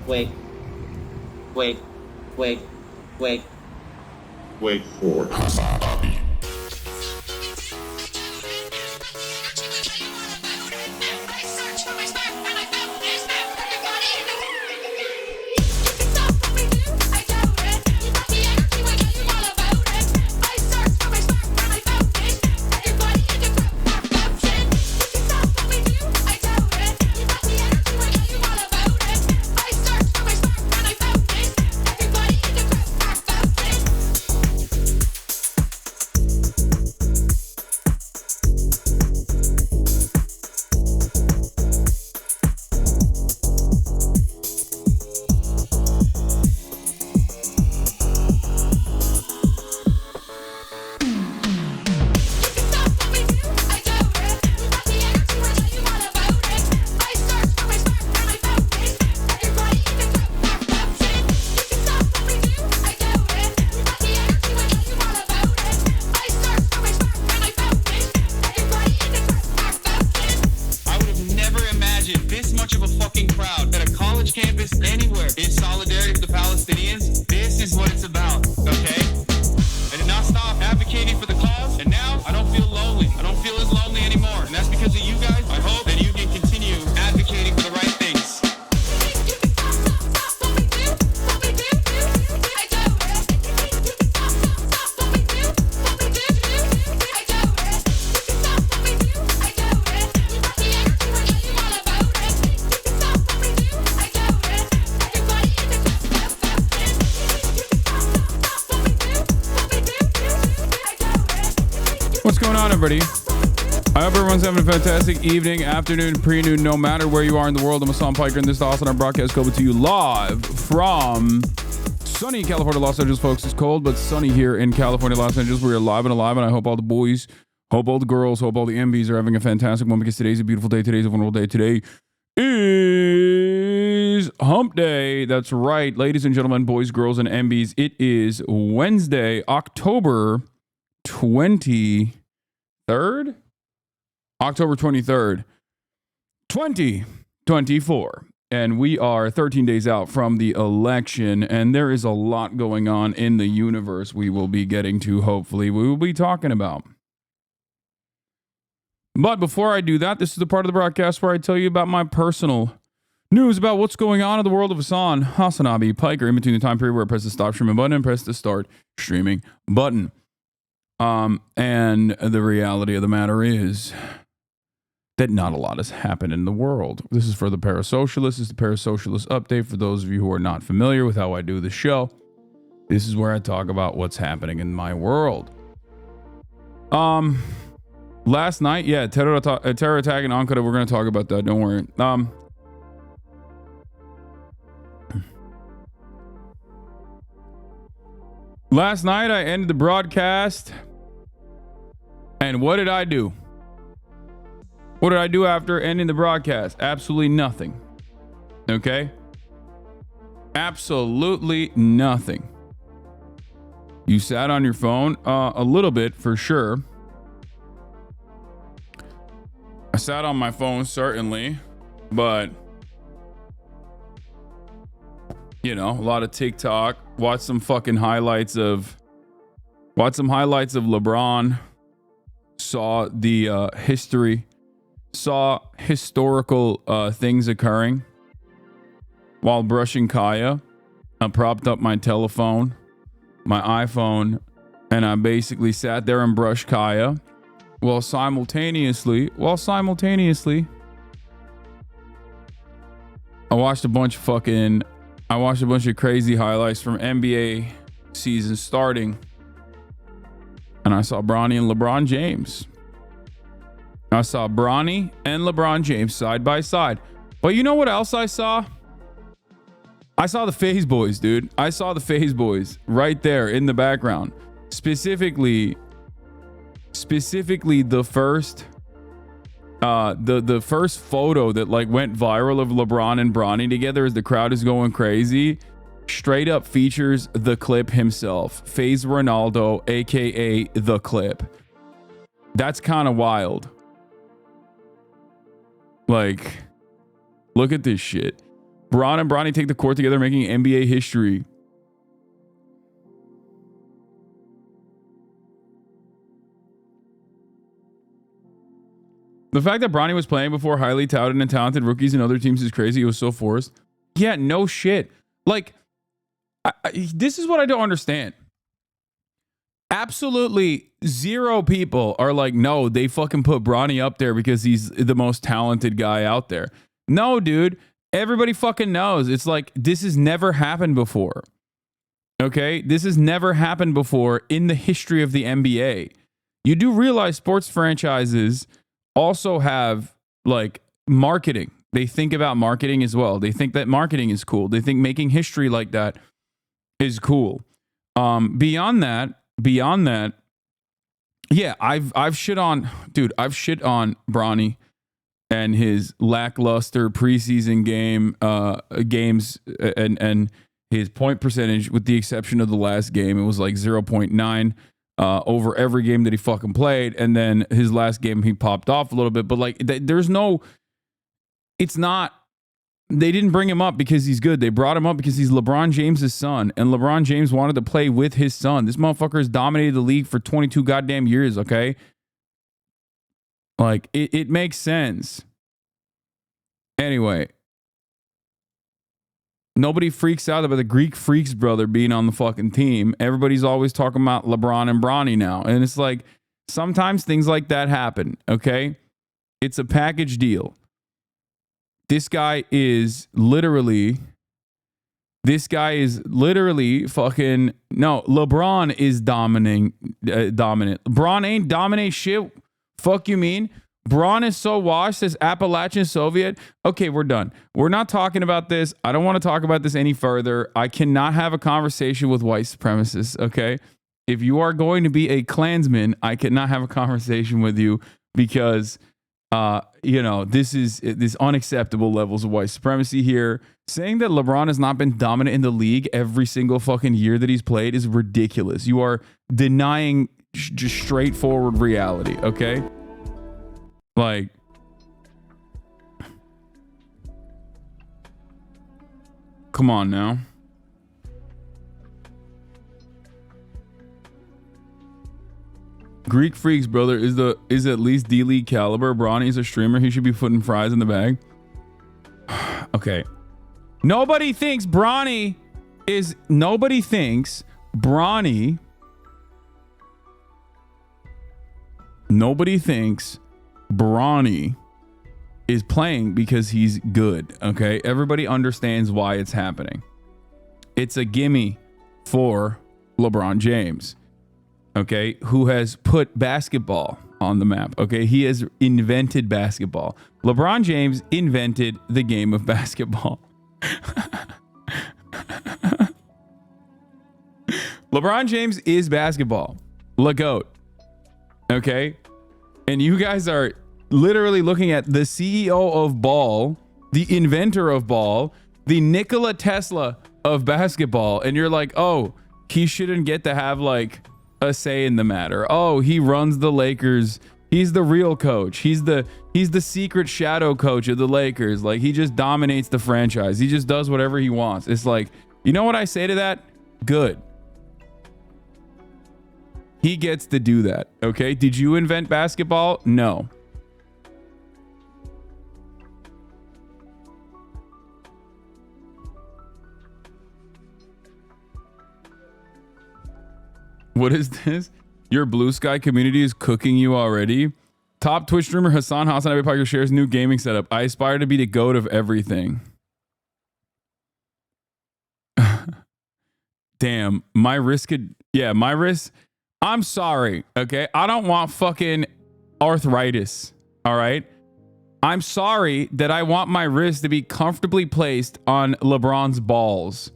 Wait. Wait. Wait. Wait. Wait for Hasanabi. What's going on, everybody? I hope everyone's having a fantastic evening, afternoon, pre-noon, no matter where you are in the world. I'm Hasan, Piker, and this is the Hasan broadcast coming to you live from sunny California, Los Angeles, folks. It's cold, but sunny here in California, Los Angeles. We are live and alive, and I hope all the boys, hope all the girls, hope all the MBs are having a fantastic one, because today's a beautiful day. Today's a wonderful day. Today is Hump Day. That's right, ladies and gentlemen, boys, girls, and MBs. It is Wednesday, October 23rd? October 23rd, 2024. And we are 13 days out from the election, and there is a lot going on in the universe we will be getting to, hopefully. We will be talking about. But before I do that, this is the part of the broadcast where I tell you about my personal news about what's going on in the world of Hasan, Hasanabi, Piker, in between the time period where I press the stop streaming button and press the start streaming button. And the reality of the matter is that not a lot has happened in the world. This is for the parasocialists. This is the parasocialist update. For those of you who are not familiar with how I do the show, this is where I talk about what's happening in my world. Last night, yeah, terror attack in Ankara. We're going to talk about that. Don't worry. Last night, I ended the broadcast, and what did I do? What did I do after ending the broadcast? Absolutely nothing. Okay? Absolutely nothing. You sat on your phone a little bit, for sure. I sat on my phone, certainly, but you know, a lot of TikTok. Watch some fucking highlights of LeBron. Saw the historical things occurring while brushing Kaya. I propped up my telephone, my iPhone, and I basically sat there and brushed Kaya while simultaneously I watched a bunch of crazy highlights from NBA season starting. And I saw Bronny and LeBron James. I saw Bronny and LeBron James side by side. But you know what else I saw? I saw the FaZe Boys, dude. I saw the FaZe Boys right there in the background. Specifically the first the first photo that like went viral of LeBron and Bronny together as the crowd is going crazy straight up features the Clip himself, FaZe Ronaldo, aka the Clip. That's kind of wild. Like, look at this shit. Bron and Bronny take the court together, making NBA history. The fact that Bronny was playing before highly touted and talented rookies and other teams is crazy. It was so forced. Yeah, no shit. Like, this is what I don't understand. Absolutely zero people are like, no, they fucking put Bronny up there because he's the most talented guy out there. No, dude. Everybody fucking knows. It's like, this has never happened before. Okay? This has never happened before in the history of the NBA. You do realize sports franchises also have like marketing. They think about marketing as well. They think that marketing is cool. They think making history like that is cool. Beyond that, yeah, I've shit on Bronny and his lackluster preseason games and his point percentage, with the exception of the last game. It was like 0.9 over every game that he fucking played, and then his last game he popped off a little bit. But like, there's no, it's not. They didn't bring him up because he's good. They brought him up because he's LeBron James's son, and LeBron James wanted to play with his son. This motherfucker has dominated the league for 22 goddamn years, okay? Like, it makes sense. Anyway, nobody freaks out about the Greek Freaks brother being on the fucking team. Everybody's always talking about LeBron and Bronny now. And it's like, sometimes things like that happen, okay? It's a package deal. This guy is literally fucking, no, LeBron is dominant. Bron ain't dominate shit. Fuck you mean? Bron is so washed as Appalachian Soviet. Okay, we're done. We're not talking about this. I don't want to talk about this any further. I cannot have a conversation with white supremacists, okay? If you are going to be a Klansman, I cannot have a conversation with you because this unacceptable levels of white supremacy here. Saying that LeBron has not been dominant in the league every single fucking year that he's played is ridiculous. You are denying just straightforward reality, okay? Like, come on now. Greek Freaks brother is at least D-League caliber. Bronny's a streamer. He should be putting fries in the bag. Okay. Nobody thinks Bronny is playing because he's good. Okay. Everybody understands why it's happening. It's a gimme for LeBron James. Okay, who has put basketball on the map. Okay, he has invented basketball. LeBron James invented the game of basketball. LeBron James is basketball. LeGoat. Okay, and you guys are literally looking at the CEO of ball, the inventor of ball, the Nikola Tesla of basketball, and you're like, oh, he shouldn't get to have like a say in the matter. Oh, he runs the Lakers. He's the real coach. He's the secret shadow coach of the Lakers. Like, he just dominates the franchise. He just does whatever he wants. It's like, you know what I say to that? Good. He gets to do that. Okay. Did you invent basketball? No. What is this? Your Blue Sky community is cooking you already? Top Twitch streamer Hasanabi Piker shares new gaming setup. I aspire to be the GOAT of everything. Damn, my wrist could... Yeah, my wrist... I'm sorry, okay? I don't want fucking arthritis, all right? I'm sorry that I want my wrist to be comfortably placed on LeBron's balls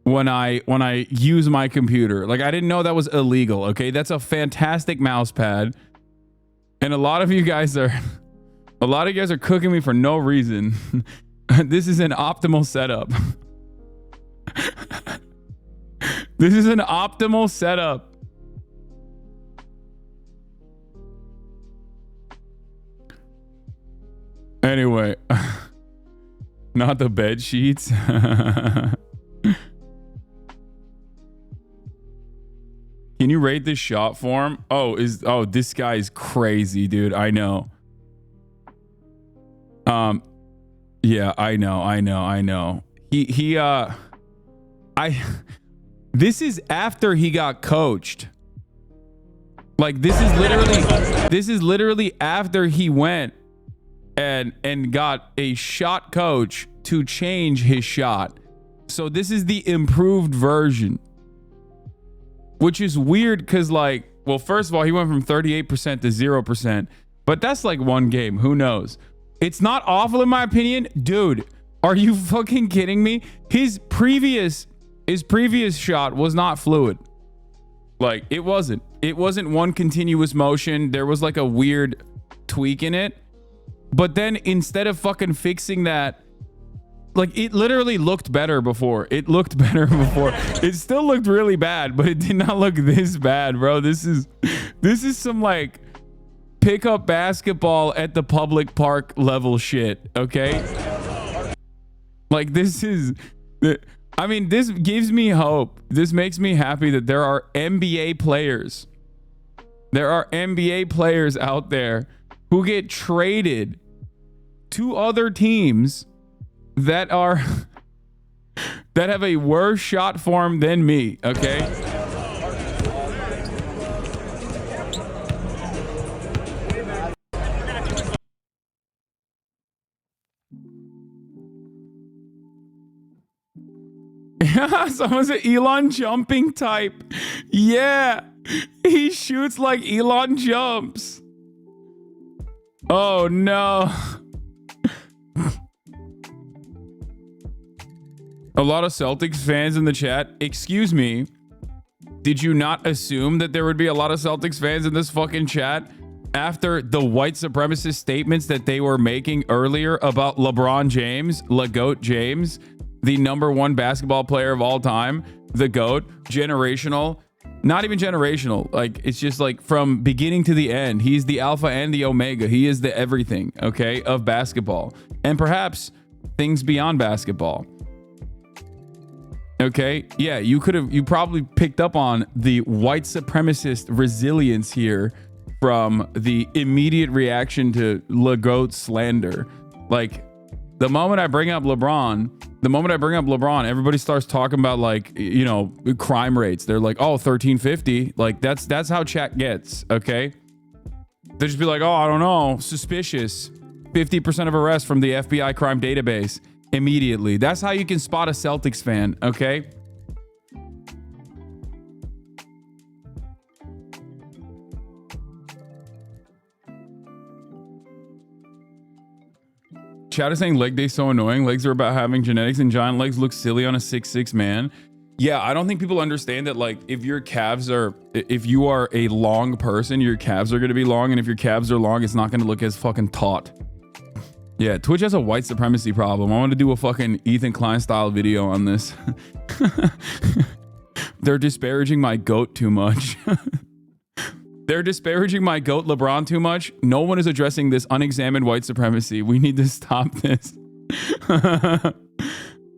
when I use my computer. Like, I didn't know that was illegal, okay? That's a fantastic mouse pad. And a lot of you guys are cooking me for no reason. This is an optimal setup. This is an optimal setup. Anyway. Not the bed sheets. Can you rate this shot form? Oh, this guy is crazy, dude. I know. Yeah, I know. This is after he got coached. Like this is literally after he went and got a shot coach to change his shot. So this is the improved version. Which is weird because, like, well, first of all, he went from 38% to 0%, but that's like one game. Who knows? It's not awful in my opinion. Dude, are you fucking kidding me? His previous shot was not fluid. Like, it wasn't one continuous motion. There was like a weird tweak in it. But then instead of fucking fixing that, like, it literally looked better before. It still looked really bad, but it did not look this bad, bro. This is some like pickup basketball at the public park level shit, okay? Like this gives me hope. This makes me happy that there are NBA players. There are NBA players out there who get traded to other teams that have a worse shot form than me, okay? Yeah, someone said Elon jumping type. Yeah, he shoots like Elon jumps. Oh no. A lot of Celtics fans in the chat. Excuse me. Did you not assume that there would be a lot of Celtics fans in this fucking chat after the white supremacist statements that they were making earlier about LeBron James, LeGoat James, the #1 basketball player of all time, the GOAT, generational, not even generational. Like, it's just like from beginning to the end. He's the alpha and the omega. He is the everything, okay, of basketball and perhaps things beyond basketball. Okay, yeah, you probably picked up on the white supremacist resilience here from the immediate reaction to LeGoat slander. Like, the moment I bring up LeBron, everybody starts talking about, like, you know, crime rates. They're like, oh, 1350. Like, that's how chat gets, okay? They just be like, oh, I don't know, suspicious. 50% of arrests from the FBI crime database. Immediately. That's how you can spot a Celtics fan, okay? Chat is saying leg day so annoying. Legs are about having genetics and giant legs look silly on a 6'6" man. Yeah, I don't think people understand that, like, if you are a long person, your calves are going to be long, and if your calves are long, it's not going to look as fucking taut. Yeah, Twitch has a white supremacy problem. I want to do a fucking Ethan Klein style video on this. They're disparaging my GOAT too much. They're disparaging my GOAT LeBron too much. No one is addressing this unexamined white supremacy. We need to stop this.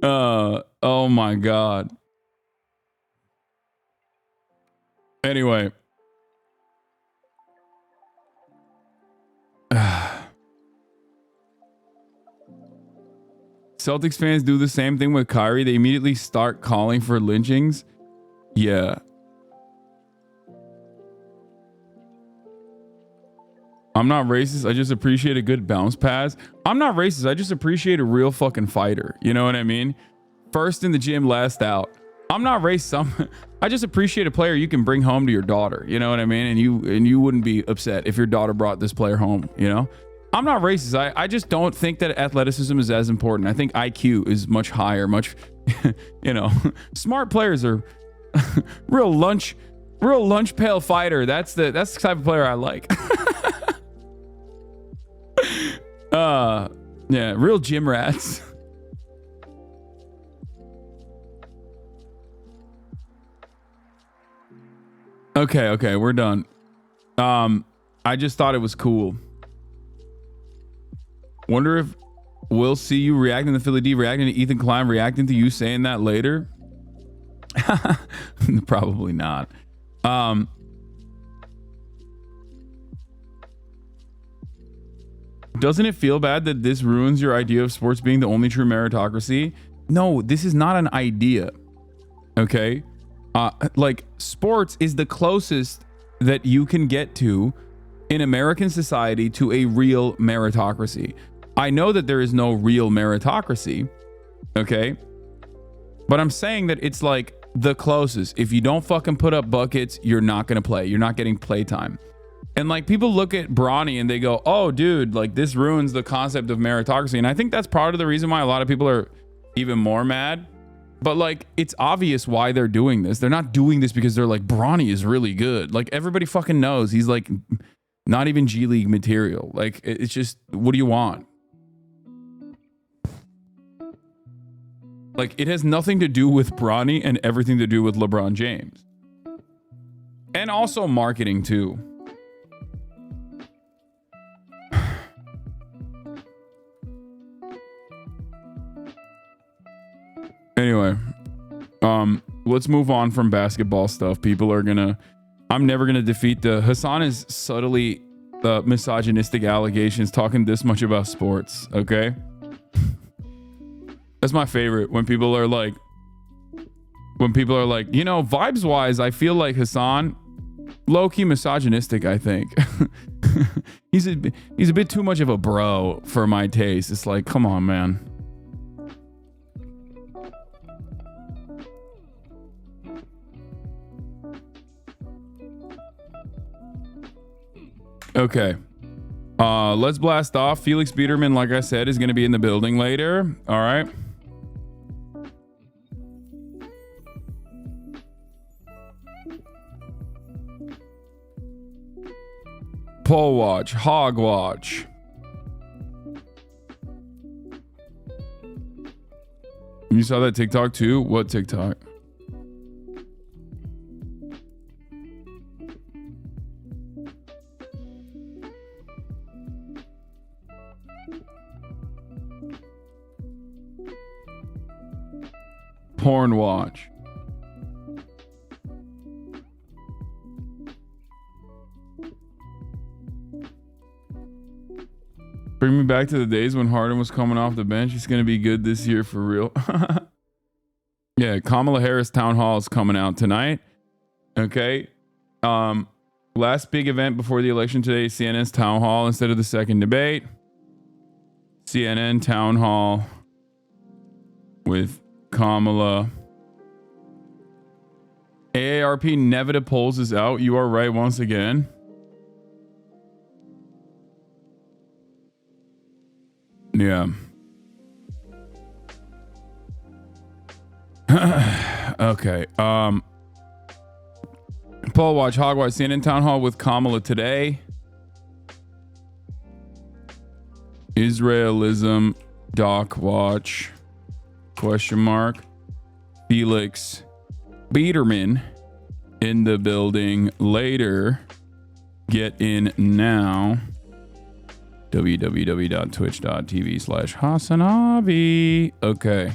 Oh my God. Anyway. Celtics fans do the same thing with Kyrie. They immediately start calling for lynchings. Yeah. I'm not racist. I just appreciate a good bounce pass. I'm not racist. I just appreciate a real fucking fighter. You know what I mean? First in the gym, last out. I'm not racist. I just appreciate a player you can bring home to your daughter. You know what I mean? And you wouldn't be upset if your daughter brought this player home, you know? I'm not racist. I just don't think that athleticism is as important. I think IQ is much higher, much, you know, smart players are real lunch pail fighter. That's the type of player I like. Yeah, real gym rats. Okay, we're done. I just thought it was cool. Wonder if We'll see you reacting to Philly D, reacting to Ethan Klein, reacting to you saying that later. Probably not. Doesn't it feel bad that this ruins your idea of sports being the only true meritocracy? No, this is not an idea. Okay? Like, sports is the closest that you can get to in American society to a real meritocracy. I know that there is no real meritocracy, okay? But I'm saying that it's like the closest. If you don't fucking put up buckets, you're not gonna play. You're not getting playtime. And like, people look at Bronny and they go, oh dude, like this ruins the concept of meritocracy. And I think that's part of the reason why a lot of people are even more mad. But like, it's obvious why they're doing this. They're not doing this because they're like, Bronny is really good. Like, everybody fucking knows he's like not even G League material. Like, it's just, what do you want? Like, it has nothing to do with Bronny and everything to do with LeBron James. And also marketing too. Anyway, let's move on from basketball stuff. People are gonna, I'm never gonna defeat the, Hasan is subtly misogynistic allegations talking this much about sports, okay? That's my favorite, when people are like, you know, vibes wise, I feel like Hasan, low-key misogynistic, I think. he's a bit too much of a bro for my taste. It's like, come on, man. Okay. Let's blast off. Felix Biederman, like I said, is going to be in the building later. All right. Hogwatch, Hogwatch. You saw that TikTok too? What TikTok? Porn watch. Bring me back to the days when Harden was coming off the bench. He's going to be good this year for real. Yeah, Kamala Harris Town Hall is coming out tonight. Okay. Last big event before the election today, CNN's Town Hall instead of the second debate. CNN Town Hall with Kamala. AARP Nevada polls is out. You are right once again. Yeah. Okay. Poll watch, Hogwatch, CNN Town Hall with Kamala today. Israelism, Doc Watch, question mark. Felix Biederman in the building later. Get in now. www.twitch.tv/Hasanabi. Okay.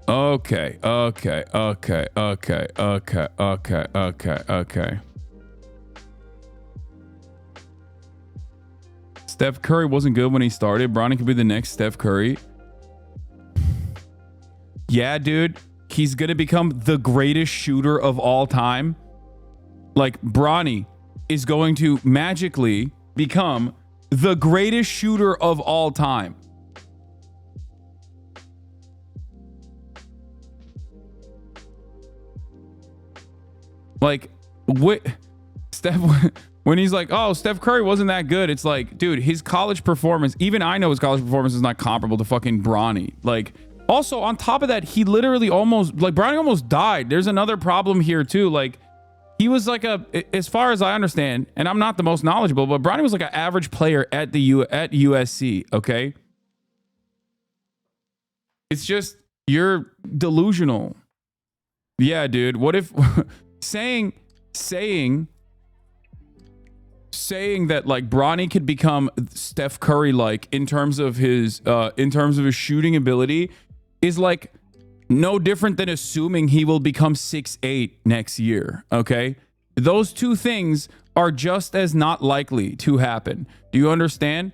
Okay. Steph Curry wasn't good when he started. Bronny could be the next Steph Curry. Yeah, dude. He's going to become the greatest shooter of all time. Like, Bronny is going to magically become the greatest shooter of all time. Like, what Steph, when he's like, oh, Steph Curry wasn't that good, it's like, dude, his college performance, even I know his college performance is not comparable to fucking Bronny. Like, also on top of that, he literally almost, like, Bronny almost died. There's another problem here too. Like, he was like as far as I understand, and I'm not the most knowledgeable, but Bronny was like an average player at USC. Okay, it's just, you're delusional. Yeah, dude. What if saying saying that like Bronny could become Steph Curry like in terms of his shooting ability is like no different than assuming he will become 6'8" next year. Okay, those two things are just as not likely to happen. Do you understand?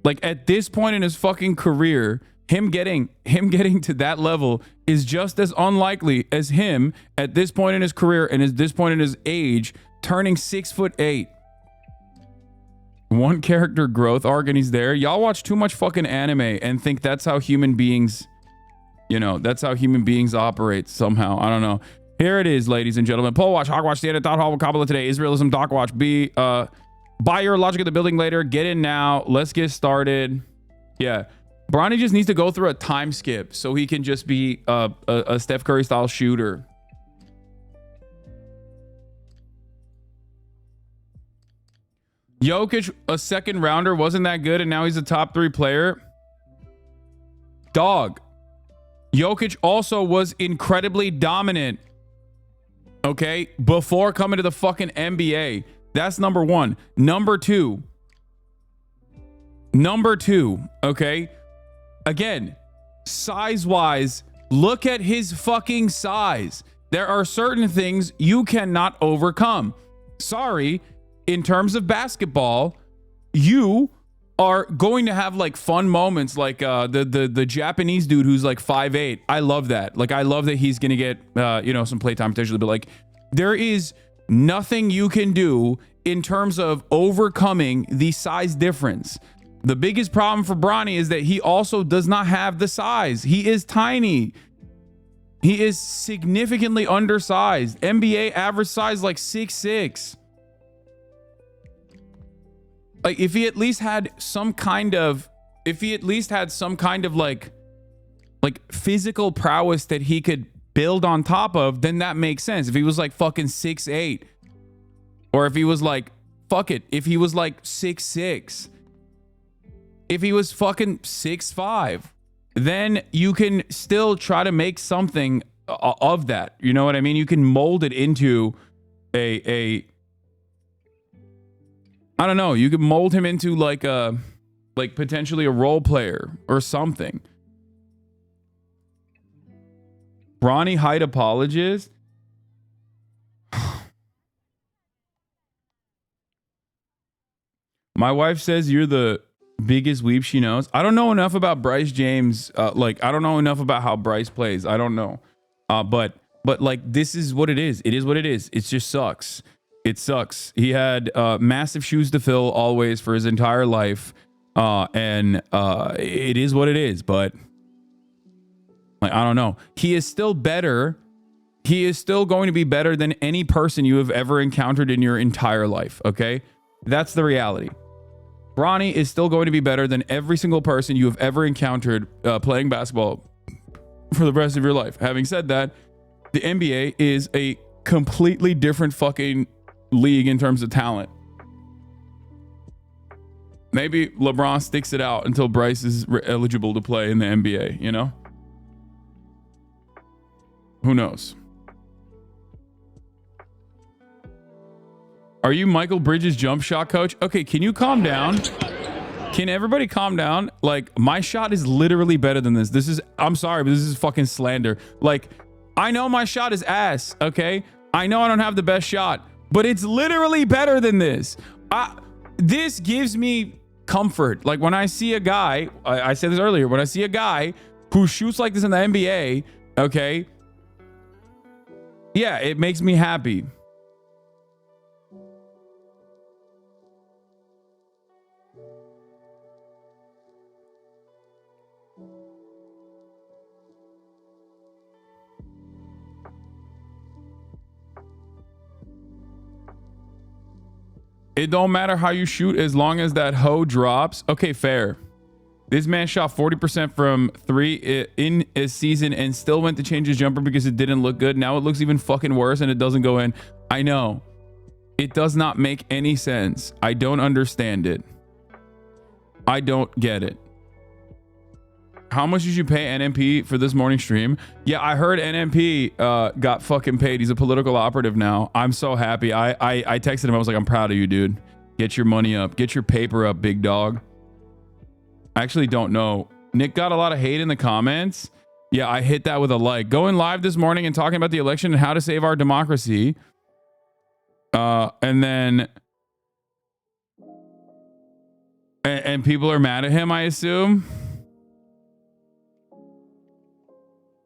Like at this point in his fucking career, him getting to that level is just as unlikely as him at this point in his career and at this point in his age turning 6'8". One character growth arc and he's there. Y'all watch too much fucking anime and think that's how human beings, that's how human beings operate somehow. I don't know. Here it is, ladies and gentlemen. Poll watch, Hogwatch, the Thought Hall, Kabbalah today. Israelism, Doc Watch. B, buy your Logic of the Building later. Get in now. Let's get started. Yeah. Bronny just needs to go through a time skip so he can just be a Steph Curry style shooter. Jokic, a second rounder, wasn't that good, and now he's a top 3 player. Dog. Jokic also was incredibly dominant, okay, before coming to the fucking NBA. That's number one. Number two, okay? Again, size-wise, look at his fucking size. There are certain things you cannot overcome. Sorry, in terms of basketball, you are going to have like fun moments like the Japanese dude who's like 5'8". I love that. Like I love that he's going to get some playtime potentially, but like there is nothing you can do in terms of overcoming the size difference. The biggest problem for Bronny is that he also does not have the size. He is tiny. He is significantly undersized. NBA average size like 6'6". Like if he at least had some kind of like physical prowess that he could build on top of, then that makes sense. If he was like fucking 6'8", or if he was like, fuck it, if he was like 6'6", if he was fucking 6'5", then you can still try to make something of that. You know what I mean? You can mold it into I don't know. You could mold him into like potentially a role player or something. Bronny height apologist. My wife says you're the biggest weep she knows. I don't know enough about Bryce James. I don't know enough about how Bryce plays. I don't know. But like this is what it is. It is what it is. It just sucks. It sucks. He had massive shoes to fill always for his entire life. And it is what it is. But like, I don't know. He is still better. He is still going to be better than any person you have ever encountered in your entire life. Okay? That's the reality. Bronny is still going to be better than every single person you have ever encountered playing basketball for the rest of your life. Having said that, the NBA is a completely different fucking league in terms of talent. Maybe LeBron sticks it out until Bryce is eligible to play in the NBA, you know? Who knows? Are you Michael Bridges' jump shot coach? Okay, can you calm down? Can everybody calm down? Like, my shot is literally better than this. I'm sorry, but this is fucking slander. Like, I know my shot is ass, okay? I know I don't have the best shot, but it's literally better than this. This gives me comfort. Like when I see a guy, I said this earlier, when I see a guy who shoots like this in the NBA, okay? Yeah, it makes me happy. It don't matter how you shoot as long as that hoe drops. Okay, fair. This man shot 40% from 3 in a season and still went to change his jumper because it didn't look good. Now it looks even fucking worse and it doesn't go in. I know. It does not make any sense. I don't understand it. I don't get it. How much did you pay NMP for this morning stream? Yeah, I heard NMP got fucking paid. He's a political operative now. I'm so happy. I texted him. I was like, I'm proud of you, dude. Get your money up. Get your paper up, big dog. I actually don't know. Nick got a lot of hate in the comments. Yeah, I hit that with a like. Going live this morning and talking about the election and how to save our democracy. And then... And people are mad at him, I assume.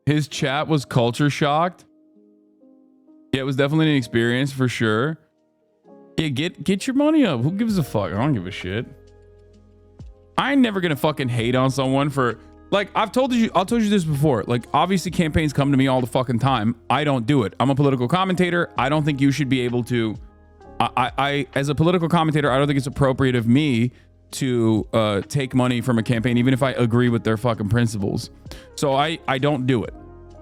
His chat was culture shocked. Yeah, it was definitely an experience for sure. Yeah, get your money up. Who gives a fuck? I don't give a shit. I ain't never gonna fucking hate on someone for, like, I've told you this before. Like, obviously campaigns come to me all the fucking time. I don't do it. I'm a political commentator. I don't think you should be able to. I as a political commentator, I don't think it's appropriate of me to take money from a campaign, even if I agree with their fucking principles. So I don't do it,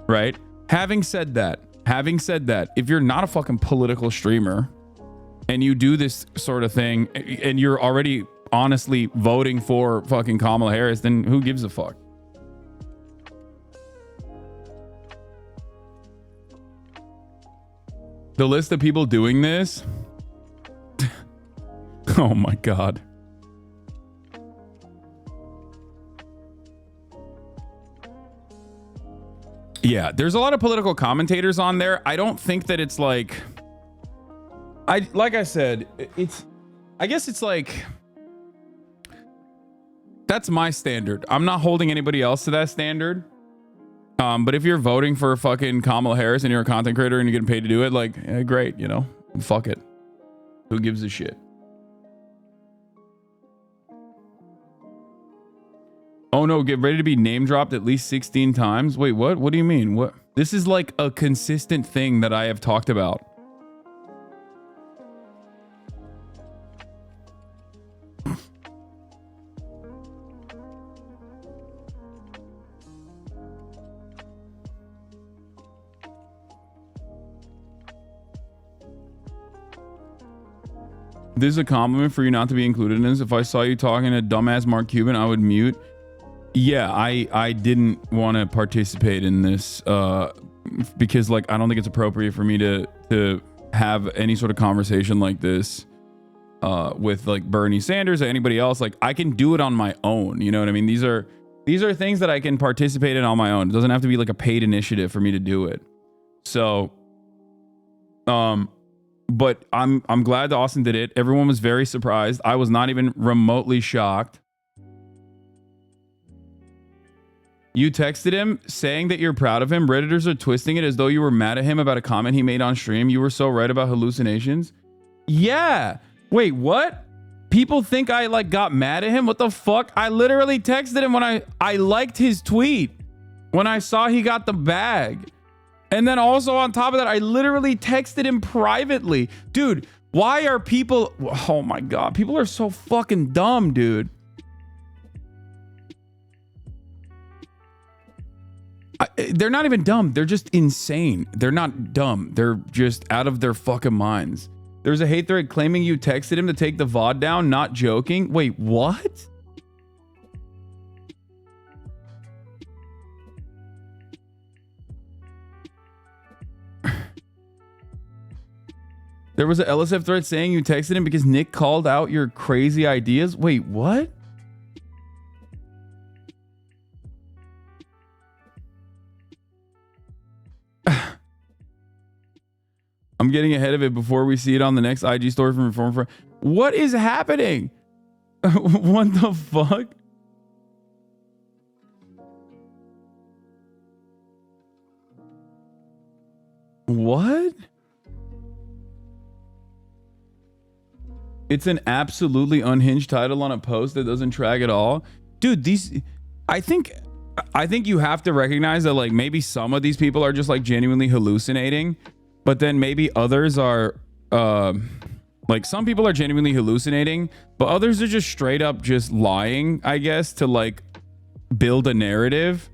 right? Having said that, if you're not a fucking political streamer and you do this sort of thing and you're already honestly voting for fucking Kamala Harris, then who gives a fuck? The list of people doing this. Oh my God. Yeah, there's a lot of political commentators on there. I don't think that it's like, like I said, I guess it's like, that's my standard. I'm not holding anybody else to that standard. But if you're voting for fucking Kamala Harris and you're a content creator and you're getting paid to do it, like, great, you know, fuck it. Who gives a shit? Oh no, get ready to be name dropped at least 16 times. Wait, what? What do you mean? What? This is like a consistent thing that I have talked about. This is a compliment for you not to be included in this. If I saw you talking to dumbass Mark Cuban, I would mute. Yeah, I didn't want to participate in this because, like, I don't think it's appropriate for me to have any sort of conversation like this with like Bernie Sanders or anybody else. Like, I can do it on my own. You know what I mean? These are things that I can participate in on my own. It doesn't have to be like a paid initiative for me to do it. So, but I'm glad that Austin did it. Everyone was very surprised. I was not even remotely shocked. You texted him saying that you're proud of him. Redditors are twisting it as though you were mad at him about a comment he made on stream. You were so right about hallucinations. Yeah. Wait, what? People think I like got mad at him? What the fuck? I literally texted him when I liked his tweet when I saw he got the bag. And then also on top of that, I literally texted him privately. Dude, why are people... Oh my God. People are so fucking dumb, dude. They're not even dumb. They're just insane. They're not dumb. They're just out of their fucking minds. There's a hate thread claiming you texted him to take the VOD down. Not joking. Wait, what? There was an LSF thread saying you texted him because Nick called out your crazy ideas. Wait, what? I'm getting ahead of it before we see it on the next IG story from Reform. What is happening? What the fuck? What? It's an absolutely unhinged title on a post that doesn't track at all. Dude, these... I think you have to recognize that, like, maybe some of these people are just, like, genuinely hallucinating. But then maybe others are, like, some people are genuinely hallucinating, but others are just straight up just lying, I guess, to, like, build a narrative.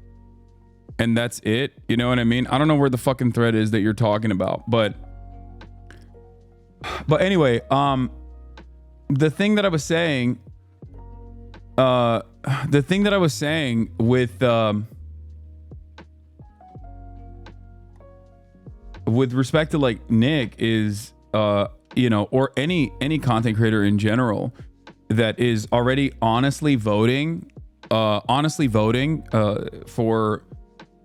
And that's it. You know what I mean? I don't know where the fucking thread is that you're talking about, but anyway, the thing that I was saying, the thing that I was saying with respect to like Nick is you know, or any content creator in general that is already honestly voting for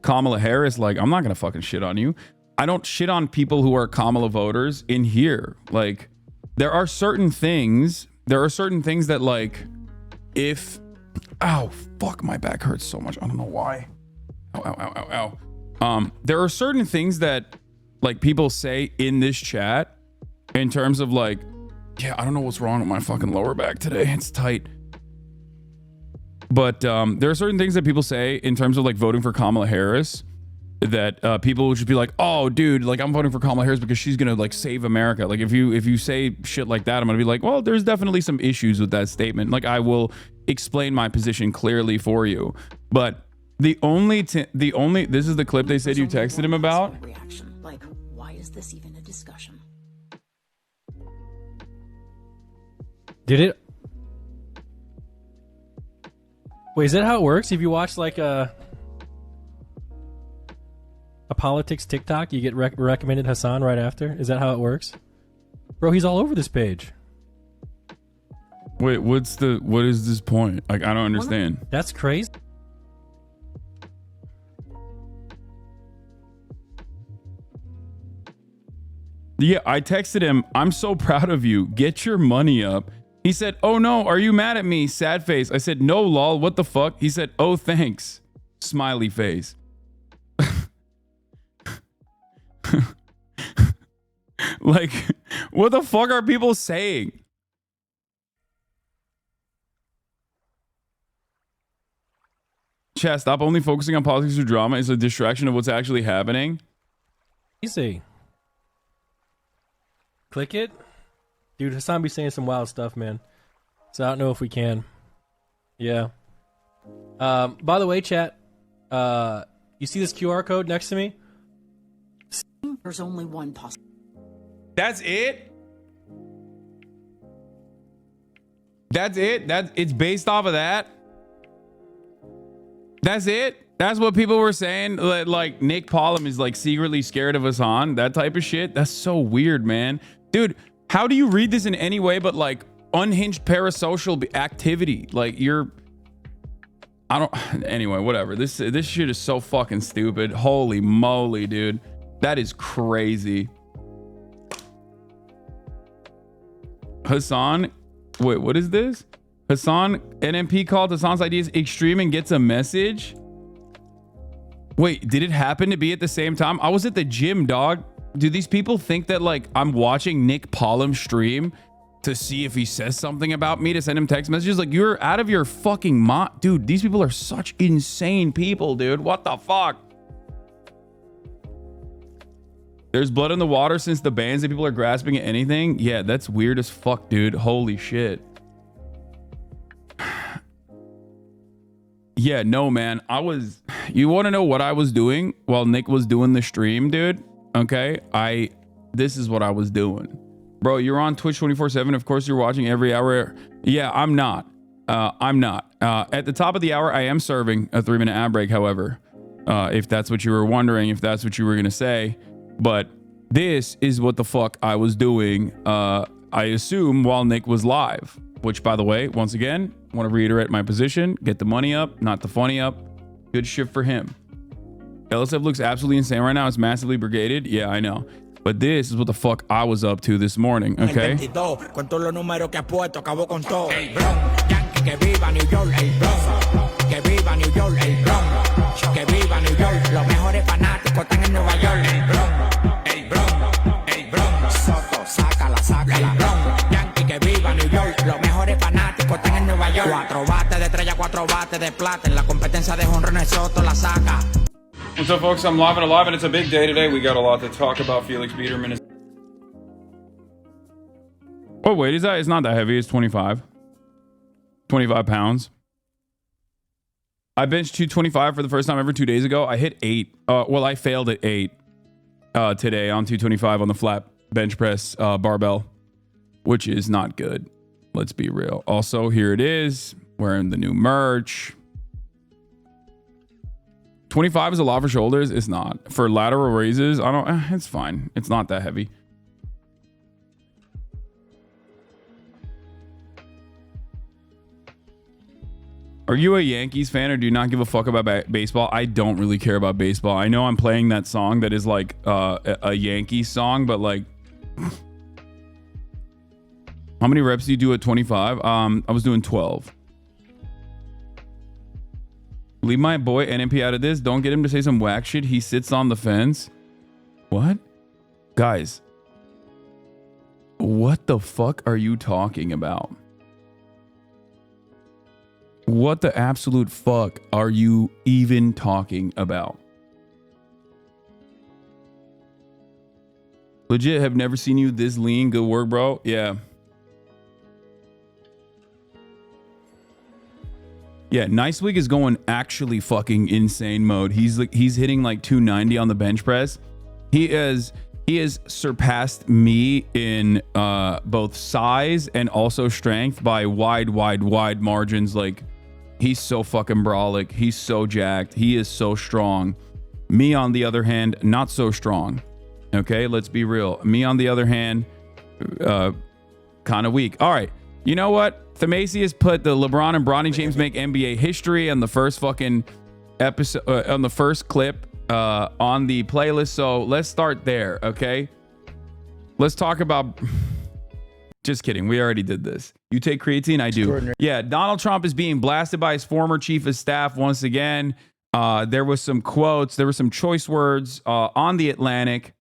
Kamala Harris. Like, I'm not gonna fucking shit on you. I don't shit on people who are Kamala voters in here. Like, there are certain things that like, if, ow, fuck, my back hurts so much. I don't know why. Ow. There are certain things that like people say in this chat in terms of like, yeah, I don't know what's wrong with my fucking lower back today. It's tight. But there are certain things that people say in terms of like voting for Kamala Harris that people would just be like, oh, dude, like I'm voting for Kamala Harris because she's gonna like save America. Like if you say shit like that, I'm gonna be like, well, there's definitely some issues with that statement. Like I will explain my position clearly for you. But the only this is the clip they said you texted him about. Reaction. Like, why is this even a discussion? Did it? Wait, is that how it works? If you watch like a politics TikTok, you get recommended Hasan right after? Is that how it works? Bro, he's all over this page. Wait, what is this point? Like, I don't understand. That's crazy. Yeah, I texted him, I'm so proud of you. Get your money up. He said, oh no, are you mad at me? Sad face. I said, no, lol, what the fuck? He said, oh, thanks. Smiley face. Like, what the fuck are people saying? Chat, stop only focusing on politics or drama. It's a distraction of what's actually happening. Easy. Click it. Dude, Hasan be saying some wild stuff, man. So I don't know if we can. Yeah. By the way, chat, you see this QR code next to me? There's only one possible. That's it? That's it? It's based off of that? That's it? That's what people were saying? Like Nick Pollum is like secretly scared of Hasan? That type of shit? That's so weird, man. Dude, how do you read this in any way but like unhinged parasocial activity? Like anyway, whatever. This shit is so fucking stupid. Holy moly, dude. That is crazy. Hasan, wait, what is this? Hasan, NMP called Hasan's ideas extreme and gets a message. Wait, did it happen to be at the same time? I was at the gym, dog. Do these people think that like I'm watching Nick Pollum stream to see if he says something about me to send him text messages? Like, you're out of your fucking mind. Dude, these people are such insane people, dude. What the fuck? There's blood in the water since the bans that people are grasping at anything. Yeah, that's weird as fuck, dude. Holy shit. Yeah, no, man. You want to know what I was doing while Nick was doing the stream, dude? Okay, this is what I was doing. Bro, you're on Twitch 24/7. Of course, you're watching every hour. Yeah, I'm not. At the top of the hour, I am serving a 3-minute ad break, however. If that's what you were wondering, if that's what you were going to say. But this is what the fuck I was doing, I assume, while Nick was live. Which, by the way, once again, want to reiterate my position. Get the money up, not the funny up. Good shit for him. LSF looks absolutely insane right now. It's massively brigaded. Yeah, I know. But this is what the fuck I was up to this morning, okay? What's up, folks? I'm live and alive, and it's a big day today. We got a lot to talk about. Felix Biederman. Oh, wait, it's not that heavy. It's 25 pounds. I benched 225 for the first time ever 2 days ago. I hit 8. Well, I failed at 8 today on 225 on the flat bench press barbell, which is not good. Let's be real. Also, here it is. wearing the new merch. 25 is a lot for shoulders. It's not. For lateral raises, it's fine. It's not that heavy. Are you a Yankees fan or do you not give a fuck about baseball? I don't really care about baseball. I know I'm playing that song that is like a Yankees song, but like, how many reps do you do at 25? I was doing 12. Leave my boy NMP out of this. Don't get him to say some whack shit. He sits on the fence. What? Guys, what the fuck are you talking about? What the absolute fuck are you even talking about? Legit, have never seen you this lean. Good work, bro. Yeah. Yeah, Nice Week is going actually fucking insane mode. He's hitting like 290 on the bench press. He has surpassed me in both size and also strength by wide margins. Like, he's so fucking brolic. He's so jacked. He is so strong. Me, on the other hand, not so strong. Okay, let's be real. Me, on the other hand, kind of weak. All right, you know what? Themasius put the LeBron and Bronny James make NBA history on the first fucking episode, on the first clip on the playlist. So let's start there, okay? Let's talk about... Just kidding. We already did this. You take creatine? I do. Yeah, Donald Trump is being blasted by his former chief of staff once again. There was some quotes. There were some choice words on The Atlantic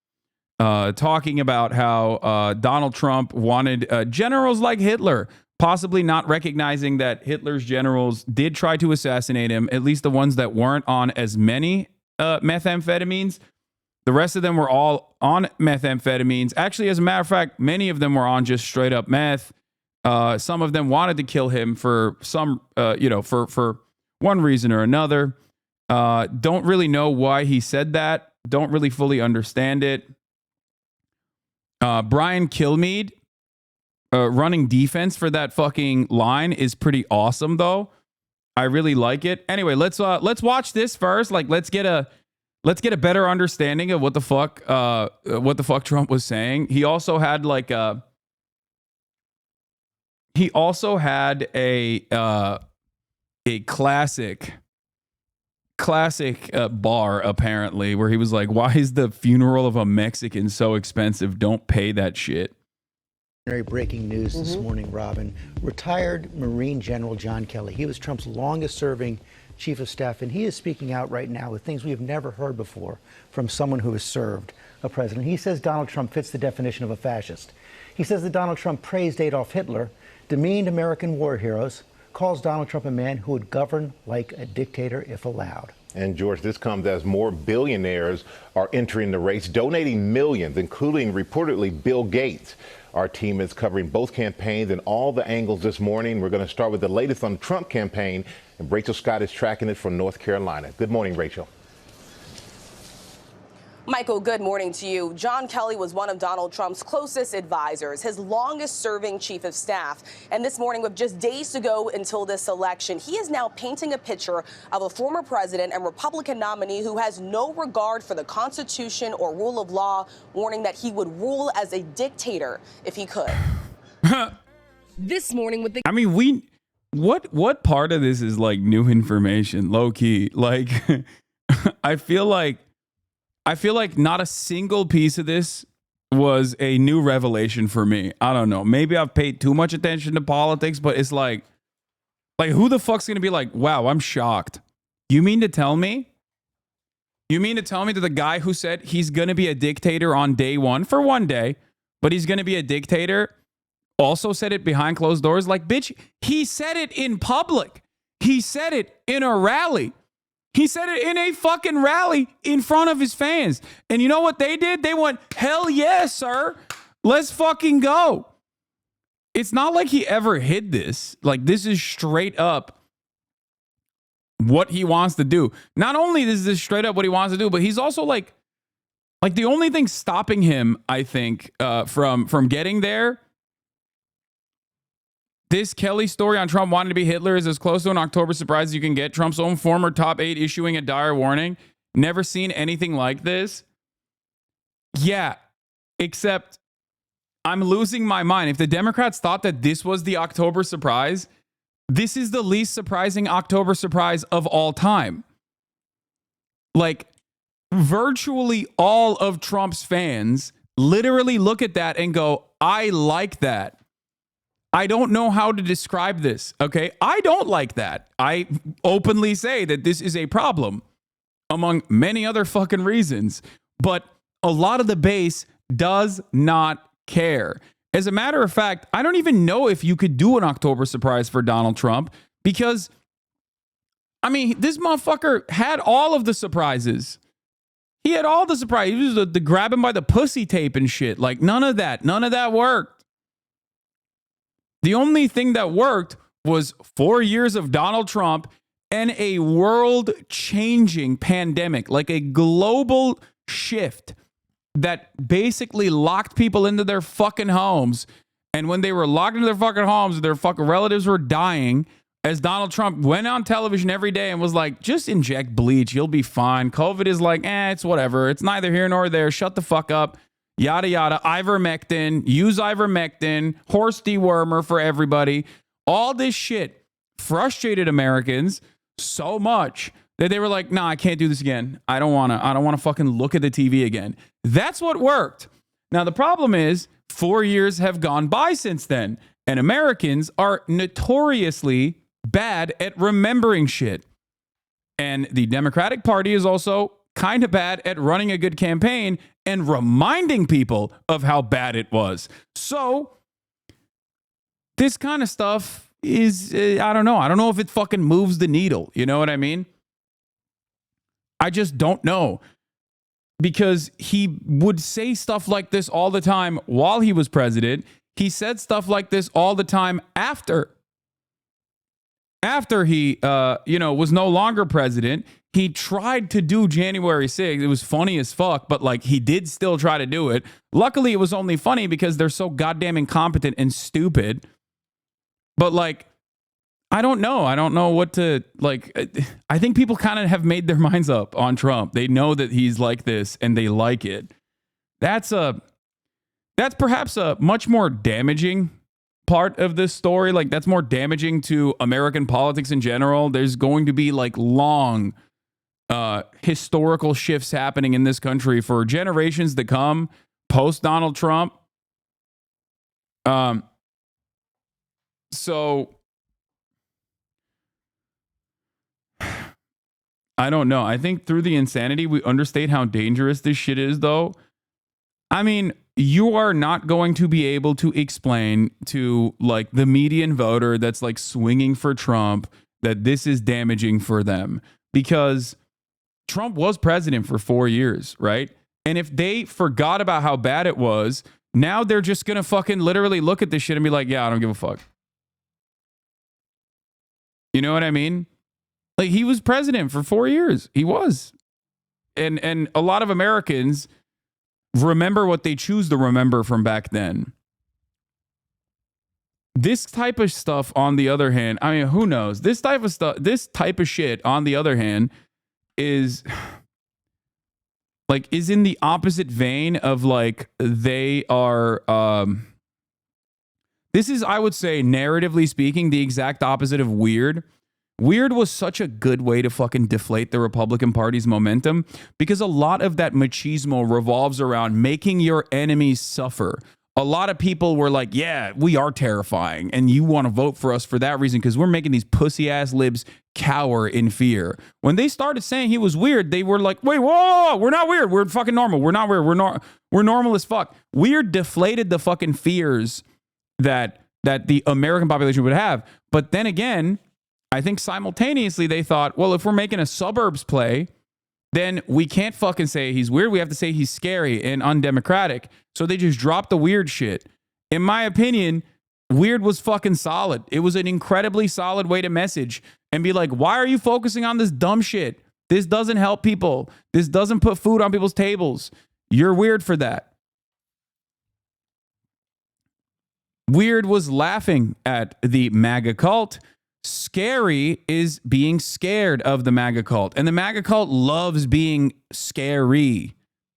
talking about how Donald Trump wanted generals like Hitler, possibly not recognizing that Hitler's generals did try to assassinate him, at least the ones that weren't on as many methamphetamines. The rest of them were all on methamphetamines. Actually, as a matter of fact, many of them were on just straight up meth. Some of them wanted to kill him for some, for one reason or another. Don't really know why he said that. Don't really fully understand it. Brian Kilmeade running defense for that fucking line is pretty awesome, though. I really like it. Anyway, let's watch this first. Like, let's get a better understanding of what the fuck Trump was saying. He also had like a classic bar, apparently, where he was like, why is the funeral of a Mexican so expensive? Don't pay that shit. Breaking news this morning, Robin. Retired Marine General John Kelly. He was Trump's longest serving chief of staff, and he is speaking out right now with things we have never heard before from someone who has served a president. He says Donald Trump fits the definition of a fascist. He says that Donald Trump praised Adolf Hitler, demeaned American war heroes, calls Donald Trump a man who would govern like a dictator if allowed. And George, this comes as more billionaires are entering the race, donating millions, including reportedly Bill Gates. Our team is covering both campaigns and all the angles this morning. We're going to start with the latest on the Trump campaign, and Rachel Scott is tracking it from North Carolina. Good morning, Rachel. Michael, good morning to you. John Kelly was one of Donald Trump's closest advisors, his longest serving chief of staff. And this morning, with just days to go until this election, he is now painting a picture of a former president and Republican nominee who has no regard for the Constitution or rule of law, warning that he would rule as a dictator if he could. This morning with the... I mean, what part of this is like new information, low key? Like, I feel like not a single piece of this was a new revelation for me. I don't know. Maybe I've paid too much attention to politics, but it's like who the fuck's gonna be like, wow, I'm shocked. You mean to tell me that the guy who said he's gonna be a dictator on day one, for one day, but he's gonna be a dictator, also said it behind closed doors? Like, bitch, he said it in public. He said it in a rally. He said it in a fucking rally in front of his fans. And you know what they did? They went, hell yes, sir. Let's fucking go. It's not like he ever hid this. Like, this is straight up what he wants to do. Not only is this straight up what he wants to do, but he's also like the only thing stopping him, I think, from getting there This Kelly story on Trump wanting to be Hitler is as close to an October surprise as you can get. Trump's own former top 8 issuing a dire warning. Never seen anything like this. Yeah, except I'm losing my mind. If the Democrats thought that this was the October surprise, this is the least surprising October surprise of all time. Like, virtually all of Trump's fans literally look at that and go, I like that. I don't know how to describe this, okay? I don't like that. I openly say that this is a problem among many other fucking reasons, but a lot of the base does not care. As a matter of fact, I don't even know if you could do an October surprise for Donald Trump because, I mean, this motherfucker had all of the surprises. He had all the surprises. He was the grab him by the pussy tape and shit. Like, none of that worked. The only thing that worked was 4 years of Donald Trump and a world-changing pandemic, like a global shift that basically locked people into their fucking homes. And when they were locked into their fucking homes, their fucking relatives were dying, as Donald Trump went on television every day and was like, just inject bleach, you'll be fine. COVID is like, it's whatever. It's neither here nor there. Shut the fuck up. Yada, yada. Ivermectin. Use ivermectin. Horse dewormer for everybody. All this shit frustrated Americans so much that they were like, nah, I can't do this again. I don't want to fucking look at the TV again. That's what worked. Now, the problem is 4 years have gone by since then, and Americans are notoriously bad at remembering shit. And the Democratic Party is also kind of bad at running a good campaign and reminding people of how bad it was. So this kind of stuff is, I don't know. I don't know if it fucking moves the needle. You know what I mean? I just don't know. Because he would say stuff like this all the time while he was president. He said stuff like this all the time after he, was no longer president. He tried to do January 6th. It was funny as fuck, but like he did still try to do it. Luckily, it was only funny because they're so goddamn incompetent and stupid. But like, I don't know. I don't know what to, like, I think people kind of have made their minds up on Trump. They know that he's like this and they like it. That's perhaps a much more damaging part of this story. Like, that's more damaging to American politics in general. There's going to be like long historical shifts happening in this country for generations to come post Donald Trump. So I don't know. I think through the insanity, we understate how dangerous this shit is, though. I mean, you are not going to be able to explain to like the median voter that's like swinging for Trump that this is damaging for them, because Trump was president for 4 years, right? And if they forgot about how bad it was, now they're just going to fucking literally look at this shit and be like, yeah, I don't give a fuck. You know what I mean? Like, he was president for 4 years. He was. And a lot of Americans remember what they choose to remember from back then. This type of stuff, on the other hand, I mean, who knows? This type of shit, on the other hand, is like, is in the opposite vein of like, they are, this is, I would say, narratively speaking, the exact opposite of weird. Weird was such a good way to fucking deflate the Republican Party's momentum, because a lot of that machismo revolves around making your enemies suffer. A lot of people were like, yeah, we are terrifying, and you want to vote for us for that reason because we're making these pussy-ass libs cower in fear. When they started saying he was weird, they were like, wait, whoa, we're not weird. We're fucking normal. We're not weird. We're normal as fuck. Weird deflated the fucking fears that the American population would have. But then again, I think simultaneously they thought, well, if we're making a suburbs play, then we can't fucking say he's weird. We have to say he's scary and undemocratic. So they just dropped the weird shit. In my opinion, weird was fucking solid. It was an incredibly solid way to message and be like, why are you focusing on this dumb shit? This doesn't help people. This doesn't put food on people's tables. You're weird for that. Weird was laughing at the MAGA cult. Scary is being scared of the MAGA cult. And the MAGA cult loves being scary.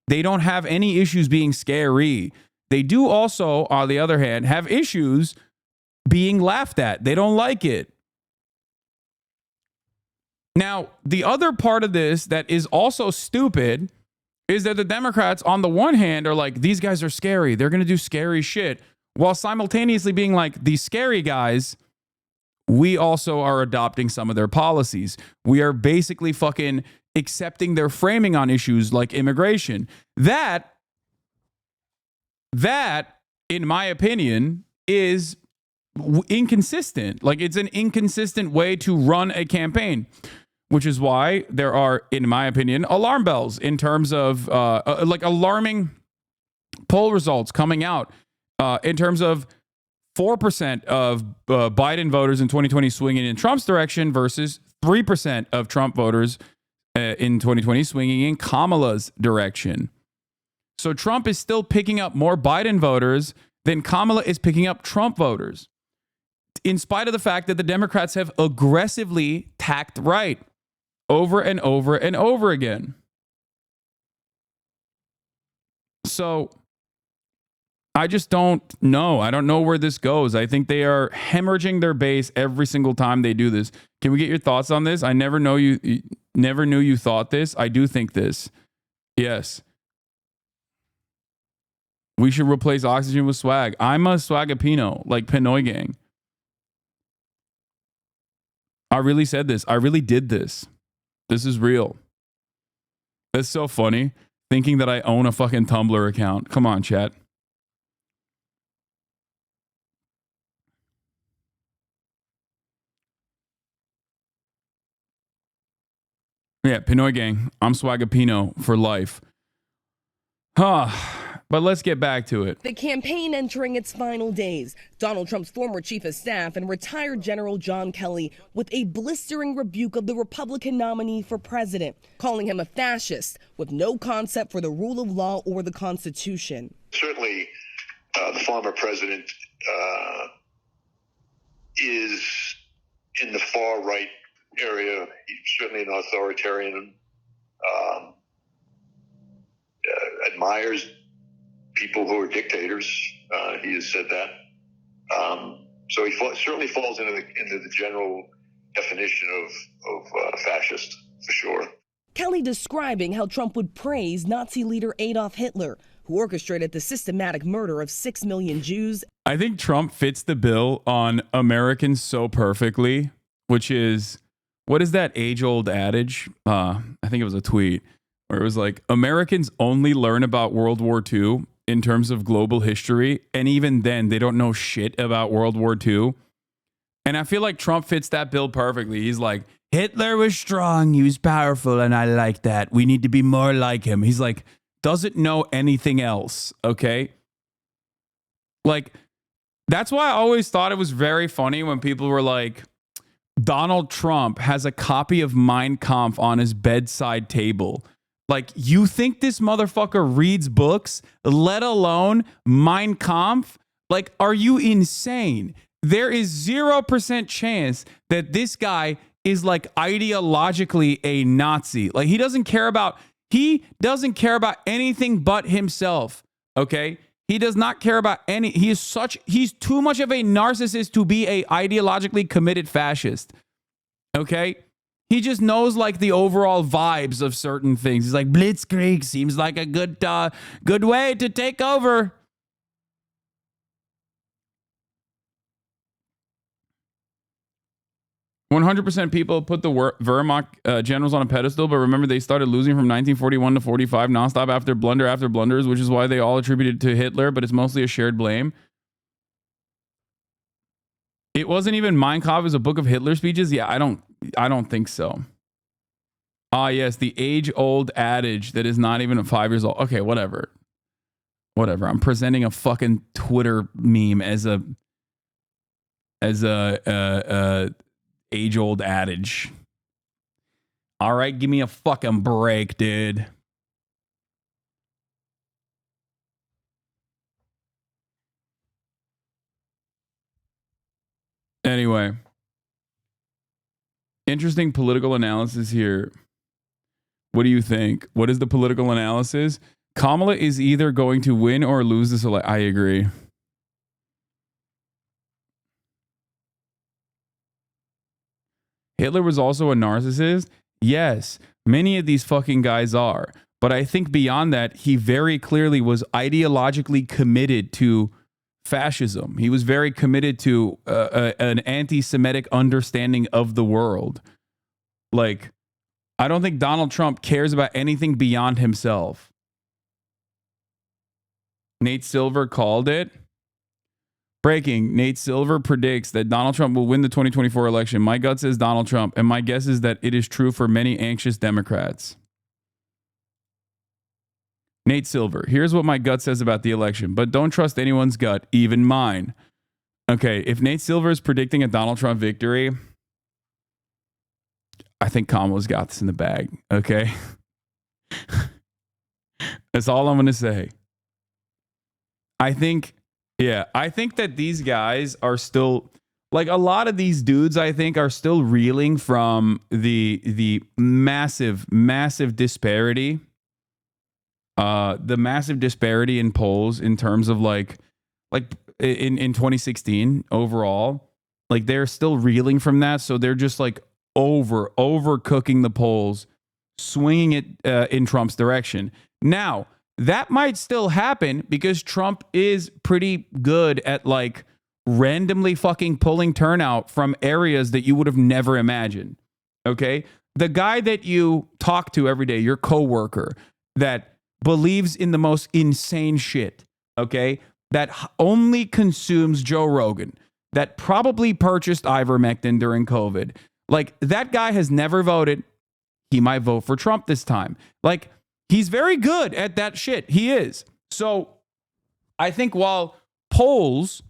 They don't have any issues being scary. They do also, on the other hand, have issues being laughed at. They don't like it. Now, the other part of this that is also stupid is that the Democrats, on the one hand, are like, these guys are scary. They're going to do scary shit. While simultaneously being like, these scary guys, we also are adopting some of their policies. We are basically fucking accepting their framing on issues like immigration. That, in my opinion, is inconsistent. Like, it's an inconsistent way to run a campaign, which is why there are, in my opinion, alarm bells in terms of like alarming poll results coming out in terms of 4% of Biden voters in 2020 swinging in Trump's direction versus 3% of Trump voters in 2020 swinging in Kamala's direction. So Trump is still picking up more Biden voters than Kamala is picking up Trump voters, in spite of the fact that the Democrats have aggressively tacked right over and over and over again. So I just don't know. I don't know where this goes. I think they are hemorrhaging their base every single time they do this. Can we get your thoughts on this? I never knew you thought this. I do think this. Yes. We should replace oxygen with swag. I'm a swagapino, like Pinoy gang. I really said this. I really did this. This is real. That's so funny. Thinking that I own a fucking Tumblr account. Come on, chat. Yeah, Pinoy gang. I'm Swagapino for life. But let's get back to it. The campaign entering its final days. Donald Trump's former chief of staff and retired General John Kelly with a blistering rebuke of the Republican nominee for president, calling him a fascist with no concept for the rule of law or the Constitution. Certainly, the former president is in the far right area. He's certainly an authoritarian, admires people who are dictators. He has said that. So he certainly falls into the general definition of fascist, for sure. Kelly describing how Trump would praise Nazi leader Adolf Hitler, who orchestrated the systematic murder of 6 million Jews. I think Trump fits the bill on Americans so perfectly, which is, what is that age-old adage? I think it was a tweet where it was like, Americans only learn about World War II in terms of global history, and even then, they don't know shit about World War II. And I feel like Trump fits that bill perfectly. He's like, Hitler was strong, he was powerful, and I like that. We need to be more like him. He's like, doesn't know anything else, okay? Like, that's why I always thought it was very funny when people were like, Donald Trump has a copy of Mein Kampf on his bedside table. Like, you think this motherfucker reads books, let alone Mein Kampf? Like, are you insane? There is 0% chance that this guy is like ideologically a Nazi. Like, he doesn't care about anything but himself. Okay? He does not care about he's too much of a narcissist to be a ideologically committed fascist. Okay? He just knows like the overall vibes of certain things. He's like, Blitzkrieg seems like a good way to take over. "100% people put the Wehrmacht generals on a pedestal, but remember they started losing from 1941 to 45 nonstop after blunders, which is why they all attributed it to Hitler, but it's mostly a shared blame." It wasn't even Mein Kampf as a book of Hitler speeches? Yeah, I don't think so. Yes, the age-old adage that is not even 5 years old. Okay, whatever. I'm presenting a fucking Twitter meme as a age-old adage. All right, give me a fucking break, dude. Anyway, interesting political analysis here. What do you think? What is the political analysis? Kamala is either going to win or lose this election. I agree. Hitler was also a narcissist? Yes, many of these fucking guys are. But I think beyond that, he very clearly was ideologically committed to fascism. He was very committed to an anti-Semitic understanding of the world. Like, I don't think Donald Trump cares about anything beyond himself. Nate Silver called it. Breaking, Nate Silver predicts that Donald Trump will win the 2024 election. My gut says Donald Trump, and my guess is that it is true for many anxious Democrats. Nate Silver, here's what my gut says about the election, but don't trust anyone's gut, even mine. Okay, if Nate Silver is predicting a Donald Trump victory, I think Kamala's got this in the bag, okay? That's all I'm going to say. I think that these guys are still, like, a lot of these dudes, I think, are still reeling from the massive disparity. The massive disparity in polls in terms of like in 2016 overall, like they're still reeling from that. So they're just like overcooking the polls, swinging it in Trump's direction. Now, that might still happen because Trump is pretty good at like randomly fucking pulling turnout from areas that you would have never imagined. Okay. The guy that you talk to every day, your coworker that believes in the most insane shit. Okay. That only consumes Joe Rogan, that probably purchased ivermectin during COVID. Like, that guy has never voted. He might vote for Trump this time. Like, he's very good at that shit. He is. So I think while polls,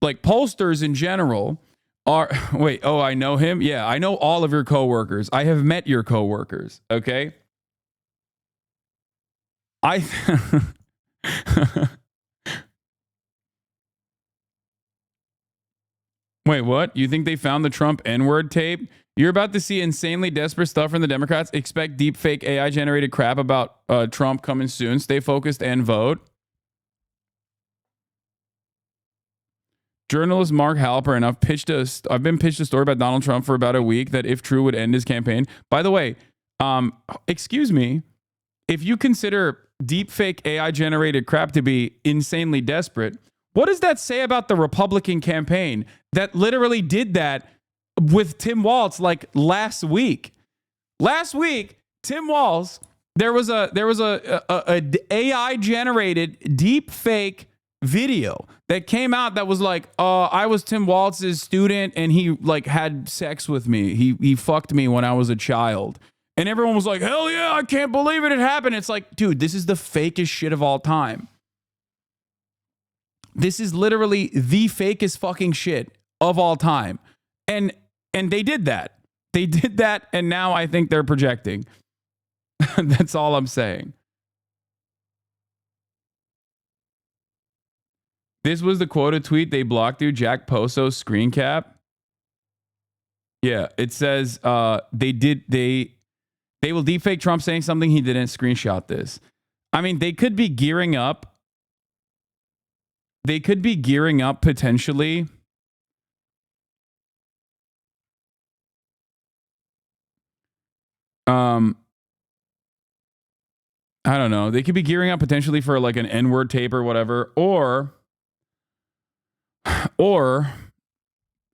like pollsters in general, are, wait, oh, I know him? Yeah, I know all of your coworkers. I have met your coworkers, okay? Wait, what? You think they found the Trump N-word tape? You're about to see insanely desperate stuff from the Democrats. Expect deep fake AI generated crap about Trump coming soon. Stay focused and vote. Journalist Mark Halperin, I've been pitched a story about Donald Trump for about a week that, if true, would end his campaign. By the way, excuse me, if you consider deep fake AI generated crap to be insanely desperate, what does that say about the Republican campaign that literally did that with Tim Walz like last week? Last week, Tim Walz, there was a AI generated deep fake video that came out that was like, I was Tim Walz's student and he like had sex with me. He fucked me when I was a child. And everyone was like, hell yeah, I can't believe it happened. It's like, dude, this is the fakest shit of all time. This is literally the fakest fucking shit of all time. And they did that. They did that, and now I think they're projecting. That's all I'm saying. This was the quoted tweet they blocked through Jack Poso's screen cap. Yeah, it says they will deepfake Trump saying something he didn't. Screenshot this. I mean, they could be gearing up. They could be gearing up potentially. I don't know. They could be gearing up potentially for like an N-word tape or whatever, or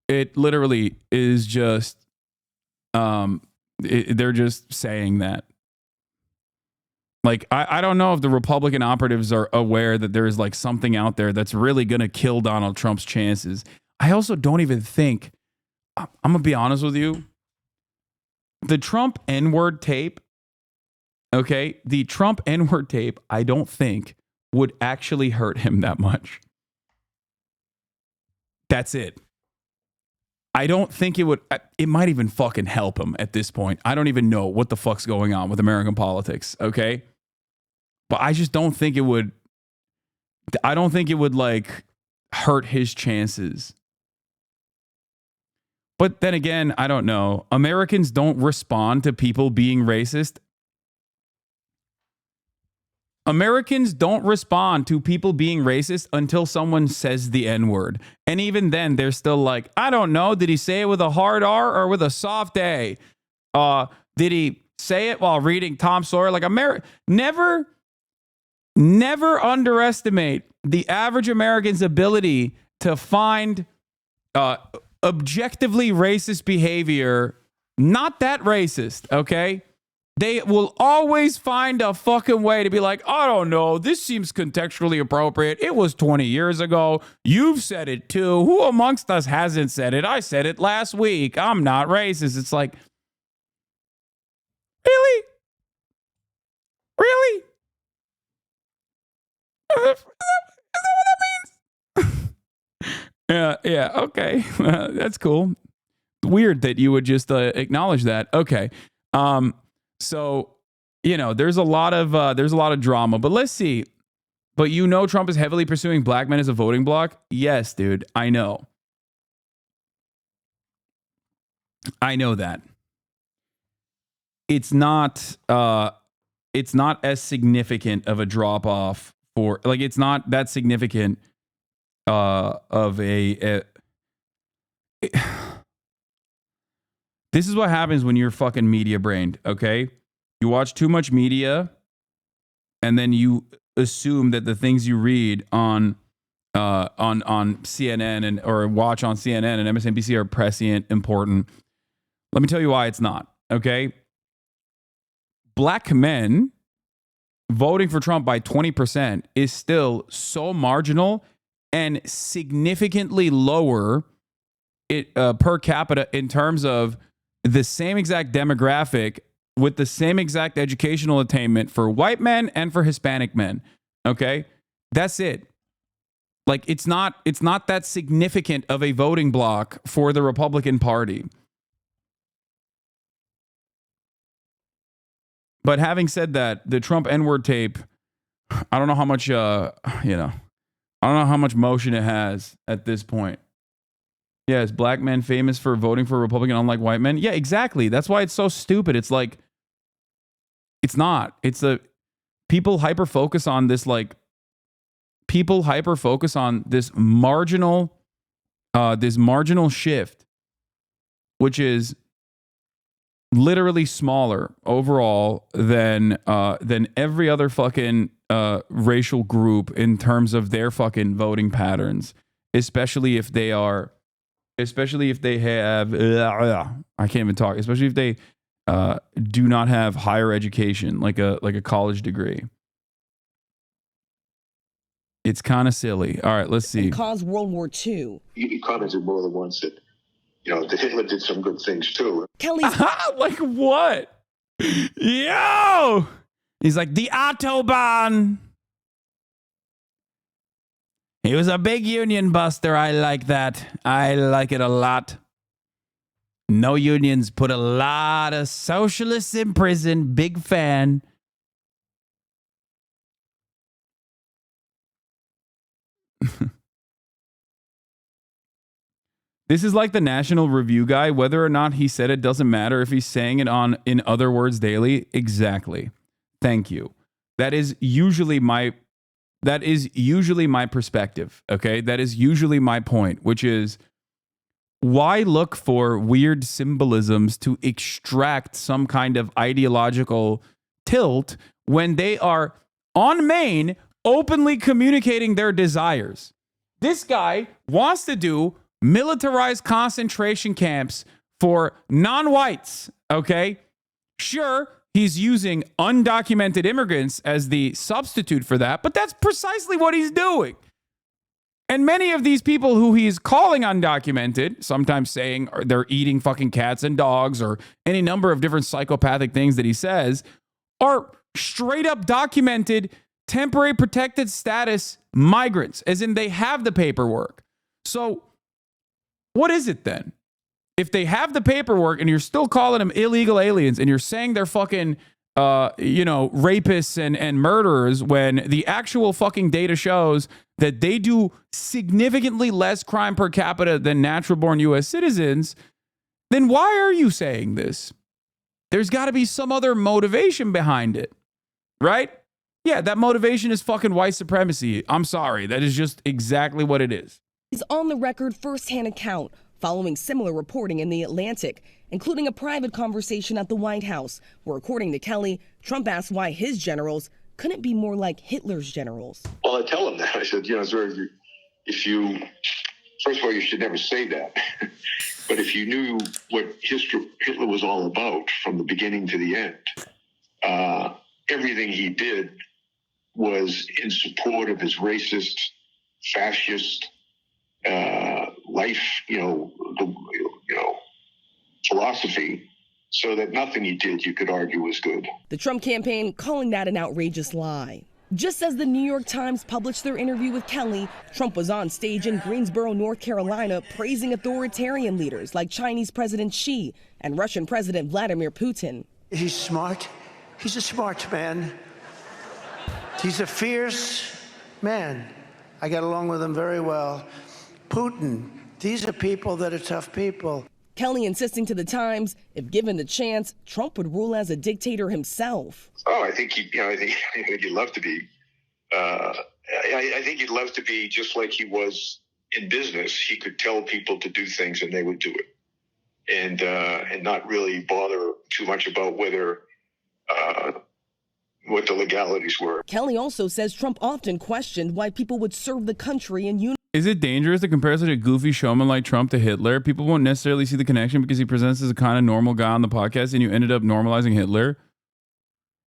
it literally is just they're just saying that. Like, I don't know if the Republican operatives are aware that there is like something out there that's really going to kill Donald Trump's chances. I also don't even think, I'm going to be honest with you, the Trump N-word tape, okay, the Trump N-word tape, I don't think would actually hurt him that much. That's it. I don't think it would. It might even fucking help him at this point. I don't even know what the fuck's going on with American politics, okay? But I just don't think it would. I don't think it would like hurt his chances. But then again, I don't know. Americans don't respond to people being racist. Americans don't respond to people being racist until someone says the N-word. And even then, they're still like, I don't know. Did he say it with a hard R or with a soft A? Did he say it while reading Tom Sawyer? Like, never underestimate the average American's ability to find objectively racist behavior. Not that racist, okay? They will always find a fucking way to be like, I don't know, this seems contextually appropriate. It was 20 years ago. You've said it too. Who amongst us hasn't said it? I said it last week. I'm not racist. It's like, really? Really? Is that what that means? Yeah, okay. That's cool. Weird that you would just acknowledge that. Okay. So, there's a lot of drama, but let's see. But Trump is heavily pursuing black men as a voting bloc? Yes, dude, I know. I know that. It's not as significant of a drop off for, like, it's not that significant of a this is what happens when you're fucking media brained, okay? You watch too much media and then you assume that the things you read on CNN or watch on CNN and MSNBC are prescient, important. Let me tell you why it's not, okay? Black men voting for Trump by 20% is still so marginal and significantly lower per capita in terms of the same exact demographic with the same exact educational attainment for white men and for Hispanic men. Okay? That's it. Like, it's not that significant of a voting bloc for the Republican Party. But having said that, the Trump N-word tape, I don't know how much I don't know how much motion it has at this point. Yeah, is black men famous for voting for a Republican unlike white men? Yeah, exactly. That's why it's so stupid. It's like, it's not. It's people hyper focus on this, like, people hyper focus on this marginal shift, which is literally smaller overall than every other fucking racial group in terms of their fucking voting patterns, especially if they have, I can't even talk, especially if they do not have higher education, like a college degree. It's kind of silly. All right, let's see. Caused World War II. You commented more than once that, that Hitler did some good things too. Kelly's like what? Yo! He's like, the Autobahn. He was a big union buster. I like that. I like it a lot. No unions put a lot of socialists in prison. Big fan. This is like the National Review guy. Whether or not he said it doesn't matter if he's saying it in Other Words Daily. Exactly. Thank you. That is usually my perspective. Okay. That is usually my point, which is, why look for weird symbolisms to extract some kind of ideological tilt when they are on main openly communicating their desires? This guy wants to do militarized concentration camps for non-whites, okay? Sure, he's using undocumented immigrants as the substitute for that, but that's precisely what he's doing. And many of these people who he's calling undocumented, sometimes saying they're eating fucking cats and dogs or any number of different psychopathic things that he says, are straight up documented temporary protected status migrants, as in they have the paperwork. So what is it then? If they have the paperwork and you're still calling them illegal aliens and you're saying they're fucking, rapists and murderers, when the actual fucking data shows that they do significantly less crime per capita than natural born U.S. citizens, then why are you saying this? There's got to be some other motivation behind it, right? Yeah, that motivation is fucking white supremacy. I'm sorry. That is just exactly what it is. His on-the-record first-hand account following similar reporting in The Atlantic, including a private conversation at the White House, where, according to Kelly, Trump asked why his generals couldn't be more like Hitler's generals. Well, I tell him that. I said, sir, first of all, you should never say that. But if you knew what Hitler was all about from the beginning to the end, everything he did was in support of his racist, fascist life, philosophy, so that nothing he did you could argue was good. The Trump campaign calling that an outrageous lie. Just as the New York Times published their interview with Kelly, Trump was on stage in Greensboro, North Carolina, praising authoritarian leaders like Chinese President Xi and Russian President Vladimir Putin. He's smart. He's a smart man. He's a fierce man. I got along with him very well. Putin, these are people that are tough people. Kelly insisting to the Times, if given the chance, Trump would rule as a dictator himself. Oh, I think he'd love to be. I think he'd love to be just like he was in business. He could tell people to do things and they would do it, and not really bother too much about whether what the legalities were. Kelly also says Trump often questioned why people would serve the country in uniform. Is it dangerous to compare such a goofy showman like Trump to Hitler? People won't necessarily see the connection because he presents as a kind of normal guy on the podcast and you ended up normalizing Hitler.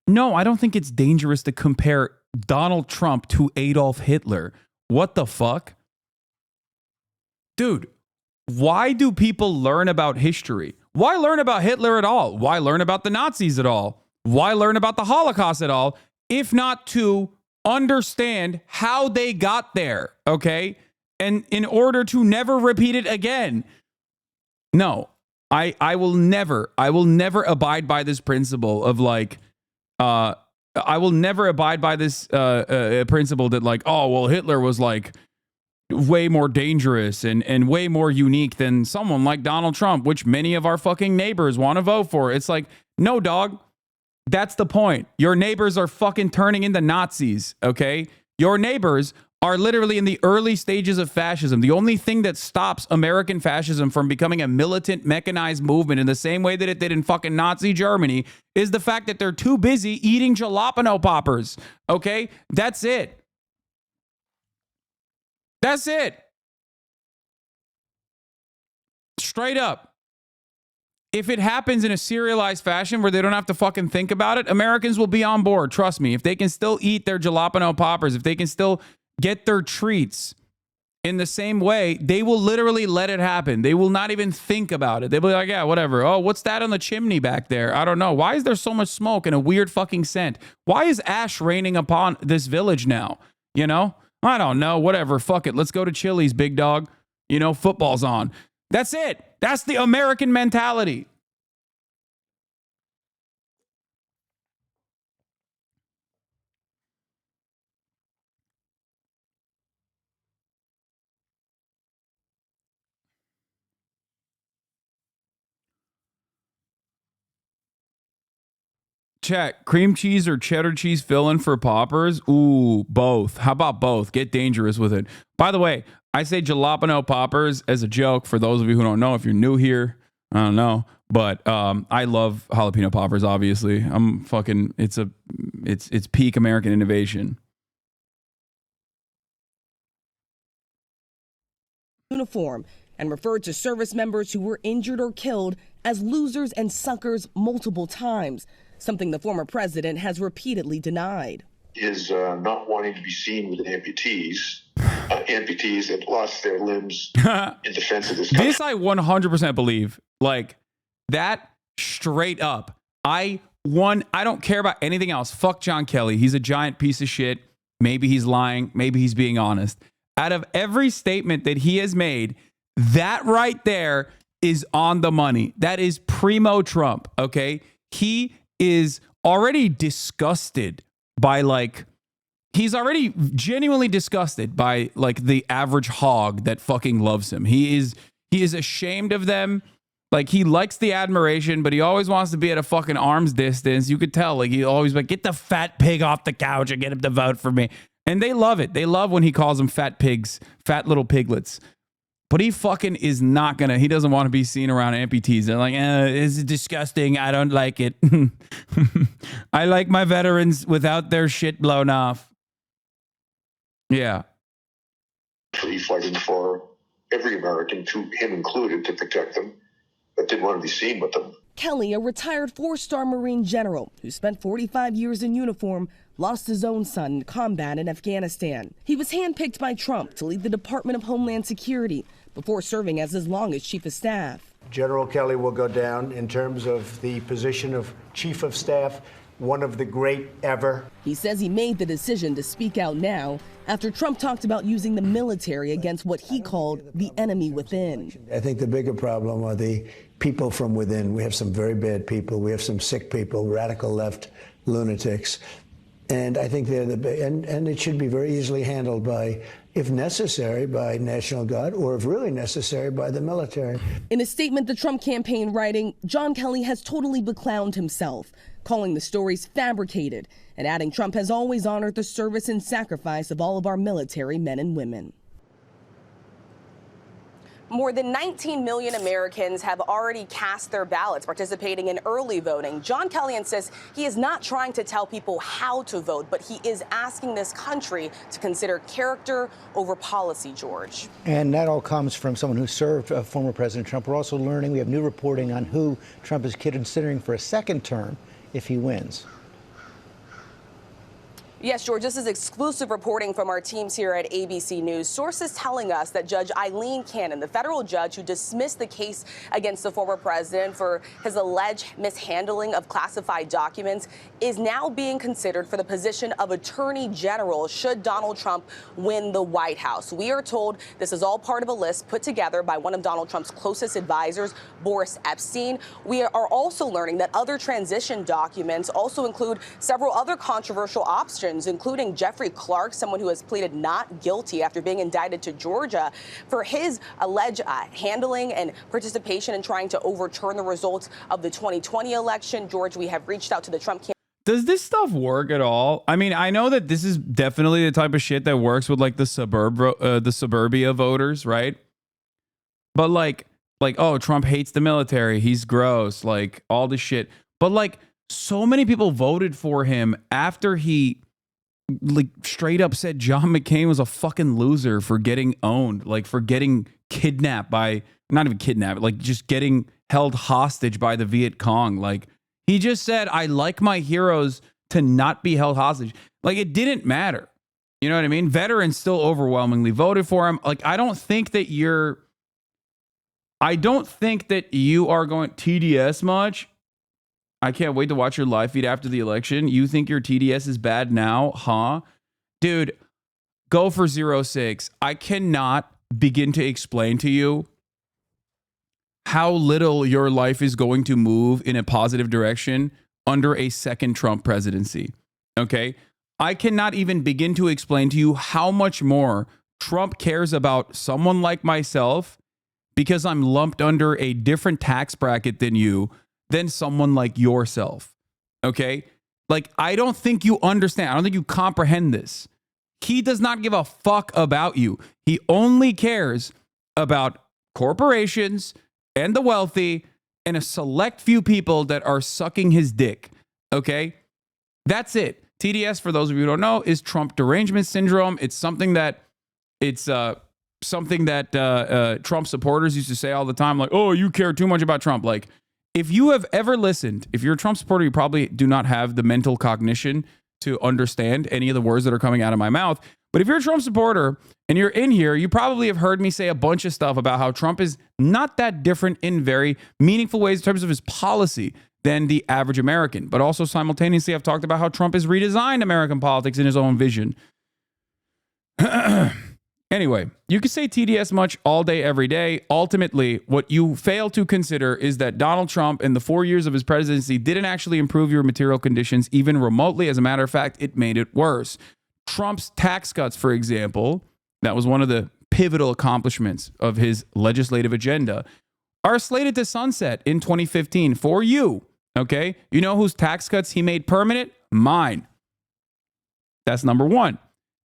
No, I don't think it's dangerous to compare Donald Trump to Adolf Hitler. What the fuck? Dude, why do people learn about history? Why learn about Hitler at all? Why learn about the Nazis at all? Why learn about the Holocaust at all? If not to understand how they got there, okay? And in order to never repeat it again. No, I will never abide by this principle of like, I will never abide by this principle that like, oh, well, Hitler was like way more dangerous and way more unique than someone like Donald Trump, which many of our fucking neighbors want to vote for. It's like, no, dog. That's the point. Your neighbors are fucking turning into Nazis, okay? Your neighbors are literally in the early stages of fascism. The only thing that stops American fascism from becoming a militant, mechanized movement in the same way that it did in fucking Nazi Germany is the fact that they're too busy eating jalapeno poppers, okay? That's it. That's it. Straight up. If it happens in a serialized fashion where they don't have to fucking think about it, Americans will be on board. Trust me. If they can still eat their jalapeno poppers, if they can still get their treats in the same way, they will literally let it happen. They will not even think about it. They'll be like, yeah, whatever. Oh, what's that on the chimney back there? I don't know. Why is there so much smoke and a weird fucking scent? Why is ash raining upon this village now? You know? I don't know. Whatever. Fuck it. Let's go to Chili's, big dog. You know, football's on. That's it. That's the American mentality. Chat, cream cheese or cheddar cheese fill-in for poppers? Ooh, both. How about both? Get dangerous with it. By the way, I say jalapeno poppers as a joke for those of you who don't know. If you're new here, I don't know. But I love jalapeno poppers, obviously. I'm fucking, it's peak American innovation. Uniform and referred to service members who were injured or killed as losers and suckers multiple times, something the former president has repeatedly denied. Is not wanting to be seen with amputees that lost their limbs in defense of this country. This I 100% believe. Like, that straight up. I don't care about anything else. Fuck John Kelly. He's a giant piece of shit. Maybe he's lying. Maybe he's being honest. Out of every statement that he has made, that right there is on the money. That is primo Trump, okay? He is already disgusted by he's already genuinely disgusted by the average hog that fucking loves him. He is ashamed of them. Like, he likes the admiration, but he always wants to be at a fucking arm's distance. You could tell. Like, he always like, get the fat pig off the couch and get him to vote for me. And they love it. They love when he calls them fat pigs, fat little piglets. But he fucking is not gonna, he doesn't want to be seen around amputees. They're like, it's disgusting. I don't like it. I like my veterans without their shit blown off. Yeah. He's fighting for every American, to him included, to protect them, but didn't want to be seen with them. Kelly, a retired 4-star Marine general who spent 45 years in uniform, lost his own son in combat in Afghanistan. He was handpicked by Trump to lead the Department of Homeland Security before serving as his longest chief of staff. General Kelly will go down in terms of the position of chief of staff, one of the great ever. He says he made the decision to speak out now after Trump talked about using the military against what he called the enemy within. I think the bigger problem are the people from within. We have some very bad people. We have some sick people, radical left lunatics. And I think they're and it should be very easily handled by, if necessary, by National Guard, or if really necessary, by the military. In a statement, the Trump campaign writing, John Kelly has totally beclowned himself, calling the stories fabricated, and adding Trump has always honored the service and sacrifice of all of our military men and women. More than 19 million Americans have already cast their ballots participating in early voting. John Kelly insists he is not trying to tell people how to vote, but he is asking this country to consider character over policy, George. And that all comes from someone who served former President Trump. We're also learning, we have new reporting on who Trump is considering for a second term if he wins. Yes, George, this is exclusive reporting from our teams here at ABC News. Sources telling us that Judge Eileen Cannon, the federal judge who dismissed the case against the former president for his alleged mishandling of classified documents, is now being considered for the position of Attorney General should Donald Trump win the White House. We are told this is all part of a list put together by one of Donald Trump's closest advisors, Boris Epstein. We are also learning that other transition documents also include several other controversial options, including Jeffrey Clark, someone who has pleaded not guilty after being indicted to Georgia for his alleged handling and participation in trying to overturn the results of the 2020 election. George, we have reached out to the Trump campaign. Does this stuff work at all? I mean, I know that this is definitely the type of shit that works with like the suburbia voters, right? But like, oh, Trump hates the military. He's gross. Like all this shit. But like, so many people voted for him after he like straight up said John McCain was a fucking loser for getting owned, like for getting kidnapped by, not even kidnapped, like just getting held hostage by the Viet Cong. Like he just said, I like my heroes to not be held hostage. Like it didn't matter. You know what I mean? Veterans still overwhelmingly voted for him. Like I don't think that you are going TDS much. I can't wait to watch your live feed after the election. You think your TDS is bad now, huh? Dude, go for 06. I cannot begin to explain to you how little your life is going to move in a positive direction under a second Trump presidency. Okay? I cannot even begin to explain to you how much more Trump cares about someone like myself because I'm lumped under a different tax bracket than you, than someone like yourself. Okay? Like, I don't think you understand. I don't think you comprehend this. He does not give a fuck about you. He only cares about corporations and the wealthy and a select few people that are sucking his dick. Okay? That's it. TDS, for those of you who don't know, is Trump derangement syndrome. It's something that Trump supporters used to say all the time, like, oh, you care too much about Trump. Like, if you have ever listened, if you're a Trump supporter, you probably do not have the mental cognition to understand any of the words that are coming out of my mouth. But if you're a Trump supporter and you're in here, you probably have heard me say a bunch of stuff about how Trump is not that different in very meaningful ways in terms of his policy than the average American. But also simultaneously, I've talked about how Trump has redesigned American politics in his own vision. Anyway, you can say TDS much all day, every day. Ultimately, what you fail to consider is that Donald Trump in the 4 years of his presidency didn't actually improve your material conditions even remotely. As a matter of fact, it made it worse. Trump's tax cuts, for example, that was one of the pivotal accomplishments of his legislative agenda, are slated to sunset in 2015 for you. Okay. You know whose tax cuts he made permanent? Mine. That's number one.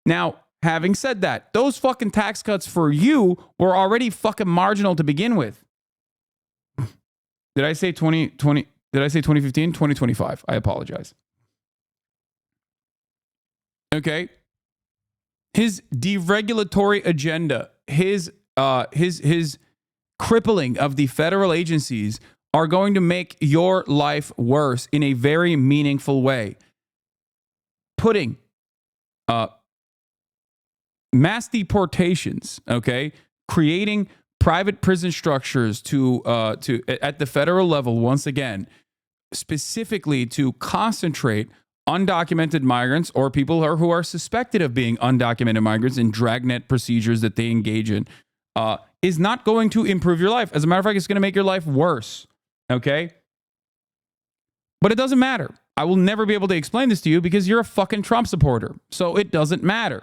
Now, having said that, those fucking tax cuts for you were already fucking marginal to begin with. Did I say 2020? Did I say 2015? 2025. I apologize. Okay. His deregulatory agenda, his crippling of the federal agencies are going to make your life worse in a very meaningful way. Putting mass deportations, okay, creating private prison structures to at the federal level once again, specifically to concentrate undocumented migrants or people who are suspected of being undocumented migrants in dragnet procedures that they engage in, is not going to improve your life. As a matter of fact, it's going to make your life worse. Okay? But it doesn't matter. I will never be able to explain this to you because you're a fucking Trump supporter. So it doesn't matter.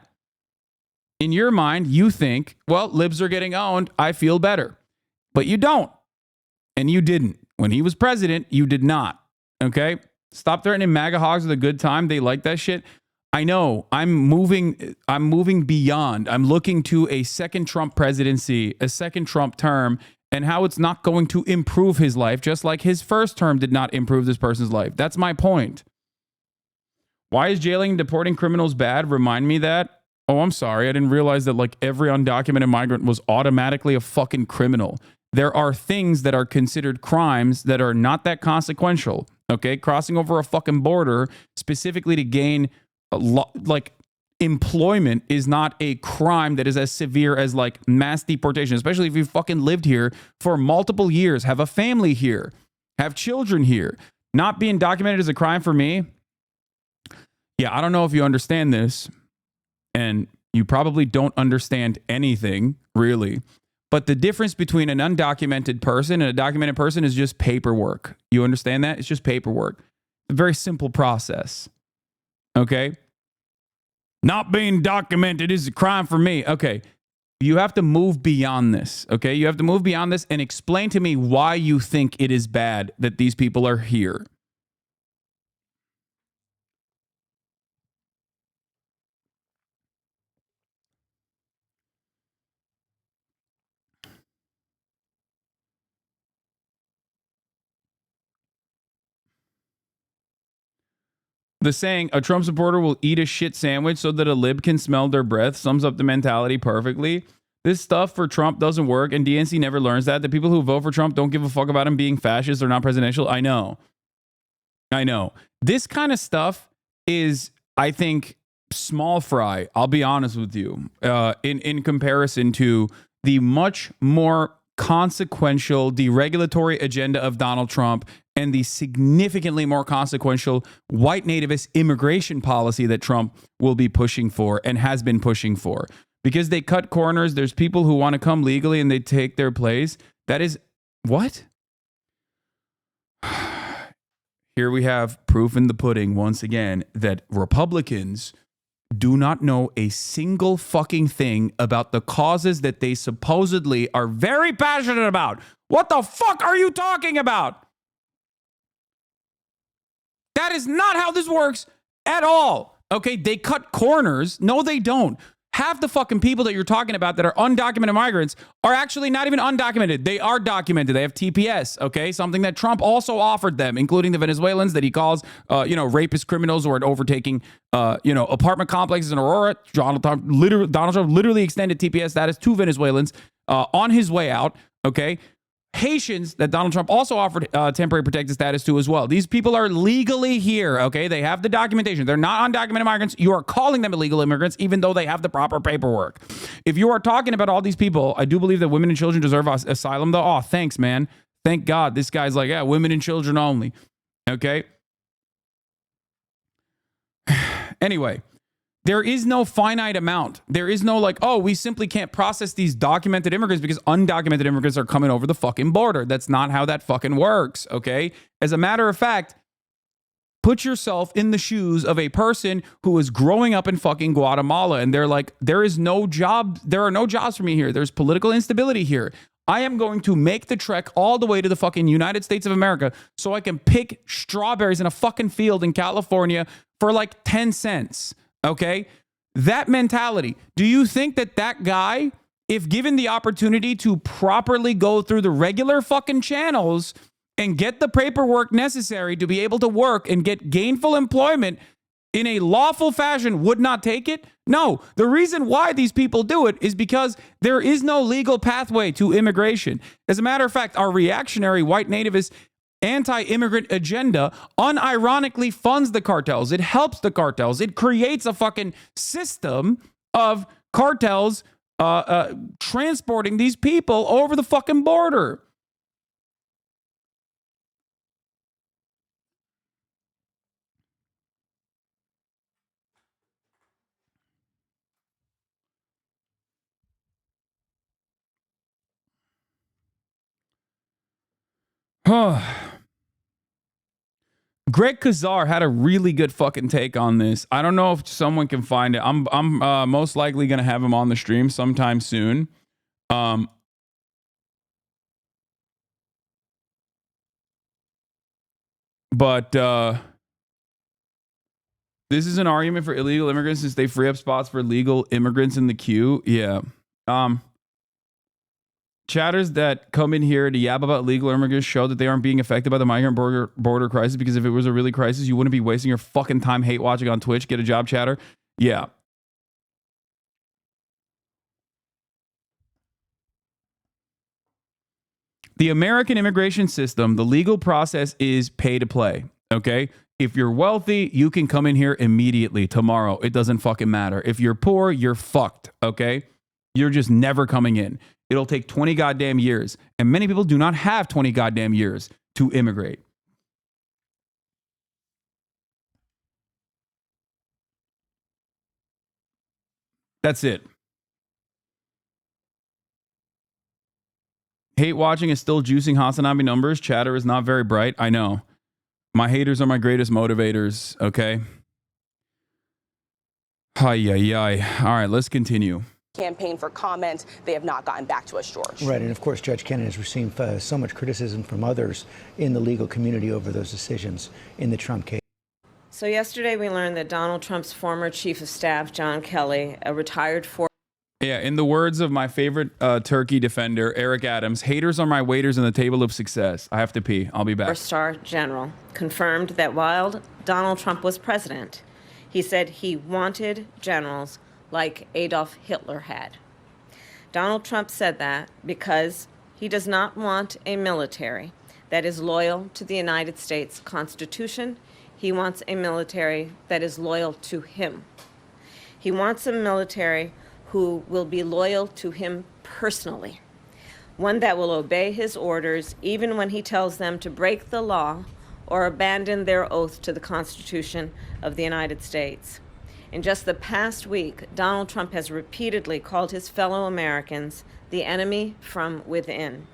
In your mind, you think, well, libs are getting owned. I feel better. But you don't. And you didn't. When he was president, you did not. Okay? Stop threatening MAGA hogs with a good time. They like that shit. I know. I'm moving beyond. I'm looking to a second Trump presidency, a second Trump term, and how it's not going to improve his life, just like his first term did not improve this person's life. That's my point. Why is jailing and deporting criminals bad? Remind me that. Oh, I'm sorry. I didn't realize that like every undocumented migrant was automatically a fucking criminal. There are things that are considered crimes that are not that consequential. Okay, crossing over a fucking border specifically to gain like employment is not a crime that is as severe as like mass deportation, especially if you fucking lived here for multiple years, have a family here, have children here. Not being documented is a crime for me. Yeah, I don't know if you understand this, and you probably don't understand anything really. But the difference between an undocumented person and a documented person is just paperwork. You understand that? It's just paperwork. It's a very simple process. Okay? Not being documented is a crime for me. Okay. You have to move beyond this. Okay? You have to move beyond this and explain to me why you think it is bad that these people are here. The saying, a Trump supporter will eat a shit sandwich so that a lib can smell their breath, sums up the mentality perfectly. This stuff for Trump doesn't work, and DNC never learns that. The people who vote for Trump don't give a fuck about him being fascist or not presidential. I know. This kind of stuff is, I think, small fry. I'll be honest with you. In comparison to the much more consequential deregulatory agenda of Donald Trump and the significantly more consequential white nativist immigration policy that Trump will be pushing for and has been pushing for. Because they cut corners, there's people who want to come legally and they take their place. That is, what? Here we have proof in the pudding once again that Republicans do not know a single fucking thing about the causes that they supposedly are very passionate about. What the fuck are you talking about? That is not how this works at all. Okay, they cut corners. No, they don't. Half the fucking people that you're talking about that are undocumented migrants are actually not even undocumented. They are documented. They have TPS, okay? Something that Trump also offered them, including the Venezuelans that he calls, rapist criminals who are overtaking, apartment complexes in Aurora. Donald Trump literally extended TPS status to Venezuelans on his way out, okay? Haitians that Donald Trump also offered temporary protected status to as well. These people are legally here, okay? They have the documentation. They're not undocumented migrants. You are calling them illegal immigrants, even though they have the proper paperwork. If you are talking about all these people, I do believe that women and children deserve asylum, though. Oh, thanks, man. Thank God. This guy's like, yeah, women and children only, okay? Anyway. There is no finite amount. There is no like, oh, we simply can't process these documented immigrants because undocumented immigrants are coming over the fucking border. That's not how that fucking works, okay? As a matter of fact, put yourself in the shoes of a person who is growing up in fucking Guatemala and they're like, there are no jobs for me here. There's political instability here. I am going to make the trek all the way to the fucking United States of America so I can pick strawberries in a fucking field in California for like 10 cents. Okay? That mentality. Do you think that that guy, if given the opportunity to properly go through the regular fucking channels and get the paperwork necessary to be able to work and get gainful employment in a lawful fashion, would not take it? No. The reason why these people do it is because there is no legal pathway to immigration. As a matter of fact, our reactionary white nativist anti-immigrant agenda unironically funds the cartels. It helps the cartels. It creates a fucking system of cartels transporting these people over the fucking border. Greg Kazar had a really good fucking take on this. I don't know if someone can find it. I'm most likely going to have him on the stream sometime soon. But this is an argument for illegal immigrants since they free up spots for legal immigrants in the queue. Yeah. Chatters that come in here to yab about legal immigrants show that they aren't being affected by the migrant border crisis, because if it was a really crisis, you wouldn't be wasting your fucking time hate watching on Twitch. Get a job, chatter. Yeah. The American immigration system, the legal process is pay to play. Okay? If you're wealthy, you can come in here immediately tomorrow. It doesn't fucking matter. If you're poor, you're fucked. Okay? You're just never coming in. It'll take 20 goddamn years. And many people do not have 20 goddamn years to immigrate. That's it. Hate watching is still juicing Hasanabi numbers. Chatter is not very bright. I know. My haters are my greatest motivators. Okay. Hi, All right, let's continue. Campaign for comment. They have not gotten back to us, George. Right, and of course, Judge Kennedy has received so much criticism from others in the legal community over those decisions in the Trump case. So yesterday we learned that Donald Trump's former chief of staff, John Kelly, a retired Yeah, in the words of my favorite turkey defender, Eric Adams, haters are my waiters on the table of success. I have to pee. I'll be back. four-star general, confirmed that while Donald Trump was president, he said he wanted generals like Adolf Hitler had. Donald Trump said that because he does not want a military that is loyal to the United States Constitution. He wants a military that is loyal to him. He wants a military who will be loyal to him personally, one that will obey his orders even when he tells them to break the law or abandon their oath to the Constitution of the United States. In just the past week, Donald Trump has repeatedly called his fellow Americans the enemy from within,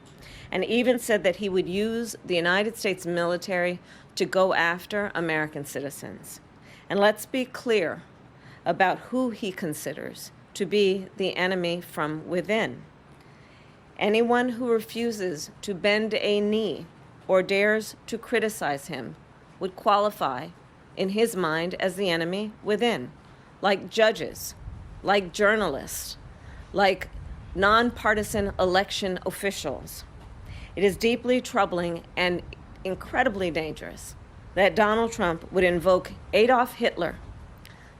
and even said that he would use the United States military to go after American citizens. And let's be clear about who he considers to be the enemy from within. Anyone who refuses to bend a knee or dares to criticize him would qualify, in his mind, as the enemy within, like judges, like journalists, like nonpartisan election officials. It is deeply troubling and incredibly dangerous that Donald Trump would invoke Adolf Hitler,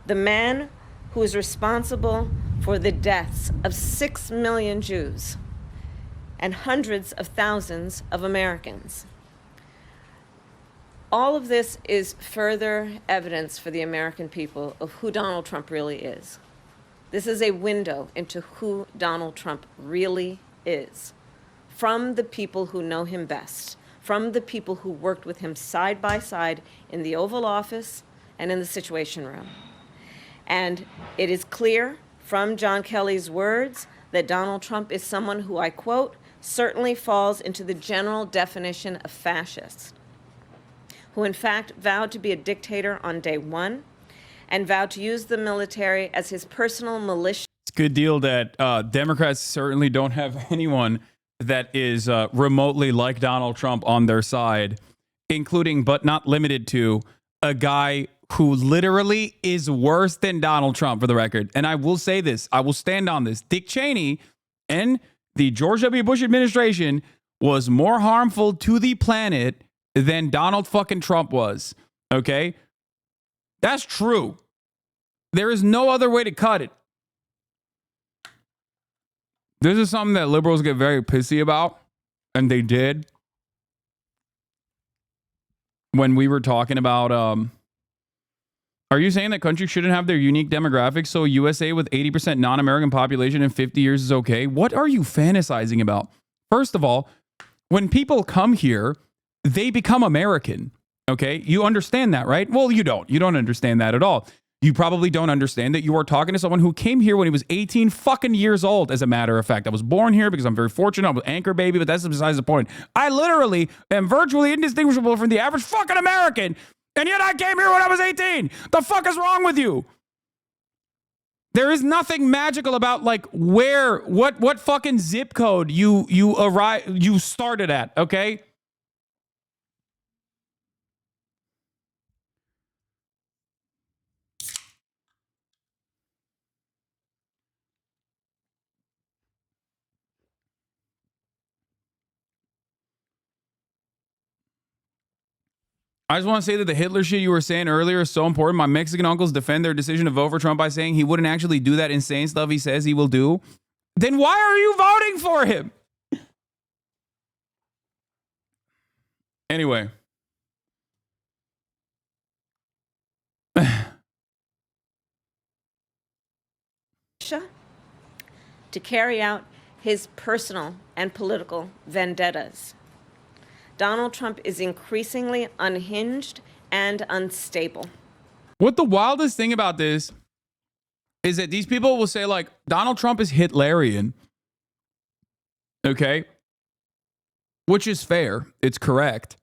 the man who is responsible for the deaths of 6 million Jews and hundreds of thousands of Americans. All of this is further evidence for the American people of who Donald Trump really is. This is a window into who Donald Trump really is, from the people who know him best, from the people who worked with him side by side in the Oval Office and in the Situation Room. And it is clear from John Kelly's words that Donald Trump is someone who, I quote, certainly falls into the general definition of fascist, who in fact vowed to be a dictator on day one and vowed to use the military as his personal militia. It's a good deal that Democrats certainly don't have anyone that is remotely like Donald Trump on their side, including but not limited to a guy who literally is worse than Donald Trump, for the record. And I will say this, I will stand on this. Dick Cheney and the George W. Bush administration was more harmful to the planet than Donald fucking Trump was. Okay? That's true. There is no other way to cut it. This is something that liberals get very pissy about, and they did when we were talking about, are you saying that countries shouldn't have their unique demographics, so USA with 80% non-American population in 50 years is okay? What are you fantasizing about? First of all, when people come here, they become American, okay? You understand that, right? Well, you don't. You don't understand that at all. You probably don't understand that you are talking to someone who came here when he was 18 fucking years old, as a matter of fact. I was born here because I'm very fortunate. I'm an anchor baby, but that's besides the point. I literally am virtually indistinguishable from the average fucking American, and yet I came here when I was 18. The fuck is wrong with you? There is nothing magical about like what fucking zip code you started at, okay? I just want to say that the Hitler shit you were saying earlier is so important. My Mexican uncles defend their decision to vote for Trump by saying he wouldn't actually do that insane stuff he says he will do. Then why are you voting for him? Anyway. To carry out his personal and political vendettas. Donald Trump is increasingly unhinged and unstable. What the wildest thing about this is that these people will say, like, Donald Trump is Hitlerian. Okay? Which is fair. It's correct.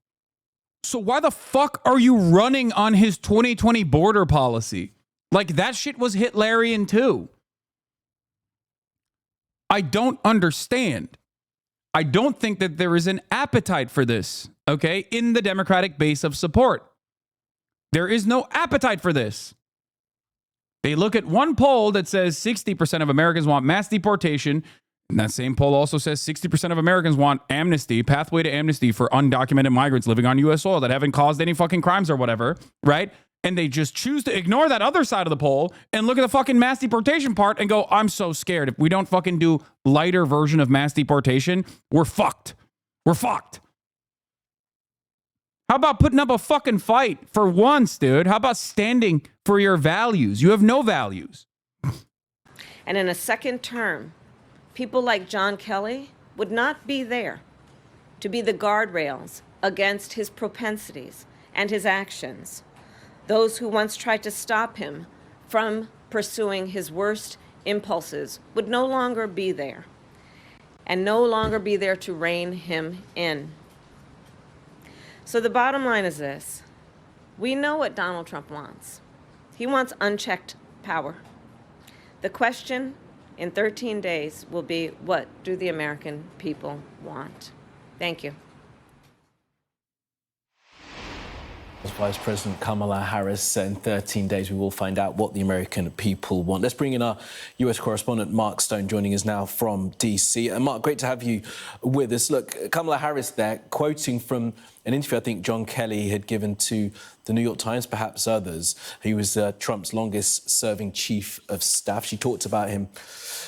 So why the fuck are you running on his 2020 border policy? Like, that shit was Hitlerian too. I don't understand. I don't think that there is an appetite for this, okay, in the Democratic base of support. There is no appetite for this. They look at one poll that says 60% of Americans want mass deportation. And that same poll also says 60% of Americans want amnesty, pathway to amnesty for undocumented migrants living on U.S. soil that haven't caused any fucking crimes or whatever, right? And they just choose to ignore that other side of the poll and look at the fucking mass deportation part and go, I'm so scared. If we don't fucking do lighter version of mass deportation, we're fucked. We're fucked. How about putting up a fucking fight for once, dude? How about standing for your values? You have no values. And in a second term, people like John Kelly would not be there to be the guardrails against his propensities and his actions. Those who once tried to stop him from pursuing his worst impulses would no longer be there, and no longer be there to rein him in. So the bottom line is this. We know what Donald Trump wants. He wants unchecked power. The question in 13 days will be, what do the American people want? Thank you. Vice President Kamala Harris, in 13 days we will find out what the American people want. Let's bring in our US correspondent Mark Stone, joining us now from DC. And Mark, great to have you with us. Look, Kamala Harris there, quoting from an interview I think John Kelly had given to the New York Times, perhaps others. He was Trump's longest serving chief of staff. She talked about him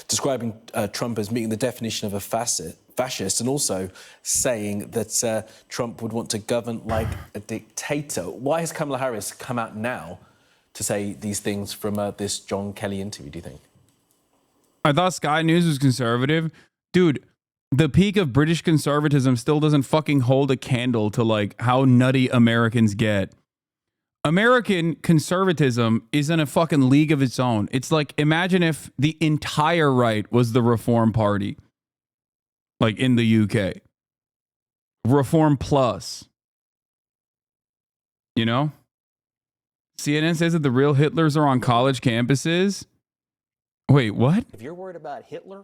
describing Trump as meeting the definition of a fascist, and also saying that Trump would want to govern like a dictator. Why has Kamala Harris come out now to say these things from this John Kelly interview, do you think? I thought Sky News was conservative. Dude, the peak of British conservatism still doesn't fucking hold a candle to like how nutty Americans get. American conservatism is in a fucking league of its own. It's like, imagine if the entire right was the Reform Party. Like in the UK. Reform Plus. You know? CNN says that the real Hitlers are on college campuses. Wait, what? If you're worried about Hitler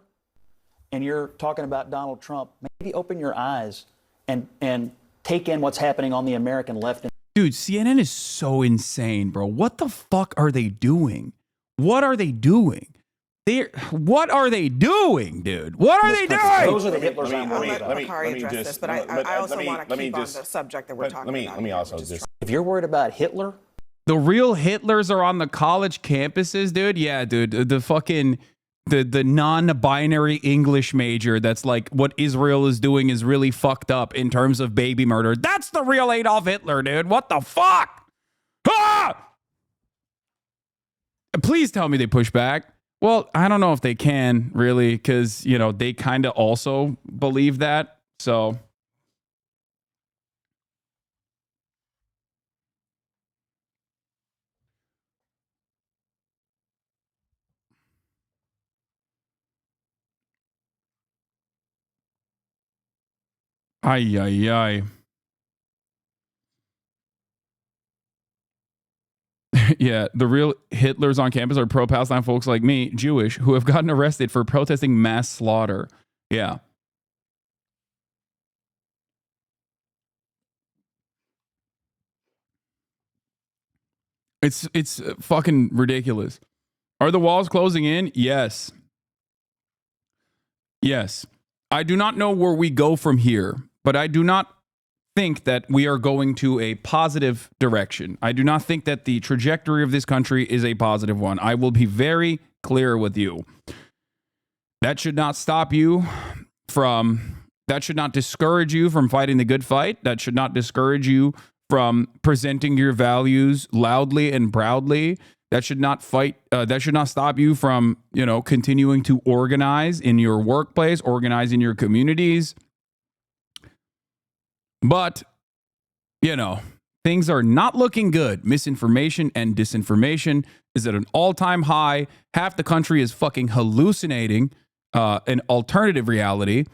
and you're talking about Donald Trump, maybe open your eyes and take in what's happening on the American left. Dude, CNN is so insane, bro. What the fuck are they doing? What are they doing? What are they doing, dude? What are they doing? Those are the Hitlers I'm worried about. Let Bakari address this, but I also want to keep on the subject that we're talking about. Let me also just. If you're worried about Hitler, the real Hitlers are on the college campuses, dude. Yeah, dude. The fucking the non-binary English major that's like what Israel is doing is really fucked up in terms of baby murder. That's the real Adolf Hitler, dude. What the fuck? Ah! Please tell me they push back. Well, I don't know if they can really, because, you know, they kind of also believe that. So. Ay, ay, ay. Yeah, the real Hitlers on campus are pro-Palestine folks like me, Jewish, who have gotten arrested for protesting mass slaughter. Yeah. It's fucking ridiculous. Are the walls closing in? Yes. Yes. I do not know where we go from here, but I do not think that we are going to a positive direction. I do not think that the trajectory of this country is a positive one. I will be very clear with you. That should not stop you from, that should not discourage you from fighting the good fight. That should not discourage you from presenting your values loudly and proudly. That should not that should not stop you from, you know, continuing to organize in your workplace, organize in your communities. But, you know, things are not looking good. Misinformation and disinformation is at an all-time high. Half the country is fucking hallucinating an alternative reality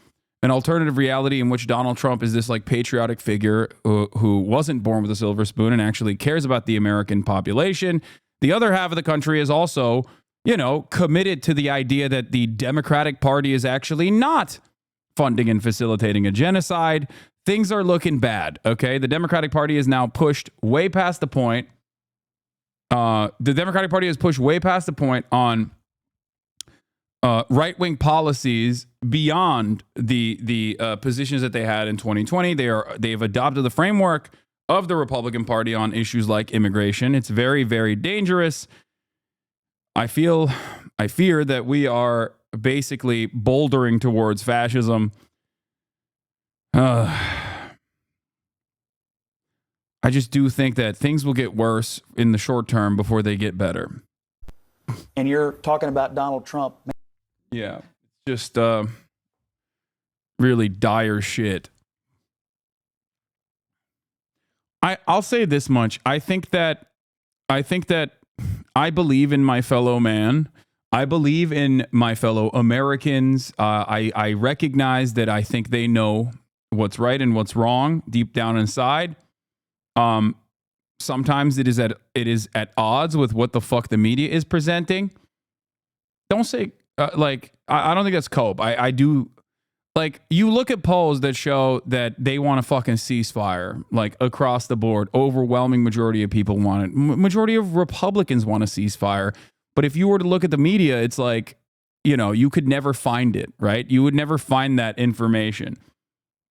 in which Donald Trump is this like patriotic figure who wasn't born with a silver spoon and actually cares about the American population. The other half of the country is also, you know, committed to the idea that the Democratic Party is actually not funding and facilitating a genocide. Things are looking bad, okay? The Democratic Party is now pushed way past the point. The Democratic Party has pushed way past the point on right-wing policies beyond the positions that they had in 2020. They've adopted the framework of the Republican Party on issues like immigration. It's very, very dangerous. I fear that we are basically bouldering towards fascism. I just do think that things will get worse in the short term before they get better. And you're talking about Donald Trump. Yeah, just really dire shit. I'll say this much. I think that I believe in my fellow man. I believe in my fellow Americans. I recognize that I think they know what's right and what's wrong deep down inside. Sometimes it is at odds with what the fuck the media is presenting. Don't say I don't think that's cope. I do. Like, you look at polls that show that they want a fucking ceasefire, like across the board. Overwhelming majority of people want it. Majority of Republicans want a ceasefire. But if you were to look at the media, it's like, you know, you could never find it, right? You would never find that information.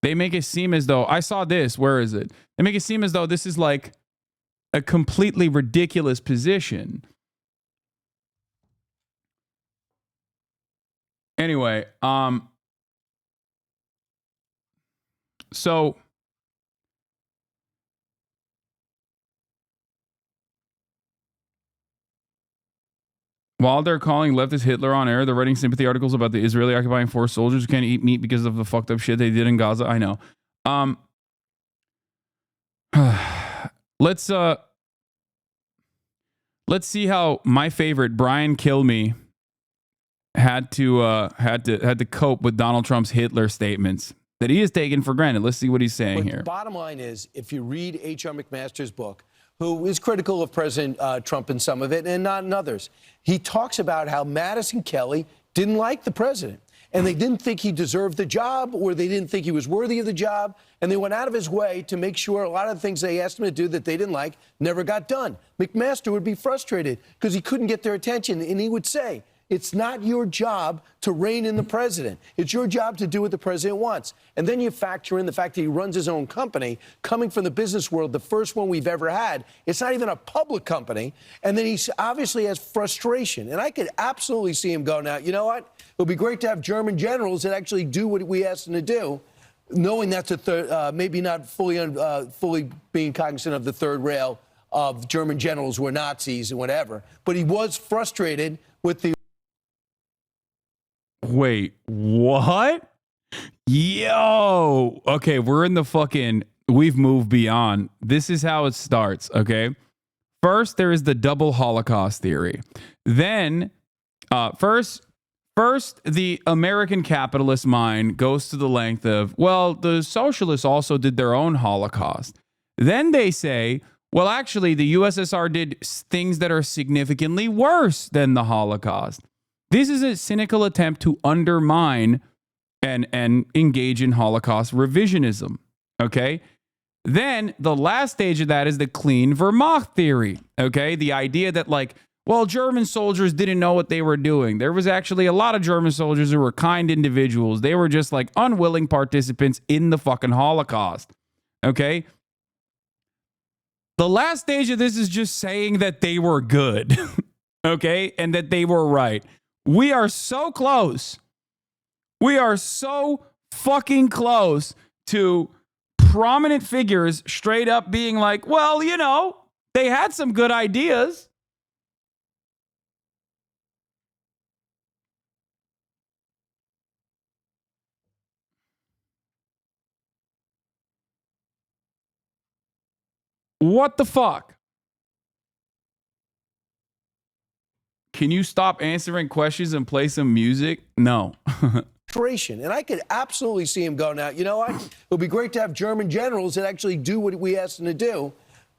They make it seem as though, I saw this, where is it? They make it seem as though this is like a completely ridiculous position. Anyway, so while they're calling leftist Hitler on air, they're writing sympathy articles about the Israeli occupying force soldiers who can't eat meat because of the fucked up shit they did in Gaza. I know. Let's see how my favorite Brian Kilmeade had to cope with Donald Trump's Hitler statements that he has taken for granted. Let's see what he's saying here. The bottom line is, if you read H.R. McMaster's book, who is critical of President Trump in some of it and not in others, he talks about how Madison Kelly didn't like the president. and they didn't think he deserved the job, or they didn't think he was worthy of the job, and they went out of his way to make sure a lot of the things they asked him to do that they didn't like never got done. McMaster would be frustrated because he couldn't get their attention, and he would say, it's not your job to rein in the president. It's your job to do what the president wants. And then you factor in the fact that he runs his own company, coming from the business world, the first one we've ever had. It's not even a public company. And then he obviously has frustration. And I could absolutely see him go, now, you know what? It would be great to have German generals that actually do what we asked them to do, knowing that's a third, maybe not fully being cognizant of the third rail of German generals who are Nazis and whatever. But he was frustrated with the... Wait, what? Yo. Okay, we're in the fucking, we've moved beyond. This is how it starts, okay? First, there is the double Holocaust theory. Then, first, the American capitalist mind goes to the length of, well, the socialists also did their own Holocaust. Then they say, well, actually, the USSR did things that are significantly worse than the Holocaust. This is a cynical attempt to undermine and engage in Holocaust revisionism, okay? Then the last stage of that is the clean Wehrmacht theory, okay? The idea that, like, well, German soldiers didn't know what they were doing. There was actually a lot of German soldiers who were kind individuals. They were just, like, unwilling participants in the fucking Holocaust, okay? The last stage of this is just saying that they were good, okay? And that they were right. We are so close. We are so fucking close to prominent figures straight up being like, well, you know, they had some good ideas. What the fuck? Can you stop answering questions and play some music? No. And I could absolutely see him go, now, you know what? It would be great to have German generals that actually do what we asked them to do,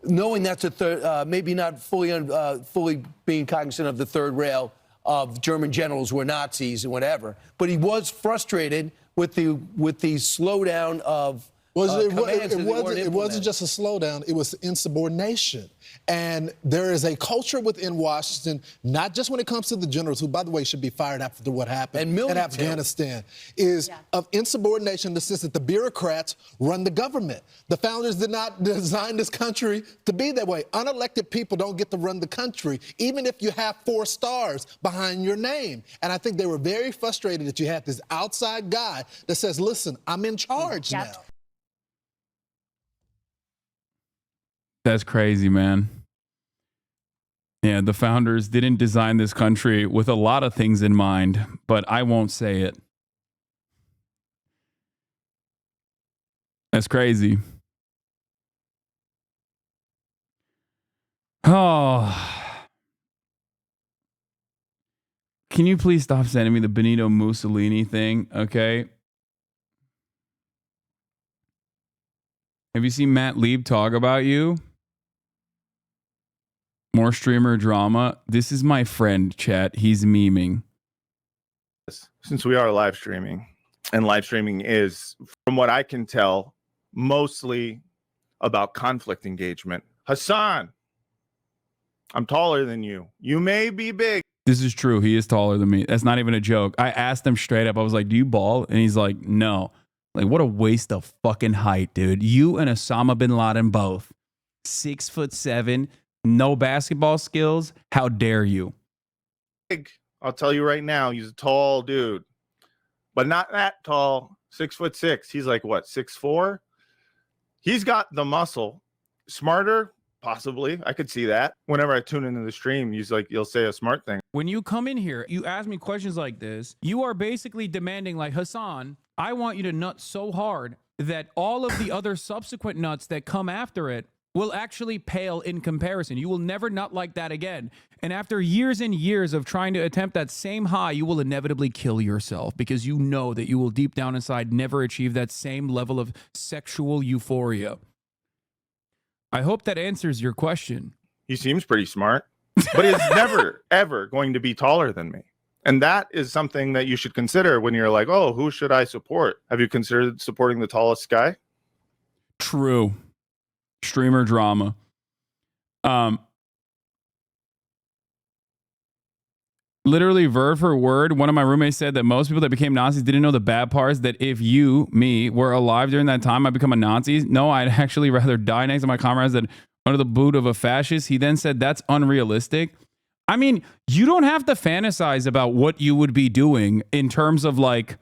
knowing that's a third, maybe not fully being cognizant of the third rail of German generals who are Nazis and whatever. But he was frustrated with the slowdown of It wasn't just a slowdown. It was insubordination. And there is a culture within Washington, not just when it comes to the generals, who, by the way, should be fired after what happened in Afghanistan, of insubordination in the sense that the bureaucrats run the government. The founders did not design this country to be that way. Unelected people don't get to run the country, even if you have 4 stars behind your name. And I think they were very frustrated that you had this outside guy that says, listen, I'm in charge now. That's crazy, man. Yeah, the founders didn't design this country with a lot of things in mind, but I won't say it. That's crazy. Oh. Can you please stop sending me the Benito Mussolini thing, okay? Have you seen Matt Lieb talk about you? More streamer drama. This is my friend, chat. He's memeing. Since we are live streaming, and live streaming is, from what I can tell, mostly about conflict engagement. Hasan, I'm taller than you. You may be big. This is true. He is taller than me. That's not even a joke. I asked him straight up. I was like, do you ball? And he's like, no. Like, what a waste of fucking height, dude. You and Osama bin Laden both. 6'7", no basketball skills. How dare you? I'll tell you right now, he's a tall dude. But not that tall. 6'6". He's like, what, 6'4"? He's got the muscle. Smarter? Possibly. I could see that. Whenever I tune into the stream, he's like, you'll say a smart thing. When you come in here, you ask me questions like this, you are basically demanding, like, Hasan, I want you to nut so hard that all of the other subsequent nuts that come after it will actually pale in comparison. You will never nut like that again. And after years and years of trying to attempt that same high, you will inevitably kill yourself because you know that you will deep down inside never achieve that same level of sexual euphoria. I hope that answers your question. He seems pretty smart, but he's never, ever going to be taller than me. And that is something that you should consider when you're like, oh, who should I support? Have you considered supporting the tallest guy? True. Streamer drama. Literally word for word, one of my roommates said that most people that became Nazis didn't know the bad parts, that if me, were alive during that time, I'd become a Nazi. No, I'd actually rather die next to my comrades than under the boot of a fascist. He then said that's unrealistic. I mean, you don't have to fantasize about what you would be doing in terms of like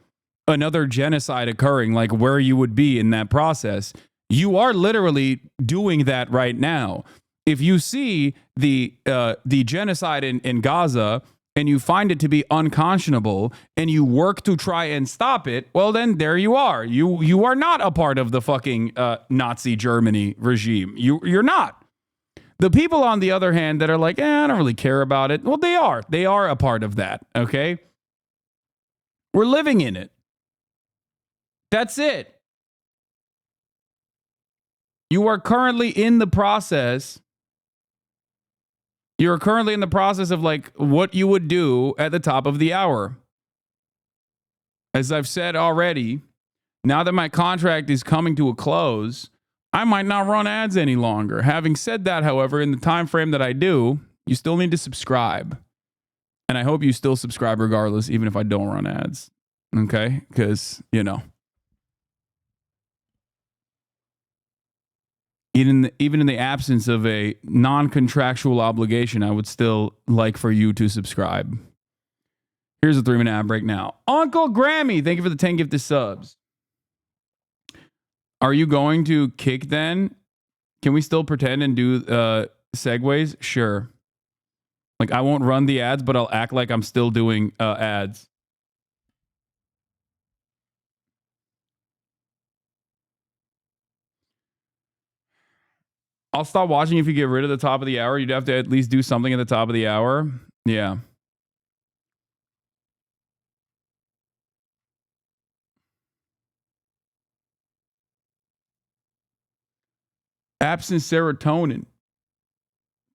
another genocide occurring, like where you would be in that process. You are literally doing that right now. If you see the genocide in Gaza and you find it to be unconscionable and you work to try and stop it, well, then there you are. You are not a part of the fucking Nazi Germany regime. You're not. The people, on the other hand, that are like, I don't really care about it. Well, they are. They are a part of that, okay? We're living in it. That's it. You are currently in the process. You're currently in the process of like what you would do at the top of the hour. As I've said already, now that my contract is coming to a close, I might not run ads any longer. Having said that, however, in the time frame that I do, you still need to subscribe. And I hope you still subscribe regardless, even if I don't run ads. Okay? Because, you know. Even in the absence of a non-contractual obligation, I would still like for you to subscribe. Here's a 3-minute ad break now. Uncle Grammy, thank you for the 10 gifted subs. Are you going to kick then? Can we still pretend and do segues? Sure. Like, I won't run the ads, but I'll act like I'm still doing ads. I'll stop watching if you get rid of the top of the hour. You'd have to at least do something at the top of the hour. Yeah. Absent serotonin.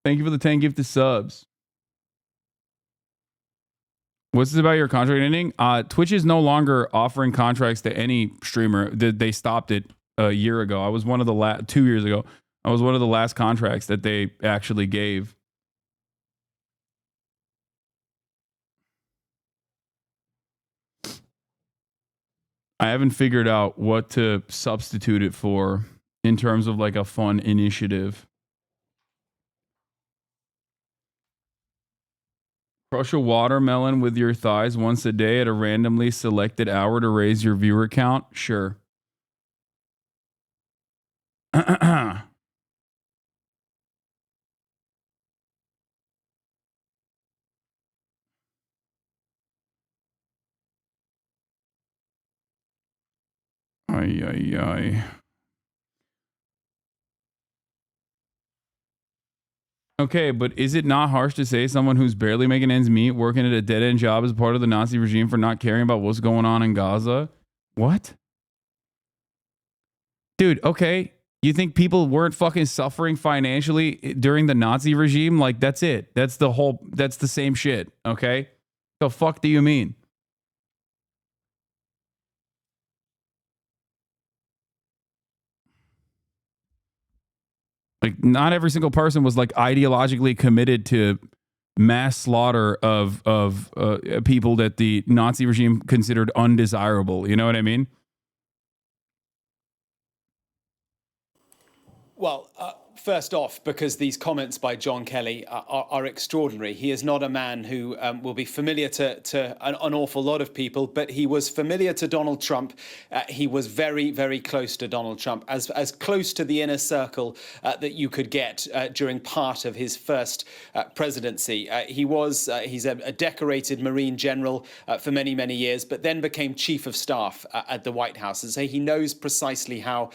Thank you for the 10 gifted subs. What's this about your contract ending? Twitch is no longer offering contracts to any streamer. They stopped it a year ago. I was one of the 2 years ago. I was one of the last contracts that they actually gave. I haven't figured out what to substitute it for in terms of like a fun initiative. Crush a watermelon with your thighs once a day at a randomly selected hour to raise your viewer count? Sure. Ay, ay, ay. Okay, but is it not harsh to say someone who's barely making ends meet, working at a dead-end job as part of the Nazi regime for not caring about what's going on in Gaza? What? Dude, okay. You think people weren't fucking suffering financially during the Nazi regime? Like, that's it. That's the same shit, okay? The fuck do you mean? Like, not every single person was like ideologically committed to mass slaughter of people that the Nazi regime considered undesirable. You know what I mean? Well, first off, because these comments by John Kelly are extraordinary. He is not a man who will be familiar to an awful lot of people, but he was familiar to Donald Trump. He was very, very close to Donald Trump, as close to the inner circle that you could get during part of his first presidency. He's a decorated Marine general for many, many years, but then became chief of staff at the White House. And so he knows precisely how.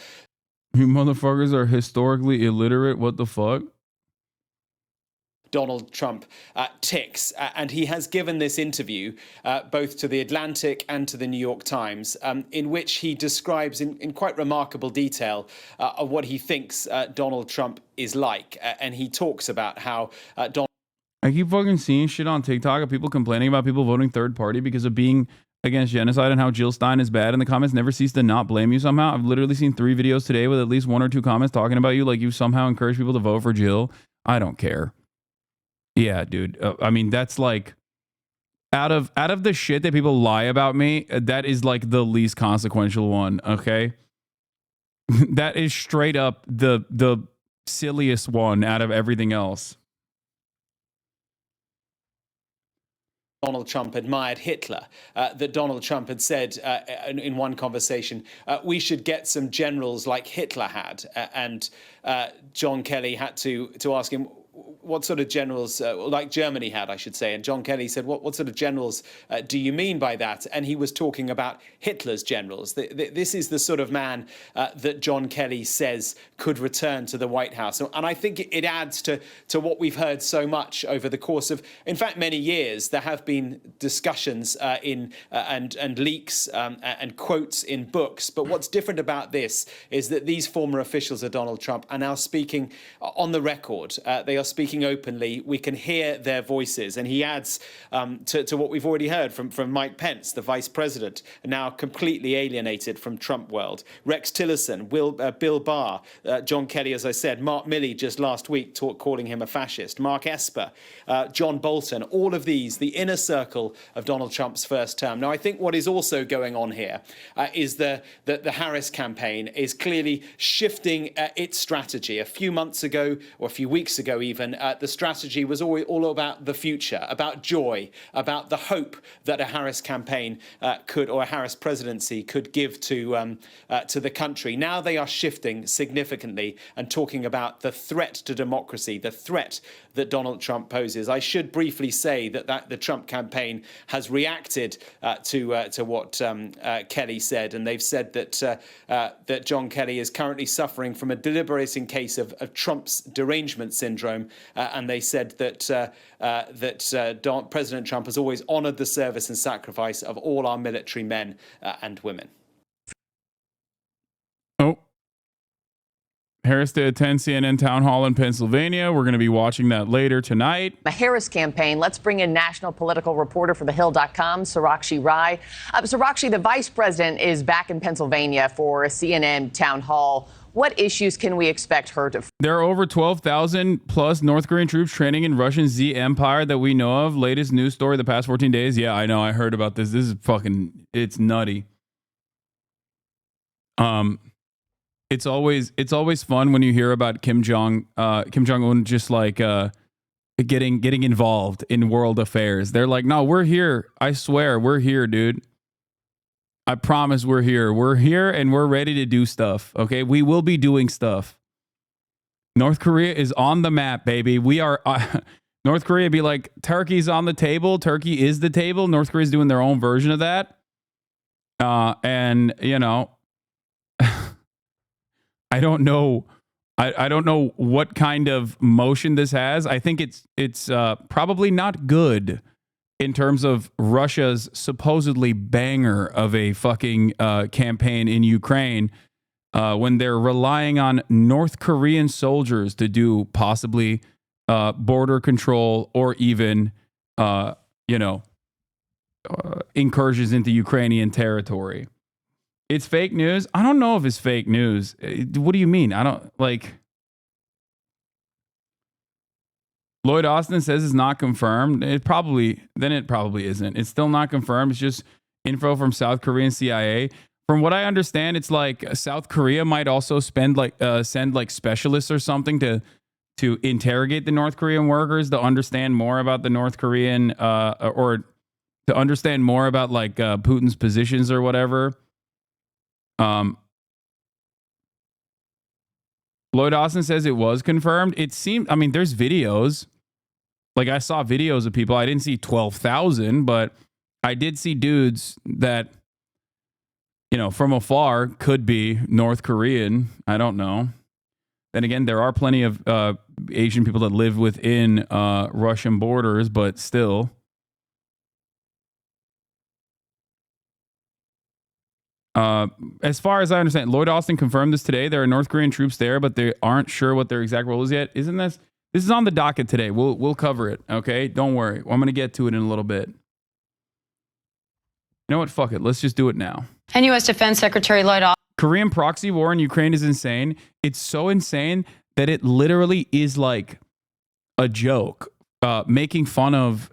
You motherfuckers are historically illiterate. What the fuck? Donald Trump ticks. And he has given this interview both to The Atlantic and to the New York Times, in which he describes in quite remarkable detail what he thinks Donald Trump is like. And he talks about how Donald... I keep fucking seeing shit on TikTok of people complaining about people voting third party because of being against genocide and how Jill Stein is bad, and the comments never cease to not blame you somehow. I've literally seen 3 videos today with at least 1 or 2 comments talking about you like you somehow encourage people to vote for Jill. I don't care. Yeah, dude. I mean, that's like out of the shit that people lie about me, that is like the least consequential one, okay? That is straight up the silliest one out of everything else. Donald Trump admired Hitler, that Donald Trump had said in one conversation, we should get some generals like Hitler had. And John Kelly had to ask him, what sort of generals, like Germany had, I should say. And John Kelly said, what sort of generals do you mean by that? And he was talking about Hitler's generals. This is the sort of man that John Kelly says could return to the White House. And I think it adds to what we've heard so much over the course of, in fact, many years. There have been discussions and leaks and quotes in books. But what's different about this is that these former officials of Donald Trump are now speaking on the record. They are speaking openly. We can hear their voices. And he adds to what we've already heard from Mike Pence, the vice president, now completely alienated from Trump world. Rex Tillerson, Bill Barr, John Kelly, as I said, Mark Milley just last week calling him a fascist, Mark Esper, John Bolton, all of these, the inner circle of Donald Trump's first term. Now, I think what is also going on here is that the Harris campaign is clearly shifting its strategy. A few months ago, or a few weeks ago even, the strategy was all about the future, about joy, about the hope that a Harris campaign or a Harris presidency could give to the country. Now they are shifting significantly and talking about the threat to democracy, the threat that Donald Trump poses. I should briefly say that the Trump campaign has reacted to what Kelly said, and they've said that John Kelly is currently suffering from a debilitating case of Trump's derangement syndrome, and they said that President Trump has always honored the service and sacrifice of all our military men and women. Oh. Harris to attend CNN town hall in Pennsylvania. We're going to be watching that later tonight. The Harris campaign. Let's bring in national political reporter for thehill.com, Sarakshi Rai. Sarakshi, the vice president is back in Pennsylvania for a CNN town hall. What issues can we expect her to? There are over 12,000 plus North Korean troops training in Russian Z Empire that we know of. Latest news story the past 14 days. Yeah, I know. I heard about this. This is fucking, it's nutty. It's always fun when you hear about Kim Jong-un just like getting involved in world affairs. They're like, no, we're here. I swear, we're here, dude. I promise we're here. We're here and we're ready to do stuff. Okay, we will be doing stuff. North Korea is on the map, baby. We are. North Korea be like, Turkey's on the table. Turkey is the table. North Korea's doing their own version of that. And you know. I don't know. I don't know what kind of motion this has. I think it's probably not good in terms of Russia's supposedly banger of a fucking campaign in Ukraine when they're relying on North Korean soldiers to do possibly border control or even incursions into Ukrainian territory. It's fake news. I don't know if it's fake news. What do you mean? I don't like. Lloyd Austin says it's not confirmed. It probably isn't. It's still not confirmed. It's just info from South Korean CIA. From what I understand, it's like South Korea might also send like specialists or something to interrogate the North Korean workers to understand more about the North Korean or to understand more about like Putin's positions or whatever. Lloyd Austin says it was confirmed. It seemed, I mean, there's videos. Like I saw videos of people. I didn't see 12,000, but I did see dudes that, from afar could be North Korean. I don't know. Then again, there are plenty of Asian people that live within Russian borders, but still. As far as I understand, Lloyd Austin confirmed this today. There are North Korean troops there, but they aren't sure what their exact role is yet. Isn't this? This is on the docket today. We'll cover it. Okay, don't worry. I'm gonna get to it in a little bit. You know what? Fuck it. Let's just do it now. And U.S. Defense Secretary Lloyd Austin. Korean proxy war in Ukraine is insane. It's so insane that it literally is like a joke. Making fun of.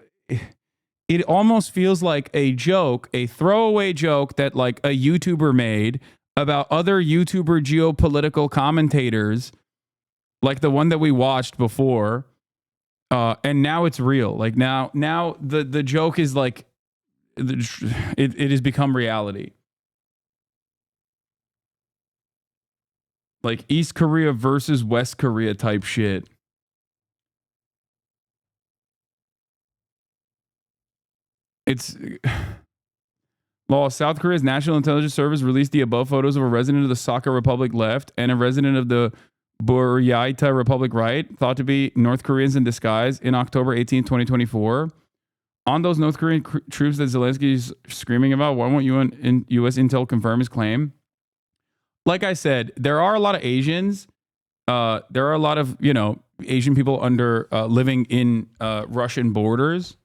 It almost feels like a joke, a throwaway joke that like a YouTuber made about other YouTuber geopolitical commentators, like the one that we watched before. And now it's real. Like now the joke is like, it has become reality. Like East Korea versus West Korea type shit. It's South Korea's National Intelligence Service released the above photos of a resident of the Sakha Republic left and a resident of the Buryatia Republic right, thought to be North Koreans in disguise, in October 18, 2024. On those North Korean troops that Zelensky is screaming about, why won't U.S. Intel confirm his claim? Like I said, there are a lot of Asians. There are a lot of, Asian people living in Russian borders.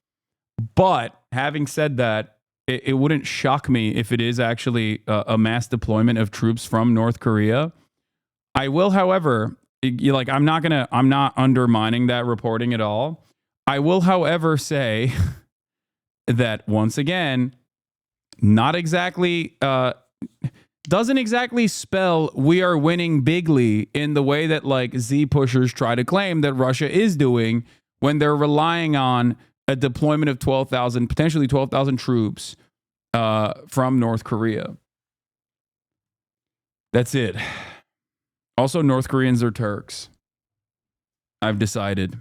But having said that, it wouldn't shock me if it is actually a mass deployment of troops from North Korea. I will, however, I'm not undermining that reporting at all. I will, however, say that once again, not exactly, doesn't exactly spell we are winning bigly in the way that like Z pushers try to claim that Russia is doing when they're relying on a deployment of potentially 12,000 troops from North Korea. That's it. Also, North Koreans are Turks. I've decided.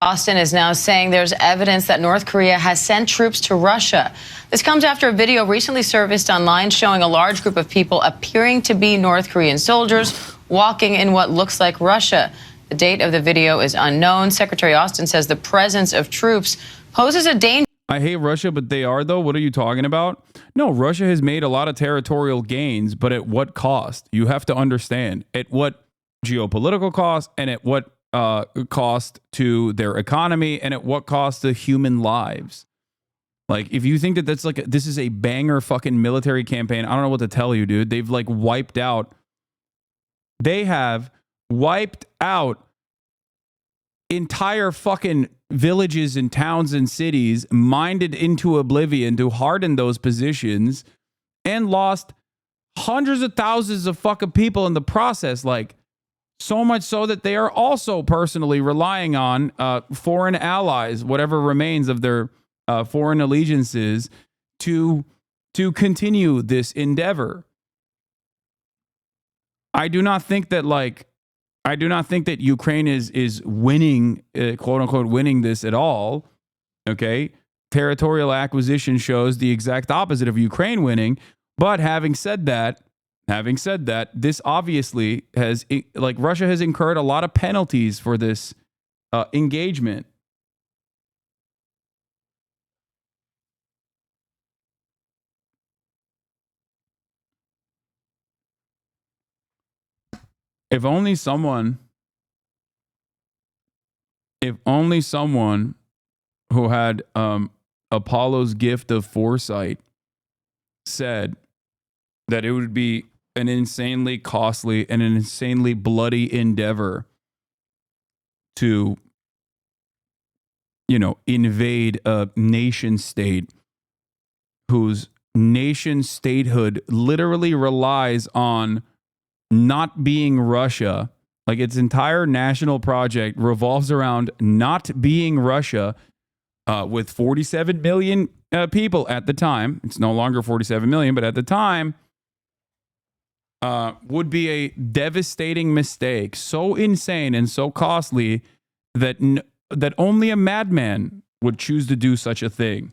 Austin is now saying there's evidence that North Korea has sent troops to Russia. This comes after a video recently surfaced online showing a large group of people appearing to be North Korean soldiers walking in what looks like Russia. The date of the video is unknown. Secretary Austin says the presence of troops poses a danger. I hate Russia, but they are, though. What are you talking about? No, Russia has made a lot of territorial gains, but at what cost? You have to understand at what geopolitical cost and at what cost to their economy and at what cost to human lives. Like, if you think that that's like, this is a banger fucking military campaign, I don't know what to tell you, dude. They've like wiped out. They have wiped out entire fucking villages and towns and cities, minded into oblivion to harden those positions, and lost hundreds of thousands of fucking people in the process. Like, so much so that they are also personally relying on foreign allies, whatever remains of their foreign allegiances, to continue this endeavor. I do not think that Ukraine is winning, quote unquote, winning this at all. Okay. Territorial acquisition shows the exact opposite of Ukraine winning. But having said that, this obviously has, like, Russia has incurred a lot of penalties for this engagement. If only someone who had Apollo's gift of foresight said that it would be an insanely costly and an insanely bloody endeavor to, invade a nation state whose nation statehood literally relies on not being Russia. Like, its entire national project revolves around not being Russia, with 47 million people at the time. It's no longer 47 million, but at the time, would be a devastating mistake. So insane and so costly that that only a madman would choose to do such a thing.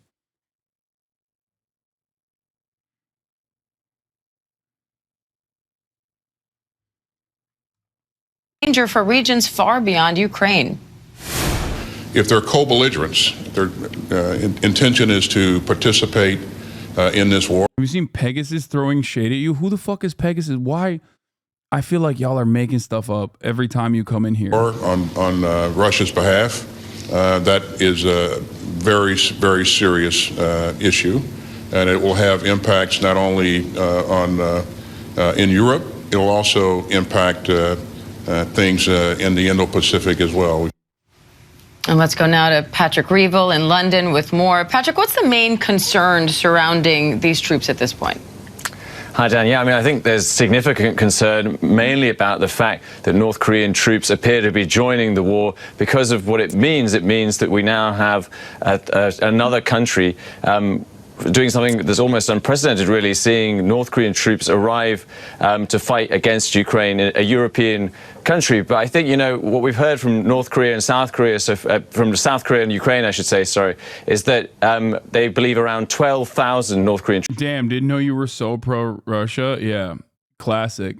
Danger for regions far beyond Ukraine. If they're co-belligerents, their intention is to participate in this war. Have you seen Pegasus throwing shade at you? Who the fuck is Pegasus? Why I feel like y'all are making stuff up every time you come in here. On Russia's behalf, that is a very, very serious issue, and it will have impacts not only in Europe, it will also impact things in the Indo-Pacific as well. And let's go now to Patrick Reevell in London with more. Patrick, what's the main concern surrounding these troops at this point? Hi, Dan. Yeah, I mean, I think there's significant concern mainly about the fact that North Korean troops appear to be joining the war because of what it means. It means that we now have another country doing something that's almost unprecedented, really, seeing North Korean troops arrive to fight against Ukraine, a European country. But I think, you know, what we've heard from North Korea and South Korea, so from South Korea and Ukraine, I should say, sorry, is that they believe around 12,000 North Korean troops. Damn, didn't know you were so pro-Russia. Yeah, classic.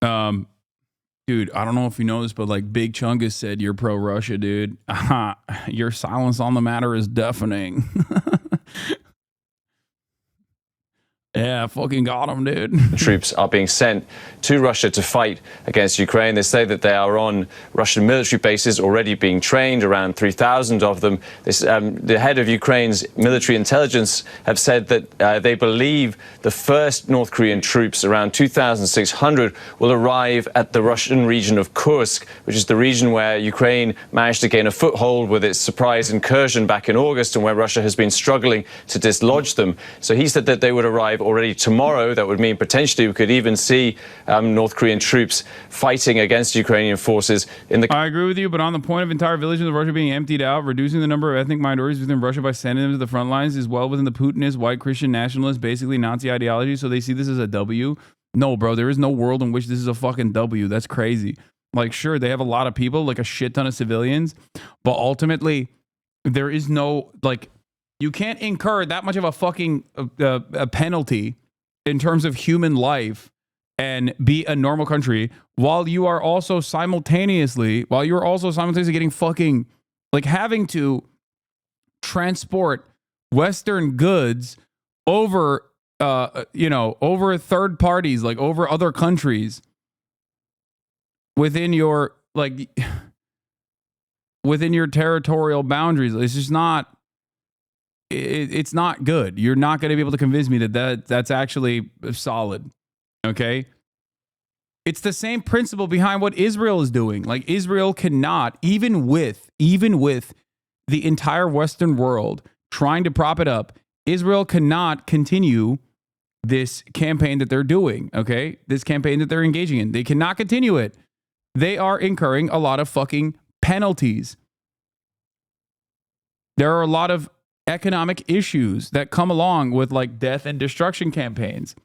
Dude, I don't know if you know this, but like Big Chungus said, you're pro-Russia, dude. Your silence on the matter is deafening. Yeah, fucking got him, dude. Troops are being sent to Russia to fight against Ukraine. They say that they are on Russian military bases already being trained, around 3,000 of them. The head of Ukraine's military intelligence have said that they believe the first North Korean troops, around 2,600, will arrive at the Russian region of Kursk, which is the region where Ukraine managed to gain a foothold with its surprise incursion back in August and where Russia has been struggling to dislodge them. So he said that they would arrive already tomorrow. That would mean potentially we could even see North Korean troops fighting against Ukrainian forces in the... I agree with you, but on the point of entire villages of Russia being emptied out, reducing the number of ethnic minorities within Russia by sending them to the front lines is well within the Putinist, white Christian nationalist, basically Nazi ideology, so they see this as a W. No, bro, there is no world in which this is a fucking W. That's crazy. Like, sure, they have a lot of people, like a shit ton of civilians, but ultimately, there is no, like... You can't incur that much of a fucking a penalty in terms of human life and be a normal country while you are also simultaneously getting fucking, like, having to transport Western goods over, over third parties, like over other countries within your, like, within your territorial boundaries. It's just not. It's not good. You're not going to be able to convince me that that's actually solid. Okay? It's the same principle behind what Israel is doing. Like, Israel cannot, even with the entire Western world trying to prop it up, Israel cannot continue this campaign that they're doing. Okay? This campaign that they're engaging in. They cannot continue it. They are incurring a lot of fucking penalties. There are a lot of economic issues that come along with, like, death and destruction campaigns.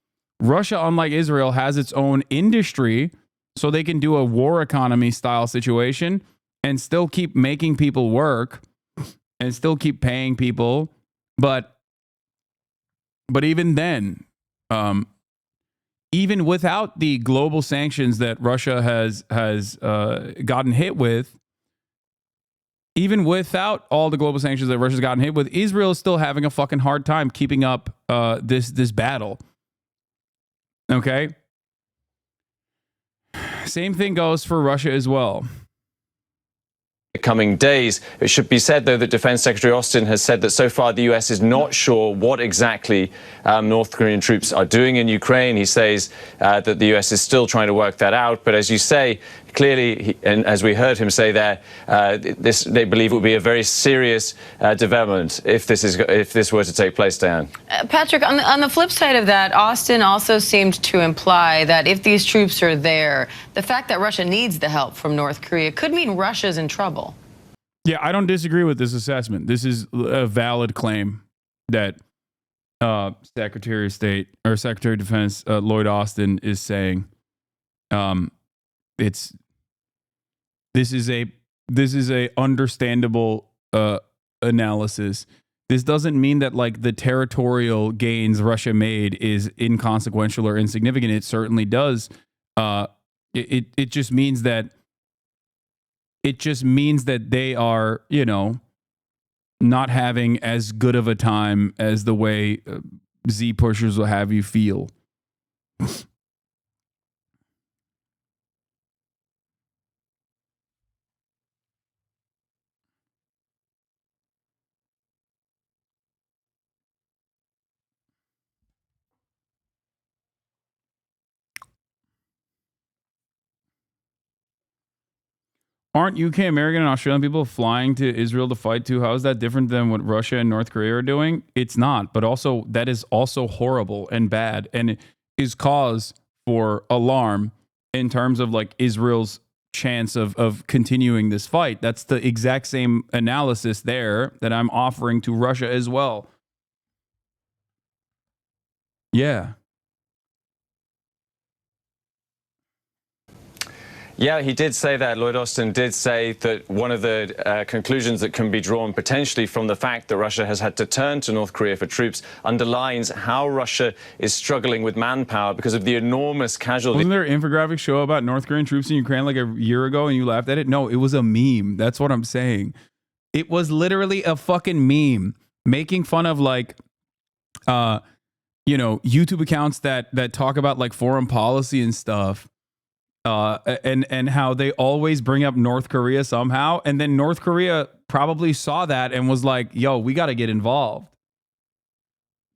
Russia, unlike Israel, has its own industry, so they can do a war economy style situation and still keep making people work and still keep paying people. But even then, even without the global sanctions that Russia has gotten hit with, even without all the global sanctions that Russia's gotten hit with, Israel is still having a fucking hard time keeping up this battle. Okay? Same thing goes for Russia as well. Coming days. It should be said, though, that Defense Secretary Austin has said that so far the U.S. is not sure what exactly North Korean troops are doing in Ukraine. He says that the U.S. is still trying to work that out. But as you say, clearly, and as we heard him say there, they believe it would be a very serious development if this were to take place, Dan. Patrick, on the flip side of that, Austin also seemed to imply that if these troops are there, the fact that Russia needs the help from North Korea could mean Russia's in trouble. Yeah, I don't disagree with this assessment. This is a valid claim that Secretary of State or Secretary of Defense Lloyd Austin is saying. This is a understandable analysis. This doesn't mean that, like, the territorial gains Russia made is inconsequential or insignificant. It certainly does. It just means that they are, not having as good of a time as the way Z pushers will have you feel. Aren't UK, American, and Australian people flying to Israel to fight too? How is that different than what Russia and North Korea are doing? It's not, but also that is also horrible and bad and is cause for alarm in terms of like Israel's chance of continuing this fight. That's the exact same analysis there that I'm offering to Russia as well. Yeah. Yeah, he did say that. Lloyd Austin did say that one of the conclusions that can be drawn potentially from the fact that Russia has had to turn to North Korea for troops underlines how Russia is struggling with manpower because of the enormous casualties. Wasn't there an infographic show about North Korean troops in Ukraine like a year ago and you laughed at it? No, it was a meme. That's what I'm saying. It was literally a fucking meme making fun of like, YouTube accounts that talk about like foreign policy and stuff. And how they always bring up North Korea somehow. And then North Korea probably saw that and was like, yo, we got to get involved.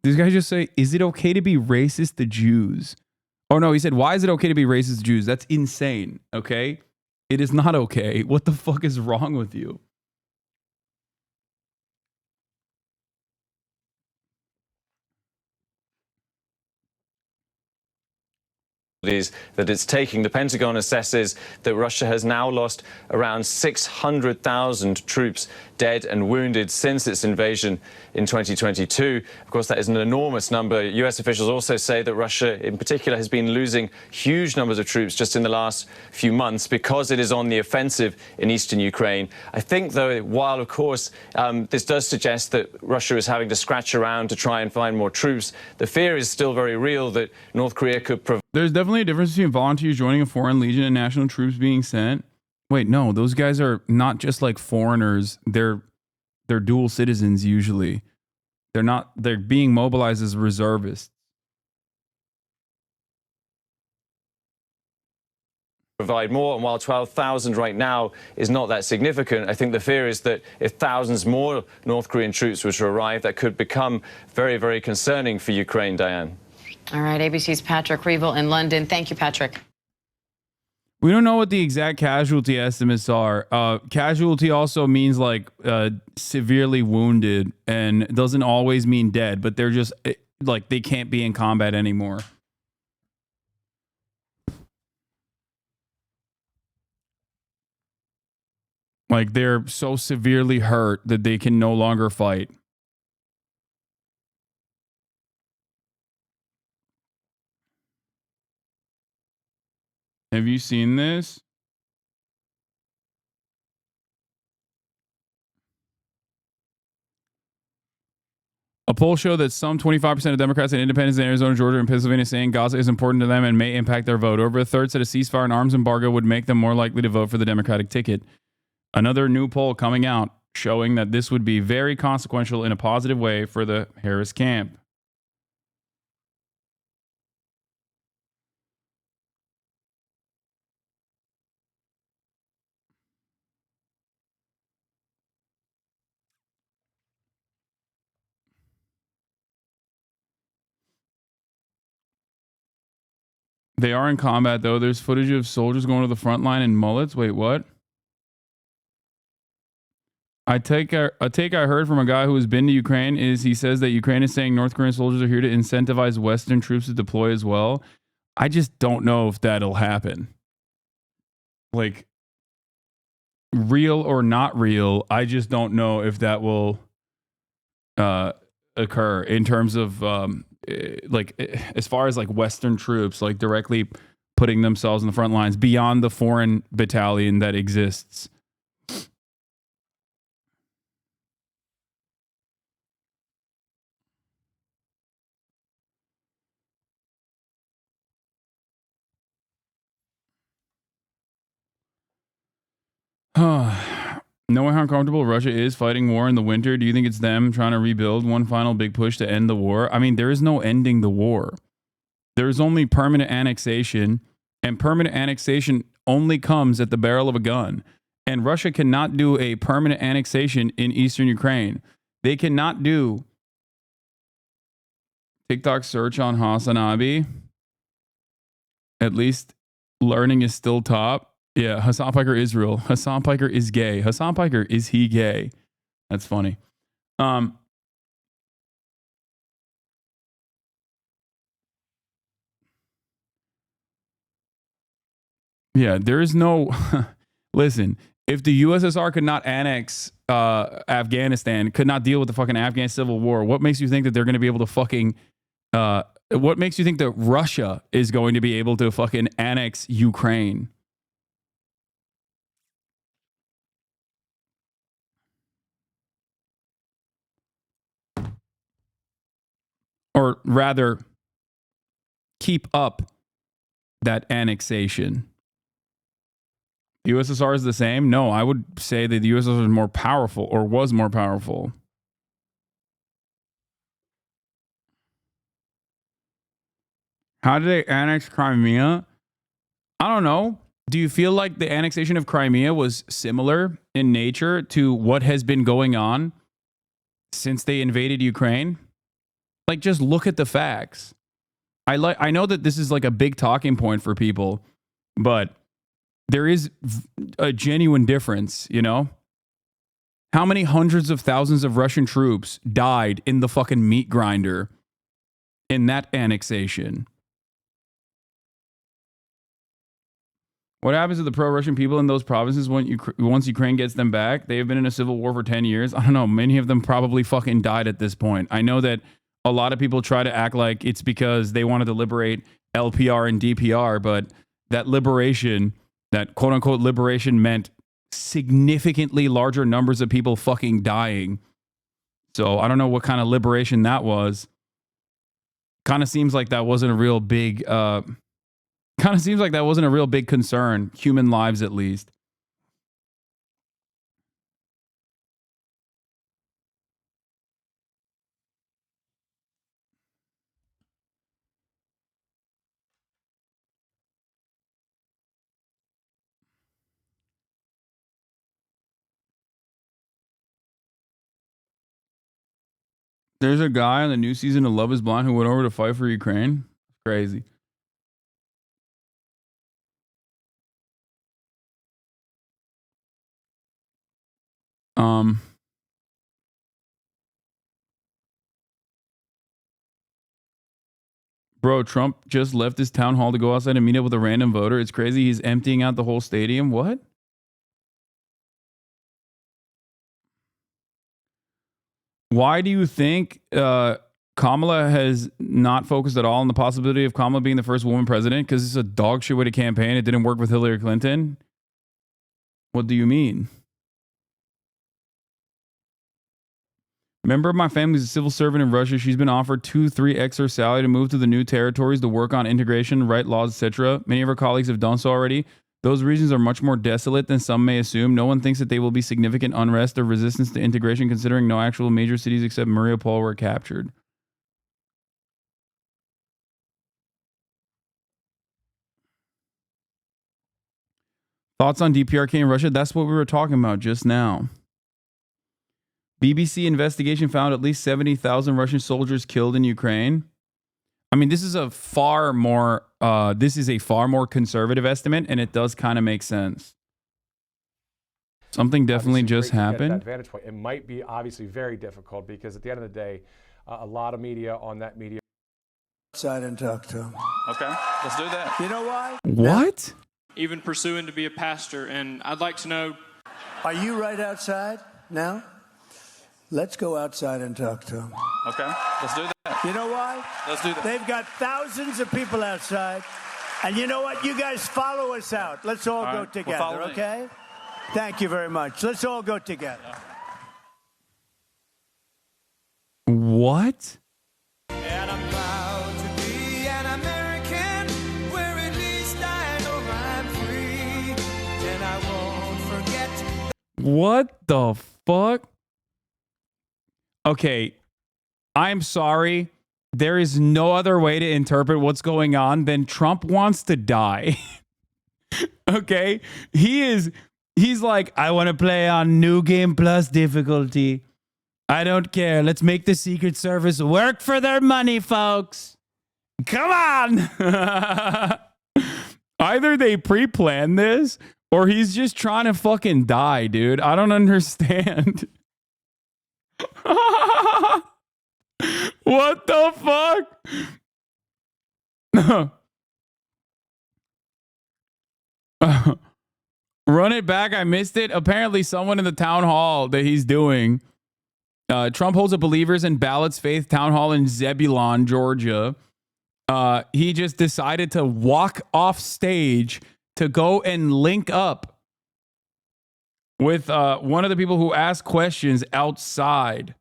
These guys just say, is it okay to be racist to Jews? Oh, no, he said, why is it okay to be racist to Jews? That's insane, okay? It is not okay. What the fuck is wrong with you? That it's taking. The Pentagon assesses that Russia has now lost around 600,000 troops dead and wounded since its invasion in 2022. Of course, that is an enormous number. U.S. officials also say that Russia in particular has been losing huge numbers of troops just in the last few months because it is on the offensive in eastern Ukraine. I think, though, while, of course, this does suggest that Russia is having to scratch around to try and find more troops, the fear is still very real that North Korea could provide. There's definitely a difference between volunteers joining a foreign legion and national troops being sent. Wait, no, those guys are not just like foreigners. They're dual citizens usually. They're being mobilized as reservists. Provide more, and while 12,000 right now is not that significant, I think the fear is that if thousands more North Korean troops were to arrive, that could become very, very concerning for Ukraine, Diane. All right, ABC's Patrick Reevell in London. Thank you, Patrick. We don't know what the exact casualty estimates are. Casualty also means like severely wounded and doesn't always mean dead, but they're just like they can't be in combat anymore. Like they're so severely hurt that they can no longer fight. Have you seen this? A poll showed that some 25% of Democrats and independents in Arizona, Georgia, and Pennsylvania saying Gaza is important to them and may impact their vote. Over a third said a ceasefire and arms embargo would make them more likely to vote for the Democratic ticket. Another new poll coming out showing that this would be very consequential in a positive way for the Harris camp. They are in combat, though. There's footage of soldiers going to the front line in mullets. Wait, what? A take I heard from a guy who has been to Ukraine is he says that Ukraine is saying North Korean soldiers are here to incentivize Western troops to deploy as well. I just don't know if that'll happen. Like, real or not real, I just don't know if that will occur in terms of as far as like Western troops, like directly putting themselves in the front lines beyond the foreign battalion that exists. Knowing how uncomfortable Russia is fighting war in the winter, do you think it's them trying to rebuild one final big push to end the war? I mean, there is no ending the war. There's only permanent annexation, and permanent annexation only comes at the barrel of a gun. And Russia cannot do a permanent annexation in eastern Ukraine. They cannot do TikTok search on Hasanabi. At least learning is still top. Yeah, Hasan Piker is real. Hasan Piker is gay. Hasan Piker, is he gay? That's funny. Yeah, there is no... Listen, if the USSR could not annex Afghanistan, could not deal with the fucking Afghan civil war, what makes you think that they're going to be able to fucking... what makes you think that Russia is going to be able to fucking annex Ukraine? Or rather, keep up that annexation. The USSR is the same? No, I would say that the USSR is more powerful, or was more powerful. How did they annex Crimea? I don't know. Do you feel like the annexation of Crimea was similar in nature to what has been going on since they invaded Ukraine? Like, just look at the facts. I know that this is like a big talking point for people, but there is a genuine difference, you know? How many hundreds of thousands of Russian troops died in the fucking meat grinder in that annexation? What happens to the pro-Russian people in those provinces once Ukraine gets them back? They have been in a civil war for 10 years. I don't know. Many of them probably fucking died at this point. I know that a lot of people try to act like it's because they wanted to liberate LPR and DPR, but that liberation, that quote-unquote liberation, meant significantly larger numbers of people fucking dying. So I don't know what kind of liberation that was. Kind of seems like that wasn't a real big... Kind of seems like that wasn't a real big concern, human lives at least. There's a guy on the new season of Love is Blind who went over to fight for Ukraine. Crazy. Bro, Trump just left his town hall to go outside and meet up with a random voter. It's crazy. He's emptying out the whole stadium. What? Why do you think Kamala has not focused at all on the possibility of Kamala being the first woman president? Because it's a dog shit way to campaign. It didn't work with Hillary Clinton. What do you mean? Member of my family is a civil servant in Russia. She's been offered 2-3x her salary to move to the new territories to work on integration, write laws, etc. Many of her colleagues have done so already. Those regions are much more desolate than some may assume. No one thinks that they will be significant unrest or resistance to integration, considering no actual major cities except Mariupol were captured. Thoughts on DPRK in Russia? That's what we were talking about just now. BBC investigation found at least 70,000 Russian soldiers killed in Ukraine. I mean, this is a far more conservative estimate, and it does kind of make sense. Something definitely just happened. That vantage point. It might be obviously very difficult because at the end of the day, a lot of media on that media. Outside and talk to him. Okay, let's do that. You know why? What? Even pursuing to be a pastor, and I'd like to know. Are you right outside now? Let's go outside and talk to him. Okay, let's do that. You know why? Let's do that. They've got thousands of people outside. And you know what? You guys follow us out. Let's all go together, okay? Thank you very much. Let's all go together. What? And I'm proud to be an American, where at least I know I'm free. And I won't forget. What the fuck? Okay, I'm sorry. there is no other way to interpret what's going on than Trump wants to die. Okay? He's like, I want to play on New Game Plus difficulty. I don't care. Let's make the Secret Service work for their money, folks. Come on. Either they pre-planned this or he's just trying to fucking die, dude. I don't understand. What the fuck? Run it back. I missed it. Apparently, someone in the town hall that he's doing. Trump holds a Believers in Ballots Faith town hall in Zebulon, Georgia. He just decided to walk off stage to go and link up with one of the people who asked questions outside.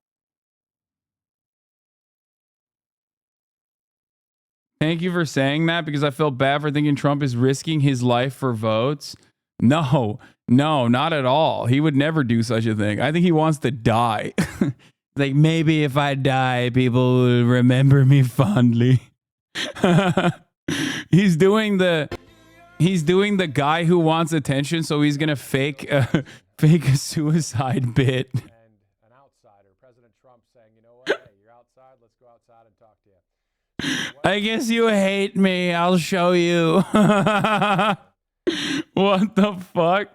Thank you for saying that, because I felt bad for thinking Trump is risking his life for votes. No, not at all. He would never do such a thing. I think he wants to die. Like, maybe if I die, people will remember me fondly. He's doing the guy who wants attention, so he's gonna fake a suicide bit. And an outsider, President Trump, saying, you know what, hey, you're outside, let's go outside and talk to you. I guess you hate me. I'll show you. What the fuck?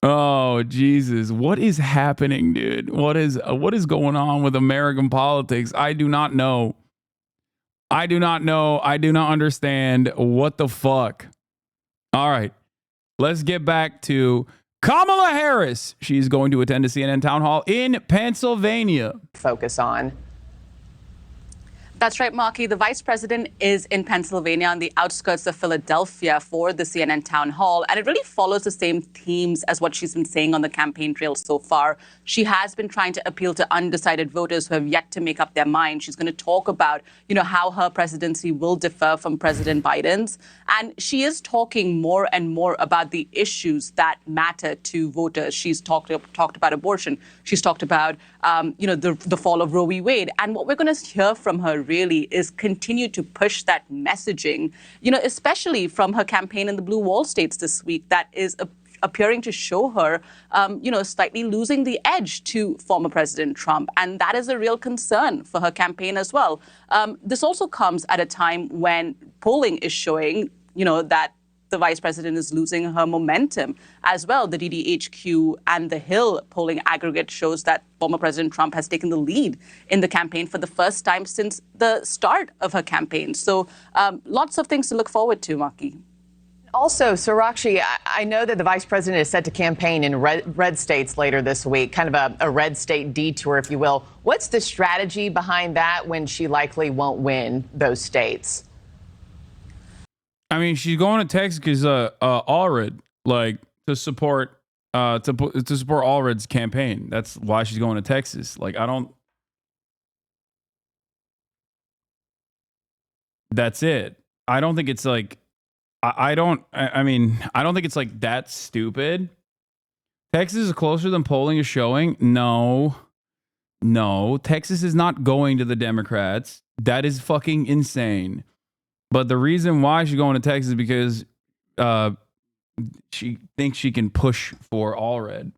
Oh, Jesus. What is happening, dude? What is going on with American politics? I do not know. I do not understand. What the fuck? All right. Let's get back to Kamala Harris. She's going to attend a CNN town hall in Pennsylvania. Focus on. That's right, Marky. The vice president is in Pennsylvania on the outskirts of Philadelphia for the CNN town hall. And it really follows the same themes as what she's been saying on the campaign trail so far. She has been trying to appeal to undecided voters who have yet to make up their mind. She's going to talk about, how her presidency will differ from President Biden's. And she is talking more and more about the issues that matter to voters. She's talked about abortion. She's talked about, the fall of Roe v. Wade. And what we're going to hear from her really is continue to push that messaging, especially from her campaign in the blue wall states this week that is appearing to show her, slightly losing the edge to former President Trump. And that is a real concern for her campaign as well. This also comes at a time when polling is showing, that the vice president is losing her momentum as well. The DDHQ and the Hill polling aggregate shows that former President Trump has taken the lead in the campaign for the first time since the start of her campaign. So lots of things to look forward to, Maki. Also, Sarakshi, I know that the vice president is set to campaign in red states later this week, kind of a red state detour, if you will. What's the strategy behind that when she likely won't win those states? I mean, she's going to Texas because Allred, to support Allred's campaign. That's why she's going to Texas. That's it. I don't think it's I don't think it's that stupid. Texas is closer than polling is showing. No, Texas is not going to the Democrats. That is fucking insane. But the reason why she's going to Texas is because she thinks she can push for Allred.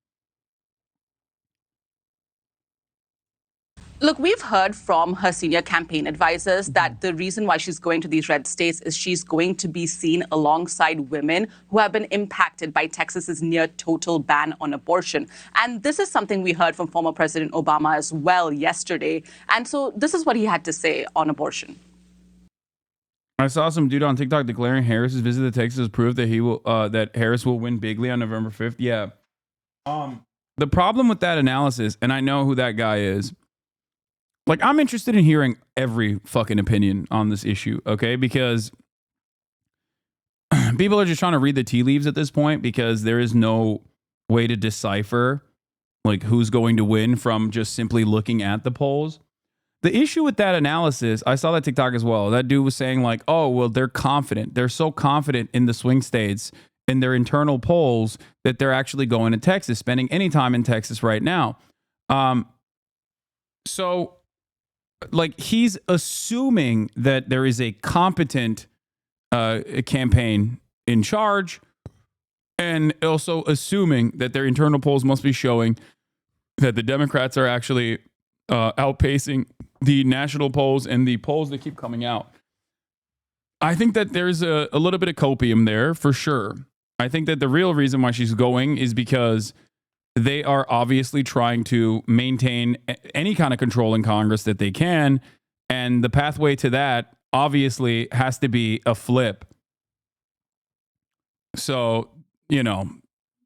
Look, we've heard from her senior campaign advisors that the reason why she's going to these red states is she's going to be seen alongside women who have been impacted by Texas's near total ban on abortion. And this is something we heard from former President Obama as well yesterday. And so this is what he had to say on abortion. I saw some dude on TikTok declaring Harris's visit to Texas is proof that that Harris will win bigly on November 5th. Yeah. The problem with that analysis, and I know who that guy is, I'm interested in hearing every fucking opinion on this issue, okay? Because people are just trying to read the tea leaves at this point because there is no way to decipher who's going to win from just simply looking at the polls. The issue with that analysis, I saw that TikTok as well. That dude was saying oh, well, they're confident. They're so confident in the swing states in their internal polls that they're actually going to Texas, spending any time in Texas right now. So like, he's assuming that there is a competent campaign in charge, and also assuming that their internal polls must be showing that the Democrats are actually outpacing the national polls and the polls that keep coming out. I think that there's a little bit of copium there for sure. I think that the real reason why she's going is because they are obviously trying to maintain any kind of control in Congress that they can. And the pathway to that obviously has to be a flip. So, you know,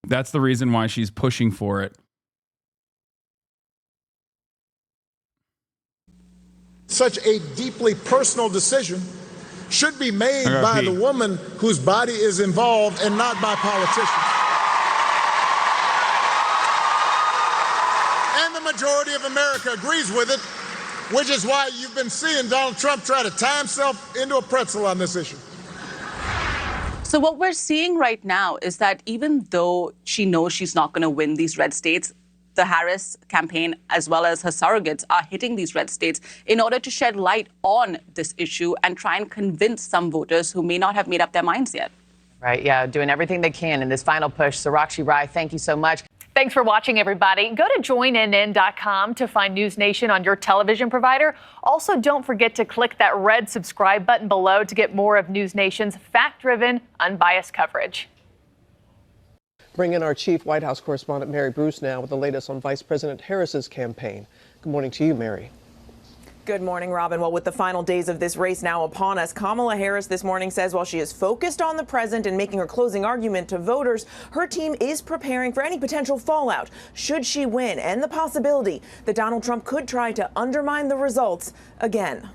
that's the reason why she's pushing for it. Such a deeply personal decision should be made by the woman whose body is involved and not by politicians. And the majority of America agrees with it, which is why you've been seeing Donald Trump try to tie himself into a pretzel on this issue. So what we're seeing right now is that even though she knows she's not going to win these red states, the Harris campaign, as well as her surrogates, are hitting these red states in order to shed light on this issue and try and convince some voters who may not have made up their minds yet. Right, yeah, doing everything they can in this final push. Sarakshi Rai, thank you so much. Thanks for watching, everybody. Go to joinnn.com to find News Nation on your television provider. Also, don't forget to click that red subscribe button below to get more of News Nation's fact-driven, unbiased coverage. Bring in our chief White House correspondent, Mary Bruce, now with the latest on Vice President Harris's campaign. Good morning to you, Mary. Good morning, Robin. Well, with the final days of this race now upon us, Kamala Harris this morning says while she is focused on the present and making her closing argument to voters, her team is preparing for any potential fallout should she win, and the possibility that Donald Trump could try to undermine the results again.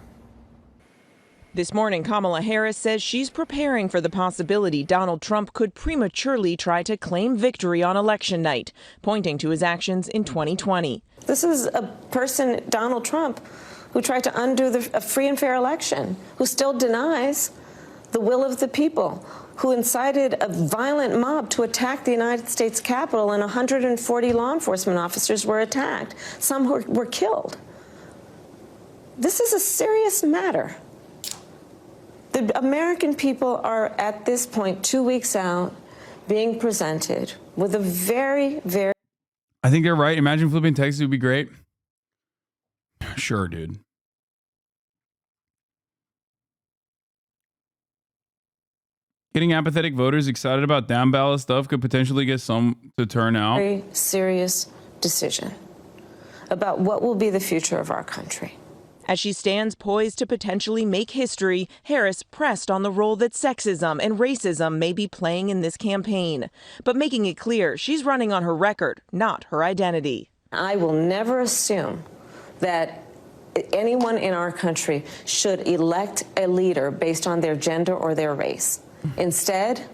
This morning, Kamala Harris says she's preparing for the possibility Donald Trump could prematurely try to claim victory on election night, pointing to his actions in 2020. This is a person, Donald Trump, who tried to undo a free and fair election, who still denies the will of the people, who incited a violent mob to attack the United States Capitol, and 140 law enforcement officers were attacked. Some were killed. This is a serious matter. The American people are, at this point, 2 weeks out, being presented with a very, very... I think they're right. Imagine flipping Texas would be great. Sure, dude. Getting apathetic voters excited about down ballot stuff could potentially get some to turn out. Very serious decision about what will be the future of our country. As she stands poised to potentially make history, Harris pressed on the role that sexism and racism may be playing in this campaign, but making it clear she's running on her record, not her identity. I will never assume that anyone in our country should elect a leader based on their gender or their race. Instead,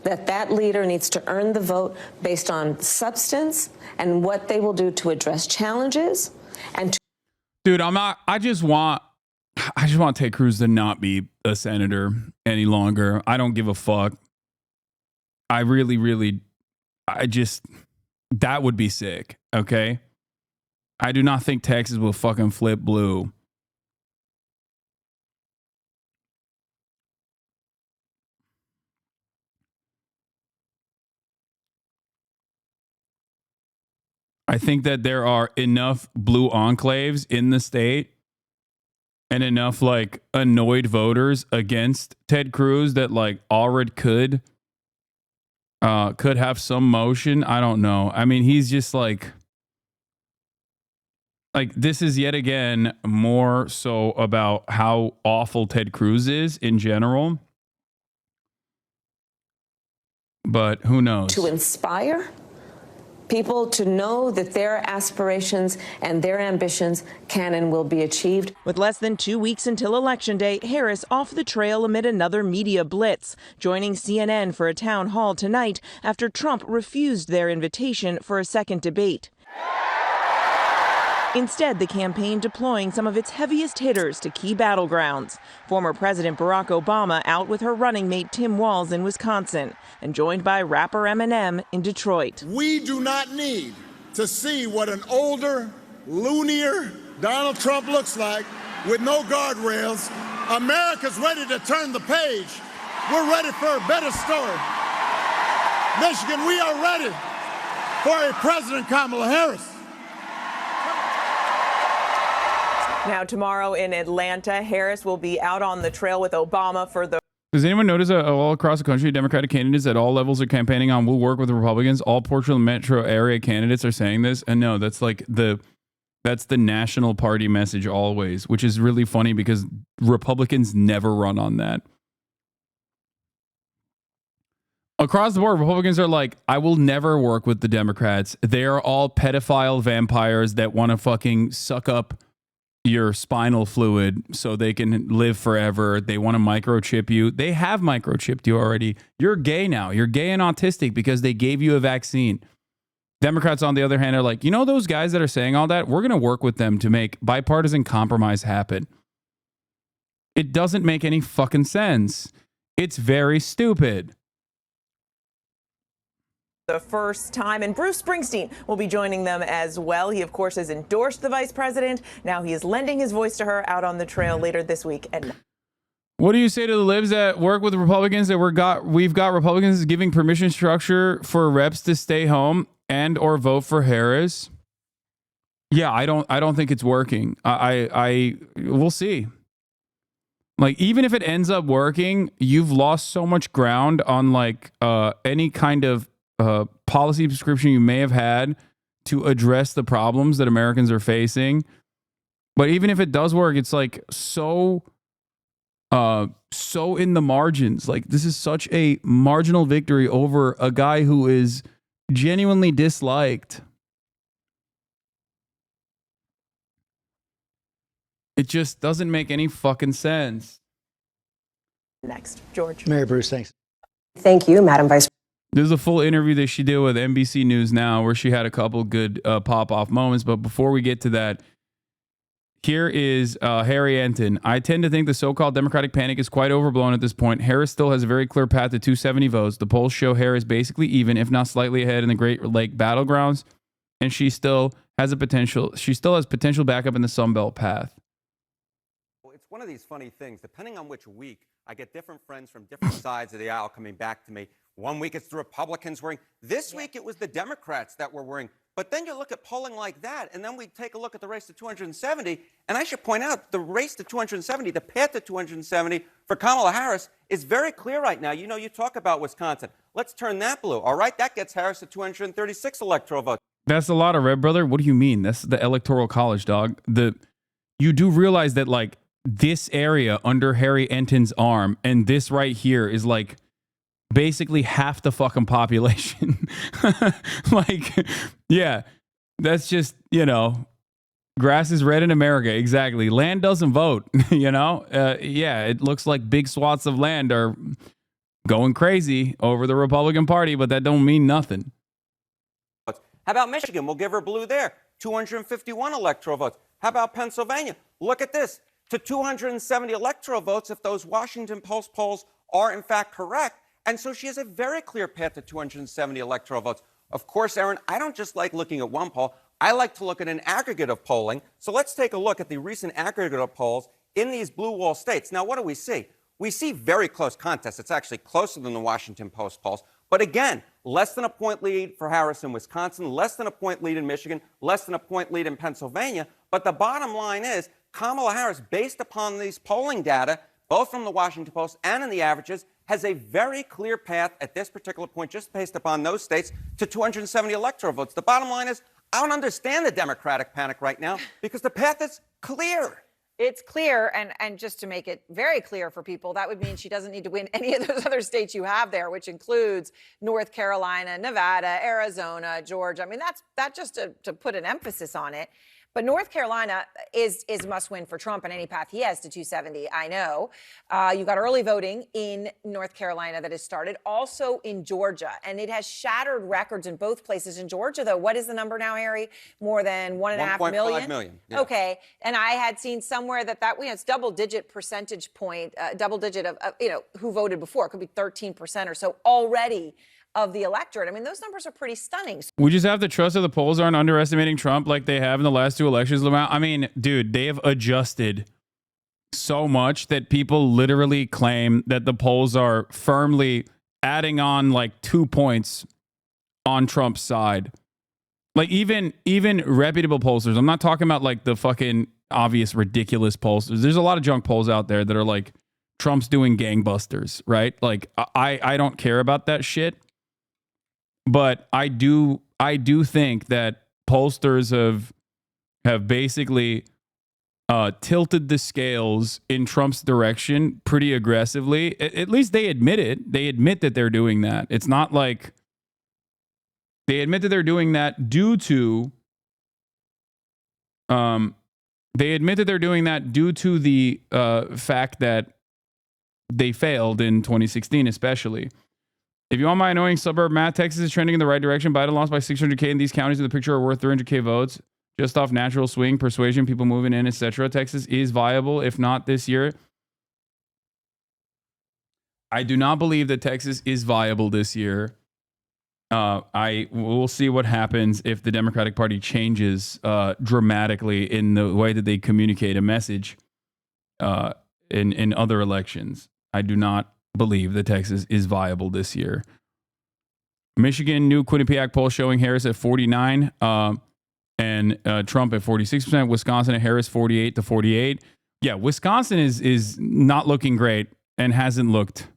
that leader needs to earn the vote based on substance and what they will do to address challenges and to... Dude, I just want Ted Cruz to not be a senator any longer. I don't give a fuck. I really, that would be sick. Okay. I do not think Texas will fucking flip blue. I think that there are enough blue enclaves in the state and enough like annoyed voters against Ted Cruz that like already could have some motion. I don't know. I mean, he's just like this is yet again more so about how awful Ted Cruz is in general. But who knows? To inspire people to know that their aspirations and their ambitions can and will be achieved. With less than 2 weeks until Election Day, Harris off the trail amid another media blitz, joining CNN for a town hall tonight after Trump refused their invitation for a second debate. Instead, the campaign deploying some of its heaviest hitters to key battlegrounds. Former President Barack Obama out with her running mate Tim Walz in Wisconsin and joined by rapper Eminem in Detroit. We do not need to see what an older, loonier Donald Trump looks like with no guardrails. America's ready to turn the page. We're ready for a better story. Michigan, we are ready for a President Kamala Harris. Now, tomorrow in Atlanta, Harris will be out on the trail with Obama for the. Does anyone notice all across the country, Democratic candidates at all levels are campaigning on "We'll work with the Republicans"? All Portland metro area candidates are saying this, and no, that's the national party message always, which is really funny because Republicans never run on that. Across the board, Republicans are like, I will never work with the Democrats. They are all pedophile vampires that want to fucking suck up your spinal fluid so they can live forever. They want to microchip you. They have microchipped you already. You're gay now. You're gay and autistic because they gave you a vaccine. Democrats, on the other hand, are like, you know those guys that are saying all that? We're going to work with them to make bipartisan compromise happen. It doesn't make any fucking sense. It's very stupid. The first time, and Bruce Springsteen will be joining them as well. He, of course, has endorsed the vice president. Now he is lending his voice to her out on the trail later this week. And what do you say to the libs that work with Republicans that we've got Republicans giving permission structure for reps to stay home and or vote for Harris? Yeah, I don't think it's working. We'll see. Like, even if it ends up working, you've lost so much ground on like any kind of policy prescription you may have had to address the problems that Americans are facing. But even if it does work, it's like so in the margins. Like, this is such a marginal victory over a guy who is genuinely disliked. It just doesn't make any fucking sense. next, George. Mary Bruce, thanks. Thank you, Madam Vice. There's a full interview that she did with NBC News Now where she had a couple good pop-off moments. But before we get to that, here is Harry Enton. I tend to think the so-called Democratic panic is quite overblown at this point. Harris still has a very clear path to 270 votes. The polls show Harris basically even, if not slightly ahead in the Great Lake battlegrounds. And she still has potential backup in the Sun Belt path. It's one of these funny things. Depending on which week, I get different friends from different sides of the aisle coming back to me. One week it's the Republicans worrying. This week it was the Democrats that were worrying. But then you look at polling like that, and then we take a look at the race to 270. And I should point out, the race to 270, the path to 270 for Kamala Harris is very clear right now. You know, you talk about Wisconsin. Let's turn that blue. All right, that gets Harris to 236 electoral votes. That's a lot of red, brother. What do you mean? That's the Electoral College, dog. You do realize that, like, this area under Harry Enton's arm and this right here is like basically half the fucking population. Like, yeah, that's just, you know, grass is red in America. Exactly. Land doesn't vote, you know? Yeah, it looks like big swaths of land are going crazy over the Republican Party, but that don't mean nothing. How about Michigan? We'll give her blue there. 251 electoral votes. How about Pennsylvania? Look at this. To 270 electoral votes if those Washington Post polls are in fact correct. And so she has a very clear path to 270 electoral votes. Of course, Aaron, I don't just like looking at one poll. I like to look at an aggregate of polling. So let's take a look at the recent aggregate of polls in these blue wall states. Now, what do we see? We see very close contests. It's actually closer than the Washington Post polls. But again, less than a point lead for Harris in Wisconsin, less than a point lead in Michigan, less than a point lead in Pennsylvania. But the bottom line is Kamala Harris, based upon these polling data, both from the Washington Post and in the averages, has a very clear path at this particular point, just based upon those states, to 270 electoral votes. The bottom line is, I don't understand the Democratic panic right now because the path is clear. It's clear, and just to make it very clear for people, that would mean she doesn't need to win any of those other states you have there, which includes North Carolina, Nevada, Arizona, Georgia. I mean, that's just to put an emphasis on it. But North Carolina is must win for Trump on any path he has to 270. I know. You got early voting in North Carolina that has started, also in Georgia, and it has shattered records in both places. In Georgia, though, what is the number now, Harry? More than 1.5 million? 1.5 million. Yeah. Okay, and I had seen somewhere that it's double-digit percentage point, double-digit of who voted before. It could be 13% or so already of the electorate. I mean, those numbers are pretty stunning. We just have to trust that the polls aren't underestimating Trump like they have in the last two elections. I mean, dude, they have adjusted so much that people literally claim that the polls are firmly adding on like 2 points on Trump's side. Like even reputable pollsters. I'm not talking about like the fucking obvious ridiculous pollsters. There's a lot of junk polls out there that are like Trump's doing gangbusters, right? Like I don't care about that shit. But I do think that pollsters have basically tilted the scales in Trump's direction pretty aggressively. At least they admit it. They admit that they're doing that. It's not like they admit that they're doing that due to the fact that they failed in 2016, especially. If you want my annoying suburb math, Texas is trending in the right direction. Biden lost by 600K, and these counties in the picture are worth 300K votes. Just off natural swing, persuasion, people moving in, etc. Texas is viable, if not this year. I do not believe that Texas is viable this year. We'll see what happens if the Democratic Party changes dramatically in the way that they communicate a message in other elections. I do not believe that Texas is viable this year. Michigan, new Quinnipiac poll showing Harris at 49 and Trump at 46%. Wisconsin at Harris 48 to 48. Yeah, Wisconsin is not looking great and hasn't looked.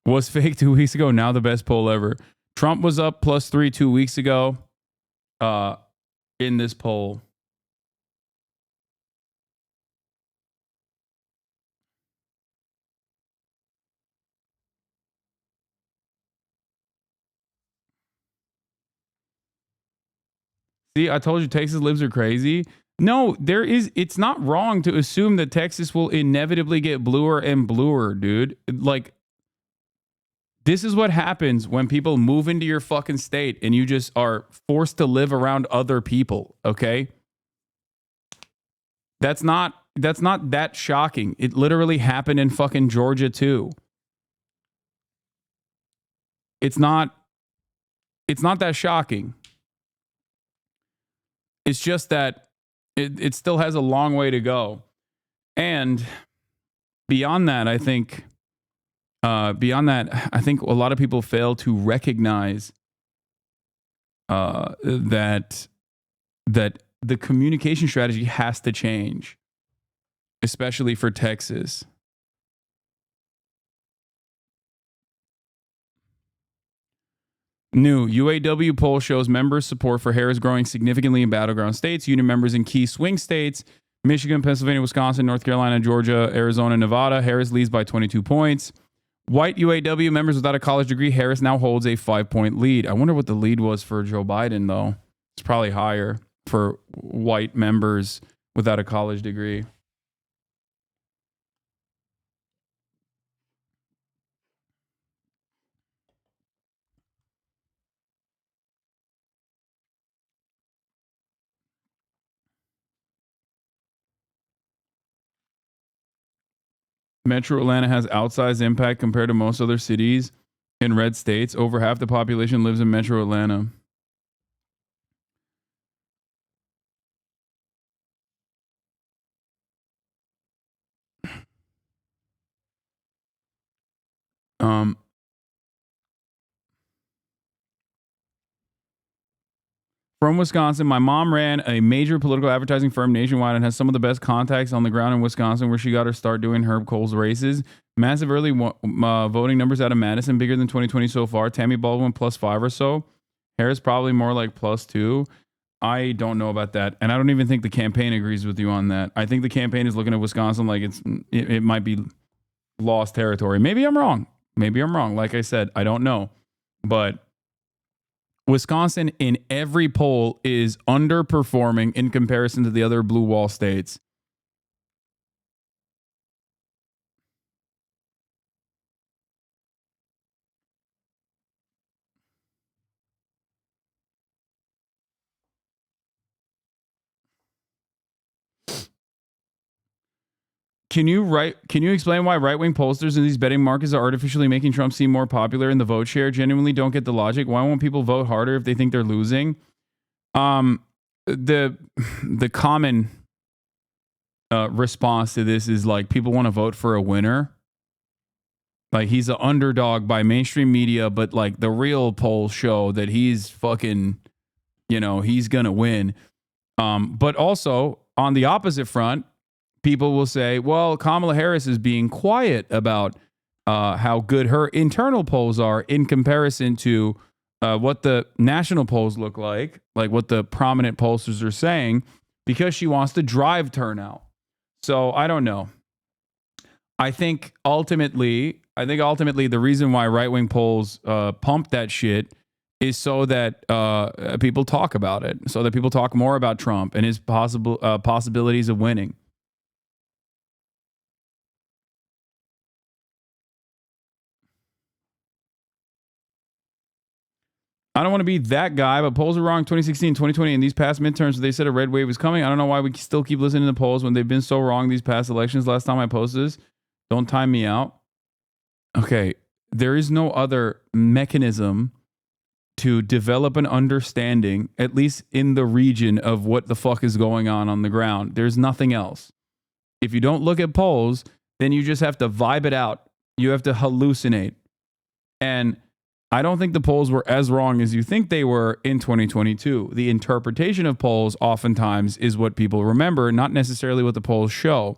Was fake 2 weeks ago, now the best poll ever. Trump was up +3 2 weeks ago in this poll. See, I told you Texas libs are crazy. No, it's not wrong to assume that Texas will inevitably get bluer and bluer, dude. Like, this is what happens when people move into your fucking state and you just are forced to live around other people, okay? That's not that shocking. It literally happened in fucking Georgia too. It's not that shocking. It's just that it still has a long way to go. And beyond that, I think a lot of people fail to recognize that the communication strategy has to change, especially for Texas. New UAW poll shows members' support for Harris growing significantly in battleground states. Union members in key swing states, Michigan, Pennsylvania, Wisconsin, North Carolina, Georgia, Arizona, Nevada. Harris leads by 22 points. White UAW members without a college degree, Harris now holds a 5-point lead. I wonder what the lead was for Joe Biden, though. It's probably higher for white members without a college degree. Metro Atlanta has outsized impact compared to most other cities in red states. Over half the population lives in Metro Atlanta. From Wisconsin, my mom ran a major political advertising firm nationwide and has some of the best contacts on the ground in Wisconsin, where she got her start doing Herb Kohl's races. Massive early voting numbers out of Madison, bigger than 2020 so far. Tammy Baldwin +5 or so. Harris probably more like +2. I don't know about that, and I don't even think the campaign agrees with you on that. I think the campaign is looking at Wisconsin like it might be lost territory. Maybe I'm wrong. Like I said, I don't know, but Wisconsin in every poll is underperforming in comparison to the other blue wall states. Can you explain why right-wing pollsters in these betting markets are artificially making Trump seem more popular in the vote share? Genuinely don't get the logic. Why won't people vote harder if they think they're losing? The common response to this is like people want to vote for a winner. Like he's an underdog by mainstream media, but like the real polls show that he's fucking, he's going to win. But also on the opposite front, people will say, well, Kamala Harris is being quiet about how good her internal polls are in comparison to what the national polls look like what the prominent pollsters are saying, because she wants to drive turnout. So I don't know. I think ultimately the reason why right-wing polls pump that shit is so that people talk about it, so that people talk more about Trump and his possibilities of winning. I don't want to be that guy, but polls were wrong 2016, 2020, and these past midterms, they said a red wave was coming. I don't know why we still keep listening to polls when they've been so wrong these past elections. Last time I posted this, don't time me out. Okay, there is no other mechanism to develop an understanding, at least in the region, of what the fuck is going on the ground. There's nothing else. If you don't look at polls, then you just have to vibe it out. You have to hallucinate. And I don't think the polls were as wrong as you think they were in 2022. The interpretation of polls oftentimes is what people remember, not necessarily what the polls show.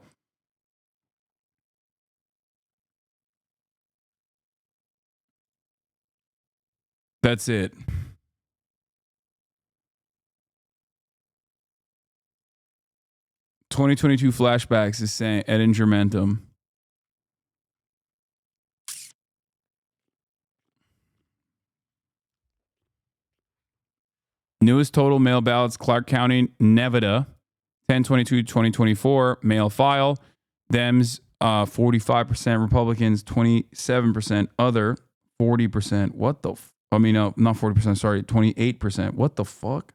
That's it. "2022 flashbacks" is saying Ed Germentum. Newest total mail ballots: Clark County, Nevada, 10/22/2024. Mail file. Dems 45%, Republicans 27%, other 40%. What the? No, not 40%. Sorry, 28%. What the fuck?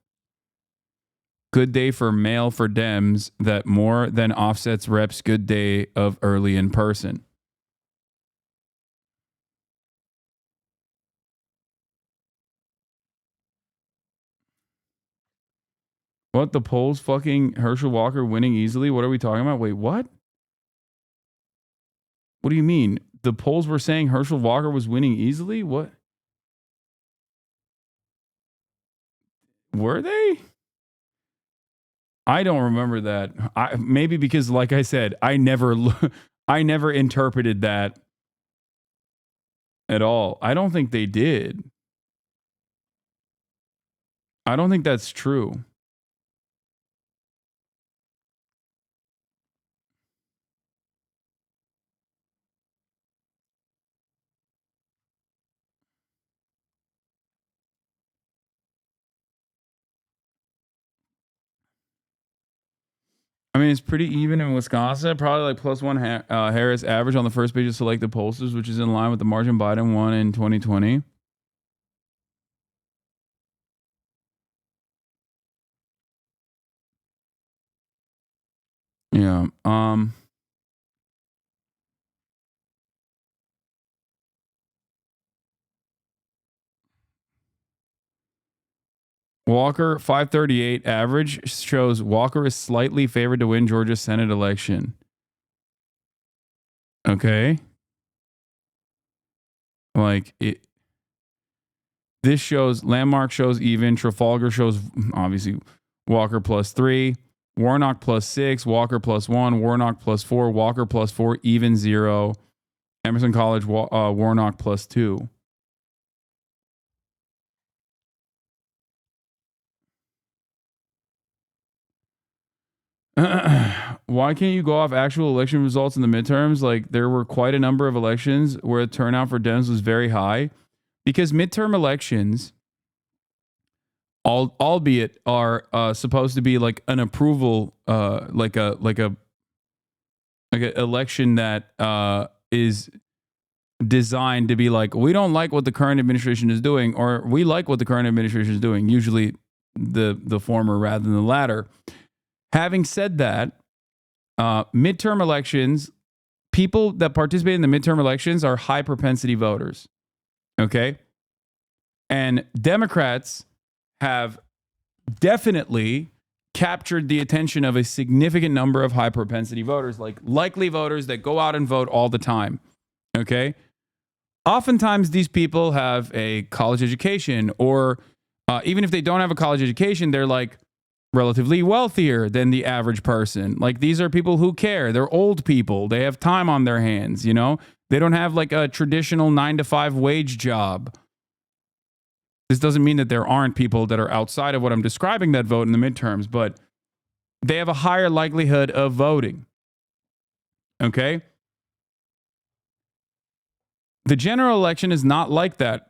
Good day for mail for Dems that more than offsets reps' good day of early in person. What, the polls fucking Herschel Walker winning easily? What are we talking about? Wait, what? What do you mean? The polls were saying Herschel Walker was winning easily? What? Were they? I don't remember that. Maybe because, like I said, I never interpreted that at all. I don't think they did. I don't think that's true. I mean, it's pretty even in Wisconsin. Probably like +1 Harris average on the first page of selected pollsters, which is in line with the margin Biden won in 2020. Yeah. Walker 538 average shows Walker is slightly favored to win Georgia Senate election. Okay. Like it. This shows Landmark shows even. Trafalgar shows obviously Walker +3, Warnock +6, Walker +1, Warnock +4, Walker +4, even 0. Emerson College Warnock +2. Why can't you go off actual election results in the midterms? Like, there were quite a number of elections where turnout for Dems was very high, because midterm elections, albeit are supposed to be like an approval, like a election that is designed to be like, we don't like what the current administration is doing, or we like what the current administration is doing. Usually the former rather than the latter. Having said that, midterm elections, people that participate in the midterm elections are high propensity voters. Okay. And Democrats have definitely captured the attention of a significant number of high propensity voters, like likely voters that go out and vote all the time. Okay. Oftentimes, these people have a college education, or even if they don't have a college education, they're like relatively wealthier than the average person. Like, these are people who care. They're old people. They have time on their hands, you know? They don't have like a traditional 9-to-5 wage job. This doesn't mean that there aren't people that are outside of what I'm describing that vote in the midterms, but they have a higher likelihood of voting. Okay? The general election is not like that.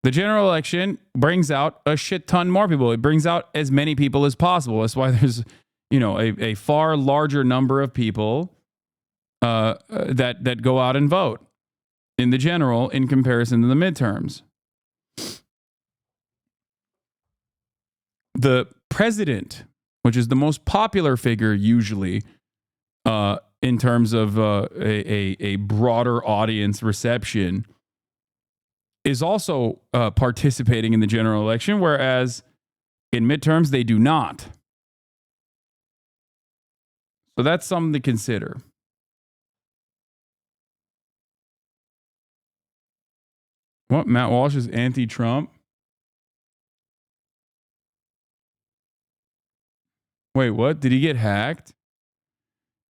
The general election brings out a shit ton more people. It brings out as many people as possible. That's why there's, you know, a far larger number of people that go out and vote in the general in comparison to the midterms. The president, which is the most popular figure usually in terms of a broader audience reception, is also participating in the general election, whereas in midterms, they do not. So that's something to consider. What? Matt Walsh is anti-Trump? Wait, what? Did he get hacked?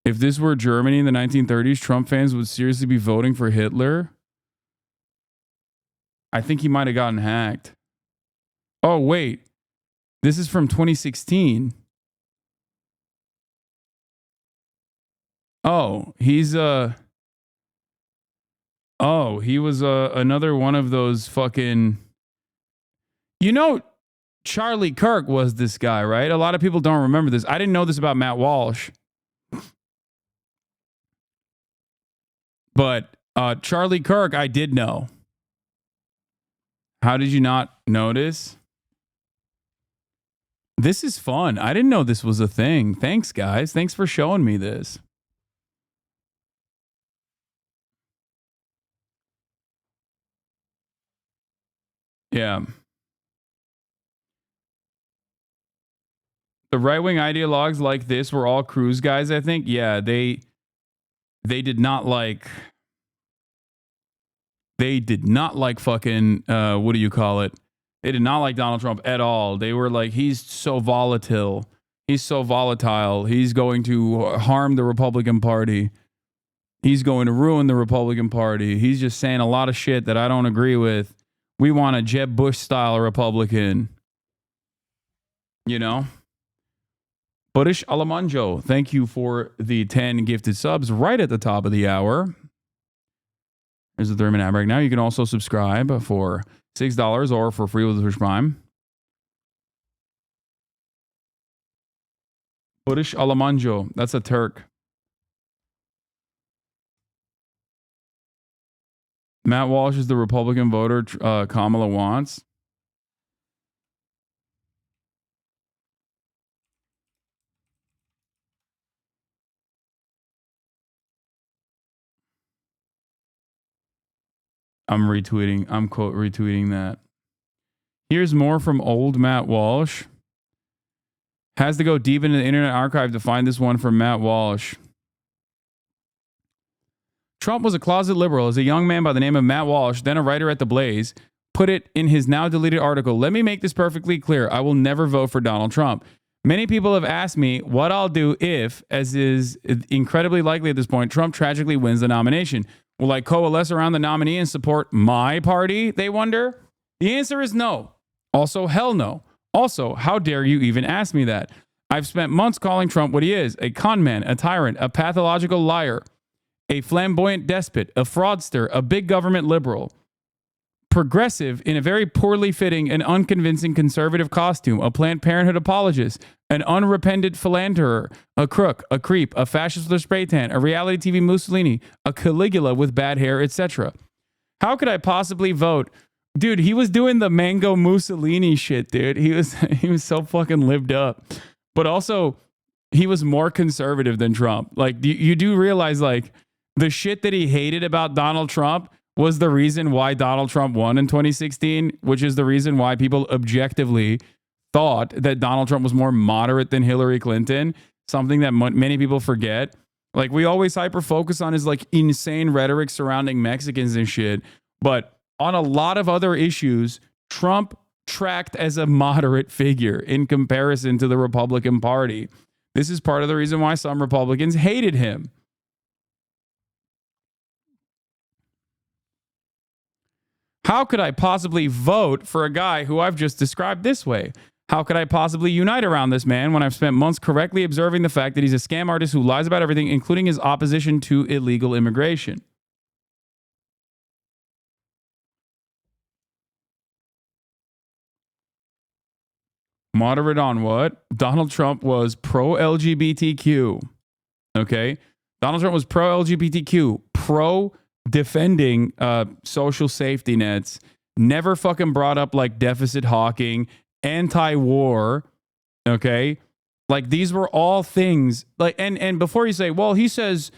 If this were Germany in the 1930s, Trump fans would seriously be voting for Hitler? I think he might have gotten hacked. Oh, wait. This is from 2016. Oh, he's he was another one of those fucking, you know, Charlie Kirk was this guy, right? A lot of people don't remember this. I didn't know this about Matt Walsh. But Charlie Kirk, I did know. How did you not notice? This is fun. I didn't know this was a thing. Thanks, guys. Thanks for showing me this. Yeah. The right-wing ideologues like this were all Cruz guys, I think. Yeah, they did not like fucking what do you call it? They did not like Donald Trump at all. They were like, he's so volatile. He's so volatile. He's going to harm the Republican Party. He's going to ruin the Republican Party. He's just saying a lot of shit that I don't agree with. We want a Jeb Bush style Republican. You know? Burish Alamanjo, thank you for the 10 gifted subs right at the top of the hour. There's the 3-minute ad break. Now you can also subscribe for $6 or for free with Twitch Prime. Burish Alamanjo, that's a Turk. Matt Walsh is the Republican voter Kamala wants. I'm quote retweeting that. Here's more from old Matt Walsh. Has to go deep into the Internet Archive to find this one from Matt Walsh. Trump was a closet liberal as a young man by the name of Matt Walsh, then a writer at The Blaze, put it in his now deleted article. Let me make this perfectly clear. I will never vote for Donald Trump. Many people have asked me what I'll do if, as is incredibly likely at this point, Trump tragically wins the nomination. Will I coalesce around the nominee and support my party, they wonder? The answer is no. Also, hell no. Also, how dare you even ask me that? I've spent months calling Trump what he is, a con man, a tyrant, a pathological liar, a flamboyant despot, a fraudster, a big government liberal, progressive in a very poorly fitting and unconvincing conservative costume, a Planned Parenthood apologist, an unrepentant philanderer, a crook, a creep, a fascist with a spray tan, a reality TV Mussolini, a Caligula with bad hair, etc. How could I possibly vote? Dude, he was doing the Mango Mussolini shit, dude. He was so fucking lived up. But also, he was more conservative than Trump. Like, you do realize, like, the shit that he hated about Donald Trump was the reason why Donald Trump won in 2016, which is the reason why people objectively thought that Donald Trump was more moderate than Hillary Clinton, something that many people forget. Like, we always hyper focus on his like insane rhetoric surrounding Mexicans and shit. But on a lot of other issues, Trump tracked as a moderate figure in comparison to the Republican Party. This is part of the reason why some Republicans hated him. How could I possibly vote for a guy who I've just described this way? How could I possibly unite around this man when I've spent months correctly observing the fact that he's a scam artist who lies about everything, including his opposition to illegal immigration? Moderate on what? Donald Trump was pro-LGBTQ. Okay? Donald Trump was pro-LGBTQ, pro-defending social safety nets, never fucking brought up like deficit hawking, anti-war, okay? Like, these were all things, like, and before you say, well, he says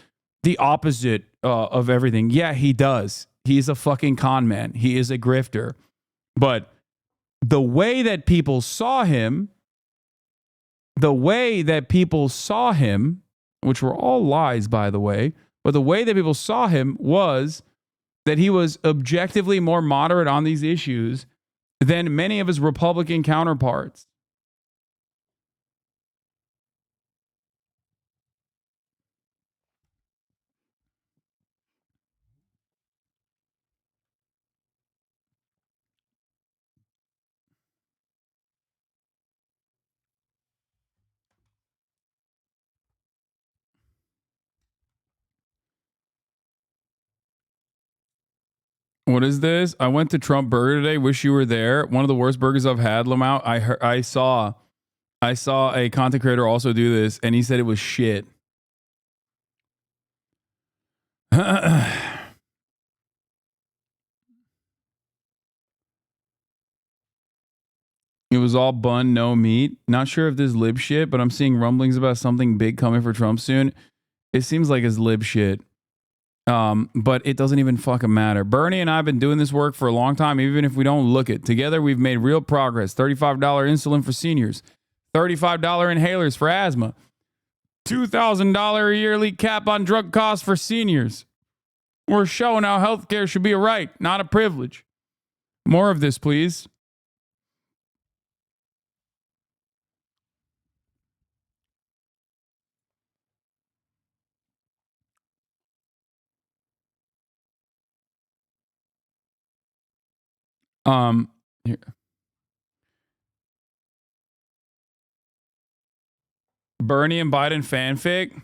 the opposite of everything. Yeah, he does. He's a fucking con man. He is a grifter. But the way that people saw him, which were all lies, by the way, but the way that people saw him was that he was objectively more moderate on these issues than many of his Republican counterparts. What is this? I went to Trump Burger today. Wish you were there. One of the worst burgers I've had, Lamau. I saw a content creator also do this, and he said it was shit. It was all bun, no meat. Not sure if this is lib shit, but I'm seeing rumblings about something big coming for Trump soon. It seems like it's lib shit. But it doesn't even fucking matter. Bernie and I have been doing this work for a long time, even if we don't look it. Together, we've made real progress. $35 insulin for seniors, $35 inhalers for asthma, $2,000 yearly cap on drug costs for seniors. We're showing how healthcare should be a right, not a privilege. More of this, please. Here. Bernie and Biden fanfic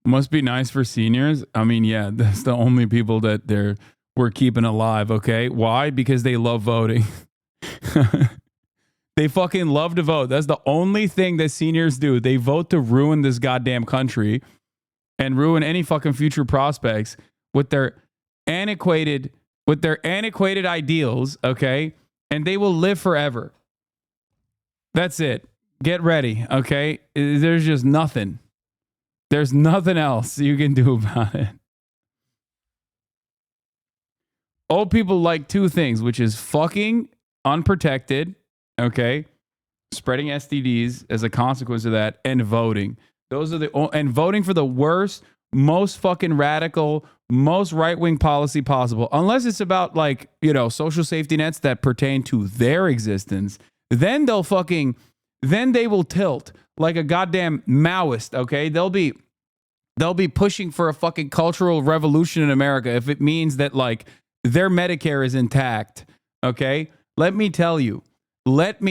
must be nice for seniors. I mean, yeah, that's the only people that we're keeping alive, okay? Why? Because they love voting. They fucking love to vote. That's the only thing that seniors do. They vote to ruin this goddamn country and ruin any fucking future prospects with their antiquated ideals, okay? And they will live forever. That's it. Get ready, okay? There's just nothing. There's nothing else you can do about it. Old people like two things, which is fucking unprotected, okay? Spreading STDs as a consequence of that, and voting. Those are and voting for the worst, most fucking radical, most right-wing policy possible. Unless it's about, like, you know, social safety nets that pertain to their existence, then they will tilt like a goddamn Maoist, okay? They'll be pushing for a fucking cultural revolution in America if it means that, like, their Medicare is intact, okay? Let me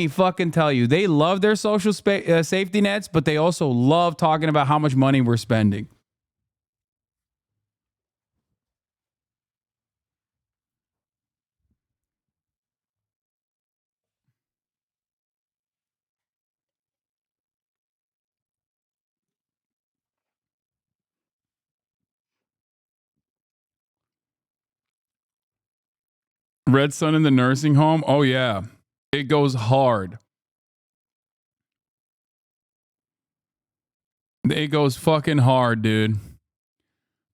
fucking tell you, they love their social safety nets, but they also love talking about how much money we're spending. Red Sun in the nursing home? Oh, yeah. It goes hard. It goes fucking hard, dude.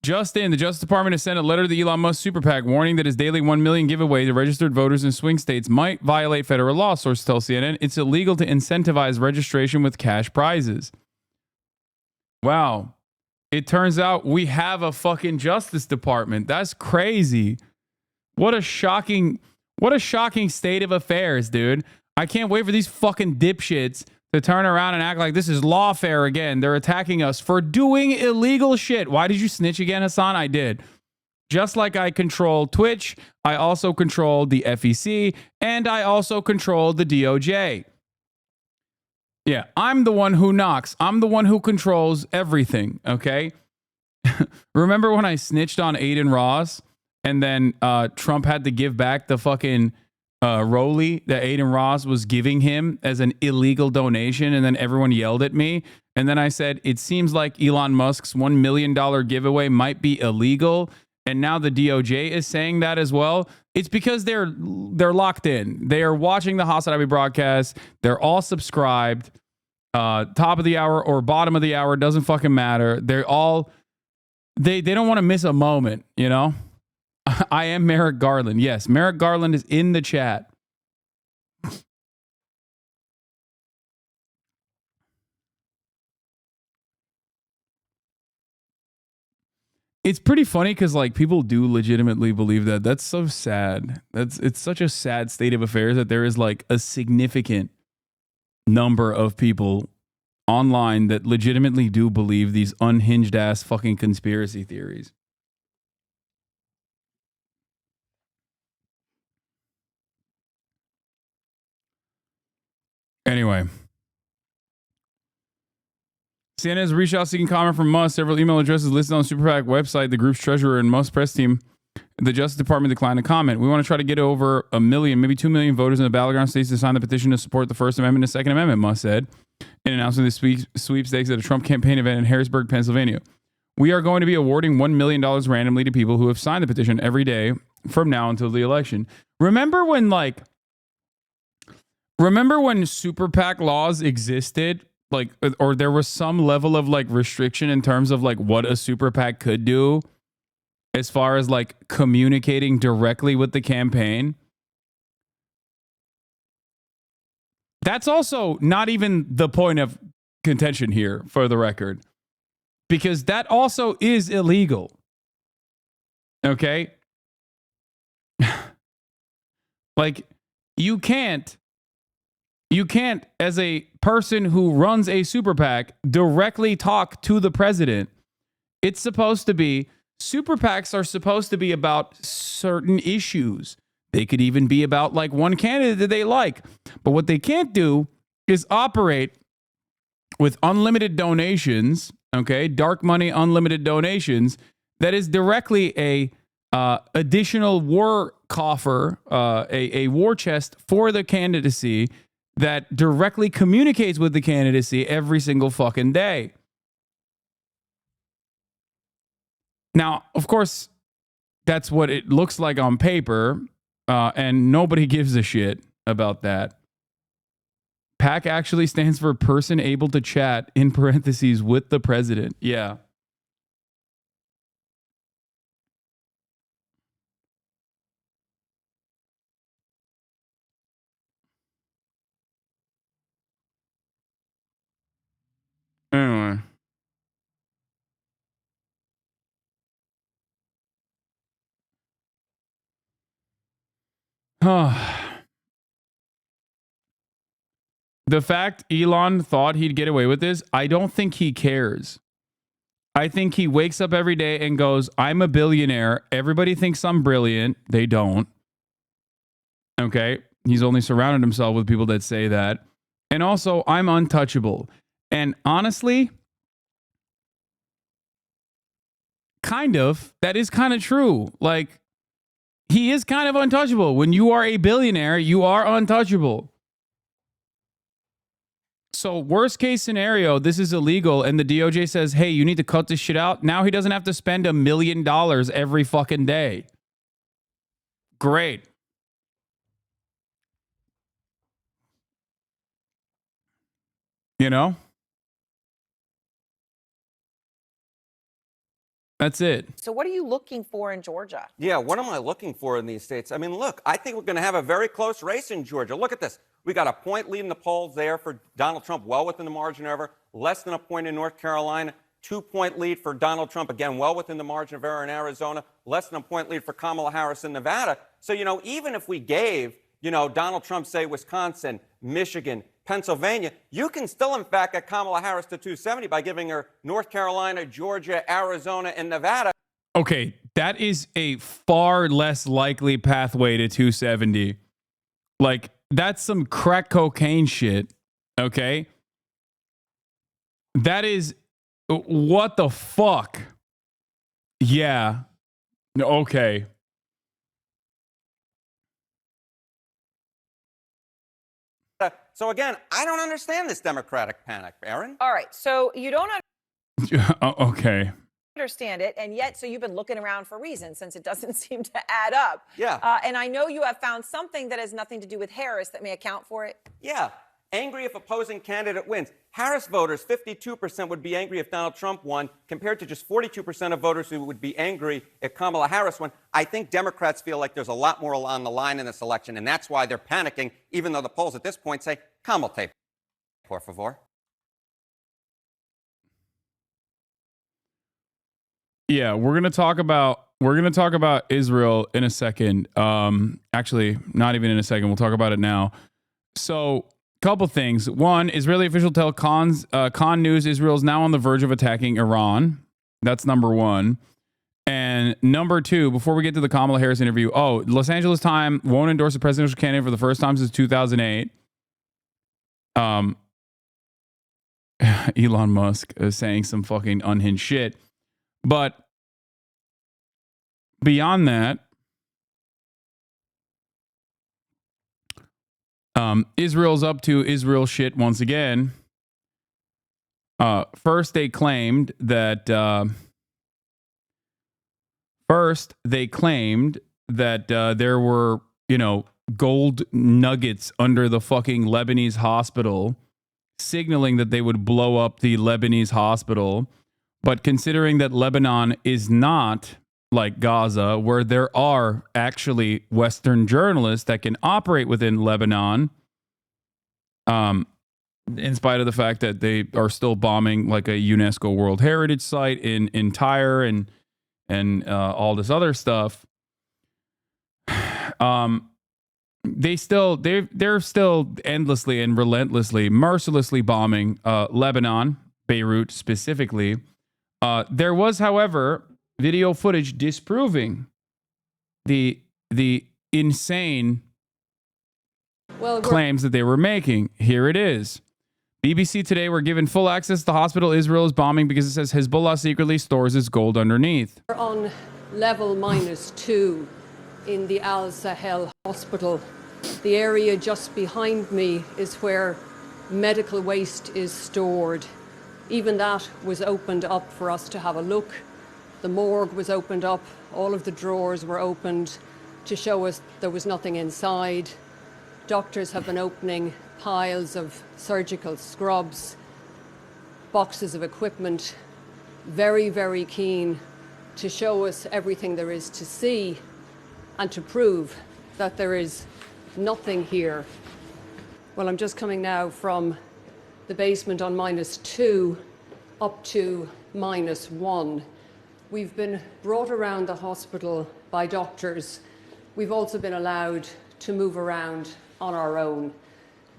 Justin, the Justice Department has sent a letter to the Elon Musk super PAC warning that his daily 1 million giveaway to registered voters in swing states might violate federal law. Sources tell CNN it's illegal to incentivize registration with cash prizes. Wow. It turns out we have a fucking Justice Department. That's crazy. What a shocking state of affairs, dude. I can't wait for these fucking dipshits to turn around and act like this is lawfare again. They're attacking us for doing illegal shit. Why did you snitch again, Hasan? I did. Just like I control Twitch, I also control the FEC, and I also control the DOJ. Yeah, I'm the one who knocks. I'm the one who controls everything, okay? Remember when I snitched on Aiden Ross and then Trump had to give back the fucking Rolly that Aiden Ross was giving him as an illegal donation, and then everyone yelled at me, and then I said it seems like Elon Musk's $1 million giveaway might be illegal, and now the DOJ is saying that as well. It's because they're locked in. They are watching the Hasanabi broadcast. They're all subscribed. Top of the hour or bottom of the hour doesn't fucking matter. They're all they don't want to miss a moment, you know. I am Merrick Garland. Yes, Merrick Garland is in the chat. It's pretty funny because like people do legitimately believe that. That's so sad. It's such a sad state of affairs that there is like a significant number of people online that legitimately do believe these unhinged ass fucking conspiracy theories. Anyway, CNN has reached out seeking comment from Musk. Several email addresses listed on the Super PAC website. The group's treasurer and Musk press team, the Justice Department, declined to comment. We want to try to get over 1 million, maybe 2 million voters in the battleground states to sign the petition to support the First Amendment and Second Amendment, Musk said in announcing the sweepstakes at a Trump campaign event in Harrisburg, Pennsylvania. We are going to be awarding $1 million randomly to people who have signed the petition every day from now until the election. Remember when Super PAC laws existed? Like, or there was some level of like restriction in terms of like what a Super PAC could do as far as like communicating directly with the campaign. That's also not even the point of contention here, for the record, because that also is illegal. Okay? Like, you can't, as a person who runs a super PAC, directly talk to the president. It's supposed to be, super PACs are supposed to be about certain issues. They could even be about like one candidate that they like. But what they can't do is operate with unlimited donations, okay? Dark money, unlimited donations. That is directly a additional war coffer, a war chest for the candidacy that directly communicates with the candidacy every single fucking day. Now, of course, that's what it looks like on paper, and nobody gives a shit about that. PAC actually stands for person able to chat, in parentheses, with the president. Yeah. Anyway. The fact Elon thought he'd get away with this, I don't think he cares. I think he wakes up every day and goes, I'm a billionaire. Everybody thinks I'm brilliant. They don't. Okay? He's only surrounded himself with people that say that. And also, I'm untouchable. And honestly, kind of, that is kind of true. Like, he is kind of untouchable. When you are a billionaire, you are untouchable. So worst case scenario, this is illegal and the DOJ says, hey, you need to cut this shit out. Now he doesn't have to spend $1 million every fucking day. Great. You know? That's it. So what are you looking for in Georgia? Yeah, what am I looking for in these states? I mean, look, I think we're going to have a very close race in Georgia. Look at this. We got a point lead in the polls there for Donald Trump, well within the margin of error. Less than a point in North Carolina. 2-point lead for Donald Trump, again, well within the margin of error in Arizona. Less than a point lead for Kamala Harris in Nevada. So, even if we gave, Donald Trump, say, Wisconsin, Michigan, Pennsylvania, you can still, in fact, get Kamala Harris to 270 by giving her North Carolina, Georgia, Arizona, and Nevada. Okay, that is a far less likely pathway to 270. Like, that's some crack cocaine shit, okay? That is, what the fuck? Yeah, okay. So again, I don't understand this Democratic panic, Aaron. All right, so you don't Okay. understand it, and yet, so you've been looking around for reasons since it doesn't seem to add up. Yeah. And I know you have found something that has nothing to do with Harris that may account for it. Yeah. Angry if opposing candidate wins. Harris voters, 52% would be angry if Donald Trump won, compared to just 42% of voters who would be angry if Kamala Harris won. I think Democrats feel like there's a lot more on the line in this election, and that's why they're panicking, even though the polls at this point say, "Cállate, por favor." Yeah, we're gonna talk about Israel in a second. Actually, not even in a second. We'll talk about it now. So, couple things. One, Israeli official tell Khan News Israel is now on the verge of attacking Iran. That's number one. And number two, before we get to the Kamala Harris interview, Los Angeles Times won't endorse a presidential candidate for the first time since 2008. Elon Musk is saying some fucking unhinged shit. But beyond that, Israel's up to Israel shit once again. First, they claimed that there were, gold nuggets under the fucking Lebanese hospital, signaling that they would blow up the Lebanese hospital. But considering that Lebanon is not like Gaza, where there are actually Western journalists that can operate within Lebanon, in spite of the fact that they are still bombing like a UNESCO World Heritage Site in Tyre and all this other stuff, they're still endlessly and relentlessly, mercilessly bombing Lebanon, Beirut specifically. There was, however, video footage disproving the insane claims that they were making. Here it is. BBC Today were given full access to the hospital Israel is bombing because it says Hezbollah secretly stores its gold underneath. We're on level -2 in the Al Sahel hospital. The area just behind me is where medical waste is stored. Even that was opened up for us to have a look. The morgue was opened up. All of the drawers were opened to show us there was nothing inside. Doctors have been opening piles of surgical scrubs, boxes of equipment, very, very keen to show us everything there is to see and to prove that there is nothing here. Well, I'm just coming now from the basement on -2 up to -1. We've been brought around the hospital by doctors. We've also been allowed to move around on our own.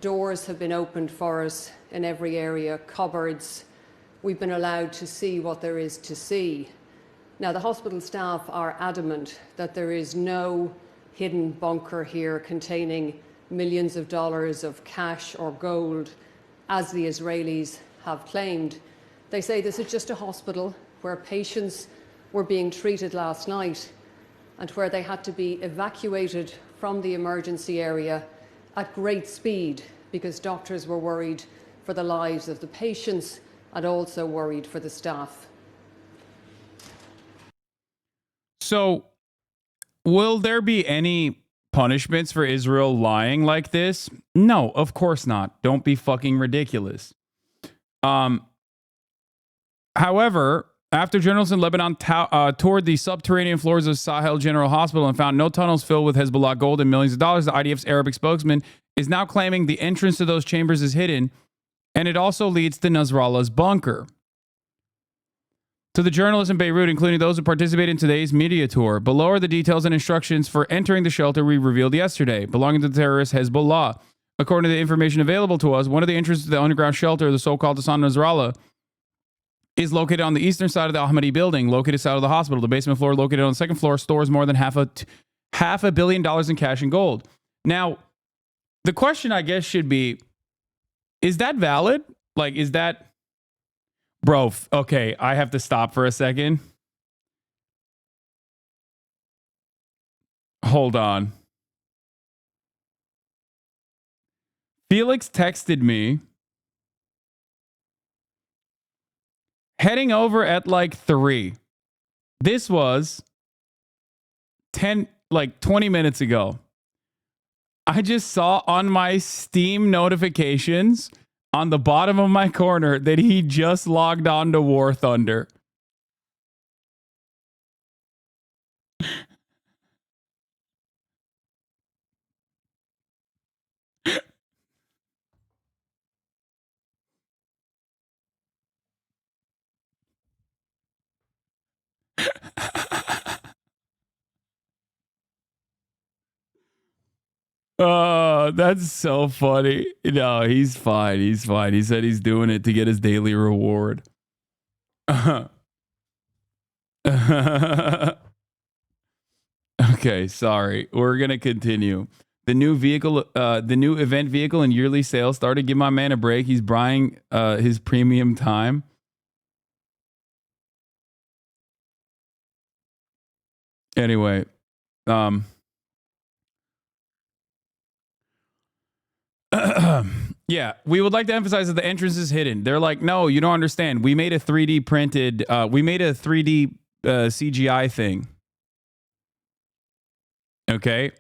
Doors have been opened for us in every area, cupboards. We've been allowed to see what there is to see. Now, the hospital staff are adamant that there is no hidden bunker here containing millions of dollars of cash or gold, as the Israelis have claimed. They say this is just a hospital where patients were being treated last night and where they had to be evacuated from the emergency area at great speed because doctors were worried for the lives of the patients and also worried for the staff. So, will there be any punishments for Israel lying like this? No, of course not. Don't be fucking ridiculous. However, After journalists in Lebanon toured the subterranean floors of Sahel General Hospital and found no tunnels filled with Hezbollah gold and millions of dollars, the IDF's Arabic spokesman is now claiming the entrance to those chambers is hidden, and it also leads to Nasrallah's bunker. To the journalists in Beirut, including those who participated in today's media tour, below are the details and instructions for entering the shelter we revealed yesterday, belonging to the terrorist Hezbollah. According to the information available to us, one of the entrances to the underground shelter, the so-called Hassan Nasrallah, is located on the eastern side of the Ahmadi building, located south of the hospital. The basement floor, located on the second floor, stores more than half $500 million in cash and gold. Now, the question, I guess, should be, is that valid? Like, is that... Bro, okay, I have to stop for a second. Hold on. Felix texted me heading over at like 3. This was 20 minutes ago. I just saw on my Steam notifications on the bottom of my corner that he just logged on to War Thunder. Oh, that's so funny. No, he's fine. He's fine. He said he's doing it to get his daily reward. Okay, sorry. We're going to continue. The new event vehicle and yearly sales started. Give my man a break. He's buying his premium time. Anyway, yeah, we would like to emphasize that the entrance is hidden. They're like, no, you don't understand. We made a 3D printed, we made a 3D CGI thing. Okay.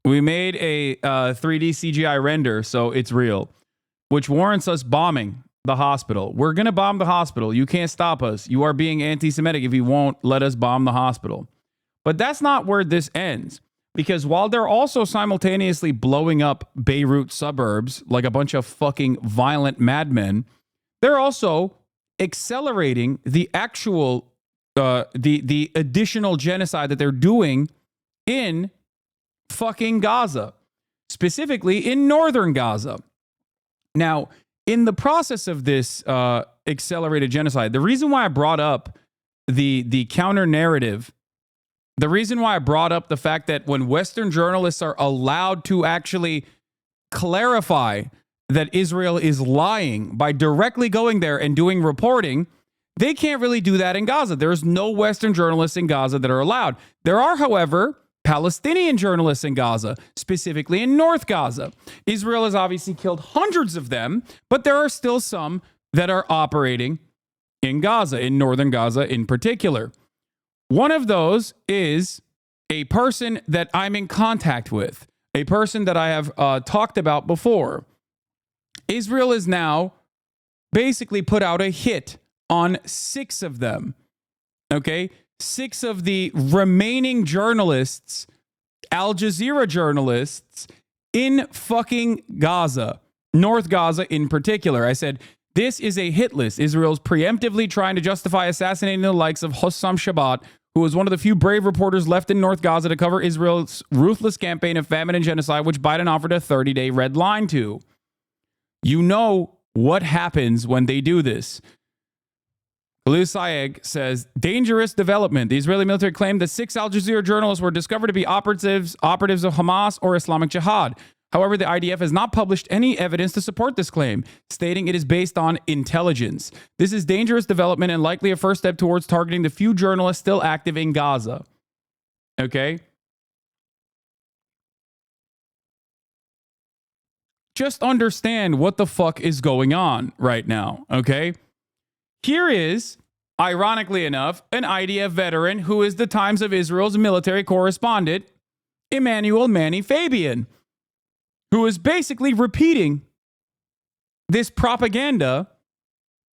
We made a 3D CGI render, so it's real, which warrants us bombing the hospital. We're going to bomb the hospital. You can't stop us. You are being anti-Semitic if you won't let us bomb the hospital. But that's not where this ends. Because while they're also simultaneously blowing up Beirut suburbs like a bunch of fucking violent madmen, they're also accelerating the actual, the additional genocide that they're doing in fucking Gaza, specifically in northern Gaza. Now, in the process of this accelerated genocide, the reason why I brought up the counter narrative, the reason why I brought up the fact that when Western journalists are allowed to actually clarify that Israel is lying by directly going there and doing reporting, they can't really do that in Gaza. There's no Western journalists in Gaza that are allowed. There are, however, Palestinian journalists in Gaza, specifically in North Gaza. Israel has obviously killed hundreds of them, but there are still some that are operating in Gaza, in northern Gaza in particular. One of those is a person that I'm in contact with, a person that I have talked about before. Israel has now basically put out a hit on 6 of them. Okay? 6 of the remaining journalists, Al Jazeera journalists in fucking Gaza, North Gaza in particular. I said, this is a hit list. Israel's preemptively trying to justify assassinating the likes of Hossam Shabbat, who was one of the few brave reporters left in North Gaza to cover Israel's ruthless campaign of famine and genocide, which Biden offered a 30-day red line to. You know what happens when they do this. Khalil Sayegh says, dangerous development. The Israeli military claimed that 6 Al Jazeera journalists were discovered to be operatives of Hamas or Islamic Jihad. However, the IDF has not published any evidence to support this claim, stating it is based on intelligence. This is dangerous development and likely a first step towards targeting the few journalists still active in Gaza. Okay? Just understand what the fuck is going on right now, okay? Here is, ironically enough, an IDF veteran who is the Times of Israel's military correspondent, Emmanuel Manny Fabian, who is basically repeating this propaganda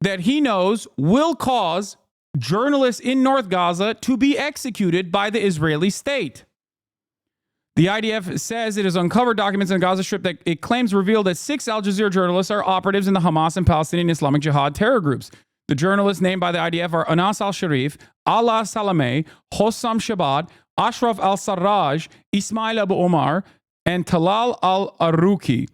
that he knows will cause journalists in North Gaza to be executed by the Israeli state. The IDF says it has uncovered documents in the Gaza Strip that it claims reveal that 6 Al Jazeera journalists are operatives in the Hamas and Palestinian Islamic Jihad terror groups. The journalists named by the IDF are Anas al-Sharif, Allah Salameh, Hossam Shabbat, Ashraf al-Sarraj, Ismail Abu Omar, and Talal al-Aruki.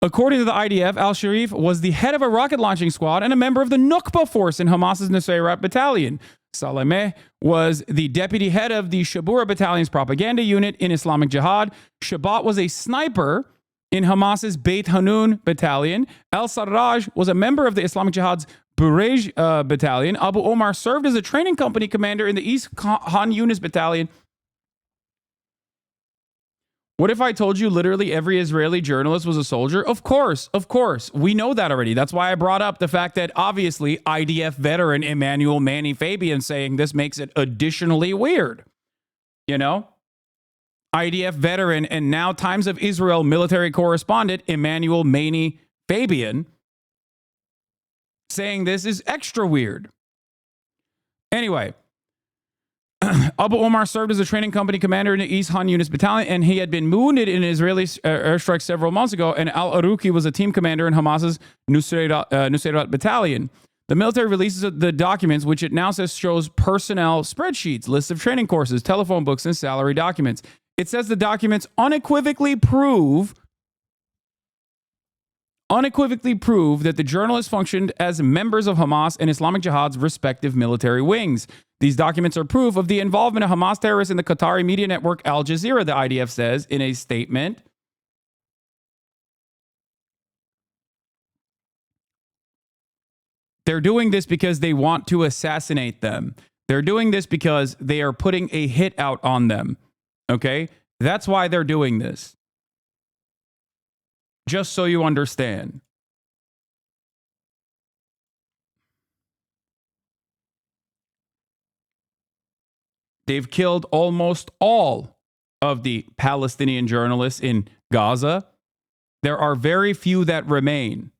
According to the IDF, al-Sharif was the head of a rocket launching squad and a member of the Nukba force in Hamas's Nusayrat battalion. Salameh was the deputy head of the Shabura battalion's propaganda unit in Islamic Jihad. Shabbat was a sniper in Hamas's Beit Hanun battalion. Al-Sarraj was a member of the Islamic Jihad's Burej battalion. Abu Omar served as a training company commander in the East Khan Yunis battalion. What if I told you literally every Israeli journalist was a soldier? Of course. We know that already. That's why I brought up the fact that obviously IDF veteran Emmanuel Manny Fabian saying this makes it additionally weird. You know? IDF veteran and now Times of Israel military correspondent Emmanuel Manny Fabian saying this is extra weird. Anyway, Abu Omar served as a training company commander in the East Han Yunis battalion, and he had been wounded in an Israeli airstrike several months ago, and Al-Aruki was a team commander in Hamas's Nusayrat battalion. The military releases the documents, which it now says shows personnel spreadsheets, lists of training courses, telephone books, and salary documents. It says the documents unequivocally prove that the journalists functioned as members of Hamas and Islamic Jihad's respective military wings. These documents are proof of the involvement of Hamas terrorists in the Qatari media network Al Jazeera, the IDF says in a statement. They're doing this because they want to assassinate them. They're doing this because they are putting a hit out on them. Okay? That's why they're doing this. Just so you understand. They've killed almost all of the Palestinian journalists in Gaza. There are very few that remain.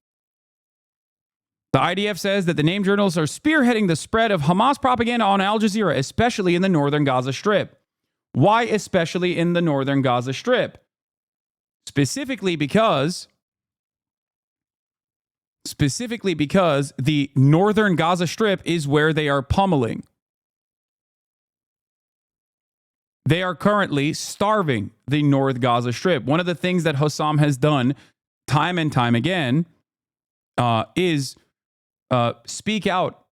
The IDF says that the named journalists are spearheading the spread of Hamas propaganda on Al Jazeera, especially in the northern Gaza Strip. Why especially in the northern Gaza Strip? Specifically because the northern Gaza Strip is where they are pummeling. They are currently starving the North Gaza Strip. One of the things that Hossam has done time and time again is speak out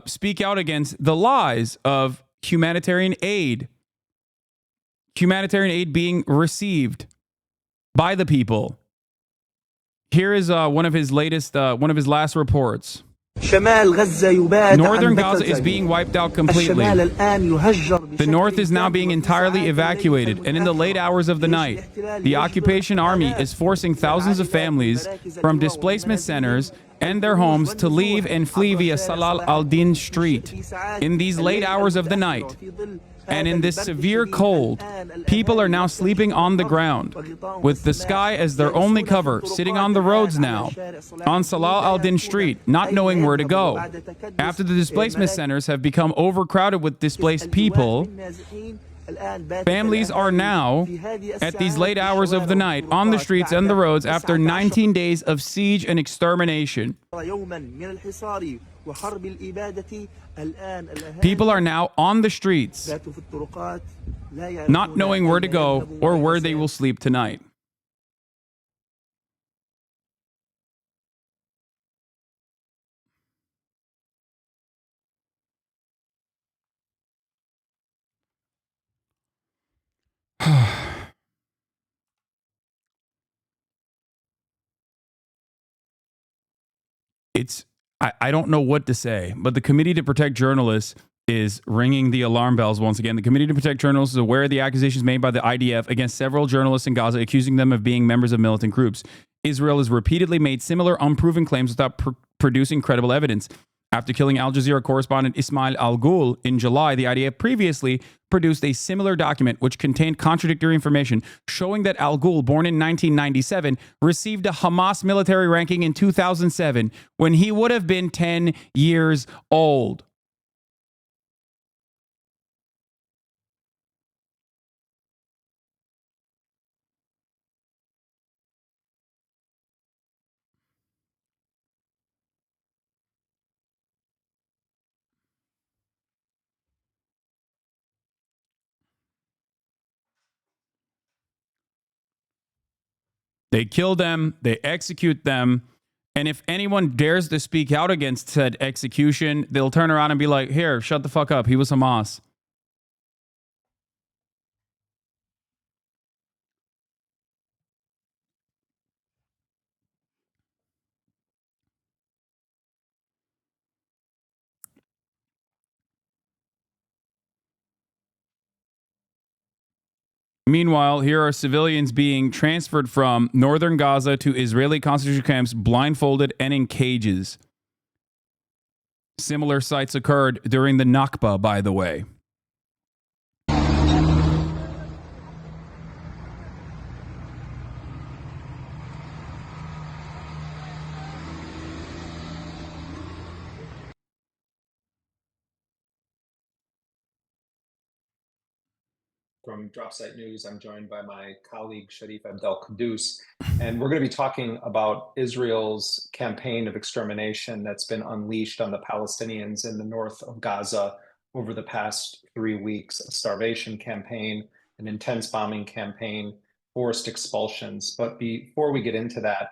against the lies of humanitarian aid being received by the people. Here is one of his last reports. Northern Gaza is being wiped out completely. The north is now being entirely evacuated, and in the late hours of the night, the occupation army is forcing thousands of families from displacement centers and their homes to leave and flee via Salah al-Din Street. In these late hours of the night, and in this severe cold, people are now sleeping on the ground, with the sky as their only cover, sitting on the roads now, on Salah al-Din Street, not knowing where to go. After the displacement centers have become overcrowded with displaced people, families are now, at these late hours of the night, on the streets and the roads after 19 days of siege and extermination. People are now on the streets, not knowing where to go or where they will sleep tonight. I don't know what to say, but the Committee to Protect Journalists is ringing the alarm bells once again. The Committee to Protect Journalists is aware of the accusations made by the IDF against several journalists in Gaza, accusing them of being members of militant groups. Israel has repeatedly made similar unproven claims without producing credible evidence. After killing Al Jazeera correspondent Ismail Al-Ghul in July, the IDF previously produced a similar document which contained contradictory information showing that Al Ghul, born in 1997, received a Hamas military ranking in 2007 when he would have been 10 years old. They kill them, they execute them, and if anyone dares to speak out against said execution, they'll turn around and be like, here, shut the fuck up. He was Hamas. Meanwhile, here are civilians being transferred from northern Gaza to Israeli concentration camps, blindfolded and in cages. Similar sights occurred during the Nakba, by the way. From Dropsite News, I'm joined by my colleague Sharif Abdel Quddus, and we're going to be talking about Israel's campaign of extermination that's been unleashed on the Palestinians in the north of Gaza over the past 3 weeks. A starvation campaign, an intense bombing campaign, forced expulsions. But before we get into that,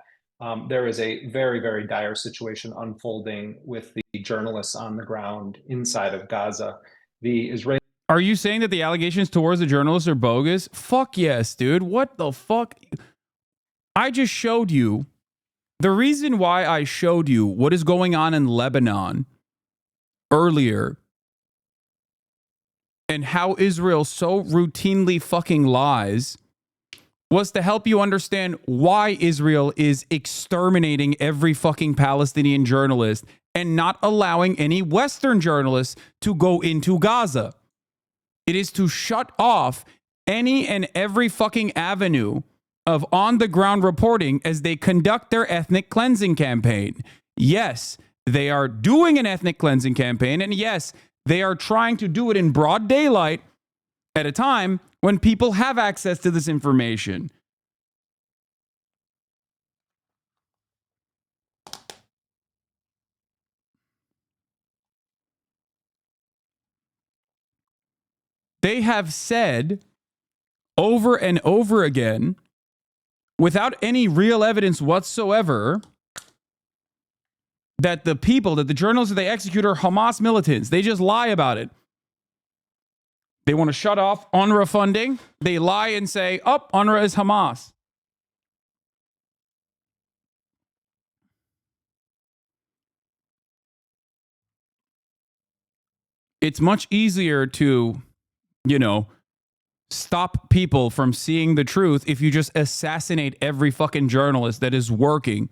there is a very, very dire situation unfolding with the journalists on the ground inside of Gaza. The Israeli Are you saying that the allegations towards the journalists are bogus? Fuck yes, dude. What the fuck? I just showed you. The reason why I showed you what is going on in Lebanon earlier and how Israel so routinely fucking lies was to help you understand why Israel is exterminating every fucking Palestinian journalist and not allowing any Western journalists to go into Gaza. It is to shut off any and every fucking avenue of on-the-ground reporting as they conduct their ethnic cleansing campaign. Yes, they are doing an ethnic cleansing campaign, and yes, they are trying to do it in broad daylight at a time when people have access to this information. They have said over and over again, without any real evidence whatsoever, that the people, that the journalists that they execute are Hamas militants. They just lie about it. They want to shut off UNRWA funding. They lie and say, oh, UNRWA is Hamas. It's much easier to, stop people from seeing the truth if you just assassinate every fucking journalist that is working.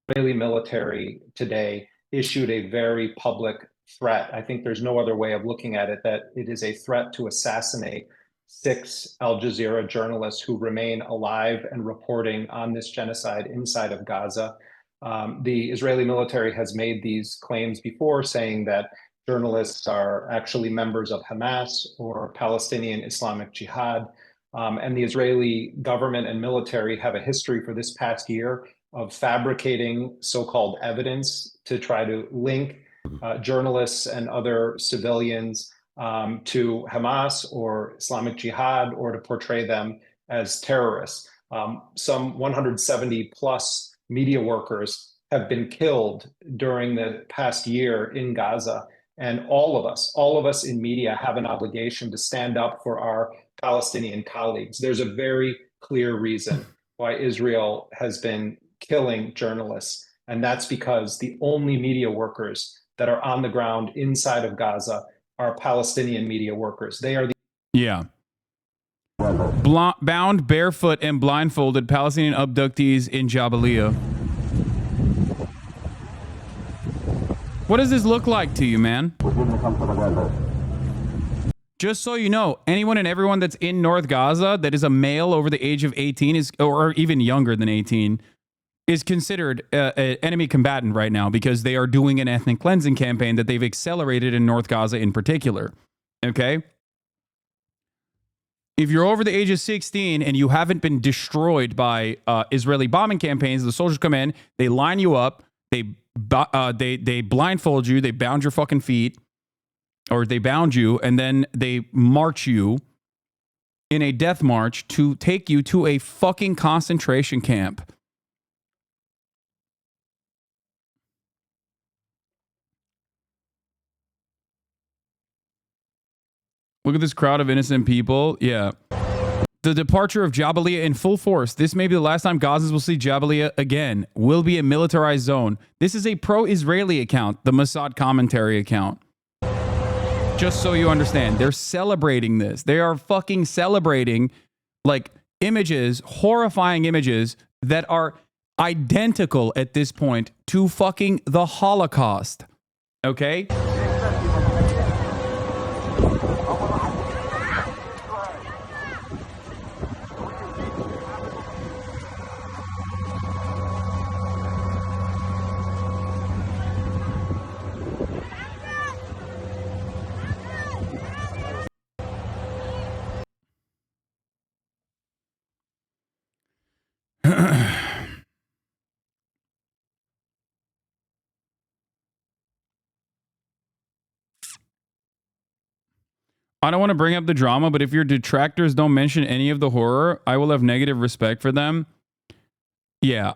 Israeli military today issued a very public threat. I think there's no other way of looking at it, that it is a threat to assassinate 6 Al Jazeera journalists who remain alive and reporting on this genocide inside of Gaza. The Israeli military has made these claims before, saying that journalists are actually members of Hamas or Palestinian Islamic Jihad. And the Israeli government and military have a history for this past year of fabricating so-called evidence to try to link journalists and other civilians to Hamas or Islamic Jihad, or to portray them as terrorists. Some 170 plus media workers have been killed during the past year in Gaza. And all of us in media have an obligation to stand up for our Palestinian colleagues. There's a very clear reason why Israel has been killing journalists. And that's because the only media workers that are on the ground inside of Gaza are Palestinian media workers. They are the bound, barefoot, and blindfolded Palestinian abductees in Jabalia. What does this look like to you, man? Just so you know, anyone and everyone that's in North Gaza that is a male over the age of 18 is, or even younger than 18, is considered an enemy combatant right now because they are doing an ethnic cleansing campaign that they've accelerated in North Gaza in particular. Okay? If you're over the age of 16 and you haven't been destroyed by Israeli bombing campaigns, the soldiers come in, they line you up, they blindfold you, they bound your fucking feet, or they bound you, and then they march you in a death march to take you to a fucking concentration camp. Look at this crowd of innocent people. Yeah. The departure of Jabalia in full force. This may be the last time Gazans will see Jabalia again. Will be a militarized zone. This is a pro-Israeli account, the Mossad commentary account. Just so you understand, they're celebrating this. They are fucking celebrating like images, horrifying images that are identical at this point to fucking the Holocaust. Okay? I don't want to bring up the drama, but if your detractors don't mention any of the horror, I will have negative respect for them. Yeah,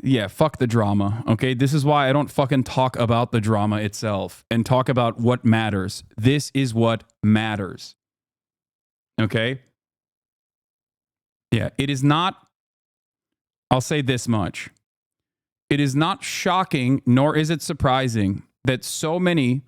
yeah, fuck the drama, okay? This is why I don't fucking talk about the drama itself and talk about what matters. This is what matters, okay? Yeah, it is not, I'll say this much. It is not shocking, nor is it surprising that so many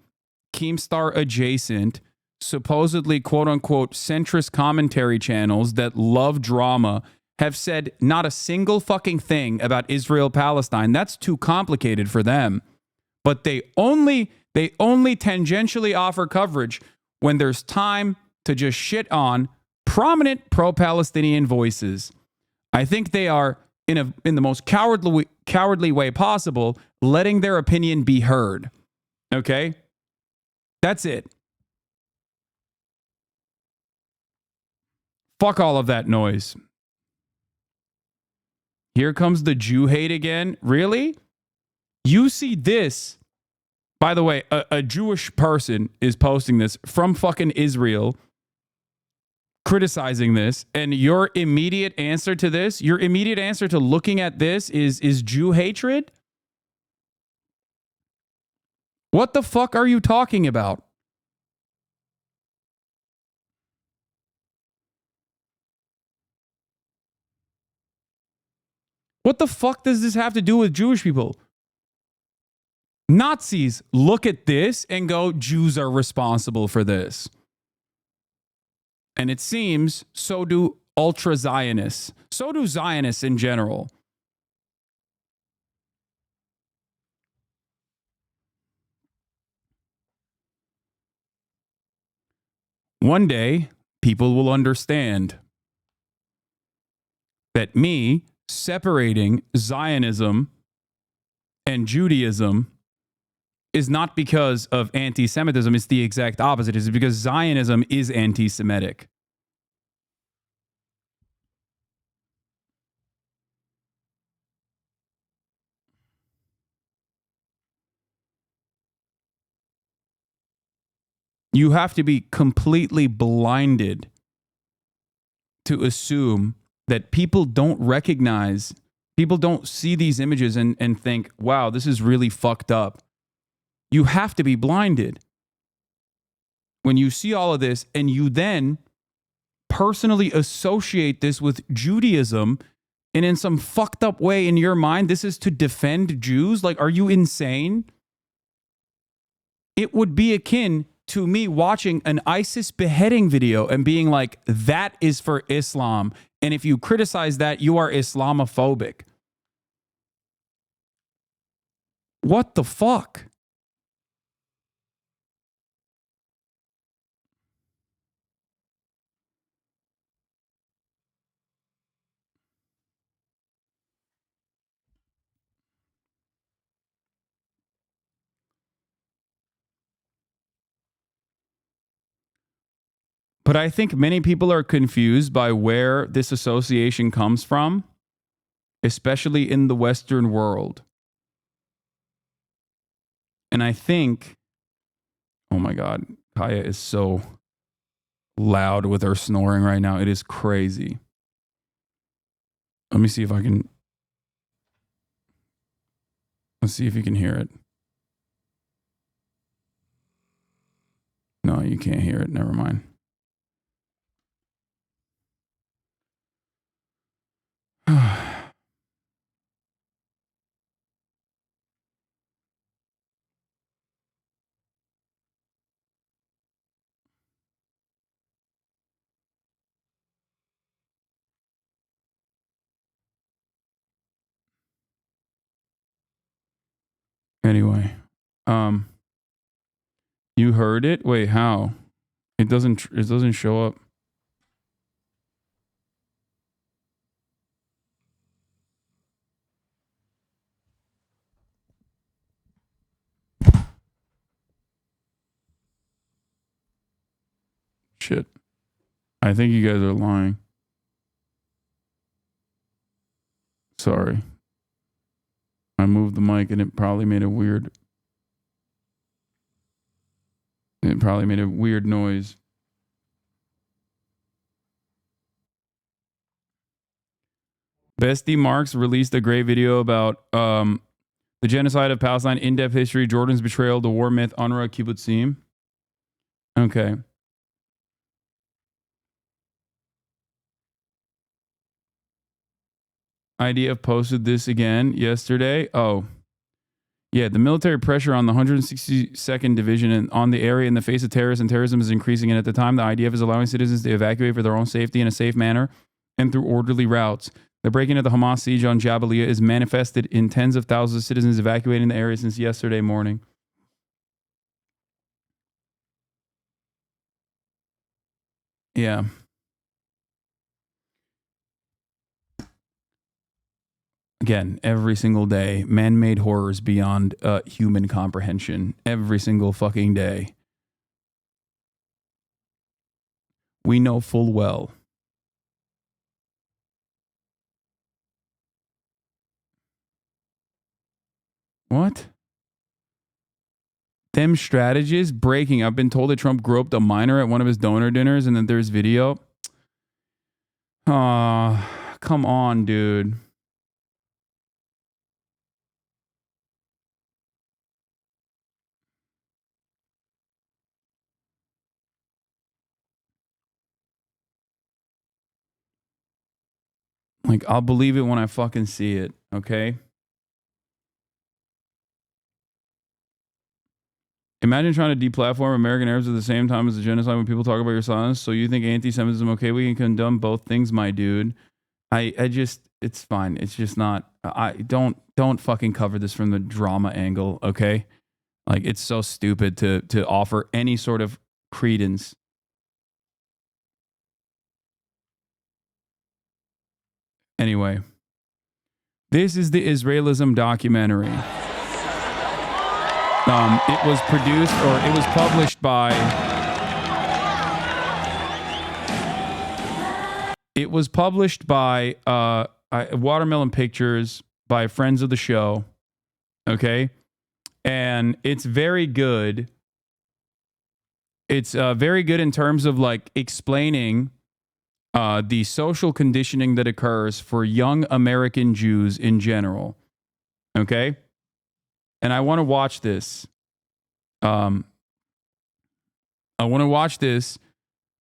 Keemstar adjacent, supposedly quote-unquote centrist commentary channels that love drama have said not a single fucking thing about Israel-Palestine. That's too complicated for them. But they only tangentially offer coverage when there's time to just shit on prominent pro-Palestinian voices. I think they are, in the most cowardly way possible, letting their opinion be heard. Okay? That's it. Fuck all of that noise. Here comes the Jew hate again. Really? You see this. By the way, a Jewish person is posting this from fucking Israel, criticizing this, and your immediate answer to this, your immediate answer to looking at this is Jew hatred? What the fuck are you talking about? What the fuck does this have to do with Jewish people? Nazis look at this and go, Jews are responsible for this. And it seems so do ultra-Zionists. So do Zionists in general. One day, people will understand that me separating Zionism and Judaism is not because of anti-Semitism. It's the exact opposite. It's because Zionism is anti-Semitic. You have to be completely blinded to assume that people don't recognize, people don't see these images and think, wow, this is really fucked up. You have to be blinded. When you see all of this and you then personally associate this with Judaism, and in some fucked up way in your mind, this is to defend Jews? Like, are you insane? It would be akin to me watching an ISIS beheading video and being like, that is for Islam. And if you criticize that, you are Islamophobic. What the fuck? But I think many people are confused by where this association comes from, especially in the Western world. And I think, oh my God, Kaya is so loud with her snoring right now. It is crazy. Let me see if I can. Let's see if you can hear it. No, you can't hear it. Never mind. Anyway, you heard it? Wait, how? It doesn't show up. Shit. I think you guys are lying. Sorry. I moved the mic and it probably made a weird noise. Bestie Marks released a great video about the genocide of Palestine, in-depth history, Jordan's betrayal, the war myth, Unra Kibbutzim. Okay. IDF posted this again yesterday. Oh. Yeah, the military pressure on the 162nd Division and on the area in the face of terrorists and terrorism is increasing. And at the time, the IDF is allowing citizens to evacuate for their own safety in a safe manner and through orderly routes. The breaking of the Hamas siege on Jabalia is manifested in tens of thousands of citizens evacuating the area since yesterday morning. Yeah. Again, every single day, man-made horrors beyond human comprehension. Every single fucking day. We know full well. What? Them strategies breaking. I've been told that Trump groped a minor at one of his donor dinners and then there's video. Come on, dude. Like, I'll believe it when I fucking see it, okay? Imagine trying to deplatform American Arabs at the same time as the genocide when people talk about your silence. So you think anti-Semitism, okay, we can condemn both things, my dude. I just, it's fine. It's just not, don't fucking cover this from the drama angle, okay? Like, it's so stupid to offer any sort of credence. Anyway, this is the Israelism documentary. It was produced, or it was published by... It was published by Watermelon Pictures, by friends of the show, okay? And it's very good. It's very good in terms of, like, explaining the social conditioning that occurs for young American Jews in general. Okay? And I want to watch this. I want to watch this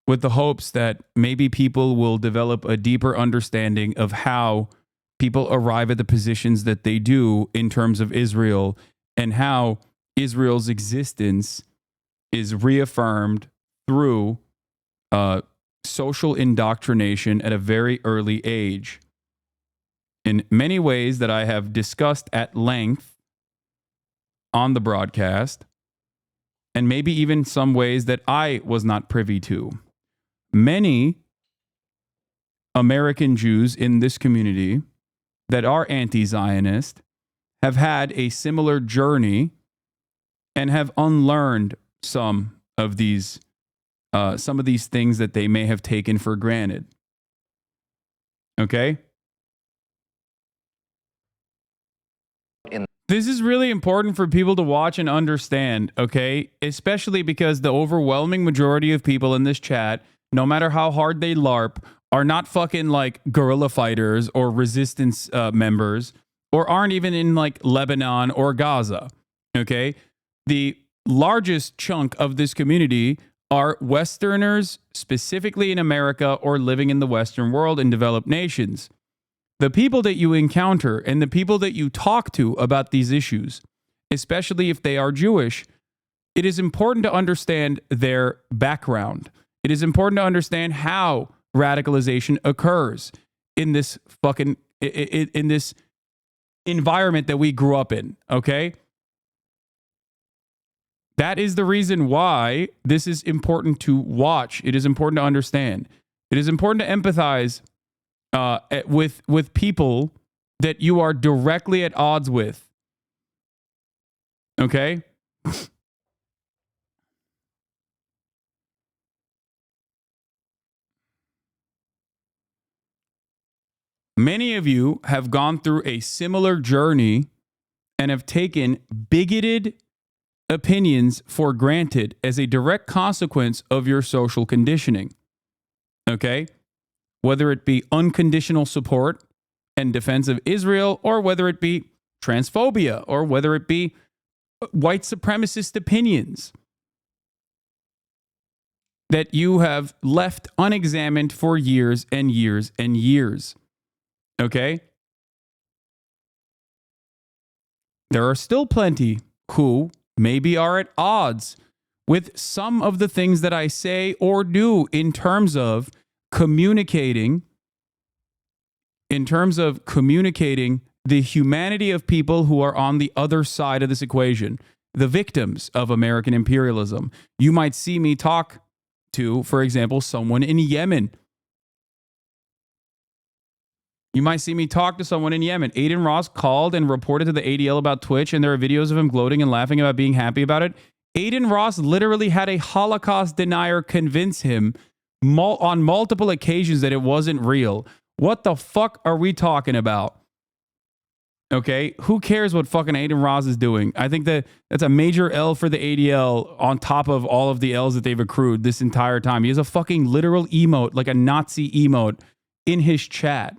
with the hopes that maybe people will develop a deeper understanding of how people arrive at the positions that they do in terms of Israel and how Israel's existence is reaffirmed through social indoctrination at a very early age. In many ways that I have discussed at length on the broadcast, and maybe even some ways that I was not privy to. Many American Jews in this community that are anti-Zionist have had a similar journey and have unlearned some of these things that they may have taken for granted. Okay? This is really important for people to watch and understand, okay? Especially because the overwhelming majority of people in this chat, no matter how hard they LARP, are not fucking like guerrilla fighters or resistance members, or aren't even in like Lebanon or Gaza, okay? The largest chunk of this community are Westerners, specifically in America or living in the Western world in developed nations. The people that you encounter and the people that you talk to about these issues, especially if they are Jewish, it is important to understand their background. It is important to understand how radicalization occurs in this in this environment that we grew up in, okay? That is the reason why this is important to watch. It is important to understand. It is important to empathize with people that you are directly at odds with. Okay? Many of you have gone through a similar journey and have taken bigoted opinions for granted as a direct consequence of your social conditioning. Okay? Whether it be unconditional support and defense of Israel, or whether it be transphobia, or whether it be white supremacist opinions that you have left unexamined for years and years and years. Okay? There are still plenty who maybe are at odds with some of the things that I say or do in terms of communicating the humanity of people who are on the other side of this equation, the victims of American imperialism. You might see me talk to, for example, someone in Yemen. You might see me talk to someone in Yemen. Aiden Ross called and reported to the ADL about Twitch, and there are videos of him gloating and laughing about being happy about it. Aiden Ross literally had a Holocaust denier convince him on multiple occasions that it wasn't real. What the fuck are we talking about? Okay, who cares what fucking Aiden Ross is doing? I think that's a major L for the ADL on top of all of the L's that they've accrued this entire time. He has a fucking literal emote, like a Nazi emote, in his chat.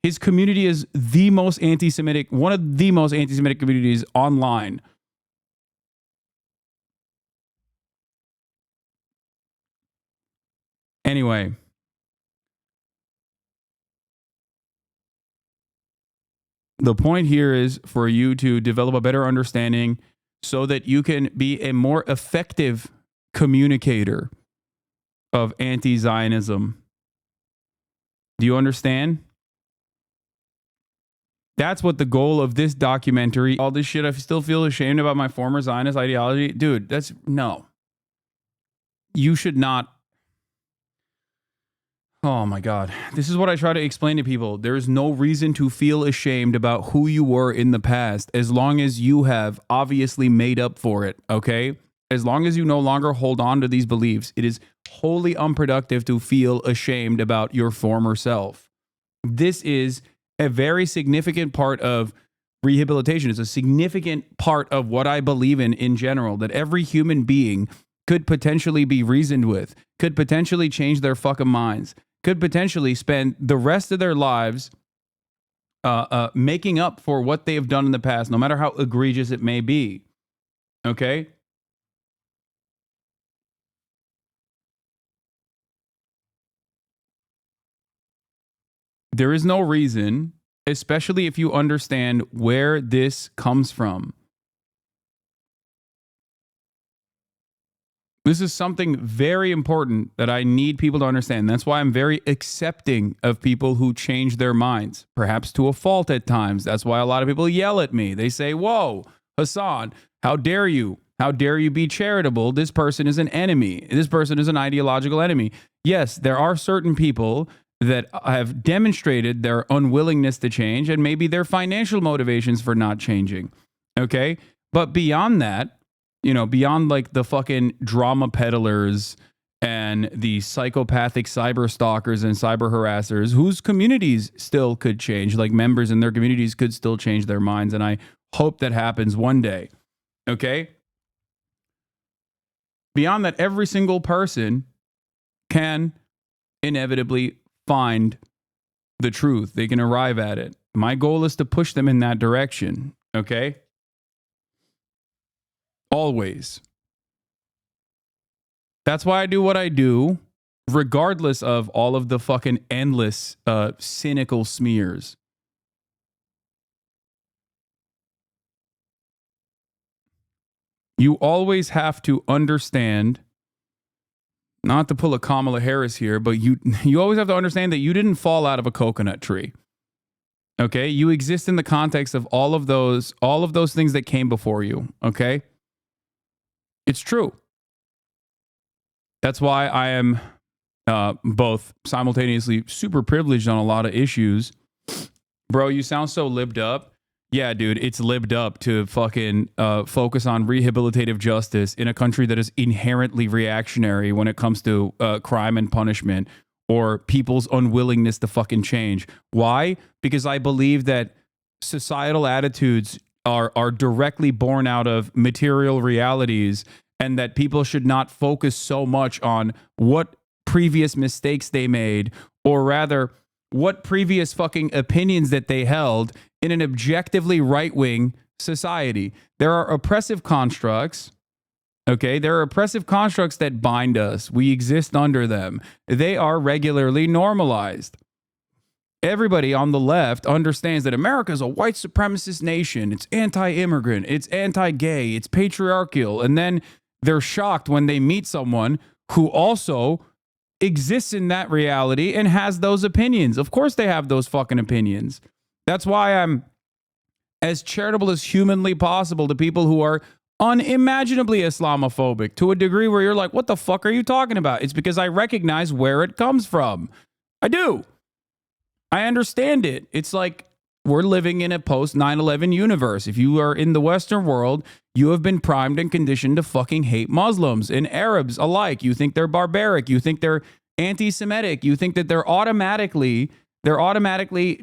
His community is the most anti-Semitic, one of the most anti-Semitic communities online. Anyway, the point here is for you to develop a better understanding so that you can be a more effective communicator of anti-Zionism. Do you understand? That's what the goal of this documentary, all this shit, I still feel ashamed about my former Zionist ideology. Dude, no. You should not. Oh my God. This is what I try to explain to people. There is no reason to feel ashamed about who you were in the past as long as you have obviously made up for it, okay? As long as you no longer hold on to these beliefs, it is wholly unproductive to feel ashamed about your former self. This is a very significant part of rehabilitation. It's a significant part of what I believe in general, that every human being could potentially be reasoned with, could potentially change their fucking minds, could potentially spend the rest of their lives making up for what they have done in the past, no matter how egregious it may be. Okay? There is no reason, especially if you understand where this comes from. This is something very important that I need people to understand. That's why I'm very accepting of people who change their minds, perhaps to a fault at times. That's why a lot of people yell at me. They say, whoa, Hasan, how dare you? How dare you be charitable? This person is an enemy. This person is an ideological enemy. Yes, there are certain people that have demonstrated their unwillingness to change and maybe their financial motivations for not changing. Okay? But beyond that, you know, beyond like the fucking drama peddlers and the psychopathic cyber stalkers and cyber harassers whose communities still could change, like members in their communities could still change their minds. And I hope that happens one day. Okay? Beyond that, every single person can inevitably find the truth. They can arrive at it. My goal is to push them in that direction. Okay? Always. That's why I do what I do, regardless of all of the fucking endless cynical smears. You always have to understand, not to pull a Kamala Harris here, but you always have to understand that you didn't fall out of a coconut tree. Okay? You exist in the context of all of those things that came before you. Okay? It's true. That's why I am both simultaneously super privileged on a lot of issues. Bro, you sound so libbed up. Yeah, dude, it's libbed up to fucking focus on rehabilitative justice in a country that is inherently reactionary when it comes to crime and punishment or people's unwillingness to fucking change. Why? Because I believe that societal attitudes are directly born out of material realities, and that people should not focus so much on what previous mistakes they made, or rather what previous fucking opinions that they held in an objectively right-wing society. There are oppressive constructs, okay? There are oppressive constructs that bind us. We exist under them. They are regularly normalized. Everybody on the left understands that America is a white supremacist nation. It's anti-immigrant. It's anti-gay. It's patriarchal. And then they're shocked when they meet someone who also exists in that reality and has those opinions. Of course they have those fucking opinions. That's why I'm as charitable as humanly possible to people who are unimaginably Islamophobic to a degree where you're like, what the fuck are you talking about? It's because I recognize where it comes from. I do. I understand it. It's like we're living in a post 9/11 universe. If you are in the Western world, you have been primed and conditioned to fucking hate Muslims and Arabs alike. You think they're barbaric. You think they're anti-Semitic. You think that they're automatically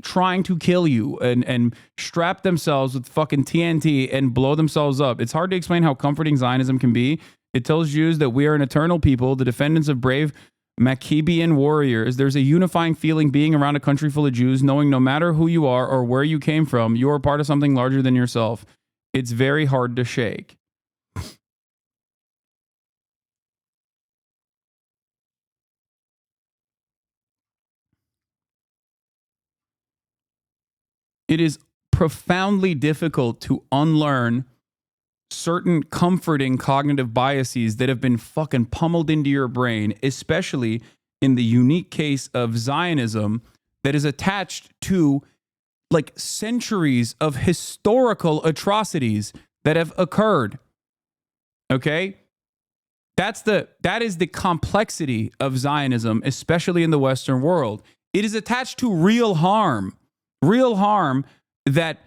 trying to kill you and strap themselves with fucking TNT and blow themselves up. It's hard to explain how comforting Zionism can be. It tells Jews that we are an eternal people, the defendants of brave Maccabean warriors. There's a unifying feeling being around a country full of Jews, knowing no matter who you are or where you came from, you are part of something larger than yourself. It's very hard to shake. It is profoundly difficult to unlearn certain comforting cognitive biases that have been fucking pummeled into your brain, especially in the unique case of Zionism that is attached to like centuries of historical atrocities that have occurred. Okay? That is the complexity of Zionism, especially in the Western world. It is attached to real harm that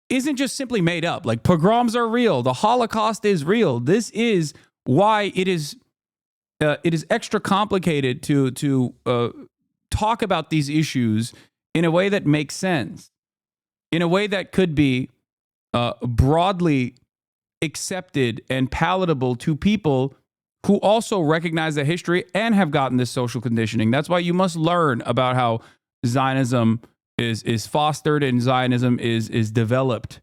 isn't just simply made up. Like pogroms are real. The Holocaust is real. This is why it is extra complicated to talk about these issues in a way that makes sense, in a way that could be broadly accepted and palatable to people who also recognize the history and have gotten this social conditioning. That's why you must learn about how Zionism is fostered and Zionism is developed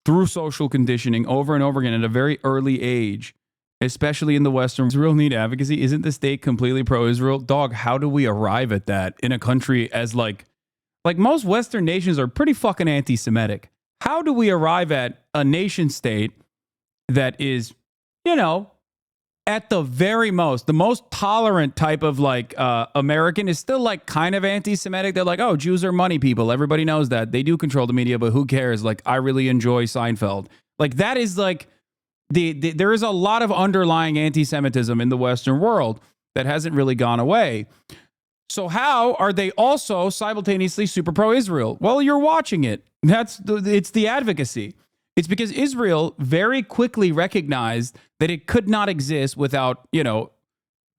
through social conditioning over and over again at a very early age, especially in the Western. Israel need advocacy. Isn't the state completely pro-Israel? Dog, how do we arrive at that in a country as like most Western nations are pretty fucking anti-Semitic? How do we arrive at a nation state that is, you know, at the very most, the most tolerant type of like American is still like kind of anti-Semitic. They're like, oh, Jews are money people. Everybody knows that. They do control the media, but who cares? Like, I really enjoy Seinfeld. Like that is like there is a lot of underlying anti-Semitism in the Western world that hasn't really gone away. So how are they also simultaneously super pro-Israel? Well, you're watching it. It's the advocacy. It's because Israel very quickly recognized that it could not exist without,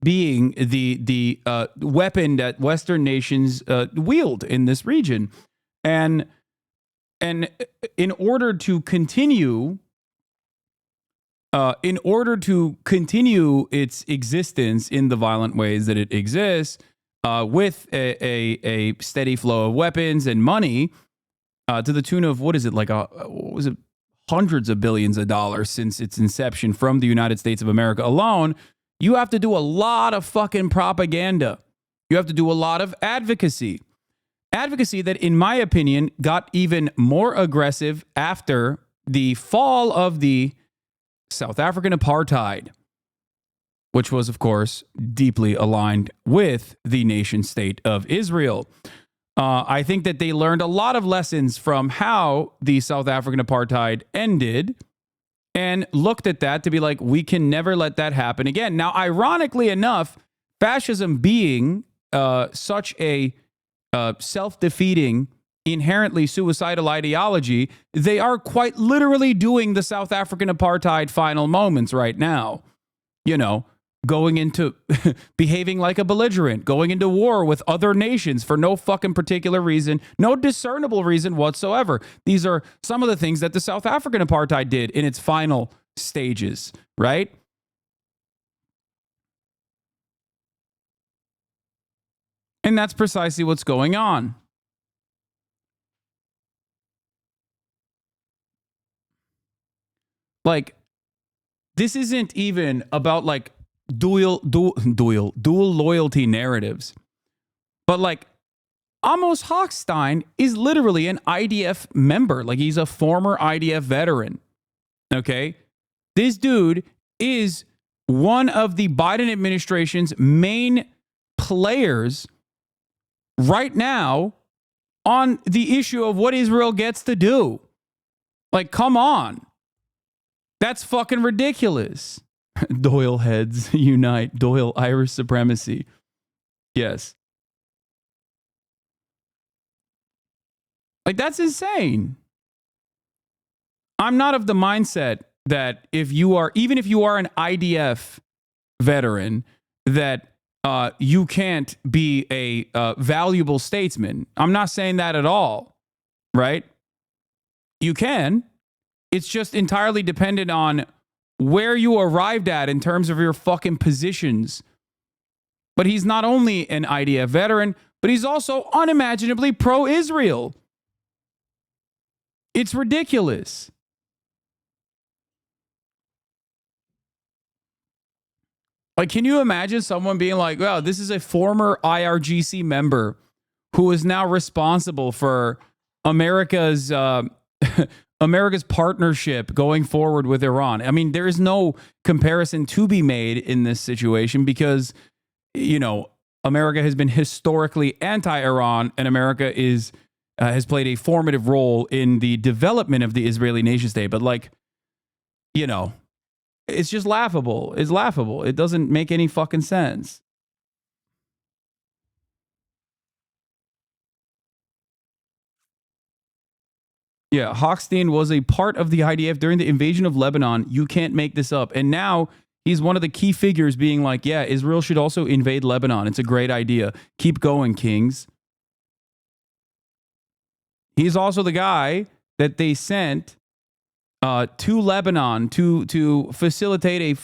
being the weapon that Western nations wield in this region. And in order to continue its existence in the violent ways that it exists, with a steady flow of weapons and money, to the tune of, hundreds of billions of dollars since its inception from the United States of America alone, you have to do a lot of fucking propaganda. You have to do a lot of advocacy. Advocacy that, in my opinion, got even more aggressive after the fall of the South African apartheid, which was, of course, deeply aligned with the nation state of Israel. I think that they learned a lot of lessons from how the South African apartheid ended and looked at that to be like, we can never let that happen again. Now, ironically enough, fascism being such a self-defeating, inherently suicidal ideology, they are quite literally doing the South African apartheid final moments right now. Going into behaving like a belligerent, going into war with other nations for no fucking particular reason, no discernible reason whatsoever. These are some of the things that the South African apartheid did in its final stages, right? And that's precisely what's going on. Like, this isn't even about like dual loyalty narratives. But like Amos Hochstein is literally an IDF member. Like he's a former IDF veteran. Okay. This dude is one of the Biden administration's main players right now on the issue of what Israel gets to do. Like, come on. That's fucking ridiculous. Doyle heads unite. Doyle Irish supremacy. Yes. Like, that's insane. I'm not of the mindset that even if you are an IDF veteran, that you can't be a valuable statesman. I'm not saying that at all, right? You can. It's just entirely dependent on where you arrived at in terms of your fucking positions. But he's not only an IDF veteran, but he's also unimaginably pro-Israel. It's ridiculous. Like, can you imagine someone being like, well, this is a former IRGC member who is now responsible for America's partnership going forward with Iran? I mean, there is no comparison to be made in this situation because, America has been historically anti-Iran, and America has played a formative role in the development of the Israeli nation state. But it's just laughable. It's laughable. It doesn't make any fucking sense. Yeah, Hochstein was a part of the IDF during the invasion of Lebanon. You can't make this up. And now he's one of the key figures being like, yeah, Israel should also invade Lebanon. It's a great idea. Keep going, kings. He's also the guy that they sent to Lebanon to facilitate a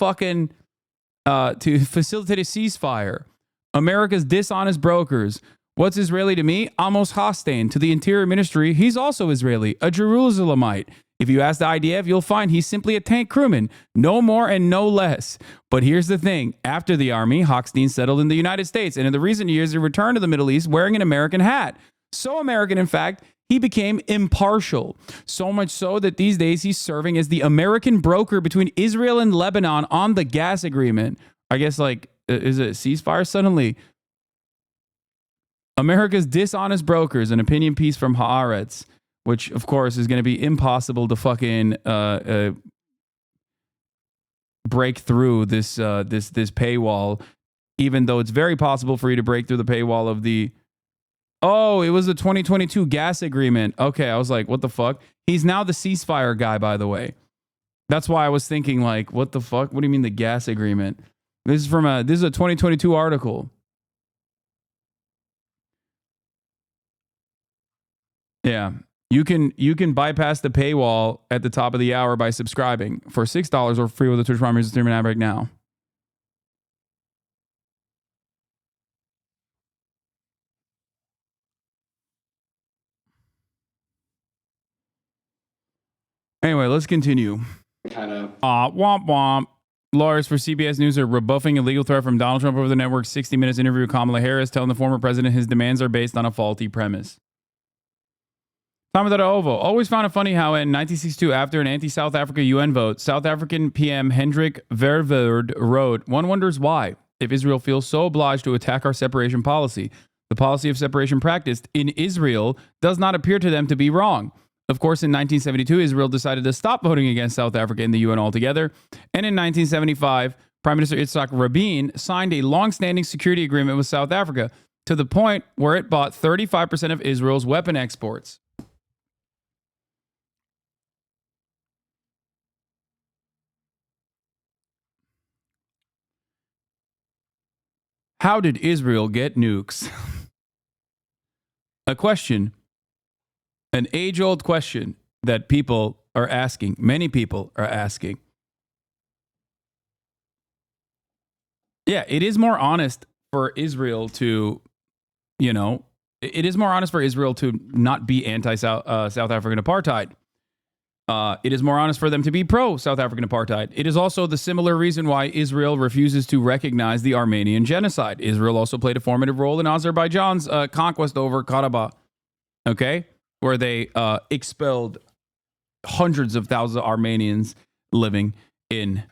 ceasefire. America's dishonest brokers. What's Israeli to me? Amos Hochstein. To the Interior Ministry, he's also Israeli, a Jerusalemite. If you ask the IDF, you'll find he's simply a tank crewman. No more and no less. But here's the thing. After the army, Hochstein settled in the United States, and in the recent years, he returned to the Middle East wearing an American hat. So American, in fact, he became impartial. So much so that these days he's serving as the American broker between Israel and Lebanon on the gas agreement. I guess, is it a ceasefire suddenly? America's dishonest brokers, an opinion piece from Haaretz. which of course is going to be impossible to fucking break through this paywall, even though it's very possible for you to break through the paywall of the. Oh, it was the 2022 gas agreement. Okay, I was like, what the fuck? He's now the ceasefire guy, by the way. That's why I was thinking, like, what the fuck? What do you mean the gas agreement? This is this is a 2022 article. Yeah. You can bypass the paywall at the top of the hour by subscribing for $6 or free with the Twitch Prime Music streaming app right now. Anyway, let's continue. Womp womp. Lawyers for CBS News are rebuffing a legal threat from Donald Trump over the network's 60 Minutes interview with Kamala Harris, telling the former president his demands are based on a faulty premise. Time without Ovo. Always found it funny how in 1962, after an anti-South Africa UN vote, South African PM Hendrik Verwoerd wrote, "One wonders why, if Israel feels so obliged to attack our separation policy, the policy of separation practiced in Israel does not appear to them to be wrong." Of course, in 1972, Israel decided to stop voting against South Africa in the UN altogether. And in 1975, Prime Minister Yitzhak Rabin signed a long-standing security agreement with South Africa to the point where it bought 35% of Israel's weapon exports. How did Israel get nukes? A question, an age-old question that people are asking, many people are asking. Yeah, it is more honest for Israel to, it is more honest for Israel to not be anti-South African apartheid. It is more honest for them to be pro-South African apartheid. It is also the similar reason why Israel refuses to recognize the Armenian genocide. Israel also played a formative role in Azerbaijan's conquest over Karabakh, okay, where they expelled hundreds of thousands of Armenians living in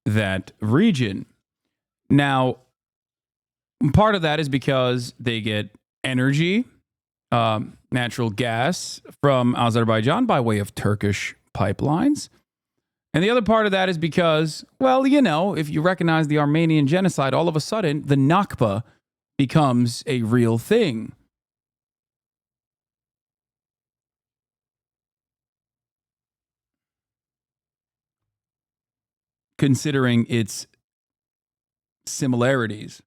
that region. Now, part of that is because they get energy, natural gas from Azerbaijan by way of Turkish pipelines. And the other part of that is because, well, if you recognize the Armenian genocide, all of a sudden the Nakba becomes a real thing. Considering its similarities.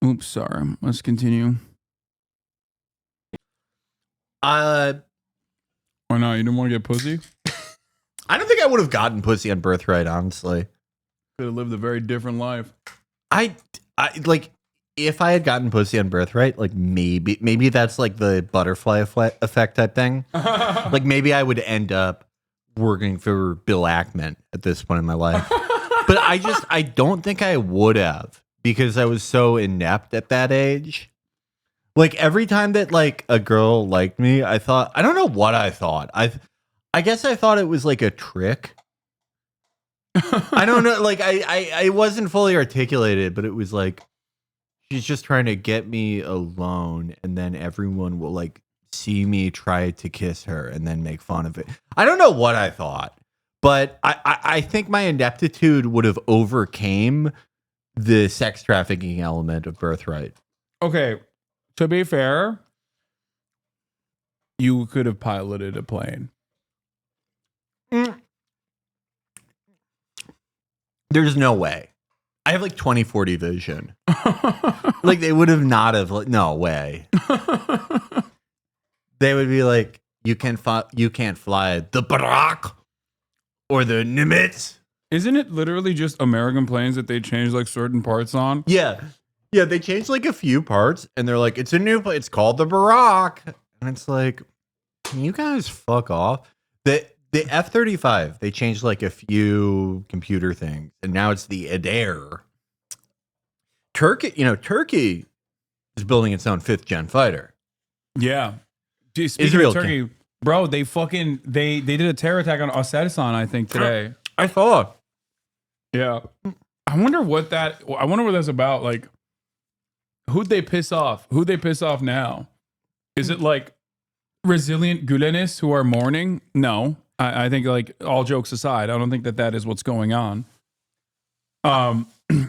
Oops, sorry. Let's continue. Why not? You didn't want to get pussy? I don't think I would have gotten pussy on Birthright, honestly. Could have lived a very different life. I like, if I had gotten pussy on Birthright, like maybe that's like the butterfly effect type thing. Like maybe I would end up working for Bill Ackman at this point in my life. But I don't think I would have, because I was so inept at that age. Like every time that like a girl liked me, I don't know what I thought. I guess I thought it was like a trick. I don't know. Like I wasn't fully articulated, but it was like, she's just trying to get me alone, and then everyone will like see me try to kiss her and then make fun of it. I don't know what I thought, but I think my ineptitude would have overcame the sex trafficking element of Birthright. Okay, to be fair, you could have piloted a plane. There's no way. I have like 20/40 vision. Like they would have not have. Like, no way. They would be like, you can't fly the Barak or the Nimitz. Isn't it literally just American planes that they change like certain parts on? Yeah. Yeah, they changed like a few parts, and they're like, it's a new plane. It's called the Barak. And it's like, can you guys fuck off? The F-35, they changed like a few computer things, and now it's the Adair. Turkey is building its own 5th gen fighter. Yeah. Speaking Israel of Turkey, bro, they did a terror attack on Hasan, I think, today. I saw. Yeah. I wonder what that's about. Like, who'd they piss off? Who'd they piss off now? Is it like resilient Gülenists who are mourning? No. I think, like, all jokes aside, I don't think that is what's going on.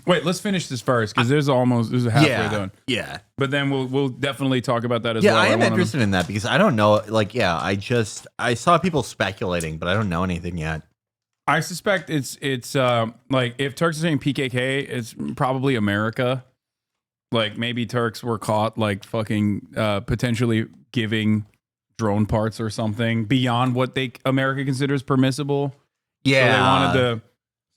Wait, let's finish this first because there's halfway done. Yeah. But then we'll definitely talk about that as Yeah, well. I am interested in that because I don't know. Like, yeah, I saw people speculating, but I don't know anything yet. I suspect it's like if Turks are saying PKK, it's probably America. Like maybe Turks were caught like fucking potentially giving drone parts or something beyond what America considers permissible. Yeah.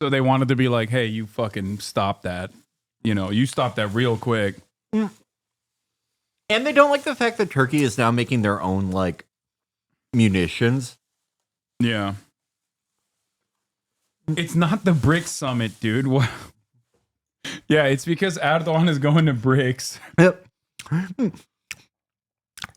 So they wanted to be like, hey, you fucking stop that. You know, you stop that real quick. And they don't like the fact that Turkey is now making their own like munitions. Yeah. It's not the BRICS summit, dude. What? Yeah, it's because Erdogan is going to BRICS. Yep.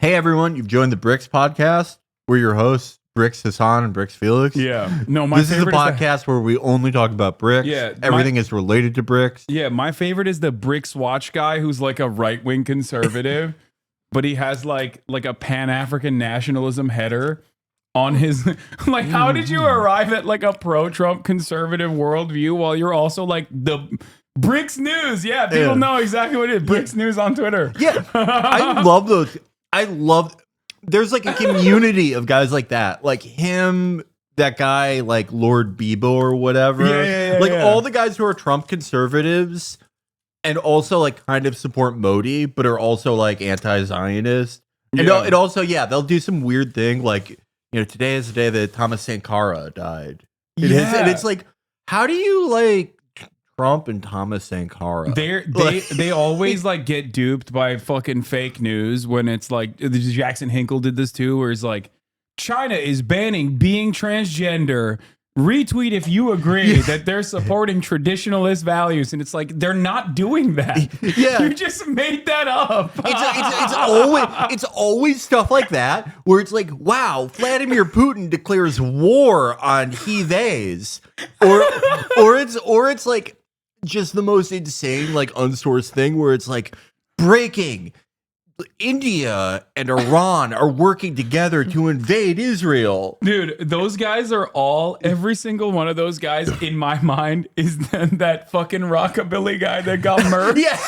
Hey, everyone. You've joined the BRICS podcast. We're your hosts, BRICS Hasan and BRICS Felix. Yeah. No, this is a podcast where we only talk about BRICS. Yeah. Everything is related to BRICS. Yeah, my favorite is the BRICS Watch guy who's like a right-wing conservative, but he has like a Pan-African nationalism header on his like how did you arrive at like a pro-Trump conservative worldview while you're also like the BRICS News? Yeah, people know exactly what it is. BRICS News on Twitter. Yeah. I love those. There's like a community of guys like that. Like him, that guy, like Lord Bebo or whatever. Yeah. All the guys who are Trump conservatives and also like kind of support Modi, but are also like anti-Zionist. And they'll do some weird thing like, you know, today is the day that Thomas Sankara died. And it's like, how do you like Trump and Thomas Sankara? They always like get duped by fucking fake news when it's like Jackson Hinkle did this too, where he's like, China is banning being transgender. Retweet if you agree that they're supporting traditionalist values, and it's like they're not doing that. Yeah, you just made that up. It's always stuff like that where it's like, wow, Vladimir Putin declares war on he/theys, or it's like just the most insane like unsourced thing where it's like breaking. India and Iran are working together to invade Israel. Dude, those guys are every single one of those guys in my mind is that fucking rockabilly guy that got murdered. Yeah.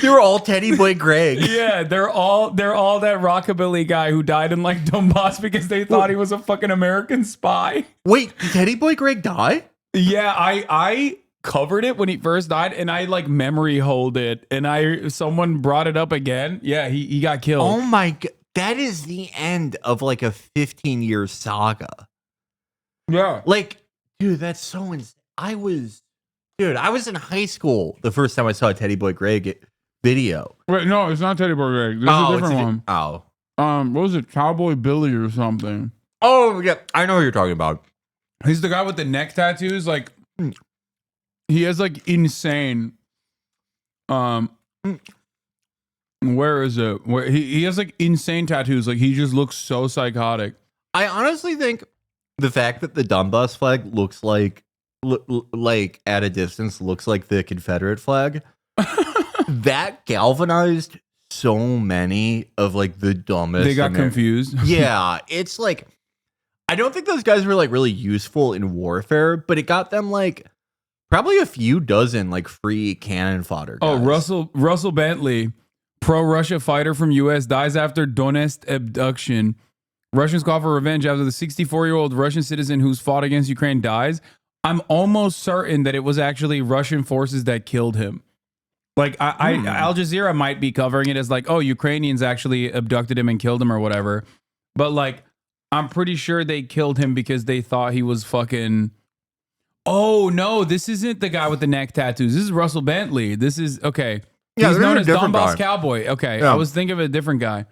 They were all Teddy Boy Greg. Yeah, they're all that rockabilly guy who died in like Donbass because they thought he was a fucking American spy. Wait, did Teddy Boy Greg die? Yeah, I covered it when he first died, and I like memory hold it, and someone brought it up again. Yeah, he got killed. Oh my god, that is the end of like a 15-year saga. Yeah, like, dude, that's so insane. I was in high school the first time I saw a Teddy Boy Greg video. Wait, no, it's not Teddy Boy Greg. This is a different one. What was it, Cowboy Billy or something? Oh yeah, I know what you're talking about. He's the guy with the neck tattoos, like. He has like insane. Where is it? Where he has like insane tattoos. Like he just looks so psychotic. I honestly think the fact that the Donbass flag looks like at a distance looks like the Confederate flag that galvanized so many of like the dumbest. They got confused. Yeah, it's like I don't think those guys were like really useful in warfare, but it got them like. Probably a few dozen like free cannon fodder guys. Oh, Russell Bentley, pro-Russia fighter from U.S. dies after Donetsk abduction. Russians call for revenge after the 64-year-old Russian citizen who's fought against Ukraine dies. I'm almost certain that it was actually Russian forces that killed him. Like Al Jazeera might be covering it as like, oh, Ukrainians actually abducted him and killed him or whatever. But like, I'm pretty sure they killed him because they thought he was fucking... Oh, no, this isn't the guy with the neck tattoos. This is Russell Bentley. This is, okay. Yeah, he's known as guy. Donbass Cowboy. Okay, yeah. I was thinking of a different guy.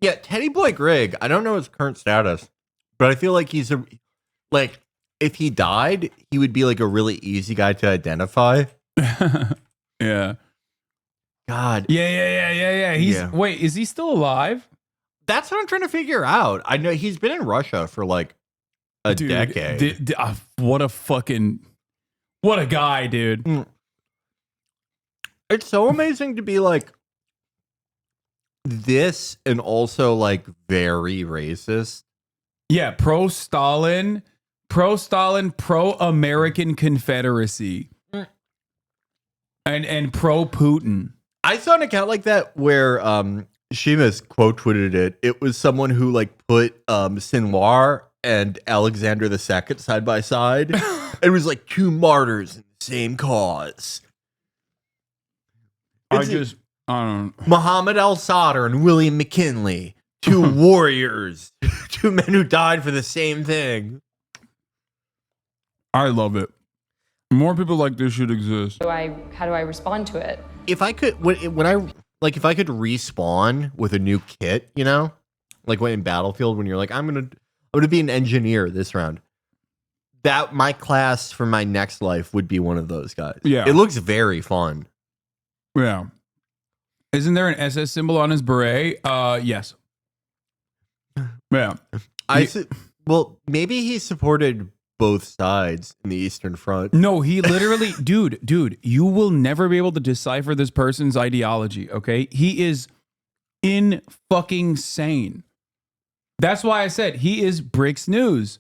Yeah, Teddy Boy Greg, I don't know his current status, but I feel like he's if he died, he would be like a really easy guy to identify. Yeah. God. Yeah. Wait, is he still alive? That's what I'm trying to figure out. I know he's been in Russia for like a decade. What a guy, dude. It's so amazing to be like this and also like very racist. Yeah, pro-Stalin, pro-American Confederacy. And pro-Putin. I saw an account like that where Sheamus quote tweeted it. It was someone who like put Sinwar and Alexander II side by side. It was like two martyrs in the same cause. I don't know. Muhammad al-Sadr and William McKinley, two warriors, two men who died for the same thing. I love it. More people like this should exist. How do I respond to it? If I could, if I could respawn with a new kit, you know, like when in Battlefield, when you're like, I'm gonna be an engineer this round. That my class for my next life would be one of those guys. Yeah, it looks very fun. Yeah. Isn't there an SS symbol on his beret? Yes. Yeah. Well, maybe he supported both sides in the Eastern Front. No, he literally, dude, you will never be able to decipher this person's ideology, okay? He is in fucking sane. That's why I said he is Bricks News.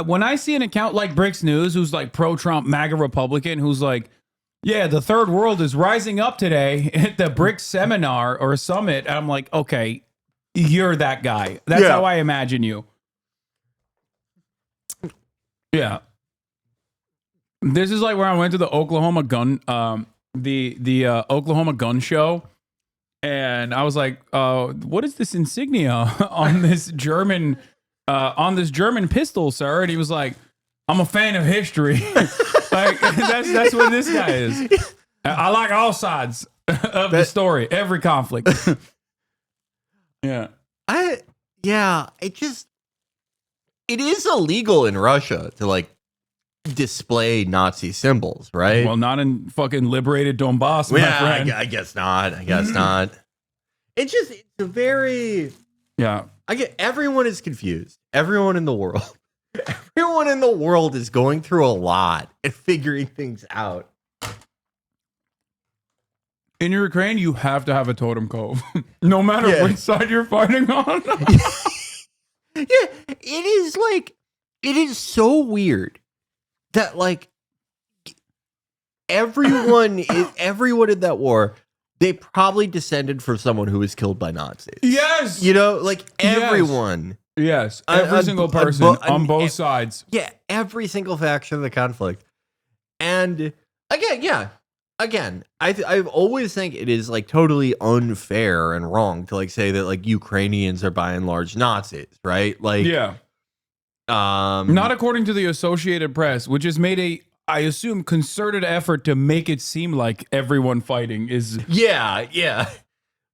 When I see an account like Bricks News, who's like pro-Trump, MAGA Republican, who's like, yeah, the third world is rising up today at the BRICS seminar or summit. I'm like, okay, you're that guy. That's how I imagine you. Yeah. This is like where I went to the Oklahoma gun, the Oklahoma gun show. And I was like, what is this insignia on this German pistol, sir? And he was like, I'm a fan of history. Like that's what this guy is. I like all sides of the story, every conflict. Yeah. It is illegal in Russia to like display Nazi symbols, right? Well, not in fucking liberated Donbass, my friend. I guess not. It's a very everyone is confused. Everyone in the world. Everyone in the world is going through a lot and figuring things out. In Ukraine, you have to have a totem cove, no matter which side you're fighting on. It is so weird that like everyone in that war, they probably descended from someone who was killed by Nazis. Yes, you know, like everyone. Yes, every single person on both sides. Yeah, every single faction of the conflict. And again, I always think it is like totally unfair and wrong to like say that like Ukrainians are by and large Nazis, right? Like, not according to the Associated Press, which has made I assume, concerted effort to make it seem like everyone fighting is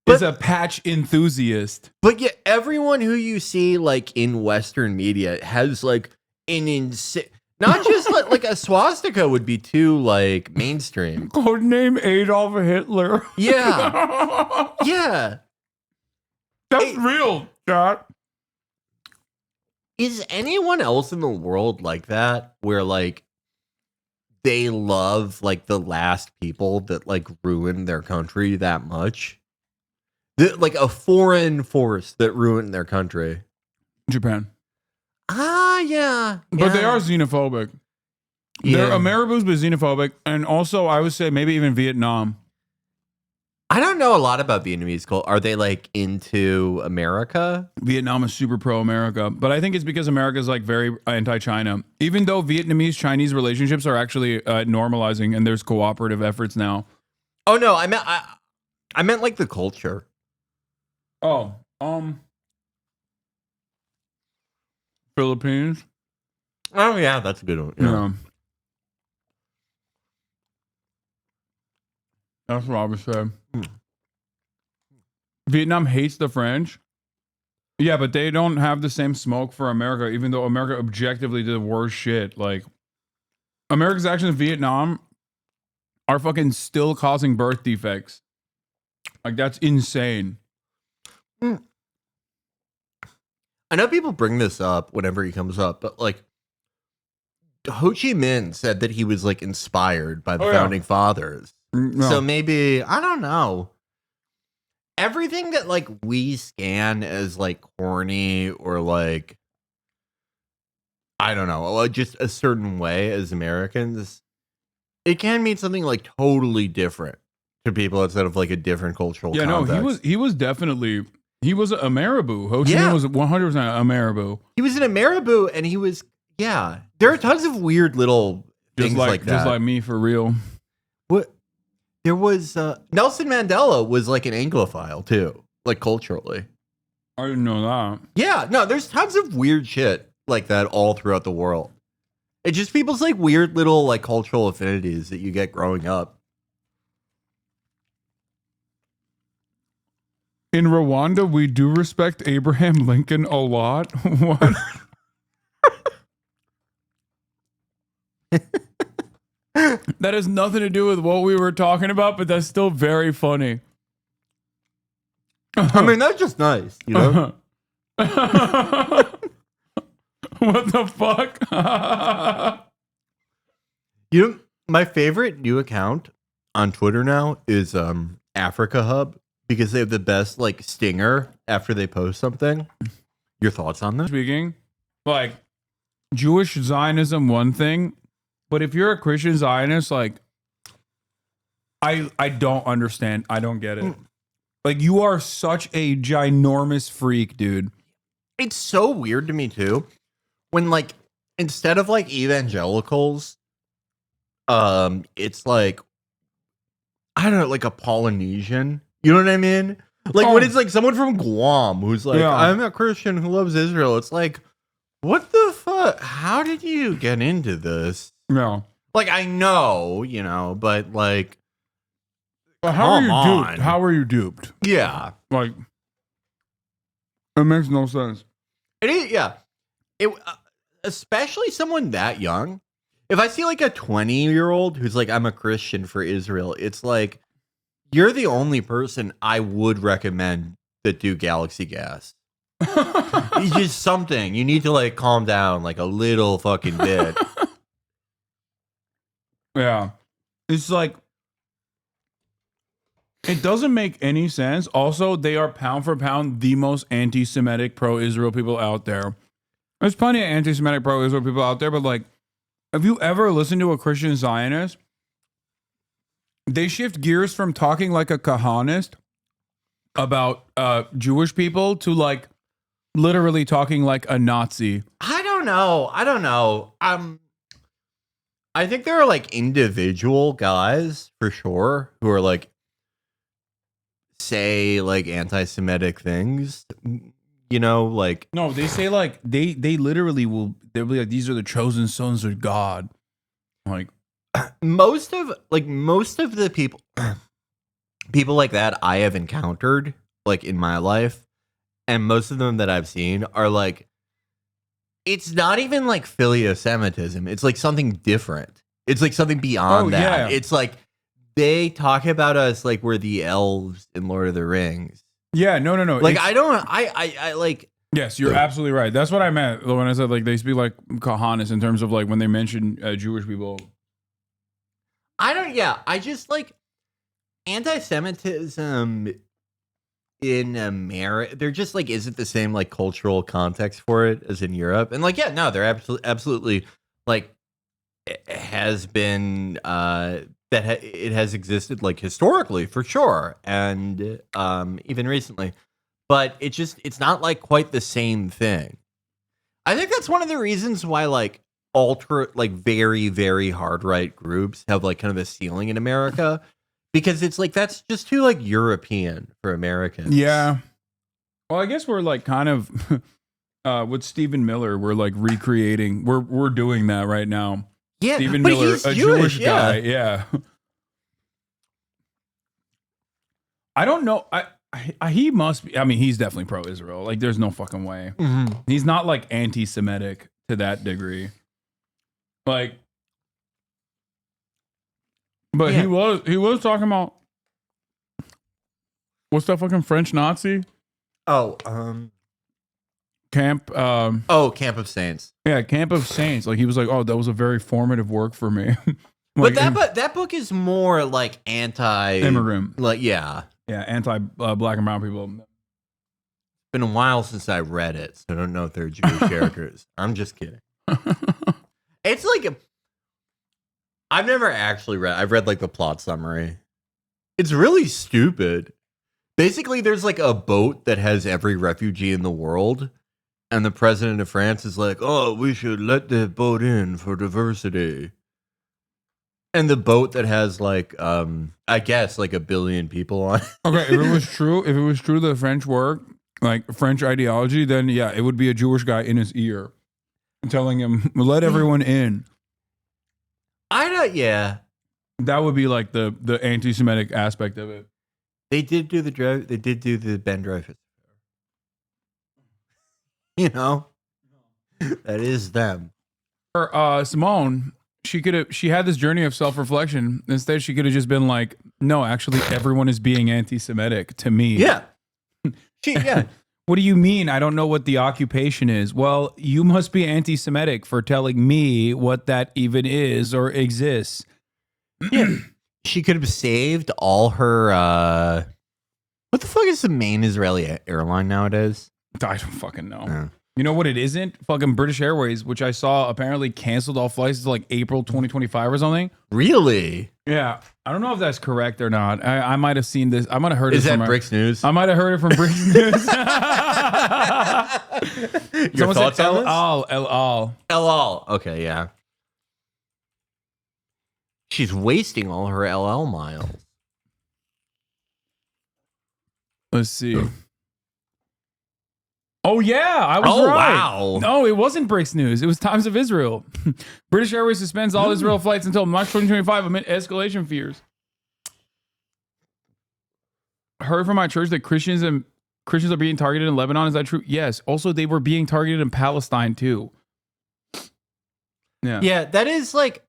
is a patch enthusiast. But yeah, everyone who you see like in Western media has like an insane, not just like a swastika would be too like mainstream. Codename Adolf Hitler. Yeah. Yeah. That's real, chat. Is anyone else in the world like that where like they love like the last people that like ruined their country that much? Like a foreign force that ruined their country. Japan. Yeah. But they are xenophobic. They're Americans, but xenophobic. And also, I would say maybe even Vietnam. I don't know a lot about Vietnamese culture. Are they like into America? Vietnam is super pro-America. But I think it's because America is like very anti-China. Even though Vietnamese-Chinese relationships are actually normalizing and there's cooperative efforts now. Oh, no. I meant like the culture. Oh, Philippines. Oh yeah, that's a good one. Yeah. That's what I would say. Vietnam hates the French. Yeah, but they don't have the same smoke for America, even though America objectively did the worst shit. Like, America's actions in Vietnam are fucking still causing birth defects. Like, that's insane. I know people bring this up whenever he comes up, but like Ho Chi Minh said that he was like inspired by the founding fathers. No. So maybe, I don't know. Everything that like we scan as like corny or like, I don't know, just a certain way as Americans, it can mean something like totally different to people outside of like a different cultural context. No, he was definitely, he was a Marabou. Ho Chi Minh was 100% a Marabou. He was in a Marabou, and he was, yeah. There are tons of weird little things like that. Just like me, for real. What? There was, Nelson Mandela was like an Anglophile too, like culturally. I didn't know that. Yeah, no, there's tons of weird shit like that all throughout the world. It's just people's like weird little like cultural affinities that you get growing up. In Rwanda, we do respect Abraham Lincoln a lot. What? That has nothing to do with what we were talking about, but that's still very funny. I mean, that's just nice, you know? What the fuck? You know, my favorite new account on Twitter now is Africa Hub, because they have the best like stinger after they post something. Your thoughts on this? Speaking, like, Jewish Zionism, one thing, but if you're a Christian Zionist, like, I don't understand. I don't get it. Like, you are such a ginormous freak, dude. It's so weird to me too, when like instead of like evangelicals, it's like, I don't know, like a Polynesian. You know what I mean? Like when it's like someone from Guam who's like, I'm a Christian who loves Israel. It's like, what the fuck? How did you get into this? No. Like, I know, you know, but like, how are you duped? How are you duped? Yeah. Like, it makes no sense. It is, yeah. It, especially someone that young. If I see like a 20-year-old who's like, I'm a Christian for Israel, it's like, you're the only person I would recommend that do Galaxy Gas. It's just something. You need to like calm down like a little fucking bit. Yeah. It's like, it doesn't make any sense. Also, they are pound for pound the most anti-Semitic pro-Israel people out there. There's plenty of anti-Semitic pro-Israel people out there, but like, have you ever listened to a Christian Zionist? They shift gears from talking like a Kahanist about Jewish people to like literally talking like a Nazi. I don't know. I think there are like individual guys for sure who are like say like anti-Semitic things, you know, like no, they say like they literally they'll be like, these are the chosen sons of God. Like most of the people like that I have encountered like in my life, and most of them that I've seen are like, it's not even like phileo-Semitism. It's like something different. It's like something beyond that. Yeah. It's like they talk about us like we're the elves in Lord of the Rings. Yeah, no. Like I like. Yes, you're absolutely right. That's what I meant when I said like they speak like Kahanis in terms of like when they mention Jewish people. I just like anti-Semitism in America. There just like isn't the same like cultural context for it as in Europe. And like, yeah, no, there absolutely like it has been it has existed like historically for sure, and even recently, but it's not like quite the same thing. I think that's one of the reasons why like very, very hard right groups have like kind of a ceiling in America, because it's like that's just too like European for Americans. Yeah. Well, I guess we're like kind of with Stephen Miller, we're like recreating. We're doing that right now. Yeah, Stephen but Miller, he's a Jewish guy. Yeah. I don't know. He must be. I mean, he's definitely pro-Israel. Like, there's no fucking way. Mm-hmm. He's not like anti-Semitic to that degree. Like, but he was talking about What's that fucking French Nazi? Oh, Camp. Camp of Saints. Yeah, Camp of Saints. Like he was like, oh, that was a very formative work for me. But that book is more like anti-immigrant. Like yeah, anti black and brown people. Been a while since I read it, so I don't know if they're Jewish characters. I'm just kidding. It's like I've never actually read. I've read like the plot summary. It's really stupid. Basically, there's like a boat that has every refugee in the world, and the president of France is like, "Oh, we should let the boat in for diversity." And the boat that has like, I guess like 1 billion people on it. Okay, if it was true the French work, like French ideology, then yeah, it would be a Jewish guy in his ear telling him, let everyone in. Yeah. That would be like the anti-Semitic aspect of it. They did do the Ben Dreyfus. You know? That is them. For Simone, she had this journey of self-reflection. Instead, she could have just been like, no, actually everyone is being anti-Semitic to me. Yeah. What do you mean? I don't know what the occupation is. Well, you must be anti-Semitic for telling me what that even is or exists. Yeah. She could have saved all her what the fuck is the main Israeli airline nowadays? I don't fucking know. You know what it isn't? Fucking British Airways, which I saw apparently canceled all flights to like April 2025 or something. Really? Yeah. I don't know if that's correct or not. I might have seen this. I might have heard it from... Is that Bricks News? I might have heard it from Bricks News. Your thoughts on this? El Al. Okay, yeah. She's wasting all her LL miles. Let's see. Oh, yeah, I was right. Wow. No, it wasn't Bricks News. It was Times of Israel. British Airways suspends all Israel flights until March 2025 amid escalation fears. Heard from my church that Christians are being targeted in Lebanon. Is that true? Yes. Also, they were being targeted in Palestine, too. Yeah. Yeah, that is like,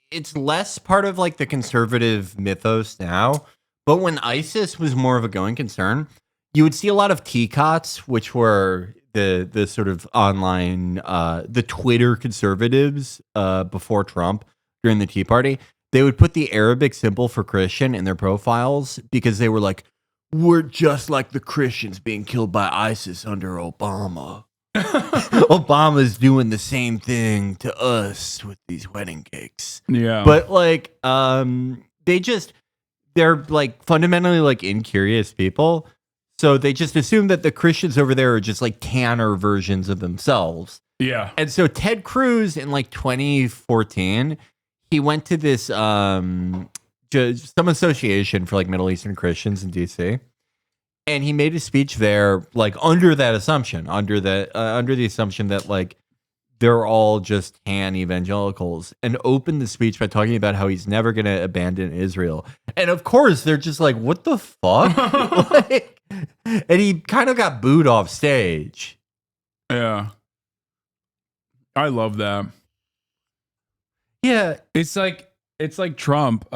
it's less part of like the conservative mythos now. But when ISIS was more of a going concern, you would see a lot of TCOTs, which were the sort of online, the Twitter conservatives before Trump during the Tea Party. They would put the Arabic symbol for Christian in their profiles because they were like, we're just like the Christians being killed by ISIS under Obama. Obama's doing the same thing to us with these wedding cakes. Yeah. But like, they're like fundamentally like incurious people. So they just assume that the Christians over there are just like tanner versions of themselves. Yeah. And so Ted Cruz in like 2014, he went to this some association for like Middle Eastern Christians in DC. And he made a speech there like under that assumption, under the assumption that like they're all just tan evangelicals, and opened the speech by talking about how he's never going to abandon Israel. And of course, they're just like, what the fuck? Like, and he kind of got booed off stage. Yeah. I love that. Yeah. It's like Trump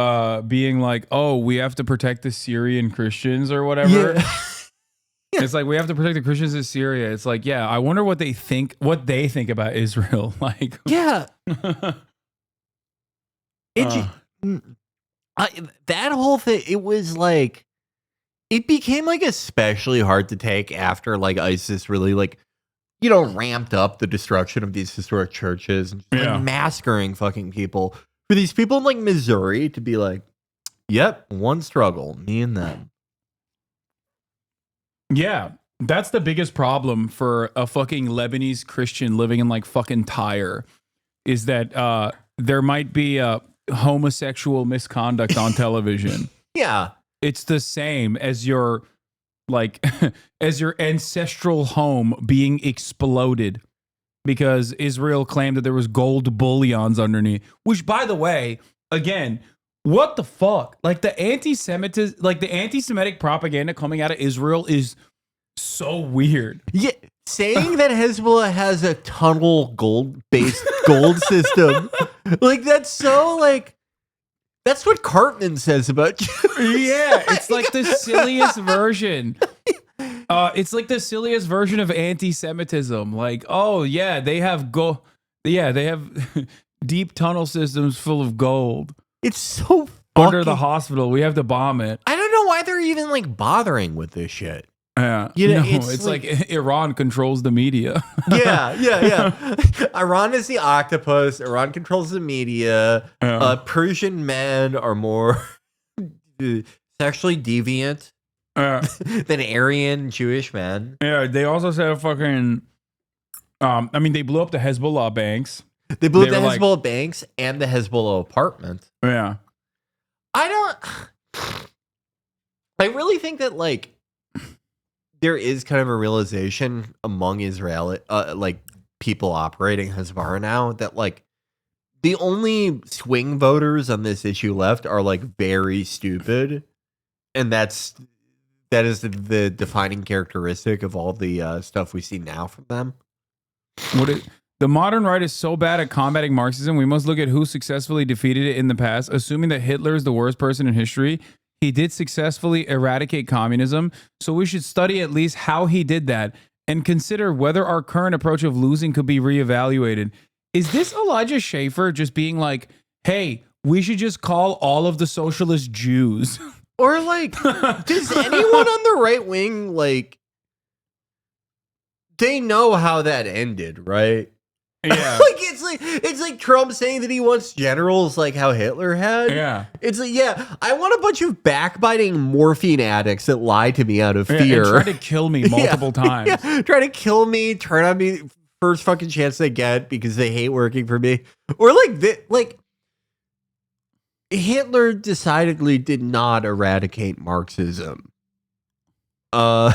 being like, oh, we have to protect the Syrian Christians or whatever. Yeah. It's like, we have to protect the Christians in Syria. It's like, yeah, I wonder what they think about Israel. Like, yeah. That whole thing, it was like, it became like especially hard to take after like ISIS really like, you know, ramped up the destruction of these historic churches and just, like, massacring fucking people. For these people in like Missouri to be like, yep, one struggle, me and them. Yeah, that's the biggest problem for a fucking Lebanese Christian living in like fucking Tyre, is that there might be homosexual misconduct on television. Yeah. It's the same as your like as your ancestral home being exploded because Israel claimed that there was gold bullions underneath, which, by the way, again, what the fuck? Like the anti-Semitic propaganda coming out of Israel is so weird. Yeah, saying that Hezbollah has a tunnel gold-based gold system, like that's That's what Cartman says about you. Yeah, it's like the silliest version. It's like the silliest version of anti-Semitism. Like, oh yeah, they have deep tunnel systems full of gold. It's so under the hospital. We have to bomb it. I don't know why they're even like bothering with this shit. Yeah, You know, it's like Iran controls the media. yeah. Iran is the octopus. Iran controls the media. Persian men are more sexually deviant than Aryan Jewish men. Yeah, they also said fucking. I mean, they blew up the Hezbollah banks. They blew up the were Hezbollah banks and the Hezbollah apartment. Yeah. I really think that like there is kind of a realization among Israeli like people operating Hezbollah now that like the only swing voters on this issue left are like very stupid, and that is the defining characteristic of all the stuff we see now from them. The modern right is so bad at combating Marxism, we must look at who successfully defeated it in the past. Assuming that Hitler is the worst person in history, he did successfully eradicate communism, so we should study at least how he did that and consider whether our current approach of losing could be reevaluated. Is this Elijah Schaffer just being like, hey, we should just call all of the socialist Jews? Or like, does anyone on the right wing, like, they know how that ended, right? Yeah. it's like Trump saying that he wants generals like how Hitler had. Yeah. It's like, yeah, I want a bunch of backbiting morphine addicts that lie to me out of fear. And try to kill me multiple times. Yeah, try to kill me, turn on me first fucking chance they get because they hate working for me. Or like Hitler decidedly did not eradicate Marxism. One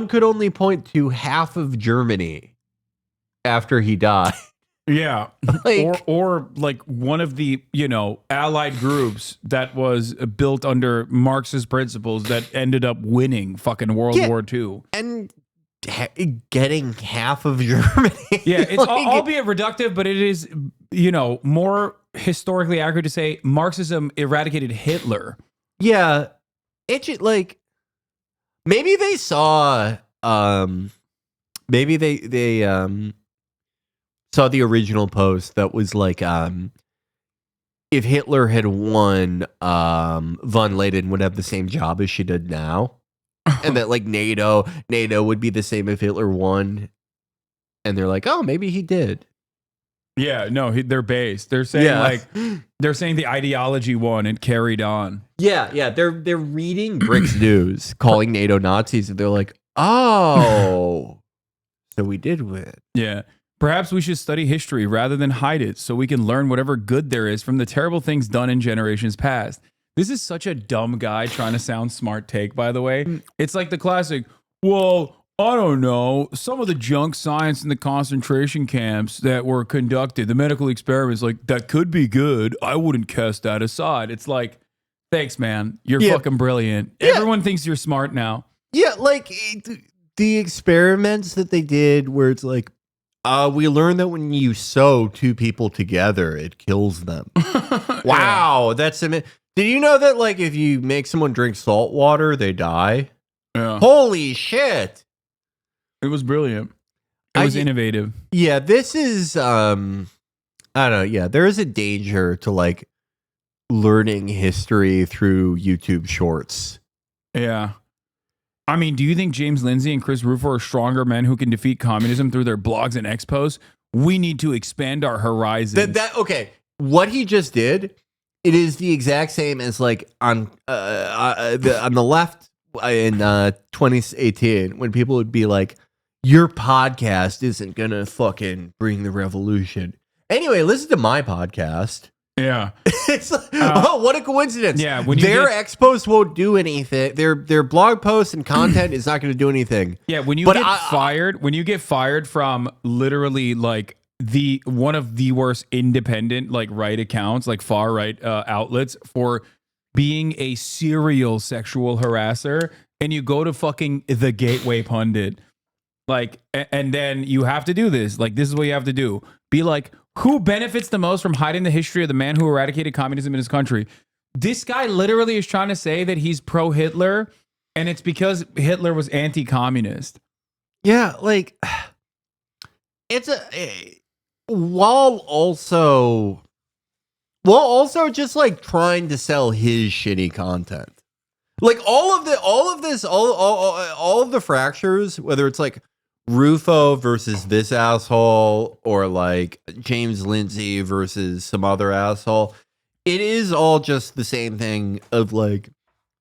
could only point to half of Germany after he died. Yeah. or like one of the, allied groups that was built under Marxist principles that ended up winning fucking World War II. And getting half of Germany. Yeah, it's albeit reductive, but it is, more historically accurate to say Marxism eradicated Hitler. Yeah. It's just like, maybe they saw, maybe they saw the original post that was like, if Hitler had won, von Leyden would have the same job as she did now. And that like NATO would be the same if Hitler won. And they're like, oh, maybe he did. Yeah, no, they're based. They're saying they're saying the ideology won and carried on. Yeah, they're reading Brick's news, calling NATO Nazis, and they're like, oh, so we did win. Yeah. Perhaps we should study history rather than hide it so we can learn whatever good there is from the terrible things done in generations past. This is such a dumb guy trying to sound smart take, by the way. It's like the classic, well, I don't know, some of the junk science in the concentration camps that were conducted, the medical experiments, like, that could be good. I wouldn't cast that aside. It's like, thanks, man. You're fucking brilliant. Yeah. Everyone thinks you're smart now. Yeah, like, the experiments that they did where it's like, we learned that when you sew two people together, it kills them. Wow, that's amazing. Did you know that, like, if you make someone drink salt water, they die? Yeah. Holy shit. It was brilliant. It was innovative. Yeah, this is, I don't know. Yeah, there is a danger to, like, learning history through YouTube shorts. Yeah. I mean, do you think James Lindsay and Chris Rufo are stronger men who can defeat communism through their blogs and expos? We need to expand our horizons. Okay, what he just did, it is the exact same as like on the left in 2018 when people would be like, your podcast isn't gonna fucking bring the revolution. Anyway, listen to my podcast. Yeah. It's like, oh, what a coincidence. Yeah, when their expos won't do anything. Their blog posts and content is not going to do anything. Yeah, when you get fired from literally like one of the worst independent like right accounts, like far right outlets for being a serial sexual harasser, and you go to fucking the Gateway Pundit. Like, and then you have to do this. Like, this is what you have to do. Be like, who benefits the most from hiding the history of the man who eradicated communism in his country? This guy literally is trying to say that he's pro-Hitler, and it's because Hitler was anti-communist. Yeah, like it's while also just like trying to sell his shitty content. Like all of the fractures, whether it's like Rufo versus this asshole or like James Lindsay versus some other asshole, it is all just the same thing of like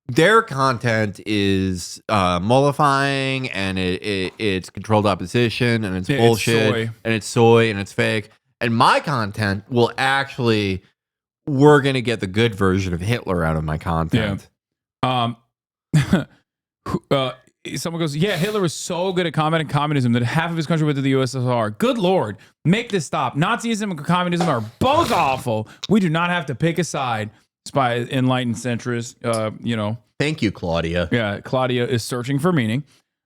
their content is mollifying and it's controlled opposition and it's bullshit and it's soy and it's fake. And my content will actually, we're going to get the good version of Hitler out of my content. Yeah. Someone goes, yeah, Hitler was so good at combating communism that half of his country went to the USSR. Good Lord, make this stop. Nazism and communism are both awful. We do not have to pick a side. By enlightened centrist, Thank you, Claudia. Yeah, Claudia is searching for meaning.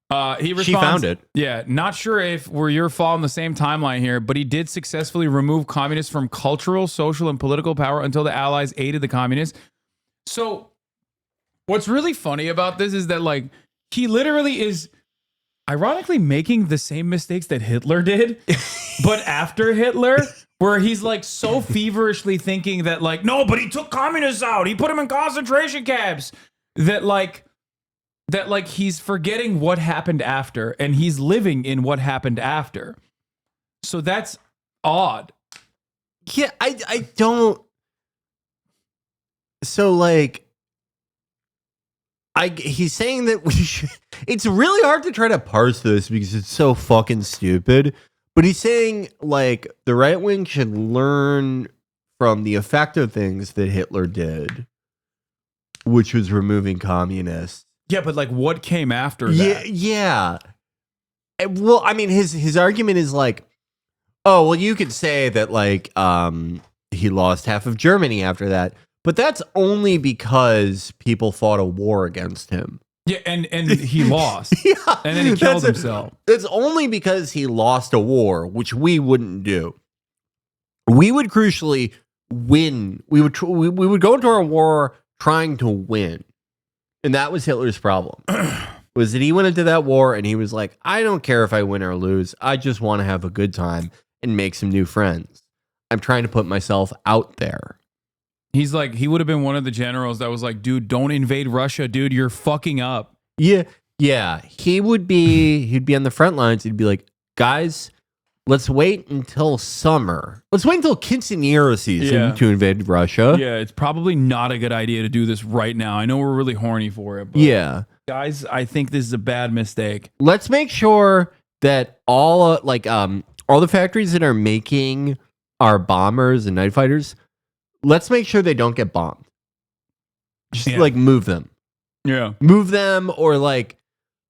He responds, she found it. Yeah, not sure if you're following the same timeline here, but he did successfully remove communists from cultural, social, and political power until the Allies aided the communists. So, what's really funny about this is that like he literally is, ironically, making the same mistakes that Hitler did, but after Hitler. Where he's like so feverishly thinking that like, no, but he took communists out. He put them in concentration camps. That he's forgetting what happened after and he's living in what happened after. So that's odd. Yeah, I don't. So like, he's saying that we should. It's really hard to try to parse this because it's so fucking stupid. But he's saying, like, the right wing should learn from the effective things that Hitler did, which was removing communists. Yeah, but, like, what came after that? Yeah. Well, I mean, his argument is, like, oh, well, you could say that, like, he lost half of Germany after that. But that's only because people fought a war against him. Yeah, and he lost. Yeah, and then he killed himself. It's only because he lost a war, which we wouldn't do. We would crucially win. We would go into our war trying to win. And that was Hitler's problem. Was that he went into that war and he was like, I don't care if I win or lose. I just want to have a good time and make some new friends. I'm trying to put myself out there. He's like, he would have been one of the generals that was like, dude, don't invade Russia, dude. You're fucking up. Yeah. He'd be on the front lines. He'd be like, guys, let's wait until summer. Let's wait until quinceanera season to invade Russia. Yeah, it's probably not a good idea to do this right now. I know we're really horny for it. But yeah. Guys, I think this is a bad mistake. Let's make sure that all the factories that are making our bombers and night fighters, let's make sure they don't get bombed. Just like move them. Yeah. Move them or like,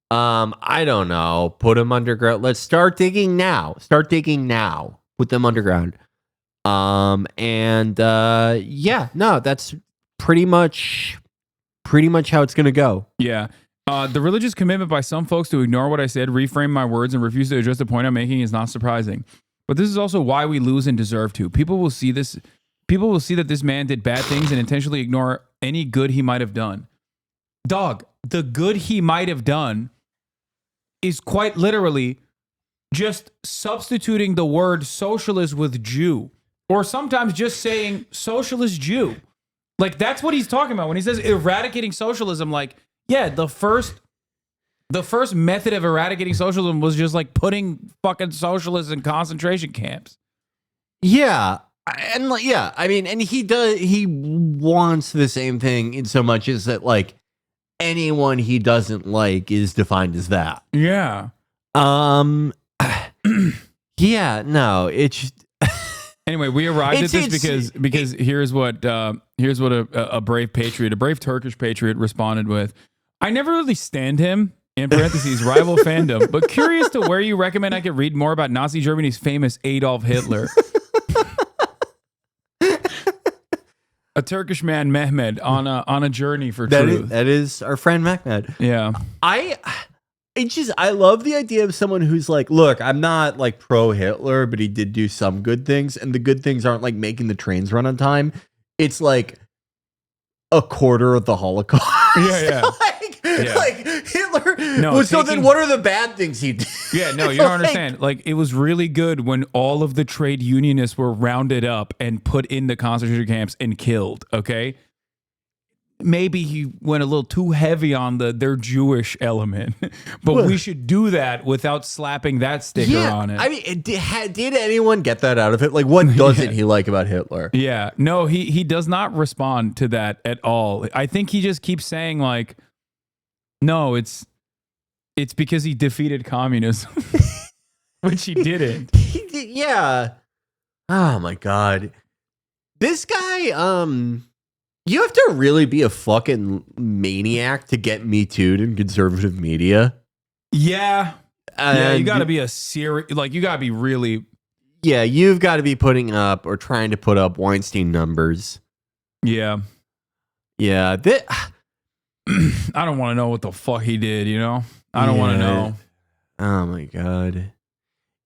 I don't know, put them underground. Let's start digging now. Put them underground. That's pretty much how it's going to go. Yeah. The religious commitment by some folks to ignore what I said, reframe my words, and refuse to address the point I'm making is not surprising. But this is also why we lose and deserve to. People will see that this man did bad things and intentionally ignore any good he might have done. Dog, the good he might have done is quite literally just substituting the word socialist with Jew. Or sometimes just saying socialist Jew. Like, that's what he's talking about. When he says eradicating socialism, like, yeah, the first method of eradicating socialism was just like putting fucking socialists in concentration camps. Yeah. And like, yeah, I mean, and he wants the same thing in so much as that, like, anyone he doesn't like is defined as that. Yeah. Yeah, no, it's anyway, we arrived at this because here's what a brave patriot, a brave Turkish patriot responded with. I never really stand him, in parentheses, rival fandom, but curious to where you recommend I could read more about Nazi Germany's famous Adolf Hitler. A Turkish man, Mehmed, on a journey for truth. That is our friend Mehmed. Yeah. It's just, I love the idea of someone who's like, look, I'm not like pro Hitler, but he did do some good things. And the good things aren't like making the trains run on time. It's like a quarter of the Holocaust. Yeah. Like Hitler. No, So then what are the bad things he did? Yeah, no, you don't understand. Like, it was really good when all of the trade unionists were rounded up and put in the concentration camps and killed, okay? Maybe he went a little too heavy on their Jewish element, but we should do that without slapping that sticker on it. I mean, did anyone get that out of it? Like, what doesn't he like about Hitler? Yeah, no, he does not respond to that at all. I think he just keeps saying like, no, it's because he defeated communism, which he didn't. Yeah. Oh my God. This guy, you have to really be a fucking maniac to get Me Too'd in conservative media. Yeah. Yeah, you got to be you got to be really. Yeah, you've got to be putting up or trying to put up Weinstein numbers. Yeah. Yeah. I don't want to know what the fuck he did, you know? I don't want to know. Oh my God.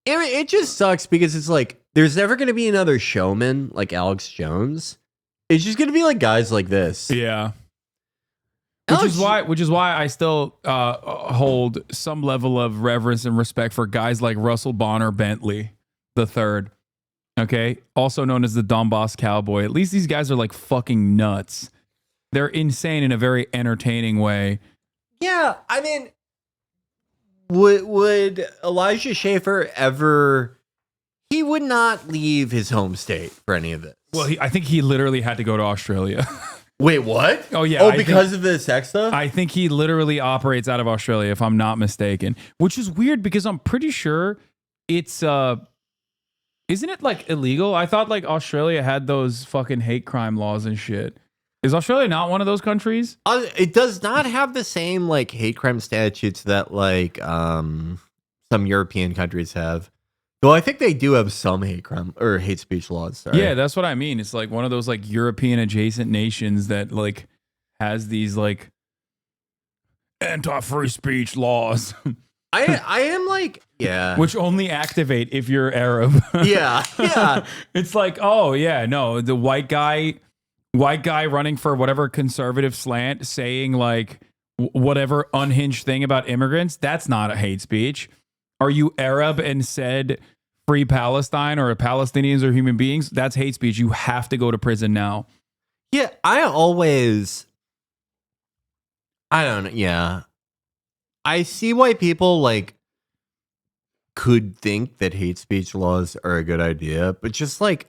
It just sucks because it's like, there's never going to be another showman like Alex Jones. It's just going to be like guys like this. Yeah. Which is why I still hold some level of reverence and respect for guys like Russell Bonner Bentley III. Okay? Also known as the Donbass Cowboy. At least these guys are like fucking nuts. They're insane in a very entertaining way. Yeah, I mean, would Elijah Schaffer ever... He would not leave his home state for any of this. Well, I think he literally had to go to Australia. Wait, what? Oh, yeah. Oh, because of the sex stuff? I think he literally operates out of Australia, if I'm not mistaken. Which is weird because I'm pretty sure it's... isn't it, like, illegal? I thought, like, Australia had those fucking hate crime laws and shit. Is Australia not one of those countries? It does not have the same, like, hate crime statutes that, like, some European countries have. Though I think they do have some hate crime or hate speech laws. Sorry. Yeah, that's what I mean. It's like one of those like European adjacent nations that like has these like anti-free speech laws. I am like, yeah. Which only activate if you're Arab. Yeah. It's like, oh yeah, no, the white guy running for whatever conservative slant saying like whatever unhinged thing about immigrants, that's not a hate speech. Are you Arab and said free Palestine or Palestinians are human beings? That's hate speech. You have to go to prison now. Yeah, I don't know. Yeah. I see why people like could think that hate speech laws are a good idea, but just like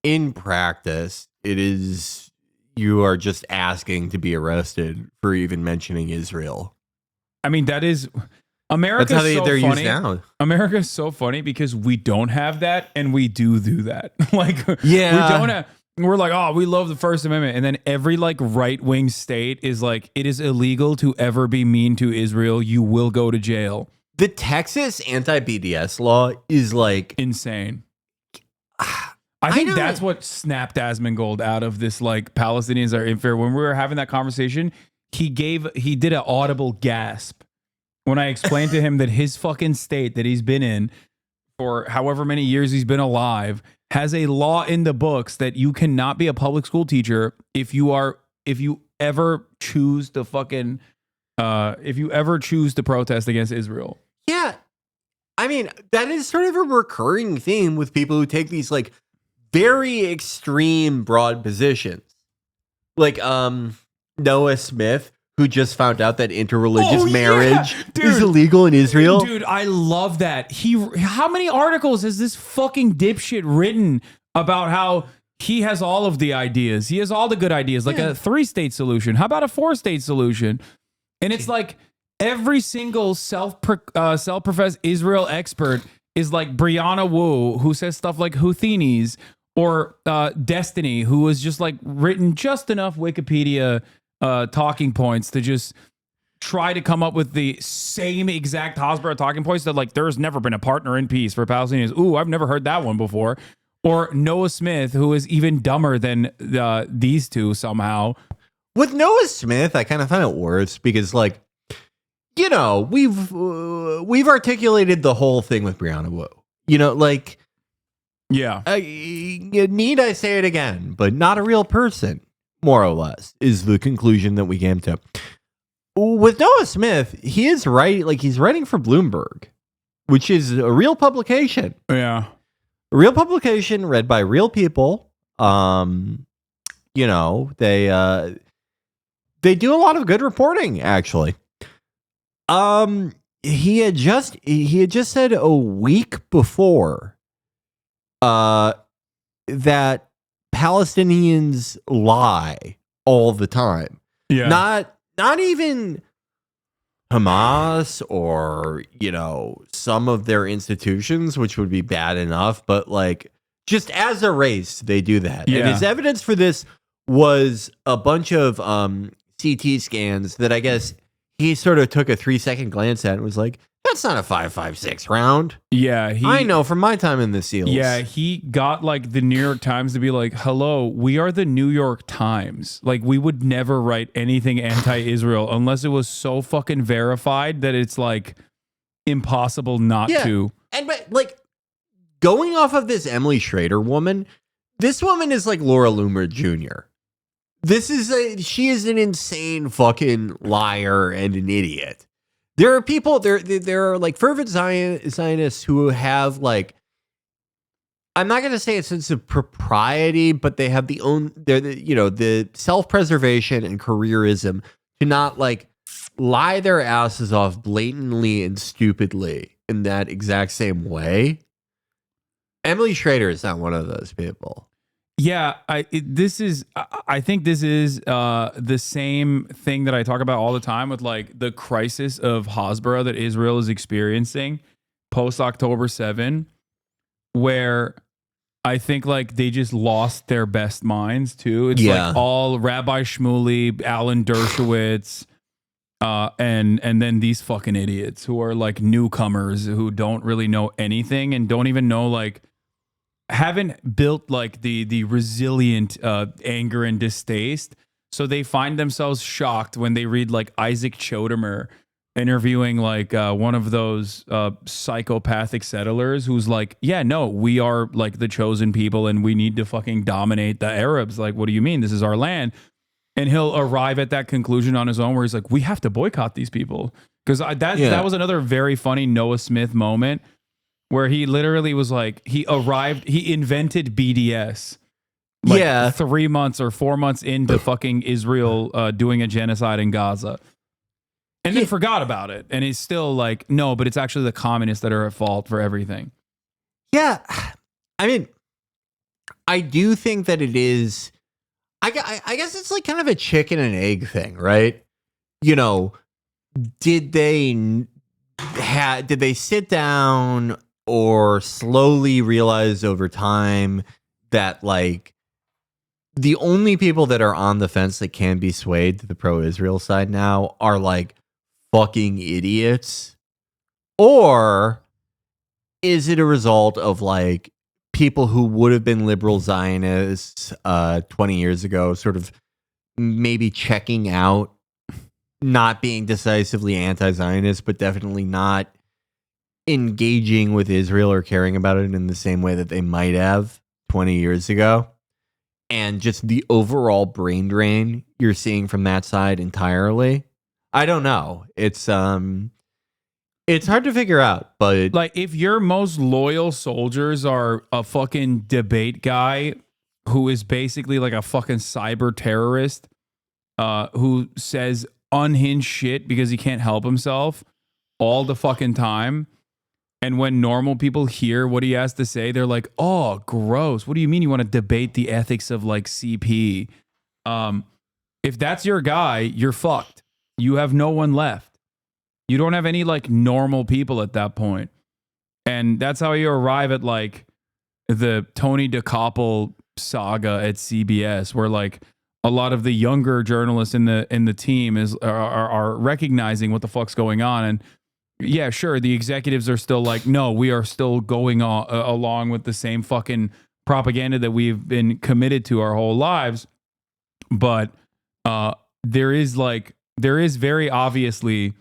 in practice, you are just asking to be arrested for even mentioning Israel. I mean, that is... America's That's how they're so funny. used now. America's so funny because we don't have that and we do that. Like, yeah. We don't have... We're like, oh, we love the First Amendment. And then every like right-wing state is like, it is illegal to ever be mean to Israel. You will go to jail. The Texas anti-BDS law is like... insane. I think that's what snapped Asmongold out of this like Palestinians are inferior. When we were having that conversation, he did an audible gasp when I explained to him that his fucking state that he's been in for however many years he's been alive has a law in the books that you cannot be a public school teacher if you ever choose to fucking protest against Israel. Yeah. I mean, that is sort of a recurring theme with people who take these like very extreme broad positions. Like Noah Smith, who just found out that interreligious marriage is illegal in Israel. Dude, I love that. How many articles has this fucking dipshit written about how he has all of the ideas? He has all the good ideas, like a 3-state solution. How about a 4-state solution? And it's like every single self-professed Israel expert is like Brianna Wu, who says stuff like Houthinis, or Destiny, who has just like written just enough Wikipedia talking points to just try to come up with the same exact Hasbro talking points that like there's never been a partner in peace for Palestinians. Ooh, I've never heard that one before. Or Noah Smith, who is even dumber than these two somehow. With Noah Smith, I kind of find it worse because like, you know, we've articulated the whole thing with Brianna Wu. You know, like, yeah. Need I say it again? But not a real person, more or less, is the conclusion that we came to. With Noah Smith, he is right. Like, he's writing for Bloomberg, which is a real publication. Yeah. A real publication read by real people. You know, they do a lot of good reporting, actually. He had just said a week before that Palestinians lie all the time. Yeah. Not even Hamas or, you know, some of their institutions, which would be bad enough, but like just as a race, they do that. Yeah. And his evidence for this was a bunch of CT scans that I guess he sort of took a 3-second glance at and was like, that's not a 5.56 round. Yeah, I know from my time in the SEALs. Yeah, he got like the New York Times to be like, hello, we are the New York Times. Like, we would never write anything anti-Israel unless it was so fucking verified that it's like impossible not to. And but like going off of this Emily Schrader woman, this woman is like Laura Loomer Jr. She is an insane fucking liar and an idiot. There are people there are like fervent Zionists who have like, I'm not going to say a sense of propriety, but they have the self-preservation and careerism to not like lie their asses off blatantly and stupidly in that exact same way. Emily Schrader is not one of those people. Yeah, I think this is the same thing that I talk about all the time with like the crisis of Hasbara that Israel is experiencing post October 7, where I think like they just lost their best minds too. It's like all Rabbi Shmuley, Alan Dershowitz, and then these fucking idiots who are like newcomers who don't really know anything and don't even know like haven't built like the resilient anger and distaste, so they find themselves shocked when they read like Isaac Chodemer interviewing like one of those psychopathic settlers who's like, yeah, no, we are like the chosen people and we need to fucking dominate the Arabs. Like, what do you mean? This is our land. And he'll arrive at that conclusion on his own where he's like, we have to boycott these people. Because that was another very funny Noah Smith moment where he literally was like, he invented BDS. Like 3 months or 4 months into fucking Israel doing a genocide in Gaza. And then forgot about it. And he's still like, no, but it's actually the communists that are at fault for everything. Yeah. I mean, I do think that it is, I guess it's like kind of a chicken and egg thing, right? You know, did they sit down or slowly realize over time that like the only people that are on the fence that can be swayed to the pro-Israel side now are like fucking idiots? Or is it a result of like people who would have been liberal Zionists 20 years ago sort of maybe checking out, not being decisively anti-Zionist, but definitely not engaging with Israel or caring about it in the same way that they might have 20 years ago? And just the overall brain drain you're seeing from that side entirely. I don't know. It's hard to figure out, but like if your most loyal soldiers are a fucking debate guy who is basically like a fucking cyber terrorist who says unhinged shit because he can't help himself all the fucking time. And when normal people hear what he has to say, they're like, oh, gross. What do you mean you want to debate the ethics of like CP? If that's your guy, you're fucked. You have no one left. You don't have any like normal people at that point. And that's how you arrive at like the Tony DeCoppel saga at CBS, where like a lot of the younger journalists in the team are recognizing what the fuck's going on. And yeah, sure, the executives are still like, no, we are still going along with the same fucking propaganda that we've been committed to our whole lives. But there is very obviously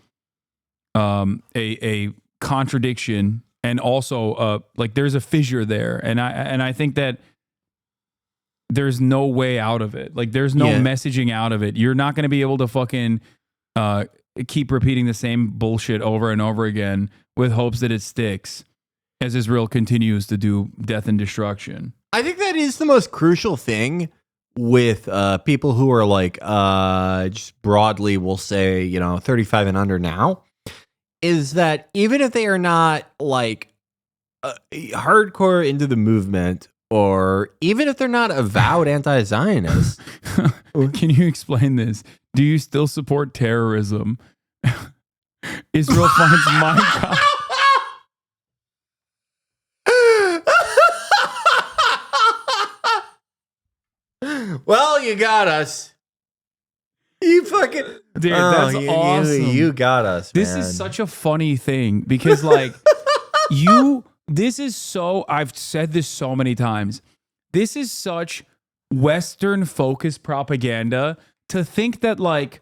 a contradiction, and also like there's a fissure there, and I think that there's no way out of it. Like there's no messaging out of it. You're not going to be able to fucking keep repeating the same bullshit over and over again with hopes that it sticks as Israel continues to do death and destruction. I think that is the most crucial thing with people who are like, just broadly, we'll say, 35 and under now, is that even if they are not like hardcore into the movement, or even if they're not avowed anti-Zionist. Can you explain this? Do you still support terrorism? Israel finds Mein Kampf. Well, you got us. You fucking... Dude, that's awesome. You got us, man. This is such a funny thing because, like, this is so... I've said this so many times. This is such Western-focused propaganda to think that, like,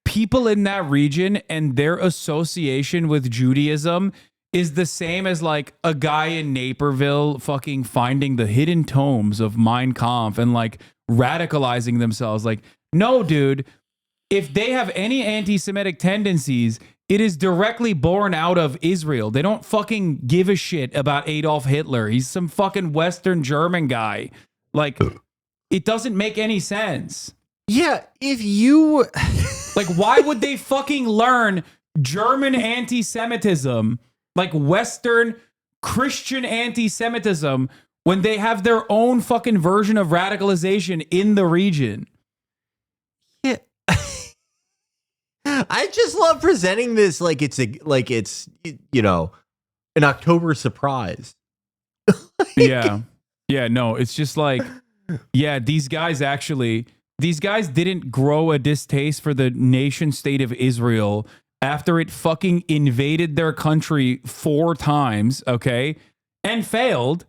people in that region and their association with Judaism is the same as, like, a guy in Naperville fucking finding the hidden tomes of Mein Kampf and, like, radicalizing themselves. Like, no, dude, if they have any anti-Semitic tendencies, it is directly born out of Israel. They don't fucking give a shit about Adolf Hitler. He's some fucking Western German guy. Like, it doesn't make any sense. Yeah, if you... like, why would they fucking learn German anti-Semitism, like Western Christian anti-Semitism, when they have their own fucking version of radicalization in the region? Yeah. I just love presenting this like it's an October surprise. Yeah, no, it's just like, yeah, these guys didn't grow a distaste for the nation state of Israel after it fucking invaded their country 4 times, okay, and failed.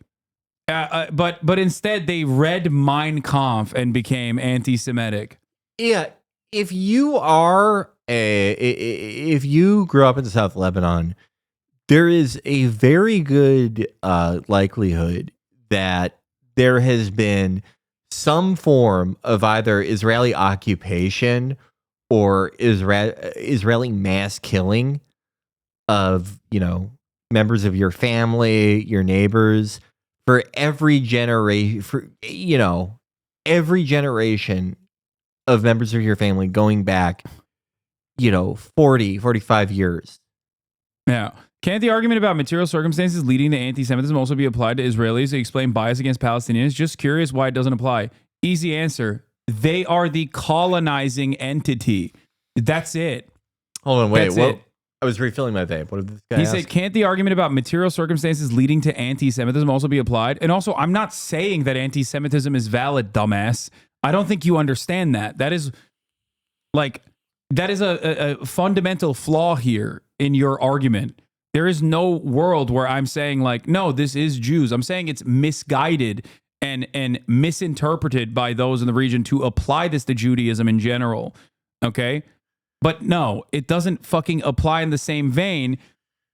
But instead they read Mein Kampf and became anti-Semitic. Yeah, if you grew up in South Lebanon, there is a very good likelihood that there has been some form of either Israeli occupation or Israeli mass killing of, members of your family, your neighbors, for every generation, every generation of members of your family going back, 40, 45 years. Yeah. Can't the argument about material circumstances leading to anti-Semitism also be applied to Israelis to explain bias against Palestinians? Just curious why it doesn't apply. Easy answer. They are the colonizing entity. That's it. Hold on, wait. That's What? it. I was refilling my vape. What did this guy He ask? said, can't the argument about material circumstances leading to anti-Semitism also be applied? And also, I'm not saying that anti-Semitism is valid, dumbass. I don't think you understand that. That is a fundamental flaw here in your argument. There is no world where I'm saying, like, no, this is Jews. I'm saying it's misguided and misinterpreted by those in the region to apply this to Judaism in general. Okay? But no, it doesn't fucking apply in the same vein,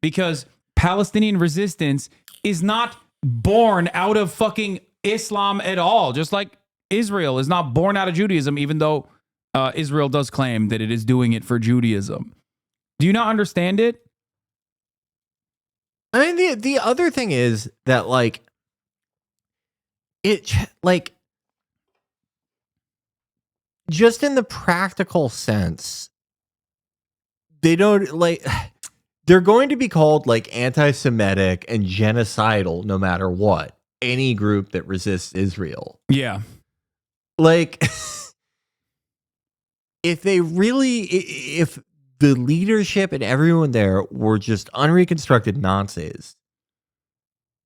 because Palestinian resistance is not born out of fucking Islam at all. Just like Israel is not born out of Judaism, even though Israel does claim that it is doing it for Judaism. Do you not understand it? I mean, the other thing is that, like, just in the practical sense, they don't, like, they're going to be called, like, anti-Semitic and genocidal no matter what. Any group that resists Israel. Yeah. Like, if the leadership and everyone there were just unreconstructed Nazis,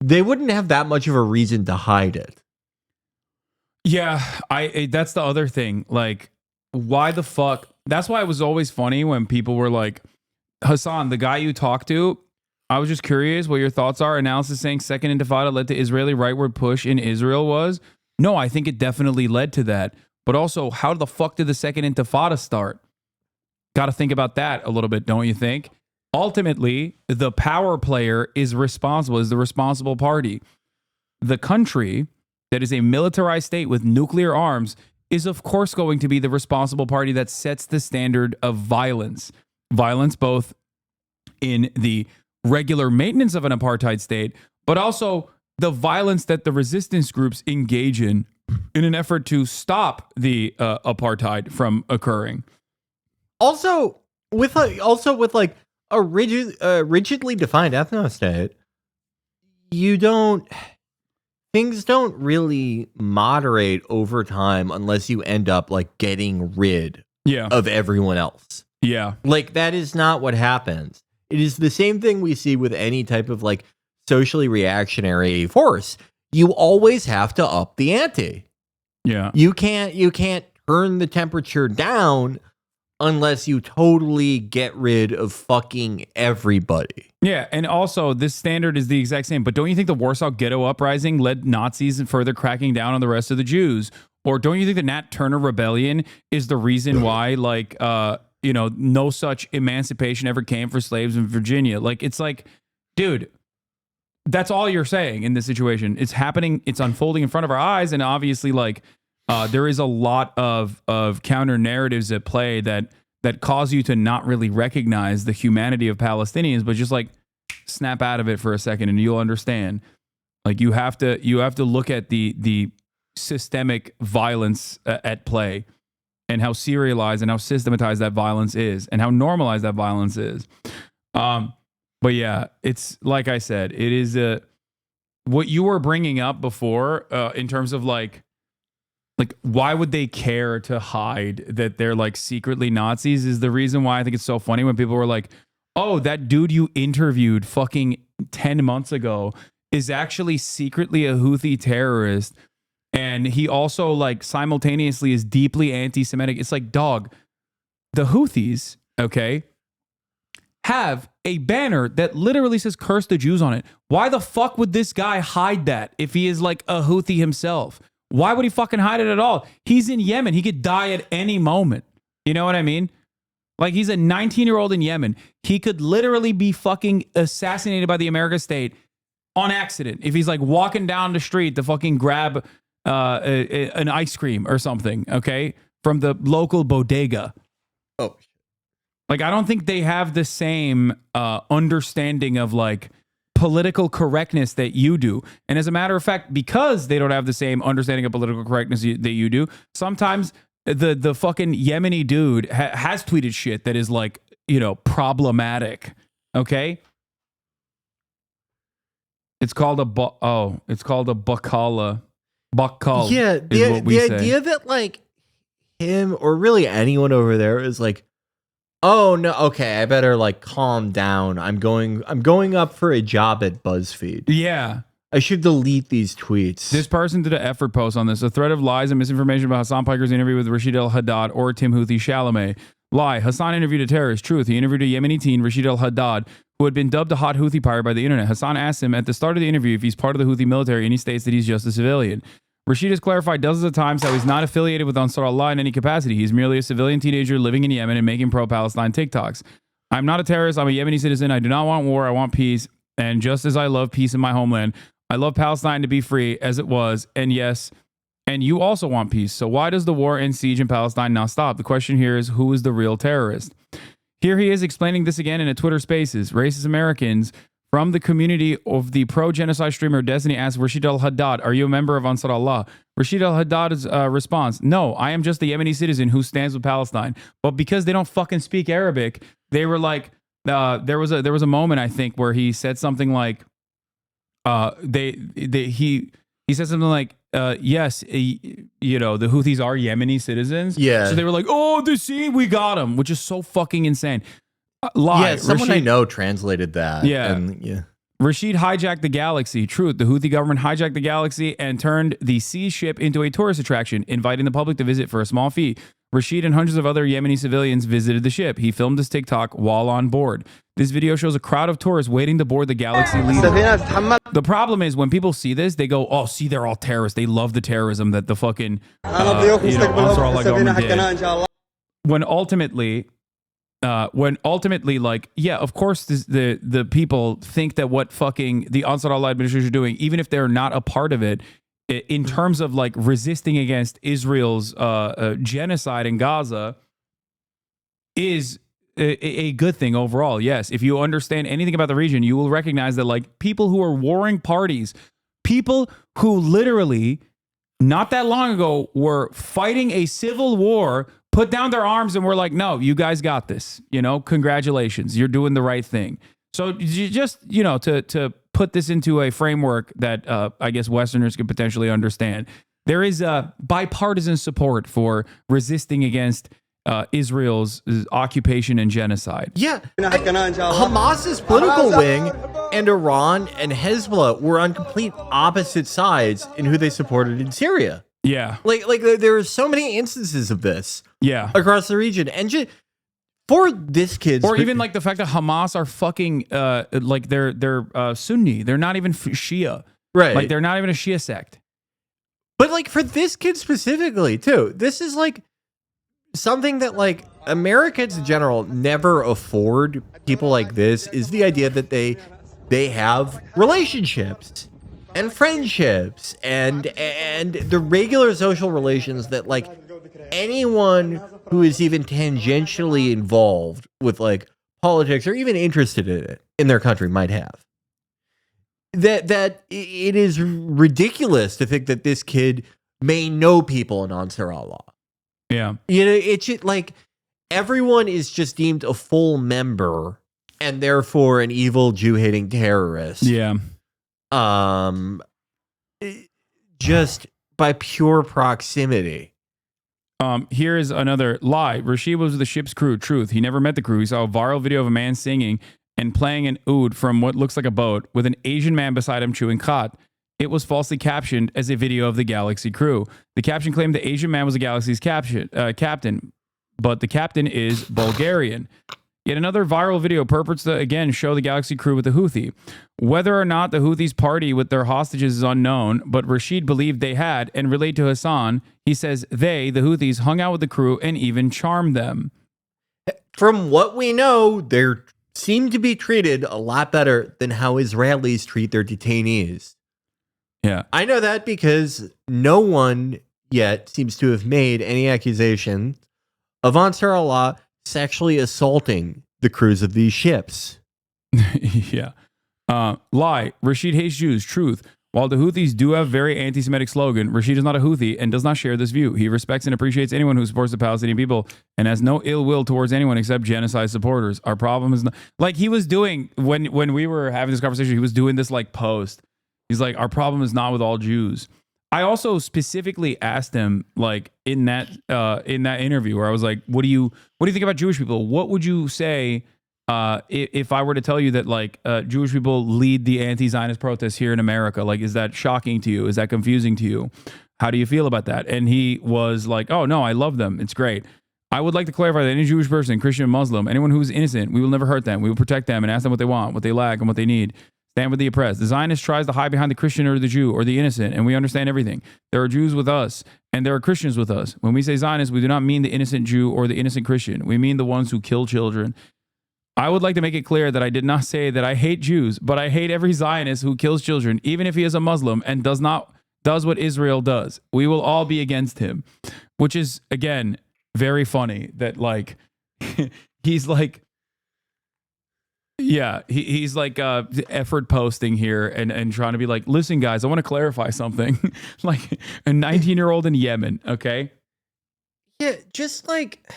they wouldn't have that much of a reason to hide it. Yeah, that's the other thing. Like, why the fuck? That's why it was always funny when people were like, Hasan, the guy you talked to, I was just curious what your thoughts are. Analysis saying Second Intifada led to Israeli rightward push in Israel was? No, I think it definitely led to that. But also, how the fuck did the Second Intifada start? Got to think about that a little bit, don't you think? ultimately, the power player is the responsible party. The country that is a militarized state with nuclear arms is, of course, going to be the responsible party that sets the standard of violence. Violence both in the regular maintenance of an apartheid state, but also the violence that the resistance groups engage in an effort to stop the apartheid from occurring. Also, with like a rigidly defined ethno state, things don't really moderate over time unless you end up like getting rid of everyone else. Yeah. Like that is not what happens. It is the same thing we see with any type of like socially reactionary force. You always have to up the ante. Yeah. You can't turn the temperature down unless you totally get rid of fucking everybody. Yeah, and also this standard is the exact same. But don't you think the Warsaw Ghetto Uprising led Nazis in further cracking down on the rest of the Jews? Or don't you think the Nat Turner Rebellion is the reason why, like, no such emancipation ever came for slaves in Virginia? Like, it's like, dude, that's all you're saying in this situation. It's happening. It's unfolding in front of our eyes. And obviously, like, there is a lot of counter narratives at play that cause you to not really recognize the humanity of Palestinians, but just like snap out of it for a second and you'll understand. Like you have to look at the systemic violence at play and how serialized and how systematized that violence is and how normalized that violence is. But yeah, it's like I said, it is what you were bringing up before in terms of like why would they care to hide that they're like secretly Nazis is the reason why I think it's so funny when people were like, oh, that dude you interviewed fucking 10 months ago is actually secretly a Houthi terrorist. And he also like simultaneously is deeply anti-Semitic. It's like, dog, the Houthis, okay, have a banner that literally says curse the Jews on it. Why the fuck would this guy hide that if he is like a Houthi himself? Why would he fucking hide it at all? He's in Yemen. He could die at any moment. You know what I mean? Like he's a 19-year-old in Yemen. He could literally be fucking assassinated by the American state on accident. If he's like walking down the street to fucking grab an ice cream or something, okay, from the local bodega. Oh. Like, I don't think they have the same understanding of like political correctness that you do. And as a matter of fact, because they don't have the same understanding of political correctness that you do, sometimes the fucking Yemeni dude has tweeted shit that is like, problematic. Okay. It's called a bakala. Bakal. Yeah. The idea that like him or really anyone over there is like, oh no, okay, I better like calm down. I'm going up for a job at BuzzFeed. Yeah. I should delete these tweets. This person did an effort post on this. A thread of lies and misinformation about Hasan Piker's interview with Rashid al-Haddad or Tim Houthi Chalamet. Lie. Hasan interviewed a terrorist. Truth. He interviewed a Yemeni teen, Rashid al-Haddad, who had been dubbed a hot Houthi pirate by the internet. Hasan asked him at the start of the interview if he's part of the Houthi military, and he states that he's just a civilian. Rashid has clarified dozens of times how he's not affiliated with Ansar Allah in any capacity. He's merely a civilian teenager living in Yemen and making pro-Palestine TikToks. I'm not a terrorist. I'm a Yemeni citizen. I do not want war. I want peace. And just as I love peace in my homeland, I love Palestine to be free as it was. And yes, and you also want peace. So why does the war and siege in Palestine not stop? The question here is, who is the real terrorist? Here he is explaining this again in a Twitter Spaces. Racist Americans from the community of the pro-genocide streamer Destiny asked Rashid al-Haddad, are you a member of Ansar Allah? Rashid al-Haddad's response, no, I am just a Yemeni citizen who stands with Palestine. But because they don't fucking speak Arabic, they were like, there was a moment, I think, where he said something like, he said something like, yes, the Houthis are Yemeni citizens. Yeah. So they were like, oh, see, we got him, which is so fucking insane. Lie. Yeah, someone I know translated that. Yeah. And, yeah. Rashid hijacked the galaxy. Truth. The Houthi government hijacked the galaxy and turned the sea ship into a tourist attraction, inviting the public to visit for a small fee. Rashid and hundreds of other Yemeni civilians visited the ship. He filmed his TikTok while on board. This video shows a crowd of tourists waiting to board the Galaxy Leader. The problem is when people see this, they go, oh, see, they're all terrorists. They love the terrorism that the fucking Ansar Allah government did. When ultimately, when ultimately, like, yeah, of course, the people think that what fucking the Ansar Allah administration is doing, even if they're not a part of it, in terms of like resisting against Israel's genocide in Gaza, is a good thing overall. Yes, if you understand anything about the region, you will recognize that like people who are warring parties, people who literally not that long ago were fighting a civil war, put down their arms and were like, no, you guys got this. You know, congratulations, you're doing the right thing. So you just, you know, to put this into a framework that I guess Westerners could potentially understand, there is a bipartisan support for resisting against Israel's occupation and genocide. Yeah. Hamas's political wing and Iran and Hezbollah were on complete opposite sides in who they supported in Syria. Yeah. Like there are so many instances of this. Yeah. Across the region. And just for this kid, or even like the fact that Hamas are fucking like they're Sunni. They're not even Shia. Right. Like they're not even a Shia sect. But like for this kid specifically too, this is like something that like Americans in general never afford people like this, is the idea that they have relationships and friendships and the regular social relations that like anyone who is even tangentially involved with like politics or even interested in it in their country might have. That it is ridiculous to think that this kid may know people in Ansar Allah. Yeah. You know, it's just like everyone is just deemed a full member and therefore an evil Jew-hating terrorist. Yeah. Just by pure proximity. Here is another lie. Rashid was with the ship's crew. Truth. He never met the crew. He saw a viral video of a man singing and playing an oud from what looks like a boat with an Asian man beside him chewing khat. It was falsely captioned as a video of the Galaxy crew. The caption claimed the Asian man was the Galaxy's captain, but the captain is Bulgarian. Yet another viral video purports to again show the Galaxy crew with the Houthi. Whether or not the Houthis party with their hostages is unknown, but Rashid believed they had, and relayed to Hasan, he says they, the Houthis, hung out with the crew and even charmed them. From what we know, they seem to be treated a lot better than how Israelis treat their detainees. Yeah. I know that because no one yet seems to have made any accusation of Ansar Allah sexually assaulting the crews of these ships. Yeah. Lie. Rashid hates Jews. Truth. While the Houthis do have very anti-Semitic slogan, Rashid is not a Houthi and does not share this view. He respects and appreciates anyone who supports the Palestinian people and has no ill will towards anyone except genocide supporters. Our problem is not, like he was doing when we were having this conversation, he was doing this like post. He's like, our problem is not with all Jews. I also specifically asked him, like in that interview, where I was like, "What do you think about Jewish people? What would you say if I were to tell you that like Jewish people lead the anti-Zionist protests here in America? Like, is that shocking to you? Is that confusing to you? How do you feel about that?" And he was like, "Oh no, I love them. It's great. I would like to clarify that any Jewish person, Christian, Muslim, anyone who is innocent, we will never hurt them. We will protect them and ask them what they want, what they lack, and what they need. Stand with the oppressed. The Zionist tries to hide behind the Christian or the Jew or the innocent, and we understand everything. There are Jews with us, and there are Christians with us. When we say Zionist, we do not mean the innocent Jew or the innocent Christian. We mean the ones who kill children. I would like to make it clear that I did not say that I hate Jews, but I hate every Zionist who kills children, even if he is a Muslim and does what Israel does. We will all be against him," which is, again, very funny that like he's like, yeah, he's like effort posting here and trying to be like, listen, guys, I want to clarify something. Like a 19-year-old in Yemen, okay? Yeah, just like,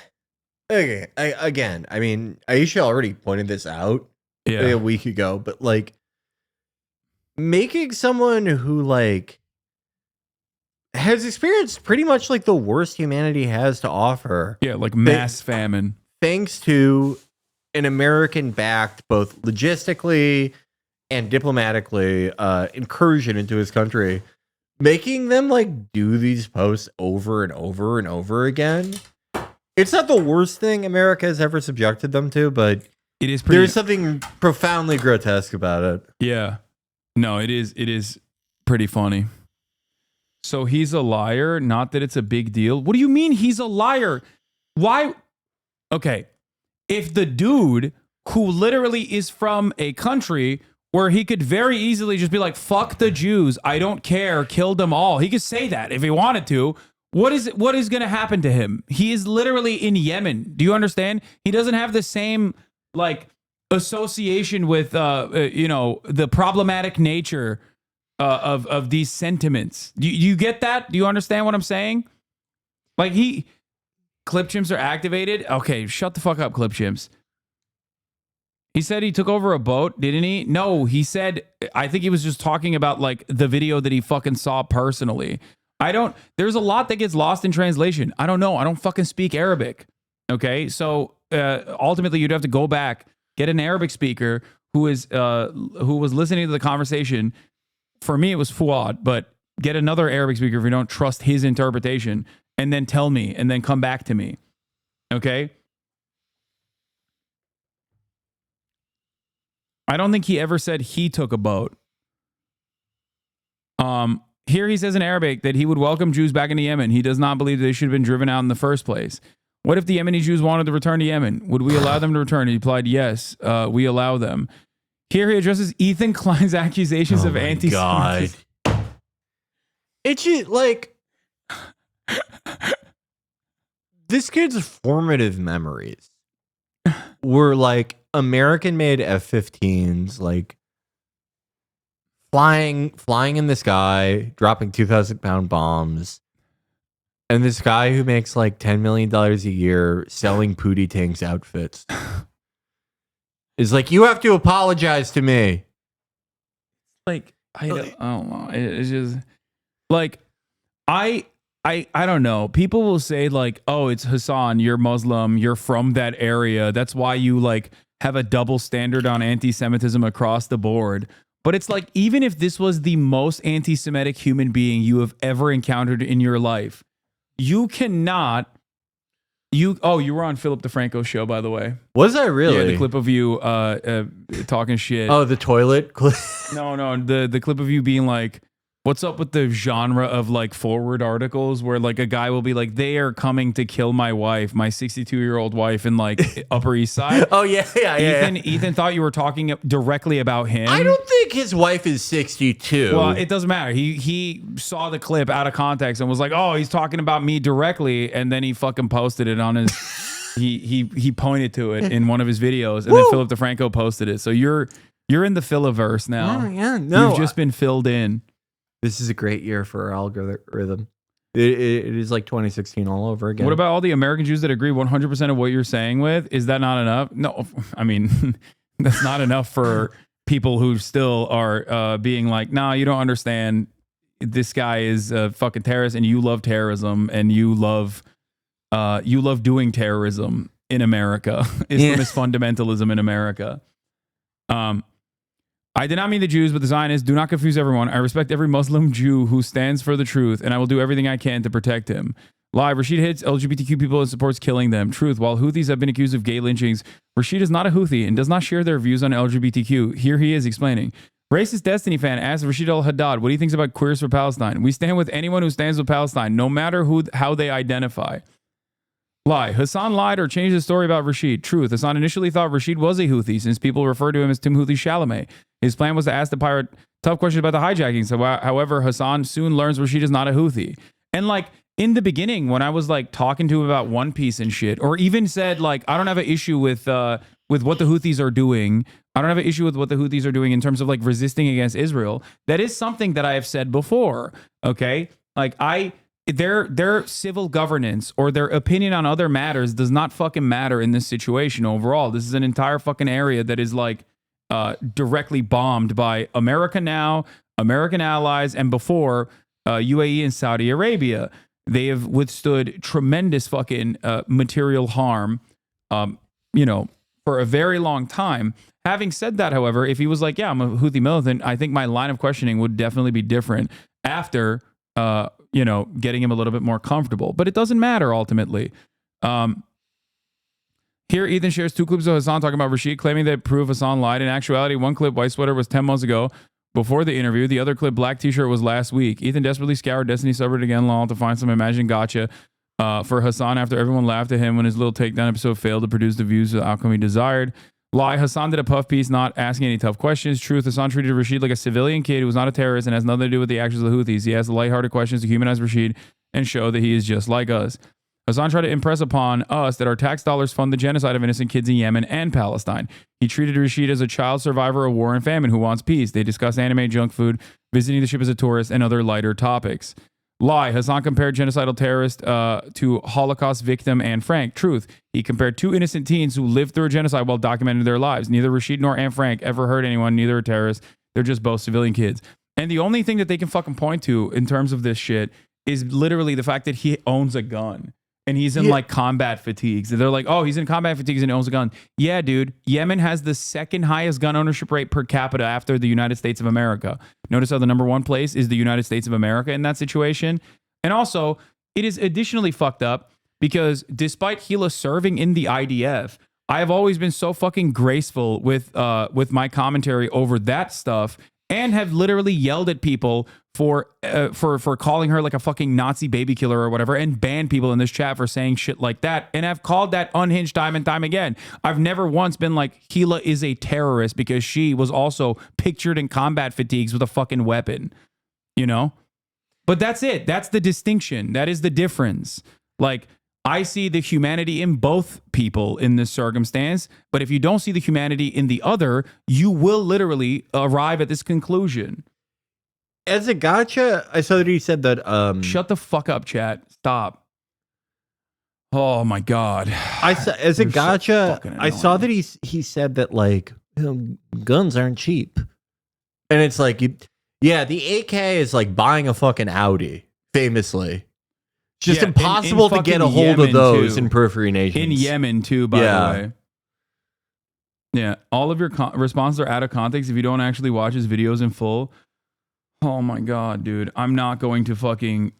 okay, I mean, Aisha already pointed this out a week ago, but like making someone who like has experienced pretty much like the worst humanity has to offer. Yeah, like mass famine. Thanks to an American-backed, both logistically and diplomatically, incursion into his country, making them like do these posts over and over and over again. It's not the worst thing America has ever subjected them to, but it is pretty. There's something profoundly grotesque about it. Yeah, no, it is pretty funny. So he's a liar. Not that it's a big deal. What do you mean he's a liar? Why? Okay. if the dude who literally is from a country where he could very easily just be like, fuck the Jews, I don't care, kill them all. He could say that if he wanted to. What is going to happen to him? He is literally in Yemen. Do you understand? He doesn't have the same like association with the problematic nature of these sentiments. Do you get that? Do you understand what I'm saying? Like clip chimps are activated. Okay, shut the fuck up, clip chimps. He said he took over a boat, didn't he? No, he said, I think he was just talking about like the video that he fucking saw personally. There's a lot that gets lost in translation. I don't know. I don't fucking speak Arabic. Okay. So ultimately you'd have to go back, get an Arabic speaker who was listening to the conversation. For me, it was Fuad, but get another Arabic speaker if you don't trust his interpretation, and then tell me, and then come back to me. Okay. I don't think he ever said he took a boat. Here he says in Arabic that he would welcome Jews back into Yemen. He does not believe they should have been driven out in the first place. What if the Yemeni Jews wanted to return to Yemen? Would we allow them to return? He replied, yes, we allow them. Here he addresses Ethan Klein's accusations of anti-Semitism. It's just like this kid's formative memories were like American-made F-15s, like flying in the sky, dropping 2,000-pound bombs, and this guy who makes like $10 million a year selling Pootie Tang's outfits is like, you have to apologize to me. Like, I don't know. It's just like, I don't know. People will say like, oh, it's Hasan, you're Muslim, you're from that area. That's why you like have a double standard on anti-Semitism across the board. But it's like, even if this was the most anti-Semitic human being you have ever encountered in your life, you cannot. You were on Philip DeFranco's show, by the way. Was I really? Yeah, the clip of you talking shit. Oh, the toilet clip? No, the clip of you being like, what's up with the genre of like forward articles where like a guy will be like, they are coming to kill my wife, my 62-year-old wife in like Upper East Side. Oh, yeah. Ethan thought you were talking directly about him. I don't think his wife is 62. Well, it doesn't matter. He saw the clip out of context and was like, oh, he's talking about me directly. And then he fucking posted it on his, he pointed to it in one of his videos. And then Philip DeFranco posted it. So you're in the Philaverse now. Oh, yeah, no. You've just been filled in. This is a great year for our algorithm. It is like 2016 all over again. What about all the American Jews that agree 100% of what you're saying with? Is that not enough? No, I mean, that's not enough for people who still are being like, nah, you don't understand. This guy is a fucking terrorist and you love terrorism and you love doing terrorism in America. Islamist fundamentalism in America. I did not mean the Jews, but the Zionists. Do not confuse everyone. I respect every Muslim Jew who stands for the truth, and I will do everything I can to protect him. Lie. Rashid hates LGBTQ people and supports killing them. Truth. While Houthis have been accused of gay lynchings, Rashid is not a Houthi and does not share their views on LGBTQ. Here he is explaining. Racist Destiny fan asked Rashid al-Haddad, what do you think about Queers for Palestine? We stand with anyone who stands with Palestine, no matter how they identify. Lie. Hasan lied or changed the story about Rashid. Truth. Hasan initially thought Rashid was a Houthi since people refer to him as Timothy Chalamet. His plan was to ask the pirate tough questions about the hijacking. So, however, Hasan soon learns Rashid is not a Houthi. And like in the beginning, when I was like talking to him about One Piece and shit, or even said like, I don't have an issue with what the Houthis are doing. I don't have an issue with what the Houthis are doing in terms of like resisting against Israel. That is something that I have said before. Okay. Like their civil governance or their opinion on other matters does not fucking matter in this situation overall. This is an entire fucking area that is like directly bombed by America now, American allies, and before UAE and Saudi Arabia. They have withstood tremendous fucking material harm, for a very long time. Having said that, however, if he was like, yeah, I'm a Houthi militant, I think my line of questioning would definitely be different after getting him a little bit more comfortable. But it doesn't matter ultimately. Here, Ethan shares 2 clips of Hasan talking about Rashid, claiming that prove Hasan lied. In actuality, one clip, white sweater, was 10 months ago before the interview. The other clip, black t-shirt, was last week. Ethan desperately scoured Destiny subreddit again long to find some imagined gotcha. for Hasan after everyone laughed at him when his little takedown episode failed to produce the views of the outcome he desired. Lie, Hasan did a puff piece not asking any tough questions. Truth, Hasan treated Rashid like a civilian kid who was not a terrorist and has nothing to do with the actions of the Houthis. He asked lighthearted questions to humanize Rashid and show that he is just like us. Hasan tried to impress upon us that our tax dollars fund the genocide of innocent kids in Yemen and Palestine. He treated Rashid as a child survivor of war and famine who wants peace. They discussed anime, junk food, visiting the ship as a tourist, and other lighter topics. Lie, Hasan compared genocidal terrorist to Holocaust victim Anne Frank. Truth, he compared two innocent teens who lived through a genocide while documenting their lives. Neither Rashid nor Anne Frank ever hurt anyone. Neither are terrorists. They're just both civilian kids. And the only thing that they can fucking point to in terms of this shit is literally the fact that he owns a gun. And he's in like combat fatigues. They're like, oh, he's in combat fatigues and he owns a gun. Yeah, dude. Yemen has the second highest gun ownership rate per capita after the United States of America. Notice how the number one place is the United States of America in that situation. And also, it is additionally fucked up because despite Hila serving in the IDF, I have always been so fucking graceful with my commentary over that stuff and have literally yelled at people for calling her like a fucking Nazi baby killer or whatever and banned people in this chat for saying shit like that. And I've called that unhinged time and time again. I've never once been like, Hila is a terrorist because she was also pictured in combat fatigues with a fucking weapon, you know? But that's it. That's the distinction. That is the difference. Like, I see the humanity in both people in this circumstance, but if you don't see the humanity in the other, you will literally arrive at this conclusion. As a gotcha, I saw that he said that shut the fuck up, chat. Stop. Oh my god. As a gotcha, I saw that he said that like guns aren't cheap. And it's like yeah, the AK is like buying a fucking Audi, famously. It's just impossible to get a hold of those in periphery nations. In Yemen too, by the way. Yeah, all of your responses are out of context if you don't actually watch his videos in full. Oh my god, dude. I'm not going to fucking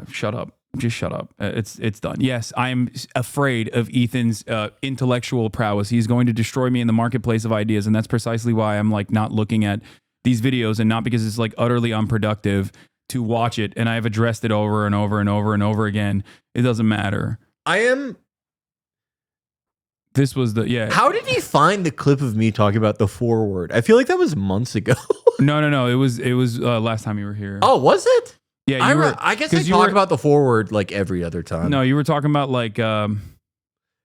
shut up. Just shut up. It's done. Yes, I'm afraid of Ethan's intellectual prowess. He's going to destroy me in the marketplace of ideas, and that's precisely why I'm like not looking at these videos, and not because it's like utterly unproductive to watch it. And I've addressed it over and over and over and over again. It doesn't matter. This was the How did he find the clip of me talking about the forward? I feel like that was months ago. No. It was last time you were here. Oh, was it? Yeah, I guess I talk about the forward like every other time. No, you were talking about like the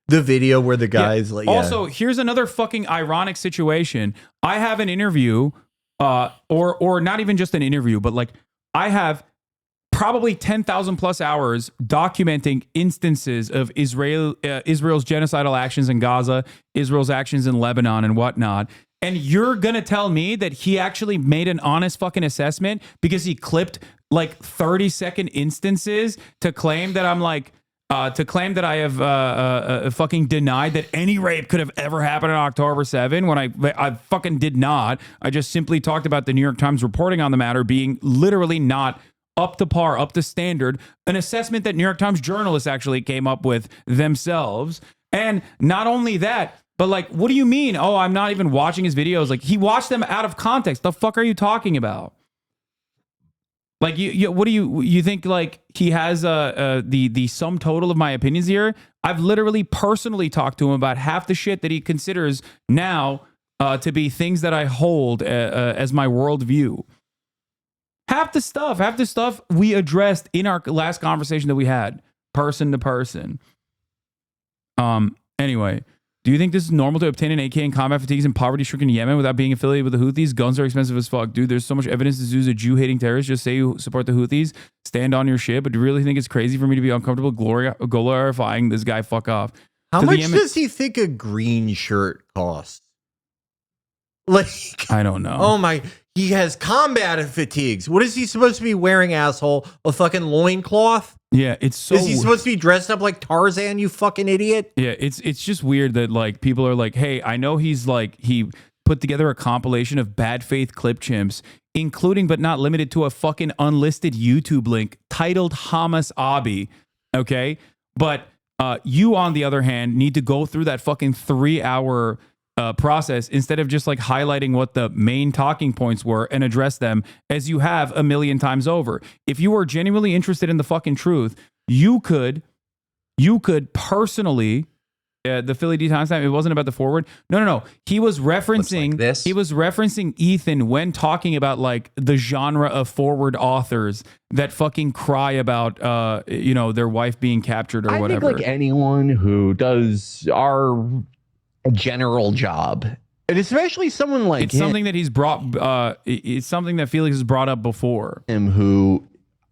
video where the guy's like. Also, here's another fucking ironic situation. I have an interview, or not even just an interview, but like I have probably 10,000 plus hours documenting instances of Israel's genocidal actions in Gaza, Israel's actions in Lebanon and whatnot. And you're going to tell me that he actually made an honest fucking assessment because he clipped like 30-second instances to claim that I'm like, to claim that I have fucking denied that any rape could have ever happened on October 7 when I fucking did not. I just simply talked about the New York Times reporting on the matter being literally not up to par, up to standard, an assessment that New York Times journalists actually came up with themselves. And not only that, but like, what do you mean? Oh, I'm not even watching his videos. Like, he watched them out of context. The fuck are you talking about? Like, what do you think? Like, he has the sum total of my opinions here. I've literally personally talked to him about half the shit that he considers now to be things that I hold as my worldview. Half the stuff we addressed in our last conversation that we had, person to person. Anyway, do you think this is normal to obtain an AK in combat fatigues in poverty-stricken Yemen without being affiliated with the Houthis? Guns are expensive as fuck. Dude, there's so much evidence this dude's a Jew-hating terrorist. Just say you support the Houthis, stand on your shit, but do you really think it's crazy for me to be uncomfortable glorifying this guy? Fuck off. How much does he think a green shirt costs? Like, I don't know. Oh my, he has combat fatigues. What is he supposed to be wearing, asshole? A fucking loincloth? Yeah, it's so. Is he supposed to be dressed up like Tarzan, you fucking idiot? Yeah, it's just weird that like people are like, hey, I know he's like, he put together a compilation of bad faith clip chimps, including but not limited to a fucking unlisted YouTube link titled Hasanabi. Okay, but you on the other hand need to go through that fucking 3-hour process instead of just like highlighting what the main talking points were and address them as you have a million times over. If you are genuinely interested in the fucking truth, you could you could personally, the Philly D timestamp, it wasn't about the forward. No. He was referencing this. He was referencing Ethan when talking about like the genre of forward authors that fucking cry about their wife being captured or whatever. I think like anyone who does our general job, and especially someone like it's something that he's brought. It's something that Felix has brought up before. Him who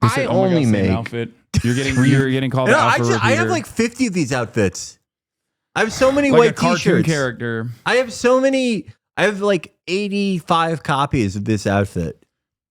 I said, "Oh my God, only same make outfit." You're getting called. No, alpha I have repeater. like 50 of these outfits. I have so many Like a white cartoon t-shirts. character. I have so many. I have like 85 copies of this outfit.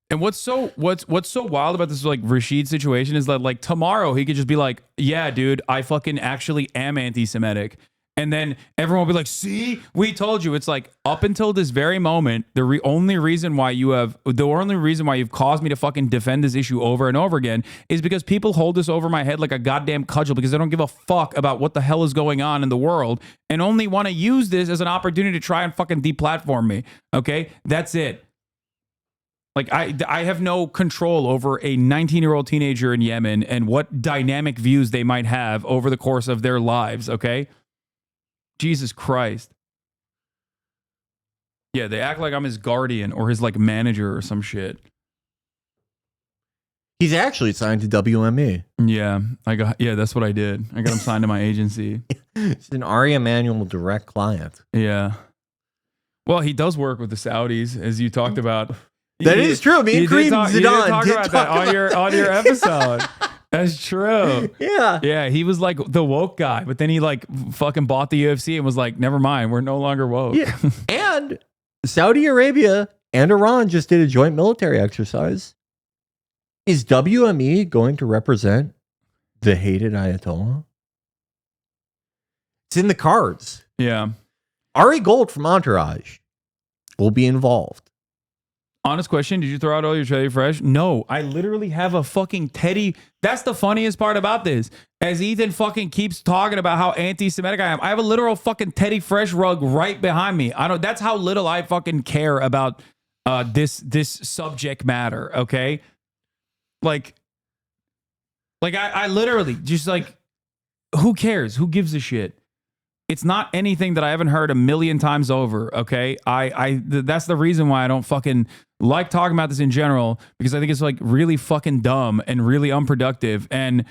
And what's so wild about this like Rashid situation is that like tomorrow he could just be like, yeah, dude, I fucking actually am anti-Semitic. And then everyone will be like, see, we told you. It's like up until this very moment, the only reason why you've caused me to fucking defend this issue over and over again is because people hold this over my head like a goddamn cudgel because they don't give a fuck about what the hell is going on in the world and only want to use this as an opportunity to try and fucking deplatform me. Okay, that's it. Like I have no control over a 19-year-old teenager in Yemen and what dynamic views they might have over the course of their lives. Okay. Jesus Christ. Yeah, they act like I'm his guardian or his like manager or some shit. He's actually signed to WME. Yeah, that's what I did. I got him signed to my agency. It's an Ari Emanuel direct client. Yeah. Well, he does work with the Saudis, as you talked about. That is true. Me and Kareem Zidane did talk did about talk that about on your episode. That's true. Yeah. Yeah, he was like the woke guy, but then he like fucking bought the UFC and was like, never mind, we're no longer woke. Yeah. And Saudi Arabia and Iran just did a joint military exercise. Is WME going to represent the hated Ayatollah? It's in the cards. Yeah. Ari Gold from Entourage will be involved. Honest question, did you throw out all your Teddy Fresh? No, I literally have a fucking Teddy. That's the funniest part about this. As Ethan fucking keeps talking about how anti-Semitic I am, I have a literal fucking Teddy Fresh rug right behind me. That's how little I fucking care about this subject matter, okay? Like I literally just like, who cares? Who gives a shit? It's not anything that I haven't heard a million times over, okay? That's the reason why I don't fucking like talking about this in general, because I think it's like really fucking dumb and really unproductive. And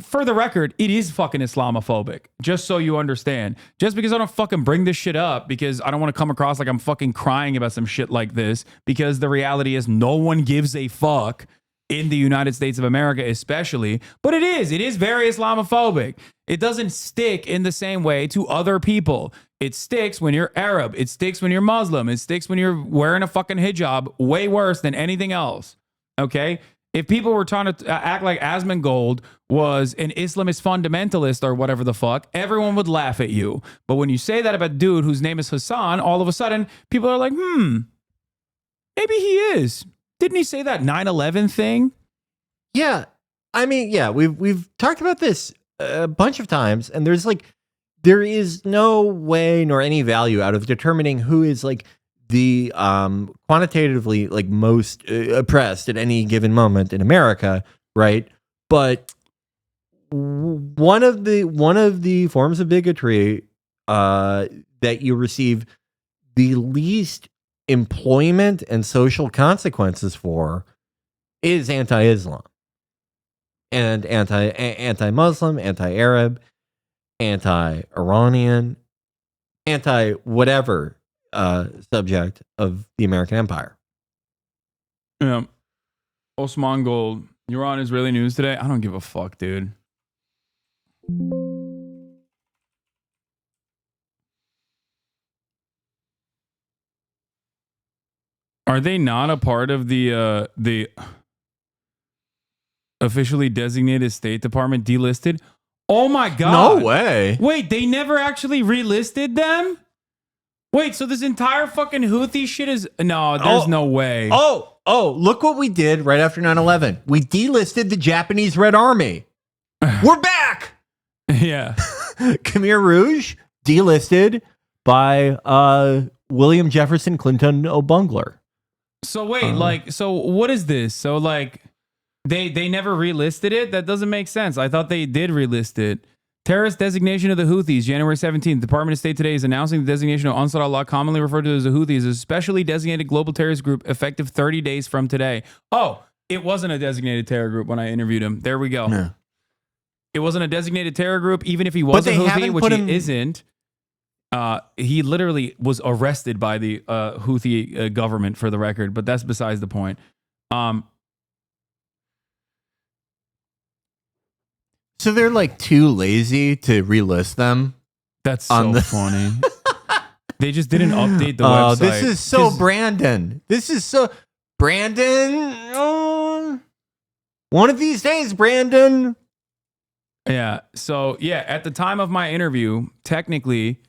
for the record, it is fucking Islamophobic, just so you understand. Just because I don't fucking bring this shit up because I don't want to come across like I'm fucking crying about some shit like this, because the reality is no one gives a fuck in the United States of America, especially. But it is very Islamophobic. It doesn't stick in the same way to other people. It sticks when you're Arab. It sticks when you're Muslim. It sticks when you're wearing a fucking hijab, way worse than anything else. Okay? If people were trying to act like Asmongold was an Islamist fundamentalist or whatever the fuck, everyone would laugh at you. But when you say that about a dude whose name is Hasan, all of a sudden, people are like, maybe he is. Didn't he say that 9/11 thing? Yeah. I mean, yeah, we've talked about this a bunch of times, and there is no way nor any value out of determining who is like the quantitatively like most oppressed at any given moment in America, right? But one of the forms of bigotry that you receive the least employment and social consequences for is anti-Islam and anti-Muslim, anti-Arab, anti-Iranian, anti-whatever subject of the American empire. Yeah. Osman Gold, you're on Israeli news today. I don't give a fuck, dude. Are they not a part of the officially designated State Department delisted? Oh my God. No way. Wait, they never actually relisted them? Wait, so this entire fucking Houthi shit is... No, there's no way. Oh, look what we did right after 9/11. We delisted the Japanese Red Army. We're back. Yeah. Khmer Rouge delisted by William Jefferson Clinton O'Bungler. So wait, so what is this? So like... They never relisted it? That doesn't make sense. I thought they did relist it. Terrorist designation of the Houthis, January 17th. Department of State today is announcing the designation of Ansar Allah, commonly referred to as the Houthis, as a specially designated global terrorist group effective 30 days from today. Oh, it wasn't a designated terror group when I interviewed him. There we go. No. It wasn't a designated terror group, even if he was a Houthi, which he isn't. He literally was arrested by the Houthi government, for the record, but that's besides the point. So they're like too lazy to relist them. That's so funny. They just didn't update the website. This is so Brandon. This is so Brandon. One of these days, Brandon. Yeah. So yeah, at the time of my interview, technically,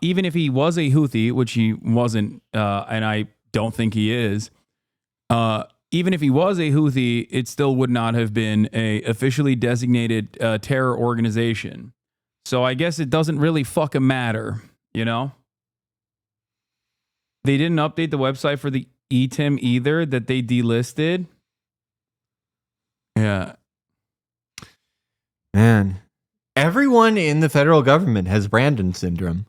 even if he was a Houthi, which he wasn't, and I don't think he is, even if he was a Houthi, it still would not have been a officially designated terror organization. So I guess it doesn't really fucking matter, you know? They didn't update the website for the ETIM either that they delisted. Yeah. Man, everyone in the federal government has Brandon syndrome.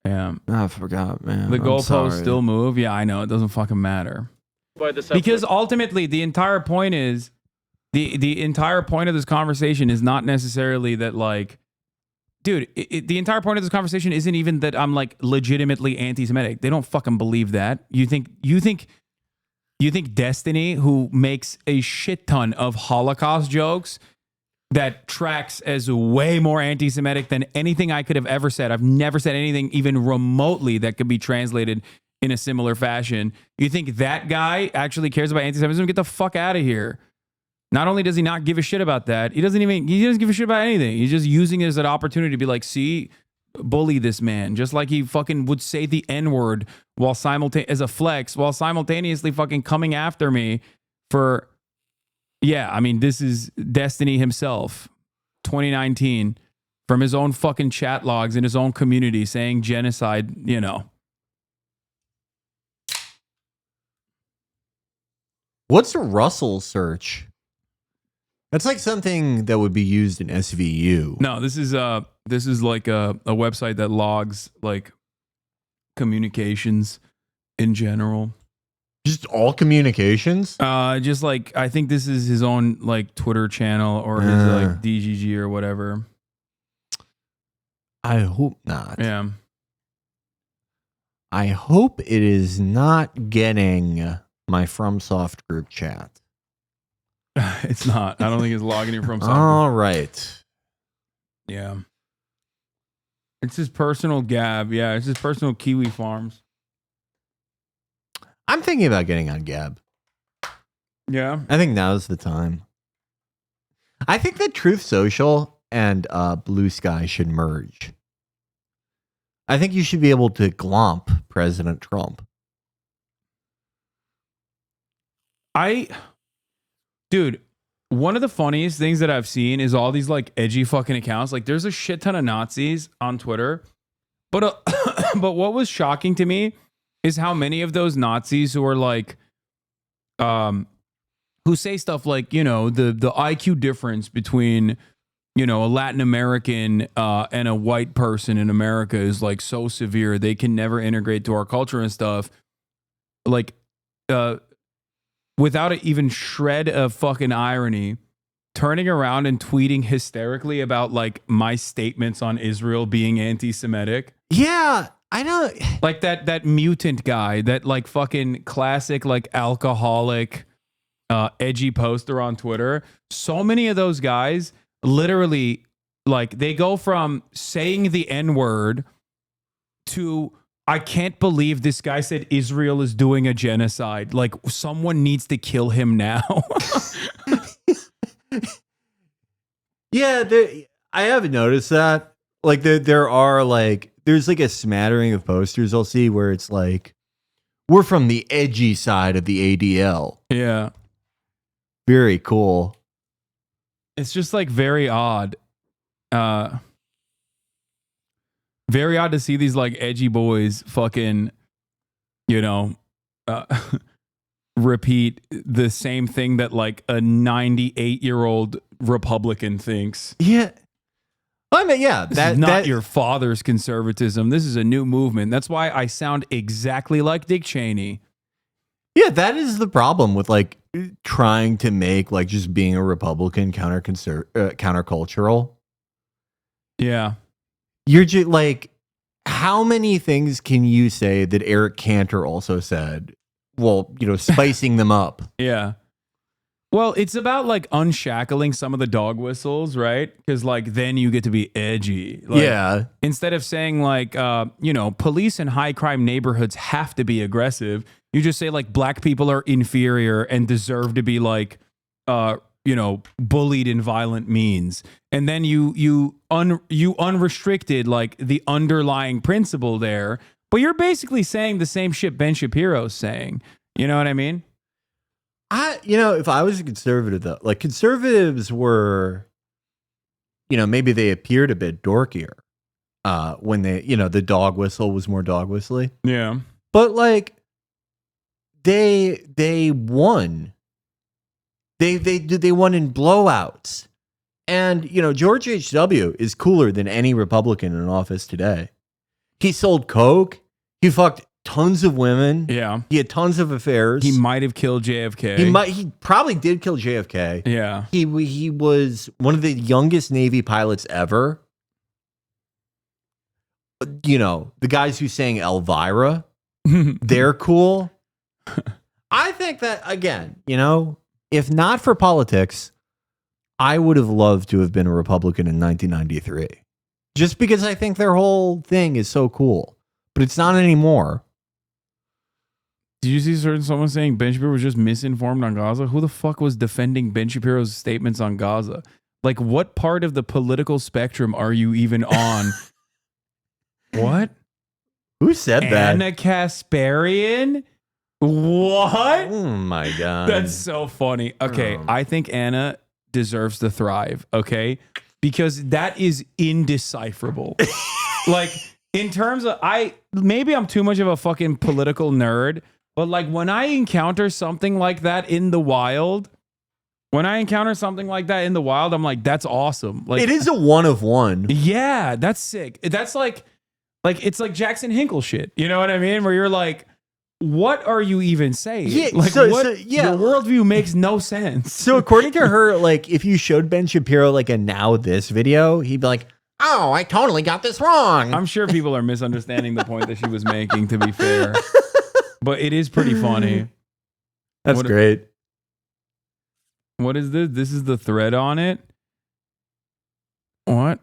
Yeah. I forgot, man. The I'm goalposts sorry. still move. Yeah, I know. It doesn't fucking matter. Because ultimately, the entire point is, the entire point of this conversation is not necessarily that, like, dude, the entire point of this conversation isn't even that I'm like legitimately anti-Semitic. They don't fucking believe that. You think Destiny, who makes a shit ton of Holocaust jokes, that tracks as way more anti-Semitic than anything I could have ever said. I've never said anything even remotely that could be translated in a similar fashion. You think that guy actually cares about anti-Semitism? Get the fuck out of here. Not only does he not give a shit about that, he doesn't give a shit about anything. He's just using it as an opportunity to be like, see, bully this man. Just like he fucking would say the N-word while as a flex, while simultaneously fucking coming after me for, yeah, I mean, this is Destiny himself, 2019, from his own fucking chat logs in his own community saying genocide, you know. What's a Russell search? That's like something that would be used in SVU. No, this is like a website that logs like communications in general. Just all communications? Just like, I think this is his own like Twitter channel or his like DGG or whatever. I hope not. Yeah. I hope it is not getting my FromSoft group chat. It's not. I don't think it's logging you from something. All right. Yeah. It's his personal Gab. Yeah, it's his personal Kiwi Farms. I'm thinking about getting on Gab. Yeah. I think now's the time. I think that Truth Social and Blue Sky should merge. I think you should be able to glomp President Trump. Dude, one of the funniest things that I've seen is all these like edgy fucking accounts. Like there's a shit ton of Nazis on Twitter. But but what was shocking to me is how many of those Nazis who are like who say stuff like, you know, the IQ difference between, you know, a Latin American and a white person in America is like so severe they can never integrate to our culture and stuff. Like without even shred of fucking irony, turning around and tweeting hysterically about like my statements on Israel being anti-Semitic. Yeah, I know. Like that mutant guy, that like fucking classic like alcoholic edgy poster on Twitter. So many of those guys literally like they go from saying the N-word to I can't believe this guy said Israel is doing a genocide. Like someone needs to kill him now. Yeah, I haven't noticed that. Like there are like there's like a smattering of posters I'll see where it's like we're from the edgy side of the ADL. Yeah. Very cool. It's just like very odd. Very odd to see these like edgy boys fucking, you know, repeat the same thing that like a 98-year-old Republican thinks. Yeah. I mean, yeah, This is not your father's conservatism. This is a new movement. That's why I sound exactly like Dick Cheney. Yeah, that is the problem with like trying to make like just being a Republican countercultural. Yeah. You're just like, how many things can you say that Eric Cantor also said? Well, spicing them up. Yeah. Well, it's about like unshackling some of the dog whistles, right? Because like then you get to be edgy. Like, Yeah. Instead of saying like, police in high crime neighborhoods have to be aggressive, you just say like black people are inferior and deserve to be like, bullied in violent means. And then you unrestricted like the underlying principle there, but you're basically saying the same shit Ben Shapiro's saying. You know what I mean? If I was a conservative though, like conservatives were, maybe they appeared a bit dorkier when they, the dog whistle was more dog whistly. Yeah. But like they won. They won in blowouts. And, George H.W. is cooler than any Republican in office today. He sold coke. He fucked tons of women. Yeah. He had tons of affairs. He might have killed JFK. He probably did kill JFK. Yeah. He was one of the youngest Navy pilots ever. The guys who sang Elvira, they're cool. I think that, again, if not for politics, I would have loved to have been a Republican in 1993. Just because I think their whole thing is so cool. But it's not anymore. Did you see someone saying Ben Shapiro was just misinformed on Gaza? Who the fuck was defending Ben Shapiro's statements on Gaza? Like, what part of the political spectrum are you even on? What? Who said that? Anna Kasparian? What? Oh my God. That's so funny. Okay, I think Anna deserves to thrive, okay? Because that is indecipherable. Like, in terms of, maybe I'm too much of a fucking political nerd, but like when I encounter something like that in the wild, I'm like, that's awesome. Like, it is a one of one. Yeah, that's sick. That's like it's like Jackson Hinkle shit. You know what I mean? Where you're like, what are you even saying? Yeah, like, your worldview makes no sense. So according to her, like if you showed Ben Shapiro like a Now This video, he'd be like, oh, I totally got this wrong. I'm sure people are misunderstanding the point that she was making, to be fair. But it is pretty funny. That's great. What is this? This is the thread on it. What?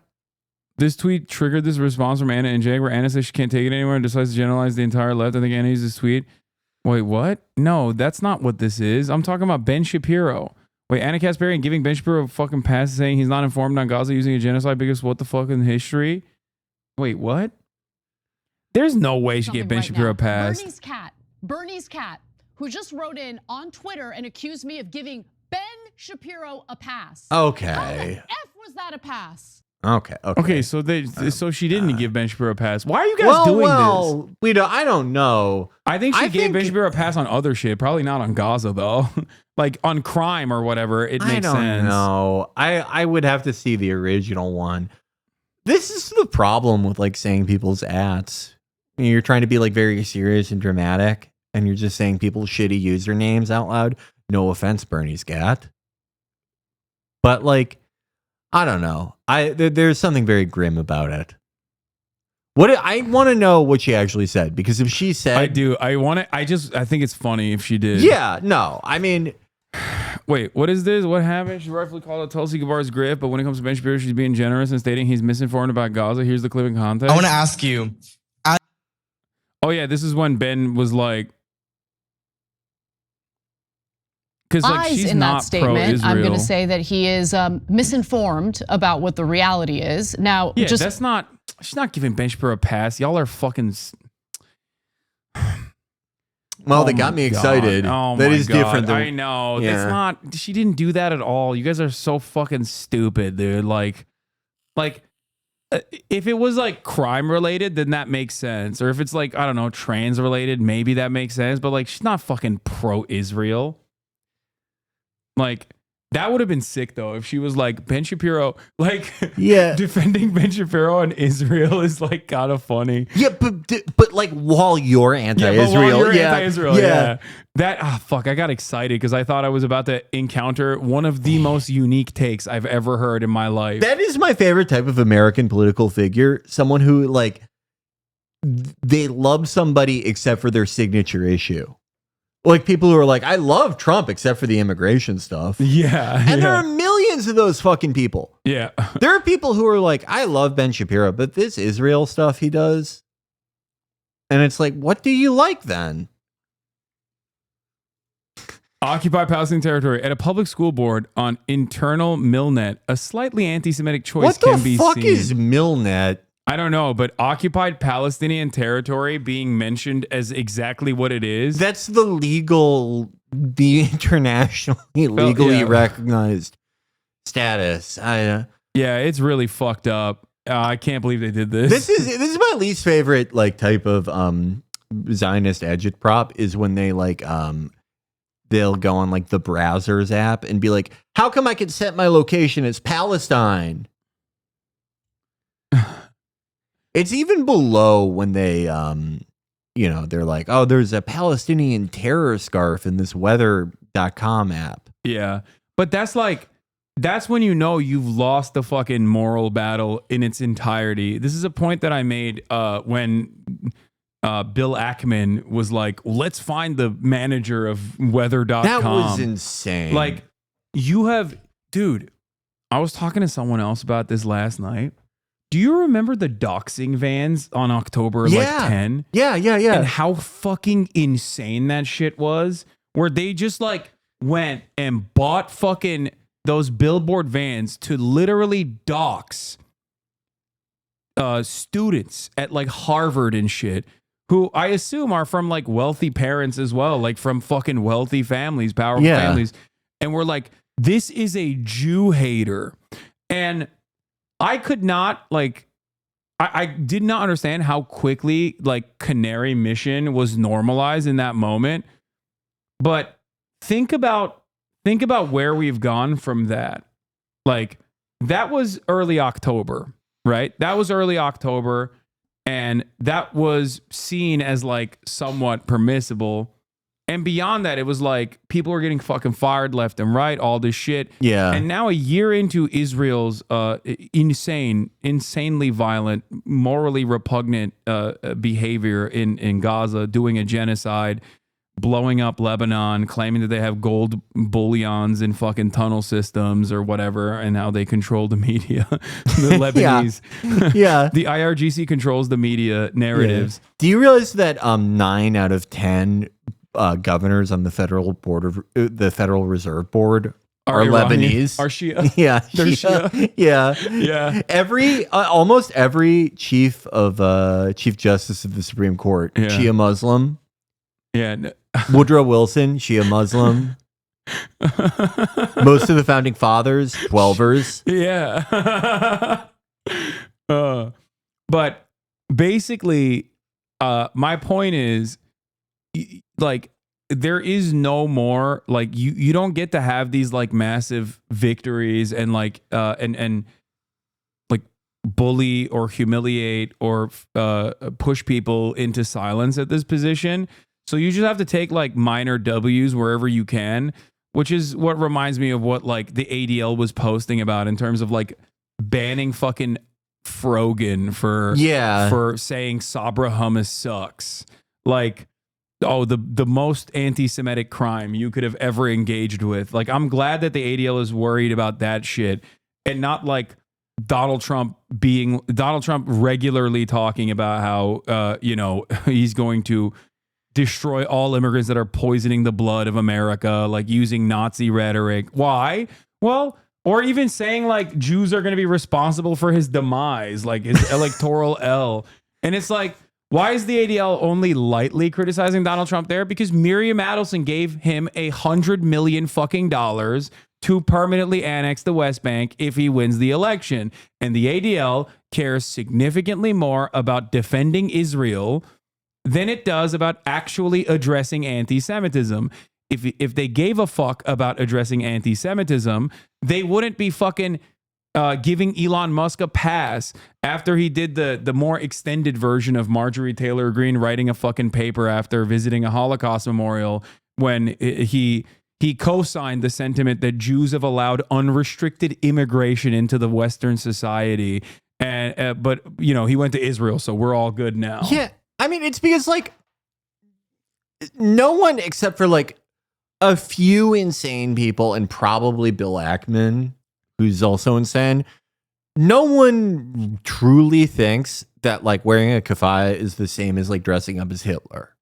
This tweet triggered this response from Anna and Jake, where Anna says she can't take it anymore and decides to generalize the entire left. I think Anna uses this tweet. Wait, what? No, that's not what this is. I'm talking about Ben Shapiro. Wait, Anna Kasparian giving Ben Shapiro a fucking pass, saying he's not informed on Gaza using a genocide because what the fuck in history? Wait, what? There's no way she gave Ben Shapiro a pass. Bernie's cat, who just wrote in on Twitter and accused me of giving Ben Shapiro a pass. Okay. How the F was that a pass? Okay. So she didn't give Ben Shapiro a pass. Why are you guys doing this? I don't know. I think she gave Ben Shapiro a pass on other shit. Probably not on Gaza though. Like on crime or whatever. It makes sense. I don't know. I would have to see the original one. This is the problem with like saying people's ats. You're trying to be like very serious and dramatic, and you're just saying people's shitty usernames out loud. No offense, Bernie's cat. But like, I don't know. There's something very grim about it. I want to know what she actually said, because if she said, I do. I think it's funny if she did. Yeah. No. I mean, wait. What is this? What happened? She rightfully called it Tulsi Gabbard's grift, but when it comes to Ben Shapiro, she's being generous and stating he's misinformed about Gaza. Here's the clip in context. I want to ask you. Oh yeah, this is when Ben was like, because like she's in not that statement, pro-Israel. I'm going to say that he is misinformed about what the reality is. Now, Yeah, that's not. She's not giving Ben Shapiro a pass. Y'all are fucking. Well, they got me excited. Oh that my is God. different than, I know. Yeah. That's not. She didn't do that at all. You guys are so fucking stupid, dude. Like, if it was like crime related, then that makes sense. Or if it's like, I don't know, trans related, maybe that makes sense. But like, she's not fucking pro-Israel. Like, that would have been sick though if she was like Ben Shapiro, like defending Ben Shapiro and Israel is like kind of funny. Yeah, but like while you're anti-Israel, yeah. That fuck, I got excited because I thought I was about to encounter one of the most unique takes I've ever heard in my life. That is my favorite type of American political figure. Someone who like they love somebody except for their signature issue. Like people who are like, I love Trump except for the immigration stuff. Yeah. And there are millions of those fucking people. Yeah. There are people who are like, I love Ben Shapiro, but this Israel stuff he does. And it's like, what do you like then? Occupy Palestinian territory at a public school board on internal Milnet. A slightly anti-Semitic choice can be seen. What the fuck is Milnet? I don't know, but occupied Palestinian territory being mentioned as exactly what it is. That's the internationally legally recognized status. Yeah, it's really fucked up. I can't believe they did this. This is my least favorite like type of Zionist agitprop is when they like they'll go on like the browsers app and be like, how come I can set my location as Palestine? It's even below when they, they're like, oh, there's a Palestinian terror scarf in this weather.com app. Yeah. But that's when you know you've lost the fucking moral battle in its entirety. This is a point that I made when Bill Ackman was like, let's find the manager of weather.com. That was insane. Like, dude, I was talking to someone else about this last night. Do you remember the doxing vans on October 10? Yeah. And how fucking insane that shit was? Where they just like went and bought fucking those billboard vans to literally dox students at like Harvard and shit, who I assume are from like wealthy parents as well, like from fucking wealthy families, powerful families. And we're like, this is a Jew hater. And I could not I did not understand how quickly like Canary Mission was normalized in that moment. But think about where we've gone from that. Like that was early October, right? That was early October and that was seen as like somewhat permissible. And beyond that, it was like people were getting fucking fired left and right, all this shit. Yeah. And now a year into Israel's insanely violent, morally repugnant behavior in Gaza, doing a genocide, blowing up Lebanon, claiming that they have gold bullions in fucking tunnel systems or whatever, and how they control the media. The Lebanese. Yeah. The IRGC controls the media narratives. Yeah. Do you realize that 9 out of 10 governors on the Federal Reserve Board are Lebanese? Are Shia? Yeah, They're Shia. Yeah. Almost every chief justice of the Supreme Court, Shia Muslim. Yeah. Woodrow Wilson, Shia Muslim. Most of the founding fathers, 12ers. Yeah. But basically, my point is, like, there is no more, like, you don't get to have these like massive victories and like and like bully or humiliate or push people into silence at this position. So you just have to take like minor W's wherever you can, which is what reminds me of what like the ADL was posting about in terms of like banning fucking Frogan for saying Sabra hummus sucks. Like, oh, the most anti-Semitic crime you could have ever engaged with. Like, I'm glad that the ADL is worried about that shit and not like Donald Trump regularly talking about how, he's going to destroy all immigrants that are poisoning the blood of America, like using Nazi rhetoric. Why? Well, or even saying like Jews are going to be responsible for his demise, like his electoral L. And it's like, why is the ADL only lightly criticizing Donald Trump there? Because Miriam Adelson gave him $100 million fucking dollars to permanently annex the West Bank if he wins the election. And the ADL cares significantly more about defending Israel than it does about actually addressing anti-Semitism. If they gave a fuck about addressing anti-Semitism, they wouldn't be fucking giving Elon Musk a pass after he did the more extended version of Marjorie Taylor Greene writing a fucking paper after visiting a Holocaust memorial when he co-signed the sentiment that Jews have allowed unrestricted immigration into the Western society. And but you know, he went to Israel, so we're all good now. Yeah, I mean, it's because like no one except for like a few insane people and probably Bill Ackman, who's also insane. No one truly thinks that like wearing a keffiyeh is the same as like dressing up as Hitler.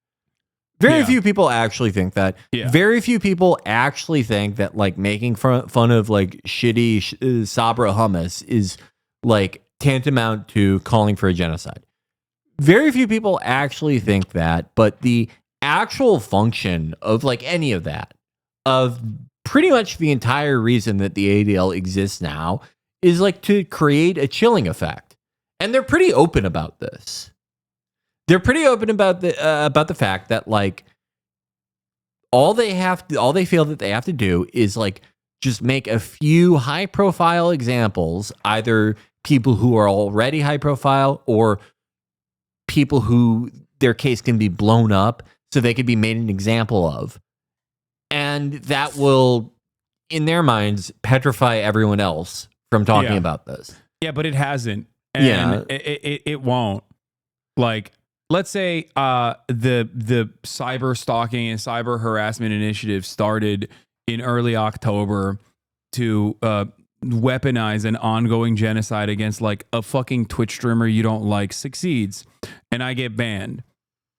Very few people actually think that. Yeah. Very few people actually think that like making fun of like shitty Sabra hummus is like tantamount to calling for a genocide. Very few people actually think that, but the actual function of like any of that, of pretty much the entire reason that the ADL exists now is like to create a chilling effect. And they're pretty open about this. They're pretty open about the fact that like all they feel that they have to do is like just make a few high profile examples, either people who are already high profile or people who their case can be blown up so they could be made an example of. And that will, in their minds, petrify everyone else from talking about this. Yeah, but it hasn't. And it won't. Like, let's say the cyber stalking and cyber harassment initiative started in early October to weaponize an ongoing genocide against like a fucking Twitch streamer you don't like succeeds, and I get banned.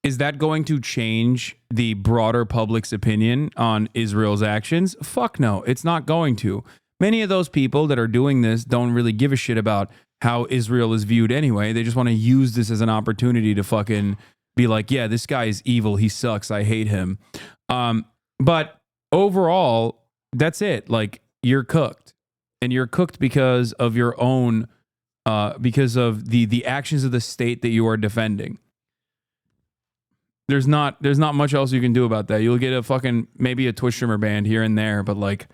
Is that going to change the broader public's opinion on Israel's actions? Fuck no, it's not going to. Many of those people that are doing this don't really give a shit about how Israel is viewed anyway. They just want to use this as an opportunity to fucking be like, yeah, this guy is evil. He sucks. I hate him. But overall, that's it. Like, you're cooked. And you're cooked because of your own, because of the actions of the state that you are defending. There's not much else you can do about that. You'll get a fucking, maybe a Twitch streamer banned here and there, but like,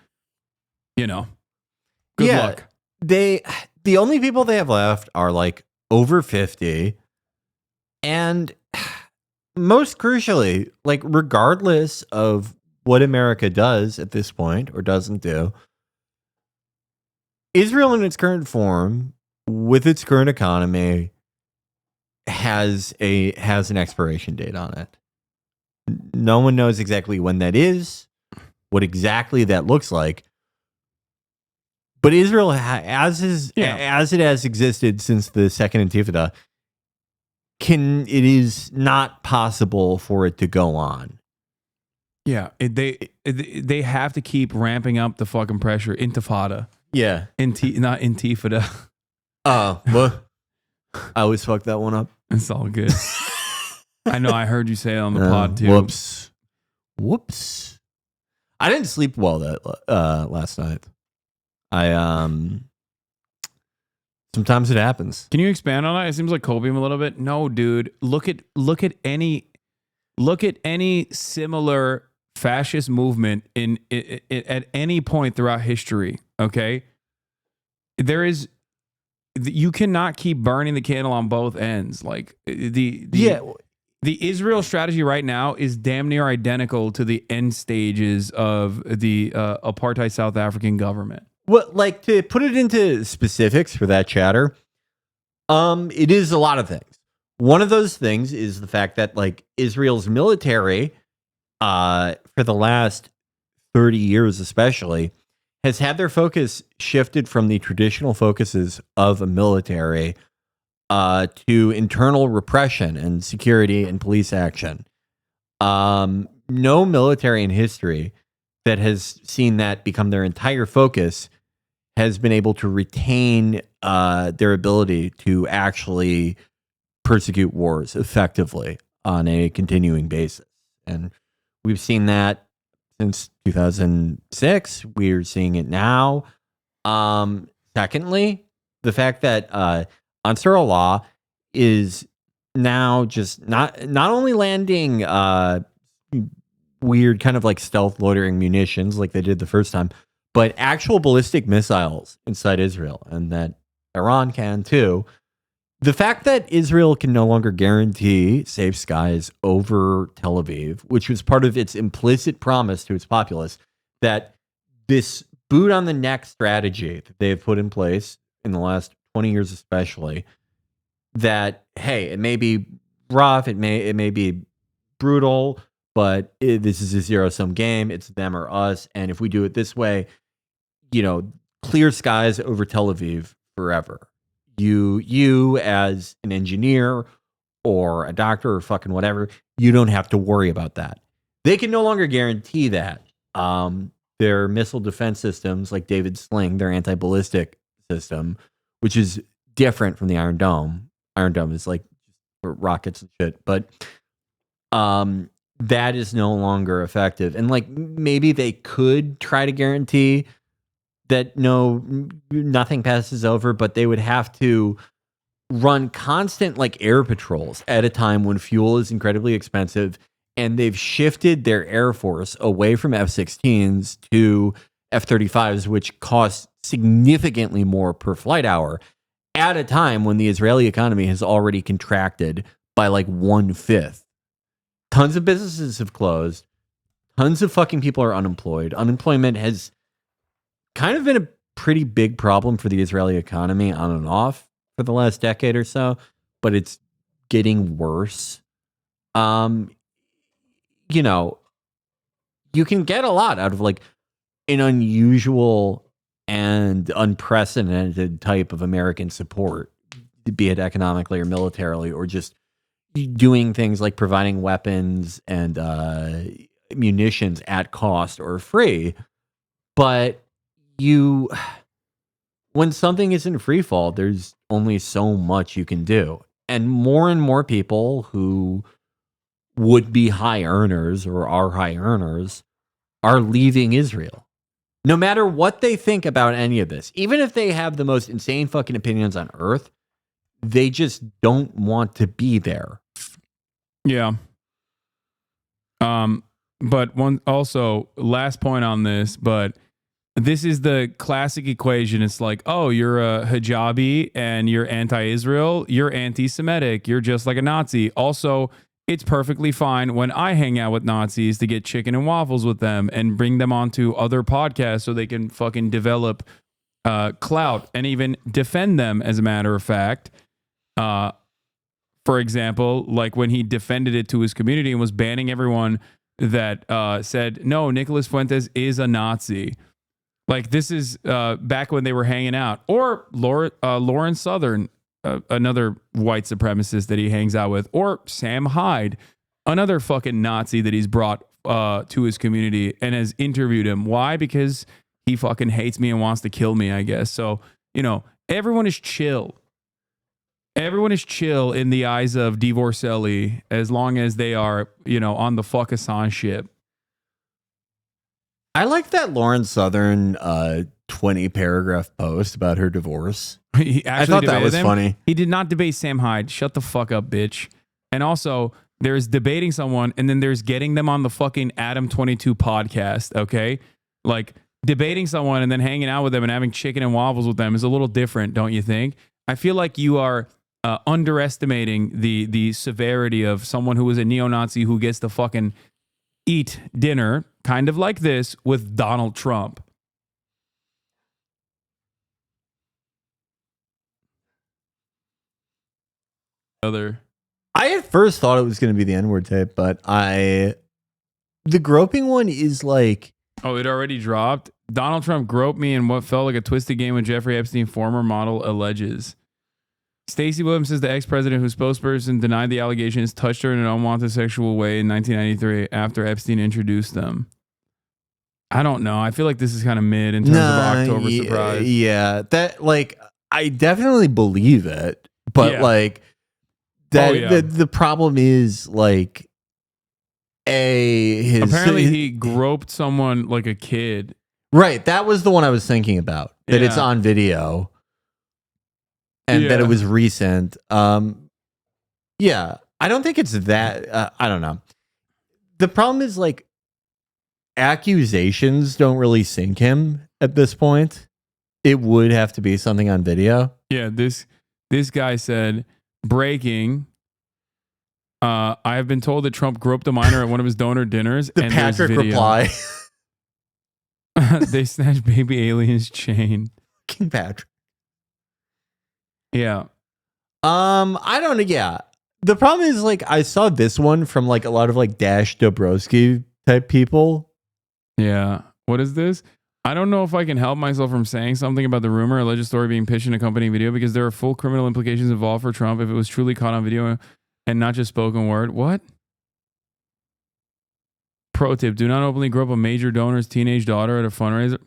you know, good luck. The only people they have left are like over 50. And most crucially, like regardless of what America does at this point or doesn't do, Israel in its current form, with its current economy, has an expiration date on it. No one knows exactly when that is, what exactly that looks like. But Israel, as it has existed since the Second Intifada, it is not possible for it to go on. Yeah, they have to keep ramping up the fucking pressure. Intifada. Yeah. Not Intifada. Well, I always fuck that one up. It's all good. I know, I heard you say it on the pod too. Whoops. I didn't sleep well last night. Sometimes it happens. Can you expand on that? It seems like copium a little bit. No, dude. Look at any similar fascist movement at any point throughout history. Okay, you cannot keep burning the candle on both ends. Like the Israel strategy right now is damn near identical to the end stages of the apartheid South African government. Well, like, to put it into specifics for that chatter, it is a lot of things. One of those things is the fact that like Israel's military, for the last 30 years especially, has had their focus shifted from the traditional focuses of a military to internal repression and security and police action. No military in history that has seen that become their entire focus has been able to retain their ability to actually persecute wars effectively on a continuing basis. And we've seen that since 2006. We're seeing it now. Secondly, the fact that Ansar Allah is now just not only landing weird kind of like stealth loitering munitions like they did the first time, but actual ballistic missiles inside Israel, and that Iran can too. The fact that Israel can no longer guarantee safe skies over Tel Aviv, which was part of its implicit promise to its populace, that this boot on the neck strategy that they've put in place in the last 20 years especially, that, hey, it may be rough, it may be brutal, but this is a zero-sum game. It's them or us. And if we do it this way, clear skies over Tel Aviv forever. You as an engineer or a doctor or fucking whatever, you don't have to worry about that. They can no longer guarantee that. Their missile defense systems, like David's Sling, their anti-ballistic system, which is different from the Iron Dome. Iron Dome is like for rockets and shit, but that is no longer effective. And like maybe they could try to guarantee that nothing passes over, but they would have to run constant like air patrols at a time when fuel is incredibly expensive, and they've shifted their air force away from F-16s to F-35s, which cost significantly more per flight hour at a time when the Israeli economy has already contracted by like 1/5. Tons of businesses have closed. Tons of fucking people are unemployed. Unemployment has kind of been a pretty big problem for the Israeli economy on and off for the last decade or so, but it's getting worse. You can get a lot out of like an unusual and unprecedented type of American support, be it economically or militarily, or just doing things like providing weapons and munitions at cost or free. But when something is in free fall, there's only so much you can do. And more people who would be high earners or are high earners are leaving Israel. No matter what they think about any of this, even if they have the most insane fucking opinions on earth, they just don't want to be there. Yeah. But last point on this, but this is the classic equation. It's like, oh, you're a hijabi and you're anti-Israel. You're anti-Semitic. You're just like a Nazi. Also, it's perfectly fine when I hang out with Nazis to get chicken and waffles with them and bring them onto other podcasts so they can fucking develop clout and even defend them, as a matter of fact. For example, like when he defended it to his community and was banning everyone that said, no, Nicholas Fuentes is a Nazi. Like this is back when they were hanging out. Or Lauren Southern, another white supremacist that he hangs out with. Or Sam Hyde, another fucking Nazi that he's brought to his community and has interviewed him. Why? Because he fucking hates me and wants to kill me, I guess. So, everyone is chill. Everyone is chill in the eyes of Divorcelli as long as they are, on the fuck Hassan ship. I like that Lauren Southern 20 paragraph post about her divorce. I thought that was funny. He did not debate Sam Hyde. Shut the fuck up, bitch. And also, there's debating someone, and then there's getting them on the fucking Adam 22 podcast, okay? Like, debating someone and then hanging out with them and having chicken and waffles with them is a little different, don't you think? I feel like you are underestimating the severity of someone who is a neo-Nazi who gets to fucking eat dinner, kind of like this, with Donald Trump. I at first thought it was going to be the N-word tape, but the groping one is like... Oh, it already dropped? Donald Trump groped me in what felt like a twisted game with Jeffrey Epstein, former model, alleges. Stacey Williams says the ex-president whose spokesperson denied the allegations touched her in an unwanted sexual way in 1993 after Epstein introduced them. I don't know. I feel like this is kind of mid in terms of October surprise. Yeah, that I definitely believe it, but Yeah. the problem is Apparently he groped someone like a kid. Right, that was the one I was thinking about. That it's on video. And that it was recent. Yeah, I don't think it's that. I don't know. The problem is like accusations don't really sink him at this point. It would have to be something on video. Yeah, this guy said, breaking. I have been told that Trump groped a minor at one of his donor dinners. The Patrick reply. They snatched baby alien's chain. King Patrick. Yeah. I don't know. Yeah. The problem is like I saw this one from like a lot of like Dash Dobrowski type people. Yeah. What is this? I don't know if I can help myself from saying something about the rumor alleged story being pitched in accompanying video because there are full criminal implications involved for Trump if it was truly caught on video and not just spoken word. What? Pro tip, do not openly grope a major donor's teenage daughter at a fundraiser.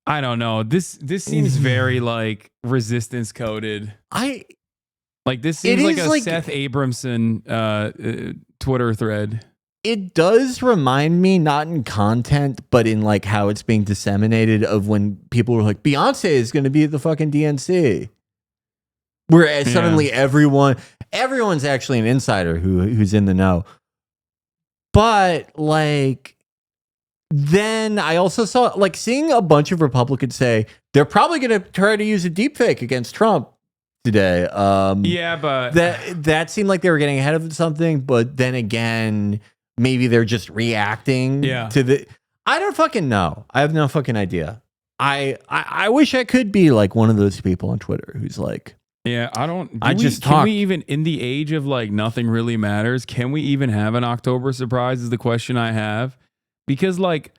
I don't know. This seems very like resistance coded. This seems like a Seth Abramson Twitter thread. It does remind me, not in content, but in like how it's being disseminated, of when people were like, Beyonce is going to be at the fucking DNC. Whereas suddenly everyone's actually an insider who's in the know. But like, then I also saw like seeing a bunch of Republicans say they're probably going to try to use a deepfake against Trump today. Yeah, but that seemed like they were getting ahead of something. But then again, maybe they're just reacting to the. I don't fucking know. I have no fucking idea. I wish I could be like one of those people on Twitter who's like, yeah, I don't. Can we even, in the age of like nothing really matters, can we even have an October surprise? Is the question I have, because like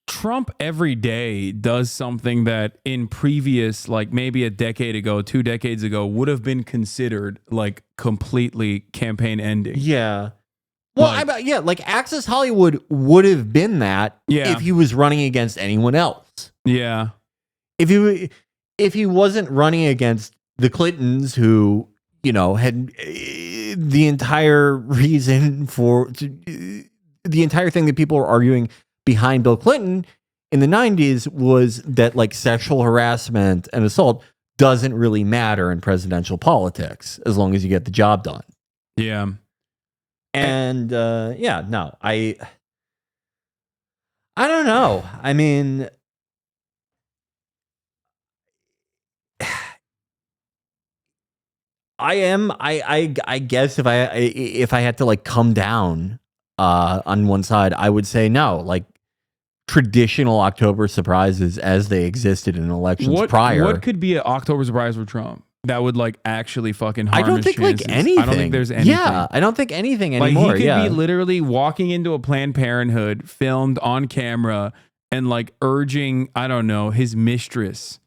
Trump every day does something that in previous, like maybe a decade ago, 2 decades ago, would have been considered like completely campaign ending. Yeah. Well, like Access Hollywood would have been that if he was running against anyone else. Yeah. If he wasn't running against the Clintons, who, you know, had the entire reason for the entire thing that people were arguing behind Bill Clinton in the 90s was that like sexual harassment and assault doesn't really matter in presidential politics as long as you get the job done. Yeah. And no, I don't know. I mean, I guess if I had to like come down on one side, I would say no, like traditional October surprises as they existed in elections prior. What could be an October surprise for Trump that would like actually fucking harm I don't his think chances? like anything. I don't think there's anything. Yeah, I don't think anything Like anymore. he could be literally walking into a Planned Parenthood, filmed on camera, and like urging, I don't know, his mistress.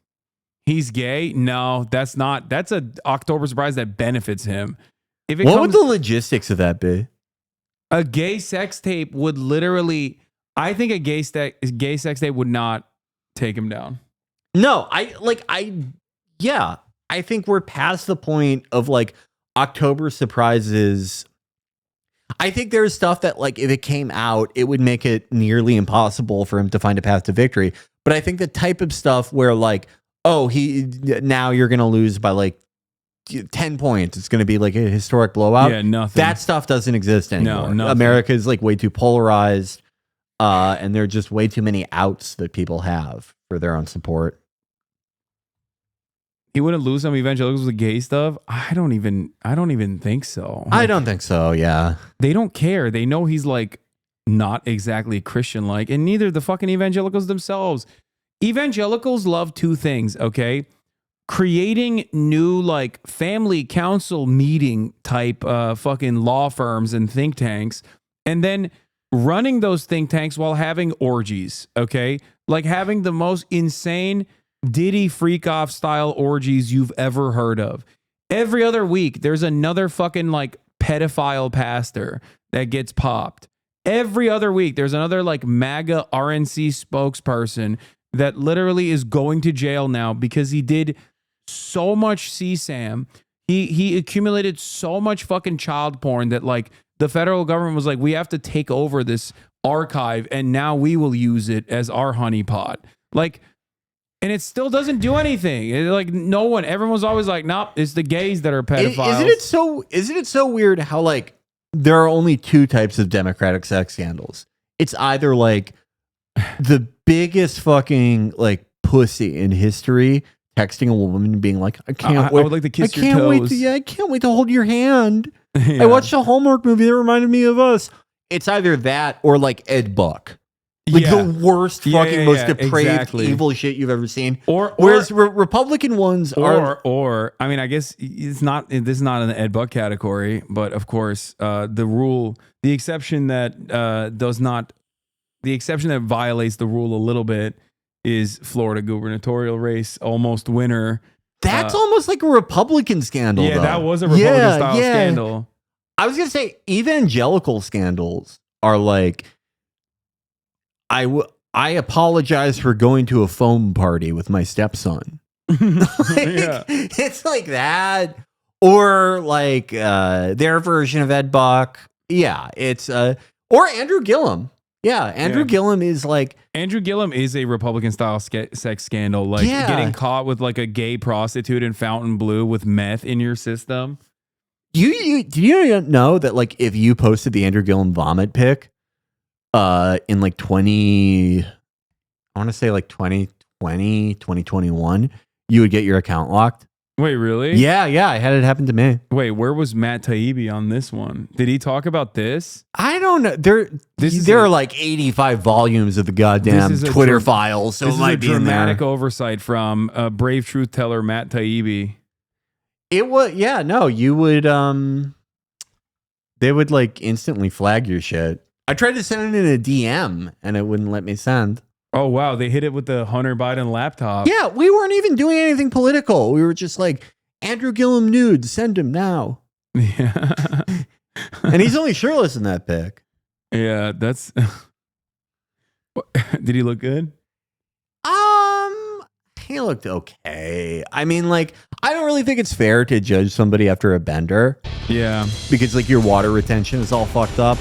He's gay? No, that's a October surprise that benefits him. If it what would the logistics of that be? A gay sex tape would literally, I think a gay sex tape would not take him down. No, I think we're past the point of like October surprises. I think there's stuff that like if it came out, it would make it nearly impossible for him to find a path to victory. But I think the type of stuff where like, oh, now you're going to lose by like 10 points. It's going to be like a historic blowout. Yeah, nothing. That stuff doesn't exist anymore. No, nothing. America is like way too polarized. And there are just way too many outs that people have for their own support. He wouldn't lose some evangelicals with gay stuff. I don't even think so. I don't think so. Yeah. They don't care. They know he's like not exactly Christian like, and neither the fucking evangelicals themselves. Evangelicals love two things, okay? Creating new like family council meeting type fucking law firms and think tanks, and then running those think tanks while having orgies, okay? Like having the most insane Diddy freak off style orgies you've ever heard of. Every other week, there's another fucking like pedophile pastor that gets popped. Every other week, there's another like MAGA RNC spokesperson that literally is going to jail now because he did so much CSAM. He accumulated so much fucking child porn that like the federal government was like, we have to take over this archive and now we will use it as our honeypot. Like, and it still doesn't do anything. Like no one, everyone's always like, nope, it's the gays that are pedophiles. Isn't it so weird how like there are only two types of Democratic sex scandals? It's either like the biggest fucking like pussy in history texting a woman and being like, I can't wait. I would like to kiss your toes. I can't wait to hold your hand. Yeah. I watched a Hallmark movie that reminded me of us. It's either that or like Ed Buck. Like the worst fucking most depraved evil shit you've ever seen. Whereas Republican ones or I mean, I guess it's not, this is not in the Ed Buck category, but of course, the exception that violates the rule a little bit is Florida gubernatorial race, almost winner. That's almost like a Republican scandal. Yeah, though. that was a Republican style scandal. I was gonna say evangelical scandals are like, I apologize for going to a foam party with my stepson. It's like that, or like their version of Ed Buck. Yeah, it's or Andrew Gillum. Yeah, Andrew Gillum is like a Republican style sex scandal, like getting caught with like a gay prostitute in Fontainebleau with meth in your system. Do you know that like if you posted the Andrew Gillum vomit pic in like 2021, you would get your account locked? Wait, really? Yeah, I had it happen to me. Wait, where was Matt Taibbi on this one? Did he talk about this? I don't know. There are like 85 volumes of the goddamn Twitter files, so it might be in there. Dramatic oversight from brave truth teller Matt Taibbi. It was, you would, they would like instantly flag your shit. I tried to send it in a DM and it wouldn't let me send. Oh, wow. They hit it with the Hunter Biden laptop. Yeah, we weren't even doing anything political. We were just like, Andrew Gillum nude, send him now. Yeah. And he's only shirtless in that pic. Yeah, that's... Did he look good? He looked okay. I mean, like, I don't really think it's fair to judge somebody after a bender. Yeah. Because, like, your water retention is all fucked up.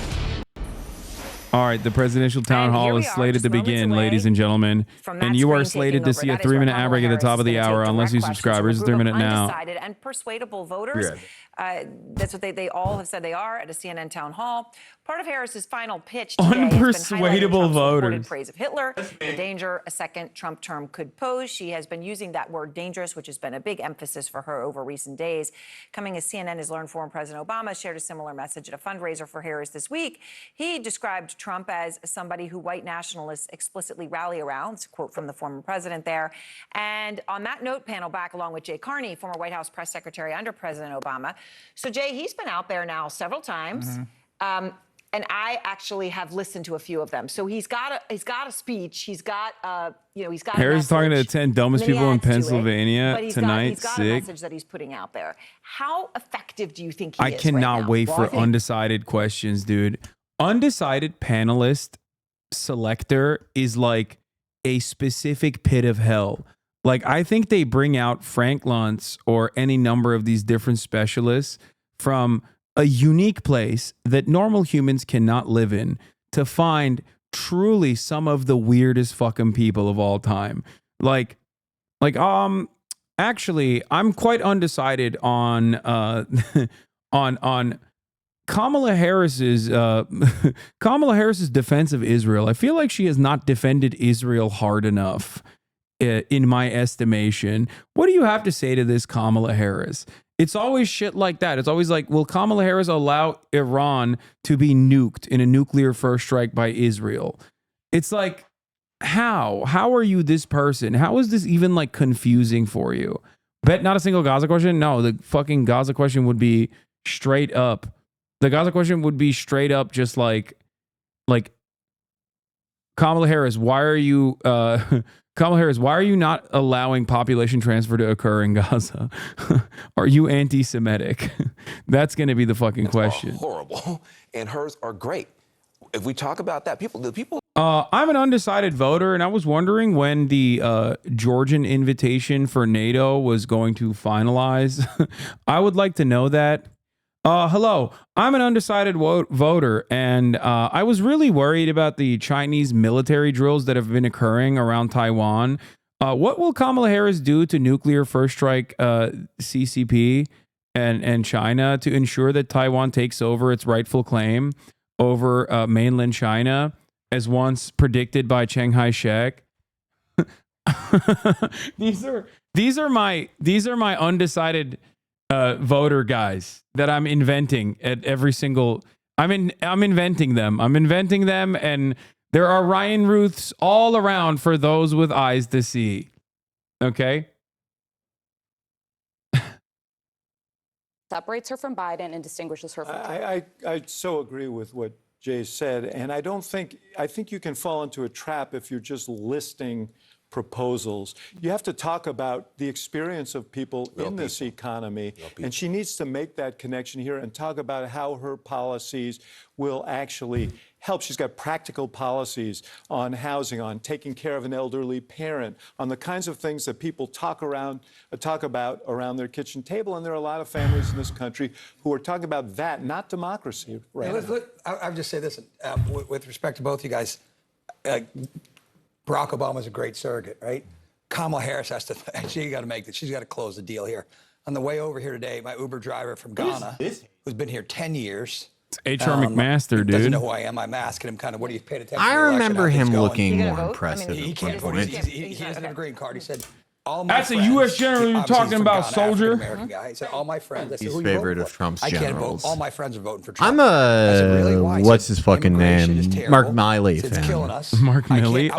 All right, the presidential town hall is slated to begin, ladies and gentlemen. And you are slated to see a 3-minute ad break at the top of the hour, unless you subscribe. It's 3 minute now. Undecided and persuadable voters. That's what they all have said they are at a CNN town hall. Part of Harris's final pitch today unpersuadable voters. Praise of Hitler, the danger a second Trump term could pose. She has been using that word dangerous, which has been a big emphasis for her over recent days. Coming as CNN has learned, former President Obama shared a similar message at a fundraiser for Harris this week. He described Trump as somebody who white nationalists explicitly rally around. It's a quote from the former president there. And on that note, panel back along with Jay Carney, former White House press secretary under President Obama. So Jay, he's been out there now several times. And I actually have listened to a few of them. So he's got a speech. He's got he's got. Harris talking to the 10 dumbest people in Pennsylvania tonight. He's got a message that he's putting out there. How effective do you think he is? I cannot wait for undecided questions, dude. Undecided panelist selector is like a specific pit of hell. Like, I think they bring out Frank Luntz or any number of these different specialists from a unique place that normal humans cannot live in to find truly some of the weirdest fucking people of all time. Actually, I'm quite undecided on on Kamala Harris's defense of Israel. I feel like she has not defended Israel hard enough, in my estimation. What do you have to say to this, Kamala Harris? It's always shit like that. It's always like, will Kamala Harris allow Iran to be nuked in a nuclear first strike by Israel? It's like, how are you this person? How is this even like confusing for you? Bet not a single Gaza question? No, the fucking Gaza question would be straight up. The Gaza question would be straight up just like Kamala Harris, why are you not allowing population transfer to occur in Gaza? Are you anti-Semitic? That's going to be the fucking question. Horrible, and hers are great. If we talk about that, the people. I'm an undecided voter, and I was wondering when the Georgian invitation for NATO was going to finalize. I would like to know that. Hello, I'm an undecided voter, and I was really worried about the Chinese military drills that have been occurring around Taiwan. What will Kamala Harris do to nuclear first strike CCP and China to ensure that Taiwan takes over its rightful claim over mainland China, as once predicted by Chiang Kai-shek? These are my undecided voter guys that I'm inventing at every single. I'm inventing them, and there are Ryan Ruths all around for those with eyes to see. Okay. Separates her from Biden and distinguishes her from. I so agree with what Jay said, and I think you can fall into a trap if you're just listing proposals. You have to talk about the experience of people in this economy, and she needs to make that connection here and talk about how her policies will actually help. She's got practical policies on housing, on taking care of an elderly parent, on the kinds of things that people talk about around their kitchen table. And there are a lot of families in this country who are talking about that, not democracy. Right? I would just say this, with respect to both you guys. Barack Obama's a great surrogate, right? Kamala Harris has to, she's got to close the deal here. On the way over here today, my Uber driver from Ghana, who's been here 10 years. It's HR McMaster, dude. Doesn't know who I am. I'm asking him kind of, what do you pay attention to? I remember him looking more impressive. He can't vote. He doesn't have a green card. He said, all my That's friends, a U.S. general you're obviously talking he's from about, Ghana, soldier. African-American guy. He said, all my friends. I said, He's who you voting favorite of for? Trump's I can't generals. vote. All my friends are voting for Trump. I'm I said, really? Why? He what's said, his fucking immigration name? is Mark terrible. Milley It's fan. killing us. Mark Milley?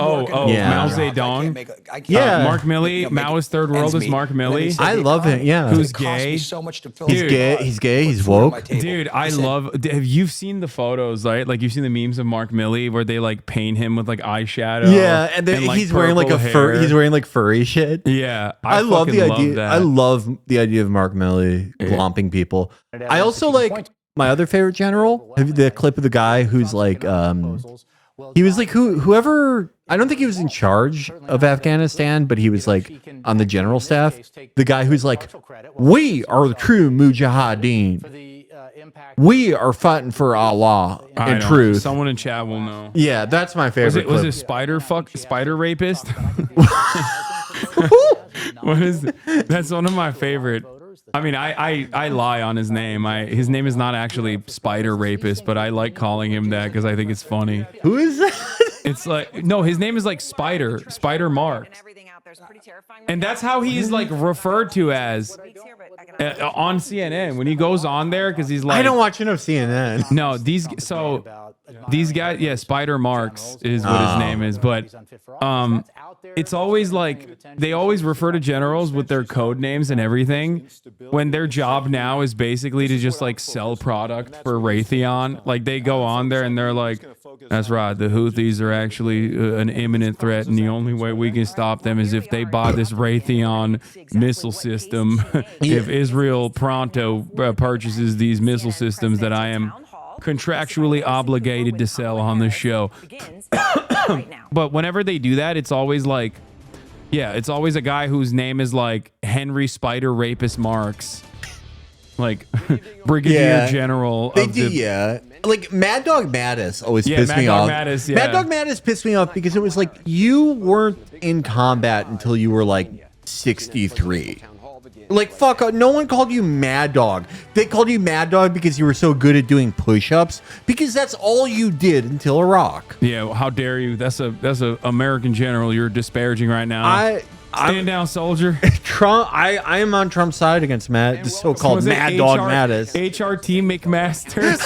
Yeah. Mao Zedong. Yeah. Mark Milley, Maoist Third World is Mark Milley. I love him. Yeah. Who's gay? He's gay. He's woke. Dude, I love. Have you seen the photos? Right, like you've seen the memes of Mark Milley where they like paint him with like eyeshadow. Yeah, and then like, he's wearing like a fur. hair. He's wearing like furry shit. Yeah, I love the fucking idea. that. I love the idea of Mark Milley glomping people. I also like my other favorite general. Have you the clip of the guy who's like, he was like whoever. I don't think he was in charge of Afghanistan, but he was like on the general staff. The guy who's like, we are the true mujahideen. We are fighting for Allah and truth. Someone in chat will know. Yeah, that's my favorite. Was it spider rapist? What is it? That's one of my favorite. I mean, I lie on his name. His name is not actually Spider Rapist, but I like calling him that because I think it's funny. Who is that? It's like, no, his name is like Spider Mark. And that's how he's like referred to as on CNN when he goes on there, because he's like, I don't watch enough CNN. No, these guys, yeah, Spider Marks is what his name is, but it's always like they always refer to generals with their code names and everything when their job now is basically to just like sell product for Raytheon. Like they go on there and they're like, that's right, the Houthis are actually an imminent threat, and the only way we can stop them is if they buy this Raytheon missile system. If Israel pronto purchases these missile systems that I am contractually obligated to sell on the show. But whenever they do that, it's always like, yeah, it's always a guy whose name is like Henry Spider Rapist Marks. Like Brigadier General. They do, yeah. Like Mad Dog Mattis always pissed me off. Mad Dog Mattis pissed me off because it was like you weren't in combat until you were like 63. Like, fuck, no one called you Mad Dog. They called you Mad Dog because you were so good at doing push-ups, because that's all you did until Iraq. Yeah, well, how dare you? That's a American general you're disparaging right now. Stand down, soldier. Trump. I am on Trump's side against Matt, the so-called Mad Dog Mattis. HRT McMasters.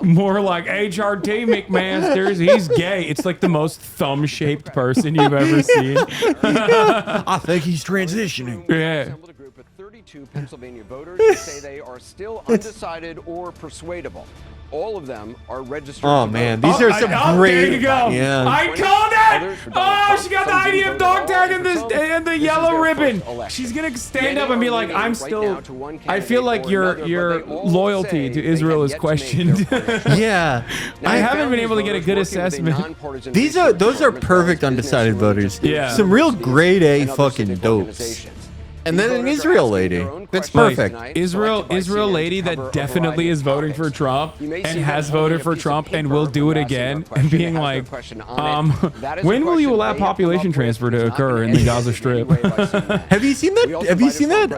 More like HRT McMasters. He's gay. It's like the most thumb-shaped person you've ever seen. I think he's transitioning. Yeah. 32 Pennsylvania voters say they are still undecided or persuadable. All of them are registered. Oh man, these are some great. There you go. Yeah. I called it. Oh, she got the idea of dog tagging and the yellow ribbon. She's gonna stand up and be like, "I'm still." I feel like your loyalty to Israel is questioned. Yeah, I haven't been able to get a good assessment. Those are perfect undecided voters. Yeah, some real grade A fucking dopes. And then an Israel lady. That's perfect. Israel lady that definitely is voting for Trump and has voted for Trump and will do it again, and being like, when will you allow population transfer to occur in the Gaza Strip? Have you seen that? Have you seen that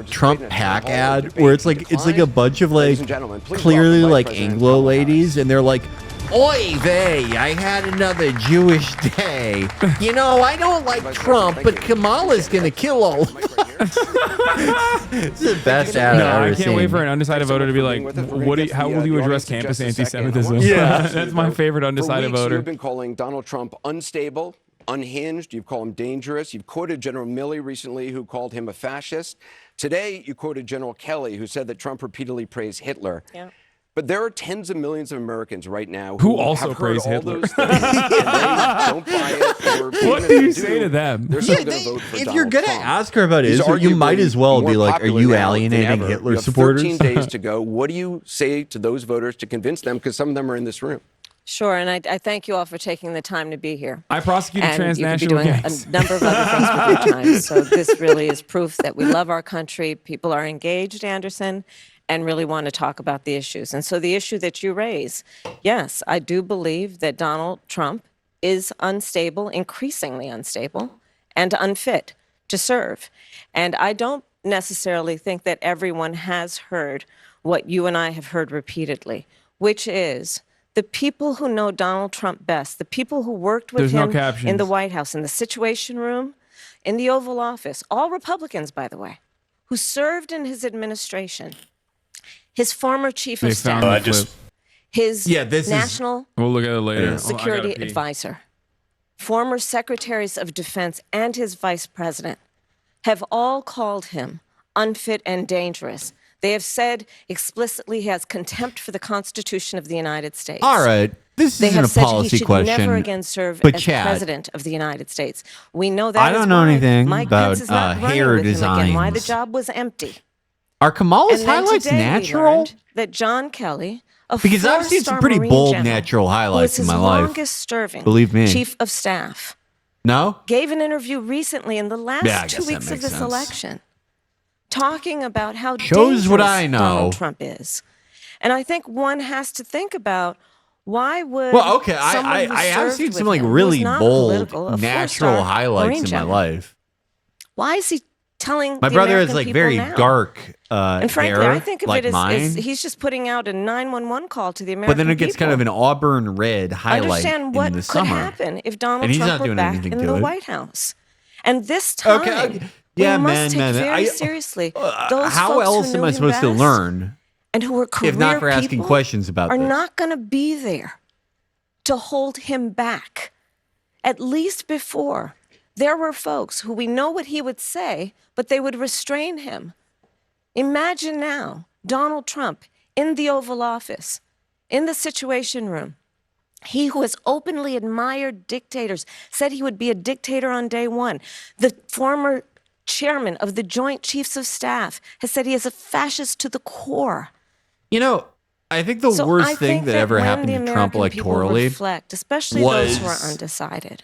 Trump PAC ad where it's like a bunch of like clearly like Anglo ladies, and they're like, "Oy vey, I had another Jewish day. You know, I don't like Trump, but Kamala's gonna kill all of us." It's the best ad No, I've ever I can't wait seen. for an undecided voter to be like, how will you address campus anti-Semitism? Yeah. That's my favorite undecided For weeks, voter. You've been calling Donald Trump unstable, unhinged. You've called him dangerous. You've quoted General Milley recently, who called him a fascist. Today, you quoted General Kelly, who said that Trump repeatedly praised Hitler. Yeah. But there are tens of millions of Americans right now Who who also have heard praise all Hitler. those things, and they don't buy it. Or What even do if you they say to them? They're still going to vote for If Donald you're gonna Trump. ask her about He's Israel, you might arguably as well be more like, "Are popular you now than alienating ever. Hitler You have supporters?" 13 days to go. What do you say to those voters to convince them? Because some of them are in this room. Sure, and I thank you all for taking the time to be here. I prosecuted and transnational you could be doing gangs. a number of other things with your time. So this really is proof that we love our country. People are engaged, Anderson, and really want to talk about the issues. And so the issue that you raise, yes, I do believe that Donald Trump is unstable, increasingly unstable, and unfit to serve. And I don't necessarily think that everyone has heard what you and I have heard repeatedly, which is the people who know Donald Trump best, the people who worked with There's no him in captions. the White House, in the Situation Room, in the Oval Office, all Republicans, by the way, who served in his administration, his former chief of staff, his national We'll look at it later. security Oh, I gotta pee. advisor, former secretaries of defense, and his vice president have all called him unfit and dangerous. They have said explicitly he has contempt for the Constitution of the United States. All right, this They isn't have a said policy he should question, never again serve but as Chad, president of the United States. We know that. I don't is know why anything Mike about Pence is not running hair with him again, why the designs. job was empty. Are Kamala's And then highlights today we natural? learned that John Kelly, a Because I've seen some four-star pretty Marine bold general, natural who was highlights in his my life. longest-serving Believe me. chief of staff, No? gave an interview recently in the last Yeah, I 2 guess that weeks of makes this sense. election, talking about how Shows what dangerous I know. Donald Trump is. And I think one has to think about why would Well, okay, someone who I have served seen with some like him, who is really not bold political, a natural four-star highlights Marine in my general, life. why is he telling My the brother American has like people very now? dark And frankly, hair, I think of like it as mine. he's just putting out a 911 call to the American But then it gets people. kind of an auburn red highlight Understand what in the could summer. happen if Donald And he's Trump not were doing back anything in to the it. White House. And this time, Yeah, we man, must take man. very seriously those How folks else who am knew I him supposed to best learn and who were career if not for asking people questions about are this? not going to be there to hold him back. At least before, there were folks who we know what he would say, but they would restrain him. Imagine now Donald Trump in the Oval Office, in the Situation Room. He who has openly admired dictators, said he would be a dictator on day one. The former chairman of the Joint Chiefs of Staff has said he is a fascist to the core. You know, I think the So worst I thing think that ever when happened the to Trump American people electorally reflect, especially those who are was undecided,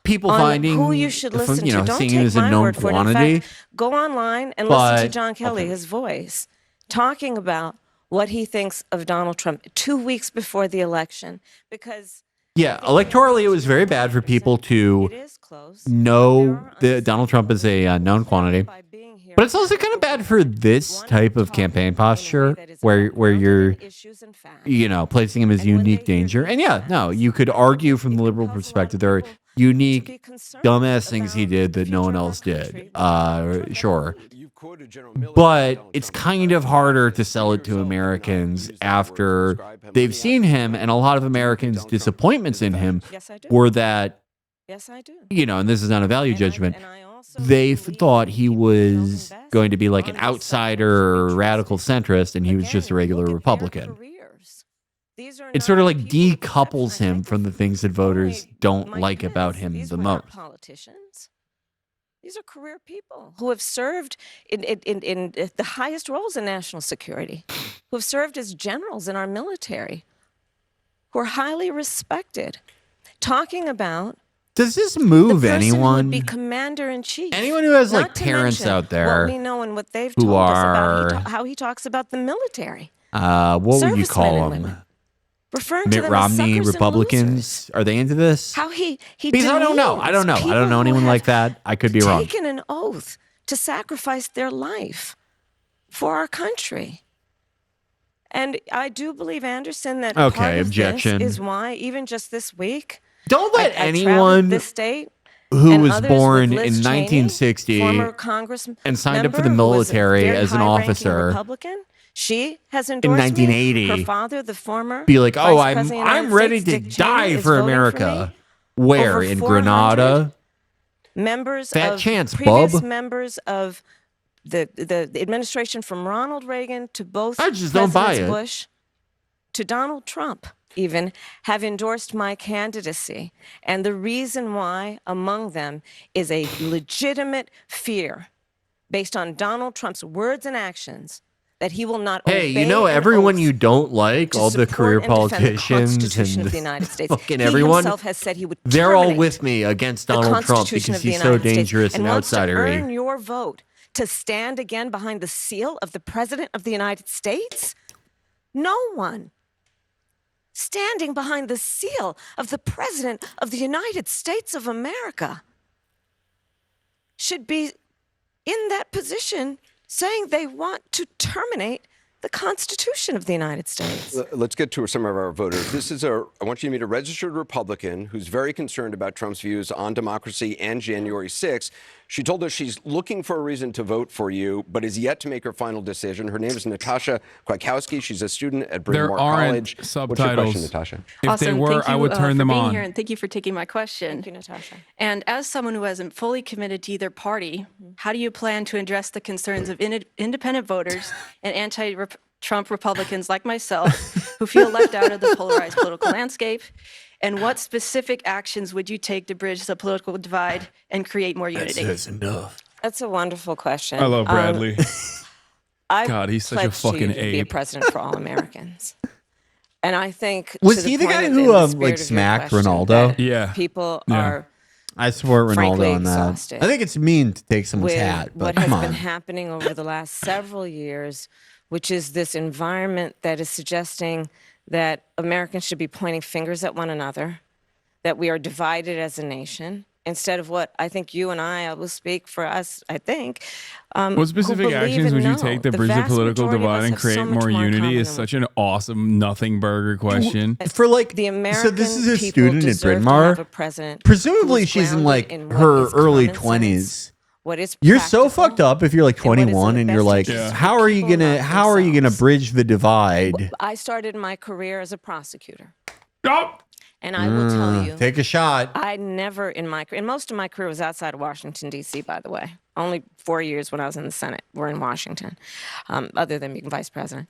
people on finding, who you should listen you know, to. Don't seeing take him as a my known word for it. In quantity. fact, go online and listen to But- John Kelly, his voice, talking about what he thinks of Donald Trump 2 weeks before the election. Because Yeah, electorally, it was very bad for people to know that Donald Trump is a known quantity. But it's also kind of bad for this type of campaign posture where you're, you know, placing him as unique danger. And yeah, no, you could argue from the liberal perspective there are unique, dumbass things he did that no one else did. Sure. But it's kind of harder to sell it to Americans after they've seen him, and a lot of Americans' disappointments in him were that, you know, and this is not a value judgment, they thought he was going to be like an outsider radical centrist, and he was just a regular Republican. It sort of like decouples him from the things that voters don't like about him the most. politicians. These are career people who have served in the highest roles in national security, who have served as generals in our military, who are highly respected, talking about Does this move the person anyone? Who would be commander in chief. Anyone who has Not like to parents mention out there what we know and what they've who told us are about how he talks about the military. what would you Servicemen call and them? women. Referring to Mitt them as Romney suckers and losers. Republicans? Are they into this? How he Because I don't know. I don't know. I don't know anyone like that. I could be wrong. taken an oath to sacrifice their life for our country. And I do believe, Anderson, that Okay, part of objection. this is why, even just this week, Don't let I traveled anyone this state who and was others born with in Liz Cheney, 1960 former Congress and signed up for the member who was a military very as an high-ranking officer Republican. She has in endorsed 1980, me. Her father, the former be like, oh, Vice President of the I'm United ready States, to Dick Cheney, die is for voting America. me. Where? Over In 400 Grenada? members Fat of chance, previous bub. members of the administration from Ronald Reagan to both I just don't buy Presidents it. Bush to Donald Trump even have endorsed my candidacy. And the reason why among them is a legitimate fear based on Donald Trump's words and actions that he will not Hey, obey you know an everyone oath you don't like, to all the support career and defend the politicians Constitution and of the United States. fucking He everyone, himself has said he would they're all terminate with me against the Donald Trump Constitution because of the he's so United States dangerous and wants to outsidery. earn your vote to stand again behind the seal of the President of the United States? No one standing behind the seal of the President of the United States of America should be in that position saying they want to terminate the Constitution of the United States. Let's get to some of our voters. I want you to meet a registered Republican who's very concerned about Trump's views on democracy and January 6th. She told us she's looking for a reason to vote for you, but is yet to make her final decision. Her name is Natasha Kwiatkowski. She's a student at Bryn Mawr College. What's your subtitles. question, Natasha? If they were, I would turn them for being on. here, and thank you for taking my question. Thank you, Natasha. And as someone who hasn't fully committed to either party, how do you plan to address the concerns of independent voters and anti-Trump Republicans like myself who feel left out of the polarized political landscape? And what specific actions would you take to bridge the political divide and create more unity? That's enough. That's a wonderful question. I love Bradley. I God, he's such a pledge to fucking you to be a ape. president for all Americans. And I think Was to he the point guy of- who in the like spirit of your smacked question, Ronaldo? that Yeah. People Yeah. are I support frankly Ronaldo on that. exhausted I think it's mean to take someone's with hat, but what come has been on. happening over the last several years, which is this environment that is suggesting that Americans should be pointing fingers at one another, that we are divided as a nation, instead of what I think you and I will speak for us, I think. What specific actions would you take to bridge the political divide and create more unity is such an awesome nothing burger question. For like, the American so this is a people student at deserve Bryn to have a Mawr. president Presumably who's she's in grounded like in what her is early common 20s. sense, what is You're so practical, fucked up if you're like and what is in 21 the and you're best like, interest of how are you people, gonna not how are you gonna themselves. bridge the divide? I started my career as a prosecutor. Oh. And I will tell you, Take a shot. I never in most of my career was outside of Washington, D.C., by the way. Only 4 years when I was in the Senate were in Washington, other than being vice president.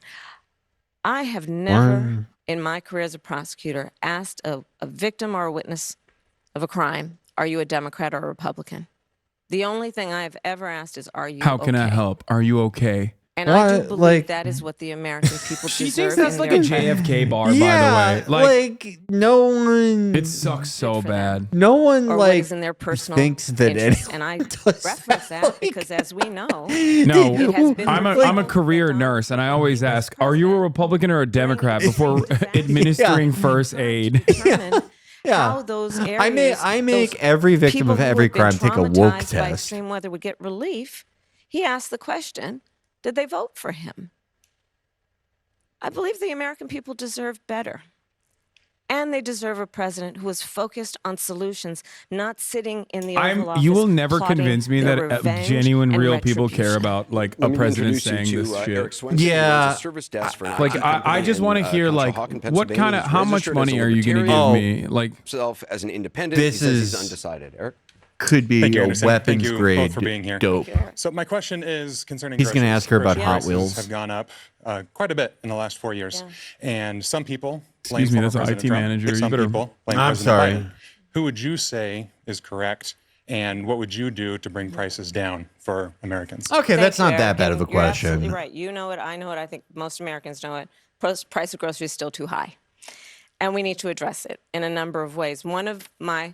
I have never in my career as a prosecutor asked a victim or a witness of a crime, are you a Democrat or a Republican? The only thing I have ever asked is, are you How can I okay? help? Are you okay? And I do What? believe Like- that is what the American people She deserve. thinks that's in like their a president. JFK bar, Yeah, by the way. like no one. It sucks so bad. No one Or what like is in their personal thinks that interest. anyone And I reference that because, as we know, No, it has been I'm a career nurse, and I always ask, are you a Republican or a Democrat before administering first aid? how those areas, I make every victim people of who every have been crime take a woke traumatized by test. extreme weather would get relief. He asked the question, did they vote for him? I believe the American people deserve better. And they deserve a president who is focused on solutions, not sitting in the Oval Office You will never plotting convince me their that revenge genuine and real people care retribution. about like Let a me president introduce saying you this to, shit. Eric Swenson, who runs a service desk for an Like IT I company just want to in, hear like Conshohocken, what Pennsylvania. kind of He's how much registered as money a are you going to give libertarian. me? Like Himself as an independent. This he says is- he's undecided. Eric? Could be Thank you, a Anderson. weapons Thank you grade both for being here. dope. So my question is concerning He's gonna groceries. ask her about Grocery Hot prices Wheels. have gone up quite a bit in the last 4 years. And some people blame Excuse me, former that's an President IT Trump, manager. and You some better- people blame I'm President sorry. Biden. Who would you say is correct? And what would you do to bring prices down for Americans? Okay, that's Thank not you, that Eric. bad of a And you're absolutely question. right. You know it. I know it. I think most Americans know it. Price of groceries is still too high. And we need to address it in a number of ways. One of my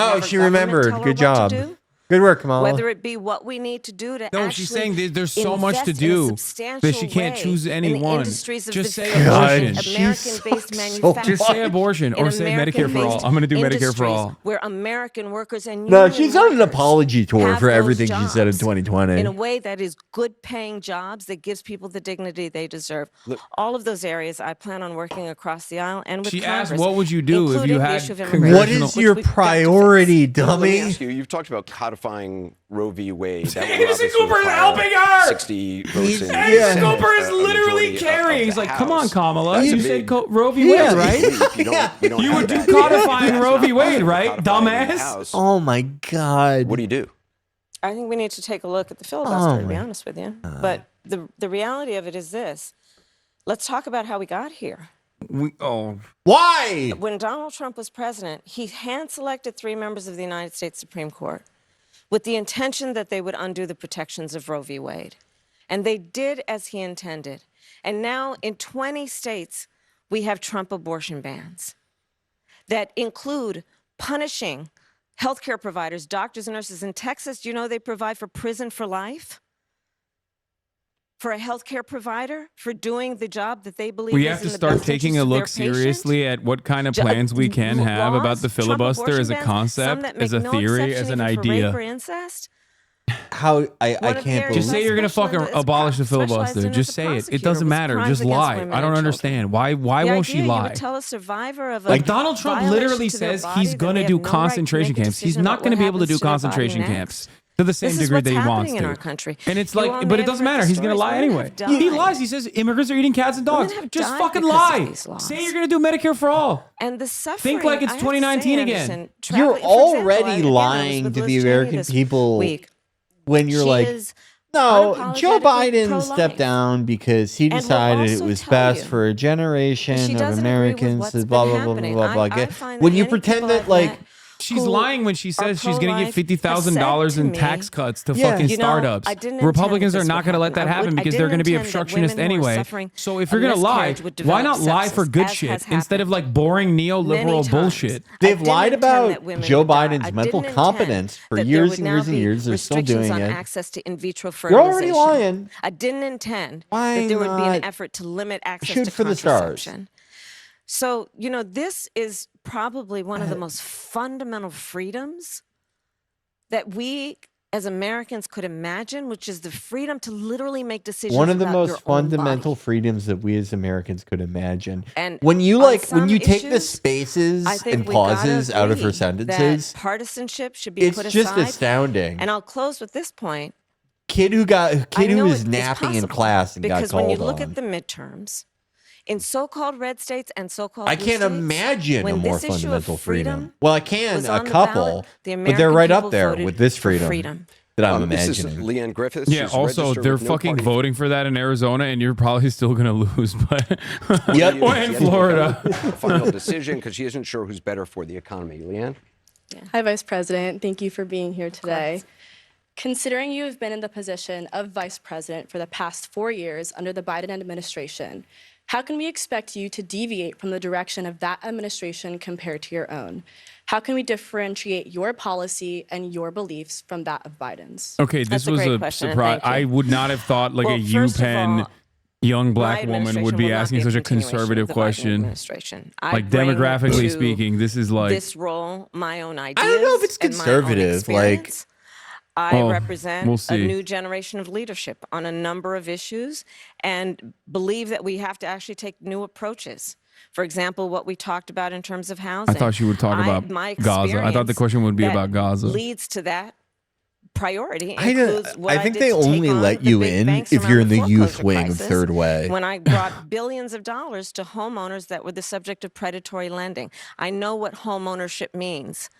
Oh, have she our government remembered. tell her Good what job. to do? Good work, Kamala. Whether it be what we need to do to No, actually she's saying there's so much to invest in a do substantial that she can't way choose any in the one. industries of Just the say future, abortion. in American-based manufacturing. Just say abortion or in say Medicare for all. American-based I'm going to do Medicare for industries all. Where American workers and No, union she's on an workers apology tour have for those everything she said in jobs 2020. in a way that is good-paying jobs that gives people the dignity they deserve. All of those areas, I plan on working across the aisle and with She Congress. asked, what would you do if you including the had issue of immigration, What is your priority, Let me dummy? ask you, you've talked about codifying Roe v. Wade. That would Anderson obviously Cooper is require helping her! 60 votes in Anderson the Cooper is Senate, a literally majority of carrying. He's the like, come on, House. Kamala. That's a You said big Roe v. Wade, right? leap. You don't You have would do that. codifying That's Roe not v. Wade, possible, right, codifying in the dumbass? House. Oh my God. What do you do? I think we need to take a look at the filibuster, to be my honest with you. But the reality of it is this. Let's talk about how we got here. Why? When Donald Trump was president, he hand-selected 3 members of the United States Supreme Court with the intention that they would undo the protections of Roe v. Wade. And they did as he intended. And now in 20 states, we have Trump abortion bans that include punishing healthcare providers, doctors and nurses. In Texas, do you know they provide for prison for life? For a healthcare provider for doing the job that they believe We is have to in the start best taking a interest of look their patient? seriously at what kind of plans we can have about the Laws, Trump filibuster abortion as a bans, some concept, that as a make no theory, exception as an even for rape or idea. incest. How I One of can't their believe. Just say you're going to fucking abolish the specialized filibuster. in Just as a say it. It prosecutor doesn't with matter. crimes Just against lie. women I don't and understand. Why The won't she idea you lie? would tell a survivor of a Like Donald Trump violation literally to their says body he's that going they to do have no right to concentration make a camps. He's decision not about going to what be able to happens do their body concentration next. camps to the same This is degree what's that he wants happening in to. our country. And it's You all like, may but it have doesn't heard the matter. He's going to stories. lie Women anyway. have He died. lies. He says immigrants are eating cats and Women dogs. have Just died fucking because of lie. these laws. Say you're going to do Medicare for all. And the suffering. Think like it's I have to say, 2019 again. Anderson, You're for example, already lying to the American people when you're like, no, Joe Biden stepped down because he decided it was best for a generation of Americans. Blah blah blah blah blah blah. When you pretend that like. She's lying when she says she's going to give $50,000 in tax cuts to fucking startups. Republicans are not going to let that happen because they're going to be obstructionist anyway. So if you're going to lie, why not lie for good shit instead of like boring neoliberal bullshit? They've lied about Joe Biden's mental competence for years and years and years. They're still doing on it. access to in vitro You're already fertilization. lying. I didn't intend Why that there would be an not effort to limit access shoot to for the stars? contraception. So, this is probably one of the most fundamental freedoms that we as Americans could imagine, which is the freedom to literally make decisions One of the about your most own fundamental freedoms that we as Americans could imagine. And when you on when some you take the issues, spaces I think and we gotta pauses out of her agree sentences, that partisanship should be it's put just aside. astounding. And I'll close with this point. Kid who know was it's napping in possible, class and got because when you called look on. at the midterms in so-called red states and so-called I blue can't states, imagine a when more this issue of fundamental freedom. Well, I can was a on the couple, ballot, the but they're American right up people there voted with this for freedom that I'm This is imagining. Leanne Griffiths. Yeah, She's also, registered they're with no fucking party. voting for that in Arizona, and you're probably still going to lose. But Yep. or in Florida. Final decision because she isn't sure who's better for the economy. Leanne? Hi, Vice President. Thank you for being here today. Considering you have been in the position of Vice President for the past 4 years under the Biden administration, how can we expect you to deviate from the direction of that administration compared to your own? How can we differentiate your policy and your beliefs from that of Biden's? Okay, this was a surprise. I would not have thought like Well, a first of UPenn all, young black my woman would administration be will not asking be a such a continuation of conservative the Biden question. administration. I Like bring demographically to speaking, this is like this role my own ideas. I don't know if it's and my own conservative. Like, experience. I Oh, represent we'll a see. new generation of leadership on a number of issues and believe that we have to actually take new approaches. For example, what we talked about in terms of housing. I thought you would talk about my Gaza. I thought the experience question would be that about Gaza. leads to that priority I includes what think did they to take only on let the you big in banks if around you're in the youth foreclosure wing of crisis Third Way. when I brought billions of dollars to homeowners that were the subject of predatory lending. I know what home ownership means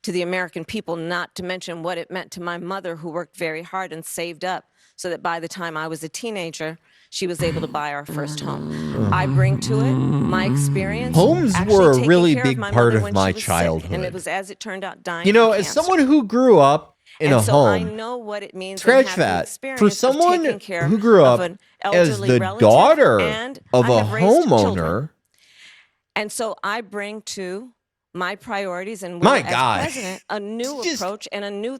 to the American people, not to mention what it meant to my mother, who worked very hard and saved up so that by the time I was a teenager, she was able to buy our first home. I bring to it my experience. Homes actually were a taking really care big my part mother of when my she was sick, childhood. and it was, as it turned out, dying You know, from as cancer. someone who grew up in And a so I home, know what it means. scratch and have the that. experience For of someone taking care who grew of up an as elderly the relative, daughter and of I a have raised children. homeowner, And so I bring to my priorities and My will, as God. president, a new approach and a new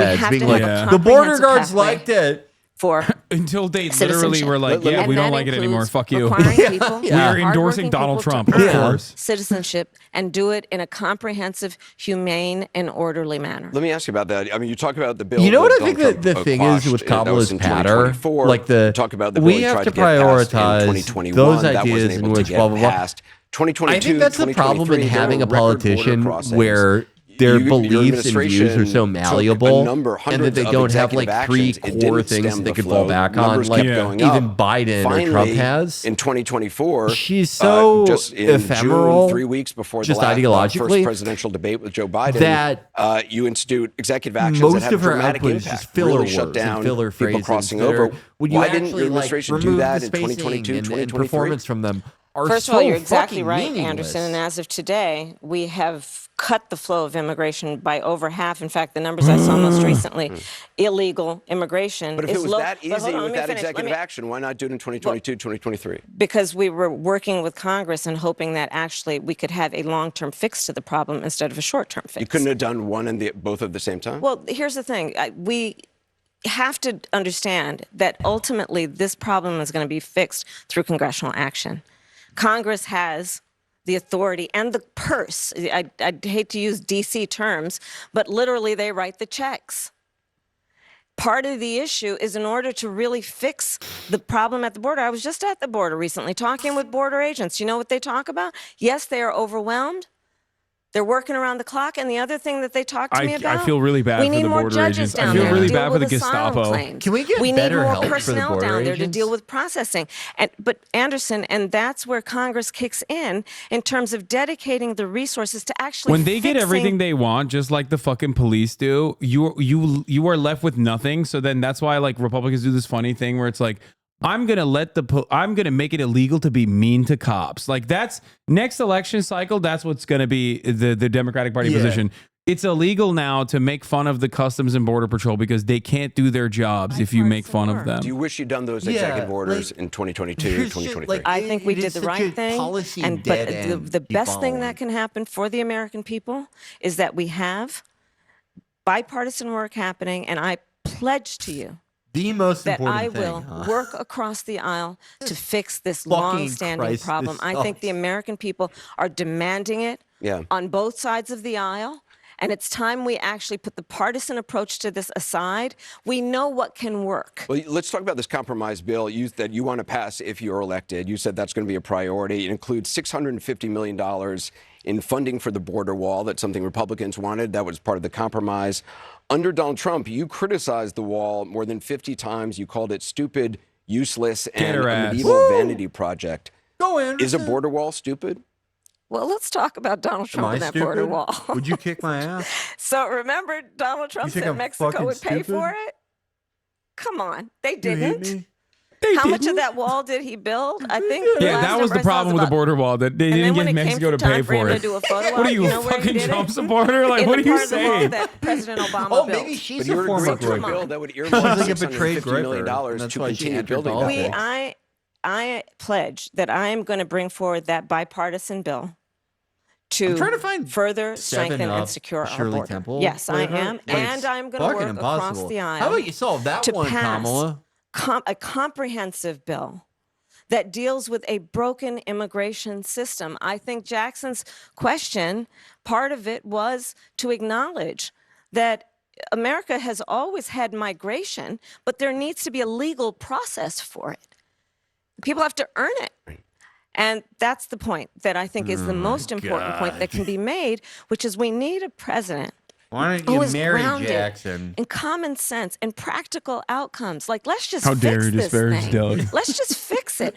feds, have being to like, have a the border comprehensive guards pathway. liked it. for until they literally were like, yeah, we don't like it anymore. Fuck you. requiring people, We are endorsing hardworking Donald people Trump, to of earn course. citizenship and do it in a comprehensive, humane, and orderly manner. Let me ask you about that. I mean, you talk about the bill. You know that what I think Donald the Trump thing is with quashed, that was Kamala's in patter? 2024. Like You talk about the bill we he have tried to get passed in prioritize 2021. those That wasn't ideas able in to which get blah, blah, blah. passed. 2022, I think that's the problem in 2023, there having were a record border politician crossings. where their Your beliefs and views are administration so took a malleable number, and that hundreds they of don't have like executive three actions. It core didn't things stem they the could flow. fall back on, Numbers like kept going even up. Biden Finally, or Trump has. in 2024, She's so just in ephemeral, June, 3 weeks before just the first ideologically, presidential debate with Joe Biden, that you institute executive actions most that have of her dramatic output is impact. just filler really shut words and down filler people phrases crossing that over. are- when you Why didn't actually, your like, administration do remove that the in spacing 2022, and 2023? performance from them are First so of all, you're exactly fucking right, meaningless. Anderson. And as of today, we have cut the flow of immigration by over half. In fact, the numbers I saw most recently, illegal immigration But if is it was low. that But hold easy on, with let me that finish. Let executive me- action, why not do it in 2022, 2023? Because we were working with Congress and hoping that actually we could have a long-term fix to the problem instead of a short-term fix. You couldn't have done one and both at the same time? Well, here's the thing. We have to understand that ultimately this problem is going to be fixed through congressional action. Congress has the authority and the purse. I'd hate to use DC terms, but literally they write the checks. Part of the issue is in order to really fix the problem at the border. I was just at the border recently talking with border agents. You know what they talk about? Yes, they are overwhelmed. They're working around the clock. And the other thing that they talk to me about, I feel really bad we for need the more border judges agents. I down feel there to really deal bad for with the asylum Gestapo. claims. Can we get need better more help for the personnel border down there to agents? deal with processing. But Anderson, and that's where Congress kicks in terms of dedicating the resources to actually When they get fixing- everything they want, just like the fucking police do, you are left with nothing. So then that's why like Republicans do this funny thing where it's like, I'm gonna make it illegal to be mean to cops. Like that's next election cycle. That's what's gonna be the Democratic Party position. It's illegal now to make fun of the Customs and Border Patrol because they can't do their jobs if you make fun of them. Do you wish you'd done those executive orders in 2022, 2023? I think we did the right thing. But the best thing that can happen for the American people is that we have bipartisan work happening, and I pledge to you the most that important I thing, will huh? work across the aisle to fix this Fucking long-standing Christ, problem. this I think sucks. the American people are demanding it on both sides of the aisle. And it's time we actually put the partisan approach to this aside. We know what can work. Well, let's talk about this compromise bill that you want to pass if you're elected. You said that's going to be a priority. It includes $650 million in funding for the border wall. That's something Republicans wanted. That was part of the compromise. Under Donald Trump, you criticized the wall more than 50 times. You called it stupid, useless, and a medieval vanity project. Go Is a border wall stupid? Well, let's talk about Donald Am Trump I and that border stupid? wall. Would you kick my ass? So remember Donald Trump think said I'm Mexico fucking would pay stupid? for it? Come on, they You hate didn't. me? How much of that wall did he build? I think. Yeah, that was the problem with the border wall, that they didn't get Mexico to pay for it. What are you, a fucking Trump supporter? Like, what are you saying? That President Obama Oh, built. maybe she's But a you're former agreeing to a Groyper. bill that would She's earmark like a betrayed $650 million Groyper, and to that's why she continue entered building politics. that. I pledge that I am going to bring forward that bipartisan bill I'm trying to to find further 7 strengthen Up and secure our Shirley border. Temple Yes, I flavor? am, Like, and I'm going to fucking work across impossible. the aisle. How about you solve that to one, pass Kamala? a comprehensive bill that deals with a broken immigration system. I think Jackson's question, part of it was to acknowledge that America has always had migration, but there needs to be a legal process for it. People have to earn it. And that's the point that I think is the most important point that can be made, which is we need a president Why don't who you is marry grounded Jackson? in common sense and practical outcomes. Like, let's just How fix dare you this disparage thing. Doug? Let's just fix it.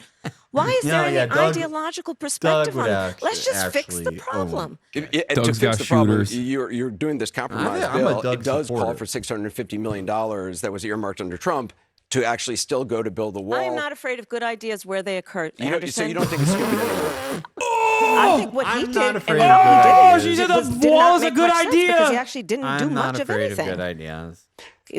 Why is No, there any yeah, Doug- ideological perspective would on it? Let's just fix the actually problem. To Doug's fix got the problem, shooters. you're doing this compromise I'm a bill. Doug It does call supporter. for $650 million that was earmarked under Trump to actually still go to build the wall. I am not afraid of good ideas where they occur. You know, so Anderson. you don't think it's stupid anymore? I think what he I'm did not and afraid how of he good did ideas. it She said was- the did wall not is a make good much sense idea. because he actually didn't do I'm much not of afraid anything. of good ideas.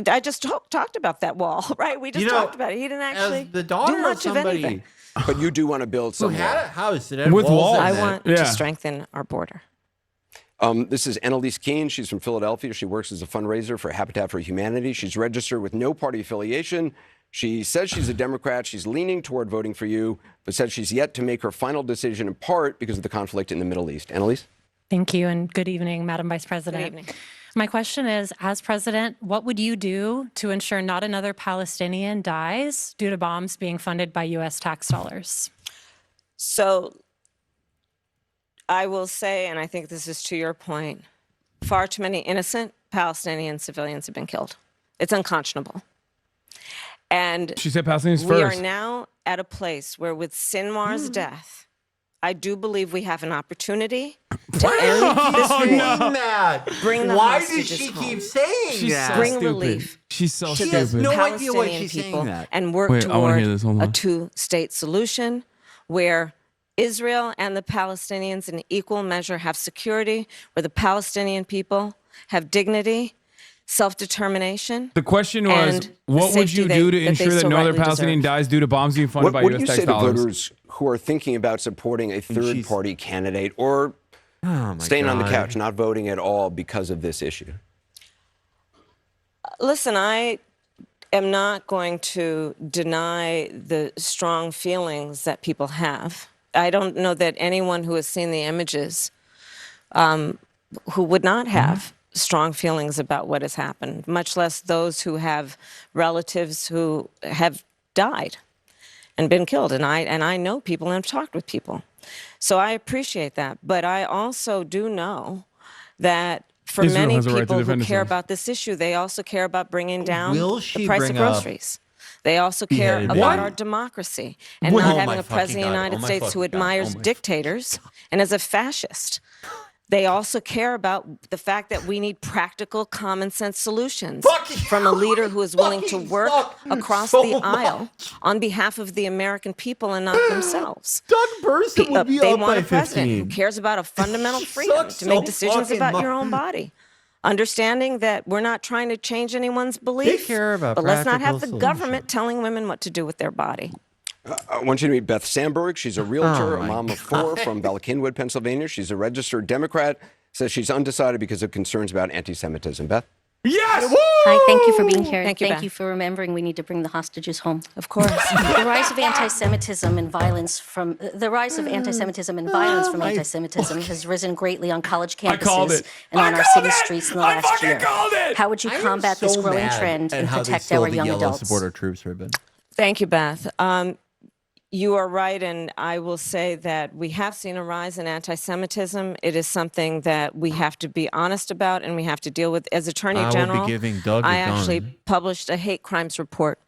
I just talked about that wall, right? We just You know, talked about it. He didn't actually As the daughter do of much of anything. somebody But you do want to build who some had wall. a house that had With walls. I in it. want Yeah. to strengthen our border. This is Annalise Keene. She's from Philadelphia. She works as a fundraiser for Habitat for Humanity. She's registered with no party affiliation. She says she's a Democrat. She's leaning toward voting for you, but said she's yet to make her final decision in part because of the conflict in the Middle East. Annalise? Thank you, and good evening, Madam Vice President. Good evening. My question is, as president, what would you do to ensure not another Palestinian dies due to bombs being funded by U.S. tax dollars? So I will say, and I think this is to your point, far too many innocent Palestinian civilians have been killed. It's unconscionable. And She said Palestinians we first. are now at a place where with Sinwar's death, I do believe we have an opportunity to end this war. that? Bring the Why does hostages she home. keep saying She's that? so Bring stupid. relief She's so to stupid. has the no idea why Palestinian she's saying people that. and work Wait, I wanna toward hear this. Hold a on. two-state solution where Israel and the Palestinians in equal measure have security, where the Palestinian people have dignity, self-determination. The question was, and what the would you safety do to that they ensure that so no other rightly Palestinian deserve. dies due to bombs being funded by What do U.S. you tax say to dollars? voters who are thinking about supporting a third-party candidate or staying on the couch, not voting at all because of this issue? Listen, I am not going to deny the strong feelings that people have. I don't know that anyone who has seen the images who would not have strong feelings about what has happened, much less those who have relatives who have died and been killed. And I know people and have talked with people. So I appreciate that. But I also do know that for Israel many has a right to people who defend care itself. about this issue, they also care about bringing down Will the she price of bring up groceries. They also care beheaded about baby? our democracy and Oh not my having a fucking president of the God. United Oh my States who fucking God. admires Oh my dictators and is a fascist. They also care about the fact that we need practical, common sense solutions from a leader who is willing to work across so the aisle on behalf of the American people and not themselves. Doug Burson would be They up want by a president who 15. cares about a fundamental freedom to make so decisions fucking about your much. own body. Understanding that we're not trying to change anyone's beliefs, care about but let's not have the practical government telling women what to do with their body. I want you to meet Beth Sandberg. She's a realtor, Oh, a my mom of four from Ballackinwood, Pennsylvania. She's a registered Democrat, says she's undecided because of concerns about anti-Semitism. Beth? Yes! Hi, thank you for being here. Thank you, Beth. for remembering we need to bring the hostages home. Of course. The rise of anti-Semitism and violence from anti-Semitism has risen greatly on college called campuses it. and on our city streets in the last year. called it! How would you combat this growing trend and protect our young adults? Support our troops ribbon. Thank you, Beth. You are right, and I will say that we have seen a rise in anti-Semitism. It is something that we have to be honest about and we have to deal with. As Attorney I will be General, giving Doug a I actually gun. published a hate crimes report.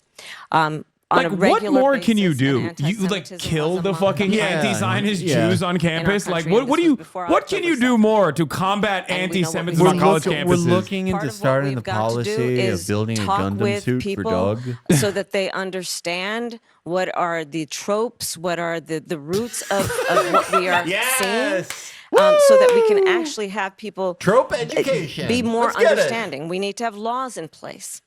On Like, a what regular more can you basis, do? and You like anti-Semitism kill was the among fucking the anti-Zionist yeah. Jews on campus? country, Like, and what this do was you before what can October you do more to combat And we know what we anti-Semitism on college We're campuses? looking Part into of what starting we've the got to do policy is of building a talk Gundam with suit people for Doug. so that they understand what are the tropes, what are the roots of what we are seeing. So that we can actually have people Trope education. be more Let's get it. understanding. We need to have laws in place.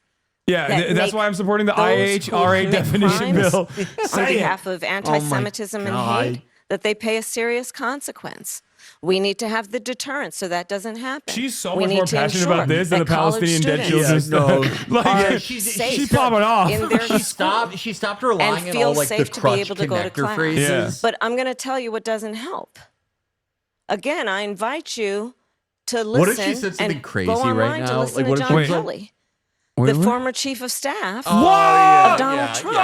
Yeah, that that's make why I'm supporting the those who IHRA commit definition crimes bill. on Say it. behalf of anti-Semitism and hate, that they pay a serious consequence. We need to have the deterrence so that doesn't happen. She's so We much need more to passionate ensure about this than that the Palestinian dead college children students stuff. Like, are she's safe popping off. in their She school stopped relying and on feel all like the safe to be crutch able to go to connector class. phrases. Yeah. But I'm going to tell you what doesn't help. Again, I invite you to listen What if she said something and crazy go online right to now? listen Like, to what if John she- Kelly, Wait, the what? former chief of staff Oh, of Donald Trump.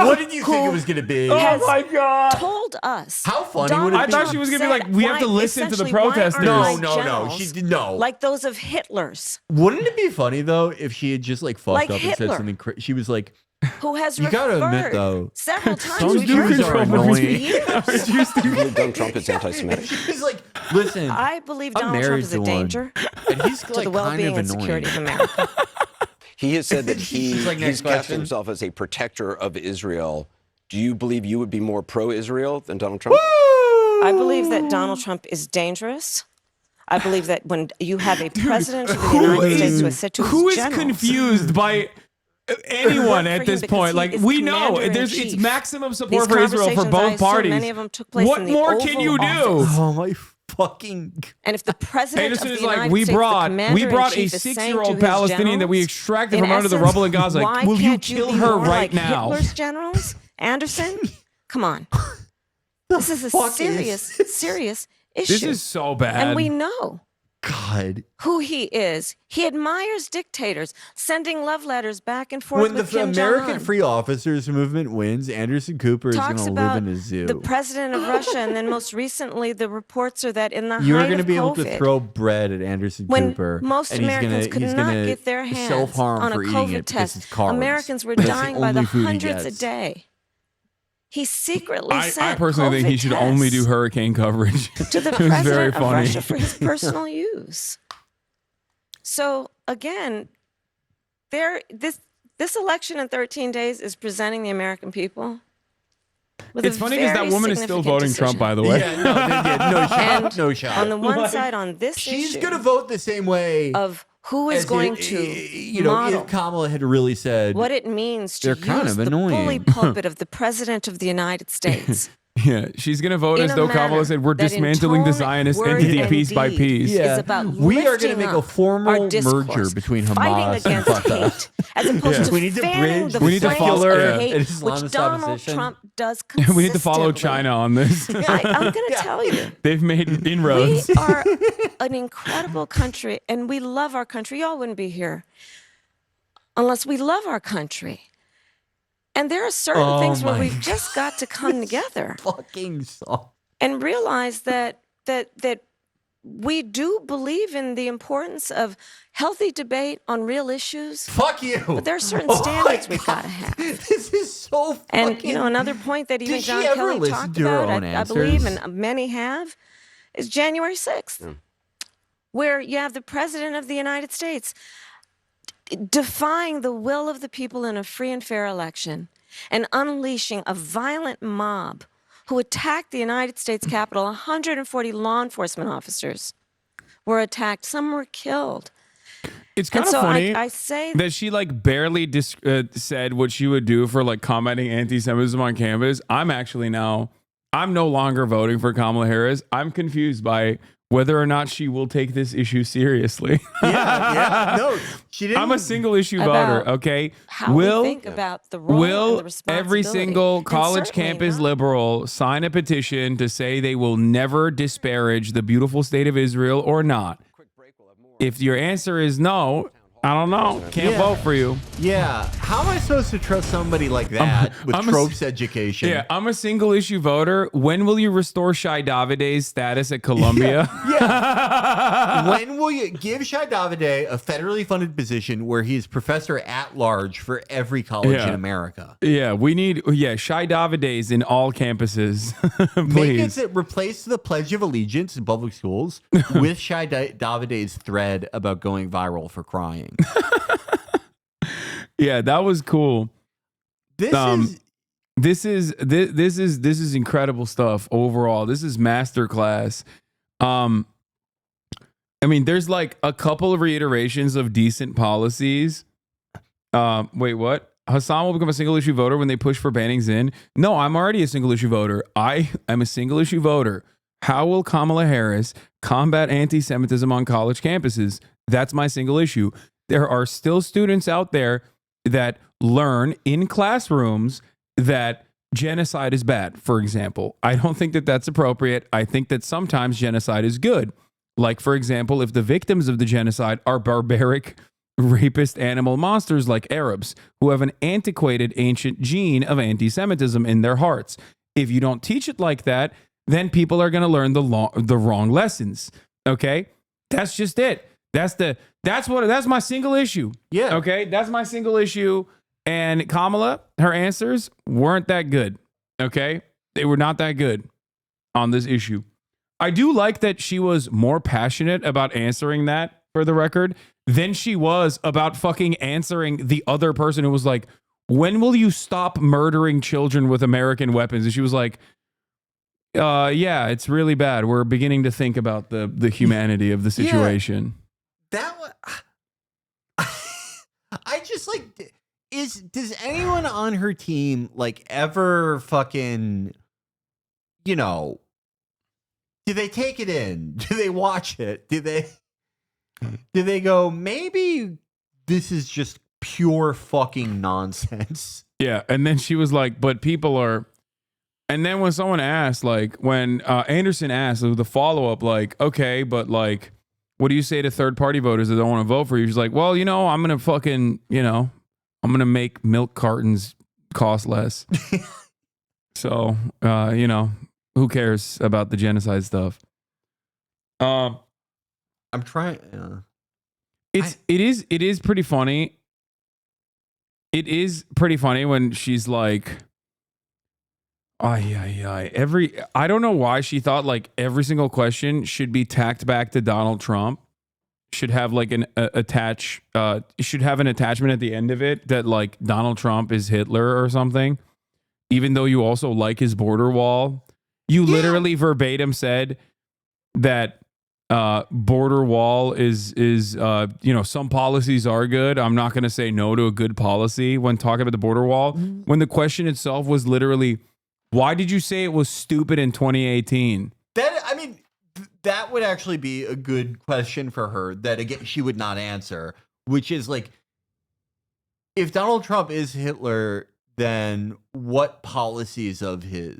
What did you think it was going to be? has Oh my God. told us. How funny Donald would it I be? thought she was gonna be like, said we have to why- listen to the essentially, why aren't protesters. my No. generals She did no. like those of Hitler's, Wouldn't it be funny though if she had just like fucked Like up and said Hitler. something? She was like, who has You gotta admit, referred though, several times some we've heard Jews are from him for annoying. years. You believe Donald Trump is anti-Semitic? she's like, listen, I believe I'm Donald Trump married is a to one, danger and he's to like the kind well-being of and security of America. He has said that She's like, next he's cast question. himself as a protector of Israel. Do you believe you would be more pro-Israel than Donald Trump? I believe that Donald Trump is dangerous. I believe that when you have a president of the United States who has said to who his is generals, confused by anyone for at him this because point? he Like, is we know commander-in-chief. it's maximum These support for Israel for conversations, I both assume parties. many of them took place What in the more can Oval you do? Office. oh my fucking. And if the president Anderson of is the like, United we States, brought the a commander-in-chief, is saying to 6-year-old his Palestinian that we generals, extracted in from under the essence, rubble in Gaza. why Like, will you can't kill be her more right like now? Hitler's generals, Anderson? Come on. This is a serious issue. This is so bad. And we know God. who he is. He admires dictators, sending love letters back and forth When with the Kim American Jong-un. Free Officers Movement wins, Anderson Cooper is going Talks to live about in a zoo. the president of Russia, and then most recently, the reports are that in the You're height going to of be able COVID, to throw bread at Anderson when Cooper. most and he's Americans gonna, could he's not gonna get their hands self-harm on a for eating COVID it because test, it's carbs. Americans were That's the dying by the only food he hundreds a gets. day. He secretly I sent personally think he COVID should only do tests hurricane coverage. to the It was very president of funny. Russia for his personal use. So again, this election in 13 days is presenting the American people with It's a funny because that very woman is still significant voting Trump, decision. by the way. Yeah, no shot. And No shot. on the one Like, side, on this she's issue going to vote the same way of who is as going if, to you know, model if Kamala had really said what it means to they're use kind of the bully annoying. pulpit of the president of the United States. Yeah, she's going to vote In as a though Kamala manner said, we're that in dismantling the tone, Zionist word, entity and piece by deed piece. is about we are going to lifting make a up formal our discourse, merger between fighting Hamas and against Fatah. hate, as opposed Yeah. to We need to fanning bridge the the We need to flames follow- of yeah. hate, and which Islamist Donald opposition. Trump does We need to follow consistently. China on this. I'm going to tell you. They've made inroads. We are an incredible country, and we love our country. Y'all wouldn't be here unless we love our country. And there are certain things where we've just got to come together Fucking soft. and realize that we do believe in the importance of healthy debate on real issues. Fuck you. But there are certain Oh my standards we've God. got to have. This is so fucking... And, you know, another point that even Did she John ever Kelly listen talked to her about, own I believe, answers? and many have, is January 6th, where you have the President of the United States defying the will of the people in a free and fair election and unleashing a violent mob who attacked the United States Capitol. 140 law enforcement officers were attacked. Some were killed. It's kind And of so funny I say that she like barely said what she would do for like combating anti-Semitism on campus. I'm no longer voting for Kamala Harris. I'm confused by whether or not she will take this issue seriously. Yeah. No, she didn't. I'm a single issue About voter, okay? how we think about the role and the Will responsibility. every single And college certainly campus not. liberal sign a petition to say they will never disparage the beautiful state of Israel or not? If your answer is no, I don't know. Can't vote for you. Yeah. How am I supposed to trust somebody like that with I'm a- tropes education? Yeah, I'm a single issue voter. When will you restore Shai Davide's status at Columbia? When will you give Shai Davide a federally funded position where he is professor at large for every college Yeah. in America? Yeah, we need Shai Davide's in all campuses. Make Please. it replace the Pledge of Allegiance in public schools with Shai Davide's thread about going viral for crying. Yeah, that was cool. This is This is incredible stuff overall. This is masterclass. I mean, there's like a couple of reiterations of decent policies. Wait, what? Hasan will become a single issue voter when they push for banning Zinn. No, I'm already a single issue voter. I am a single issue voter. How will Kamala Harris combat anti-Semitism on college campuses? That's my single issue. There are still students out there that learn in classrooms that genocide is bad, for example. I don't think that that's appropriate. I think that sometimes genocide is good. Like, for example, if the victims of the genocide are barbaric, rapist animal monsters like Arabs who have an antiquated ancient gene of anti-Semitism in their hearts. If you don't teach it like that, then people are going to learn the wrong lessons. Okay? That's just it. That's my single issue. Yeah. Okay? That's my single issue. And Kamala, her answers weren't that good. Okay? They were not that good on this issue. I do like that she was more passionate about answering that, for the record, than she was about fucking answering the other person who was like, when will you stop murdering children with American weapons? And she was like, yeah, it's really bad. We're beginning to think about the humanity of the situation. that was, I just like, does anyone on her team like ever fucking, Do they take it in? Do they watch it? Do they go, maybe this is just pure fucking nonsense? Yeah. And then she was like, but people are. And then when someone asked, like, when Anderson asked the follow up, like, okay, but like, what do you say to third party voters that don't want to vote for you? She's like, well, I'm going to fucking, I'm going to make milk cartons cost less. So, who cares about the genocide stuff? I'm trying. It is pretty funny. It is pretty funny when she's like, I don't know why she thought like every single question should be tacked back to Donald Trump. Should have like an should have an attachment at the end of it that like Donald Trump is Hitler or something. Even though you also like his border wall, you literally verbatim said that border wall is some policies are good. I'm not going to say no to a good policy when talking about the border wall. When the question itself was literally, why did you say it was stupid in 2018? That would actually be a good question for her that again she would not answer, which is like, if Donald Trump is Hitler, then what policies of his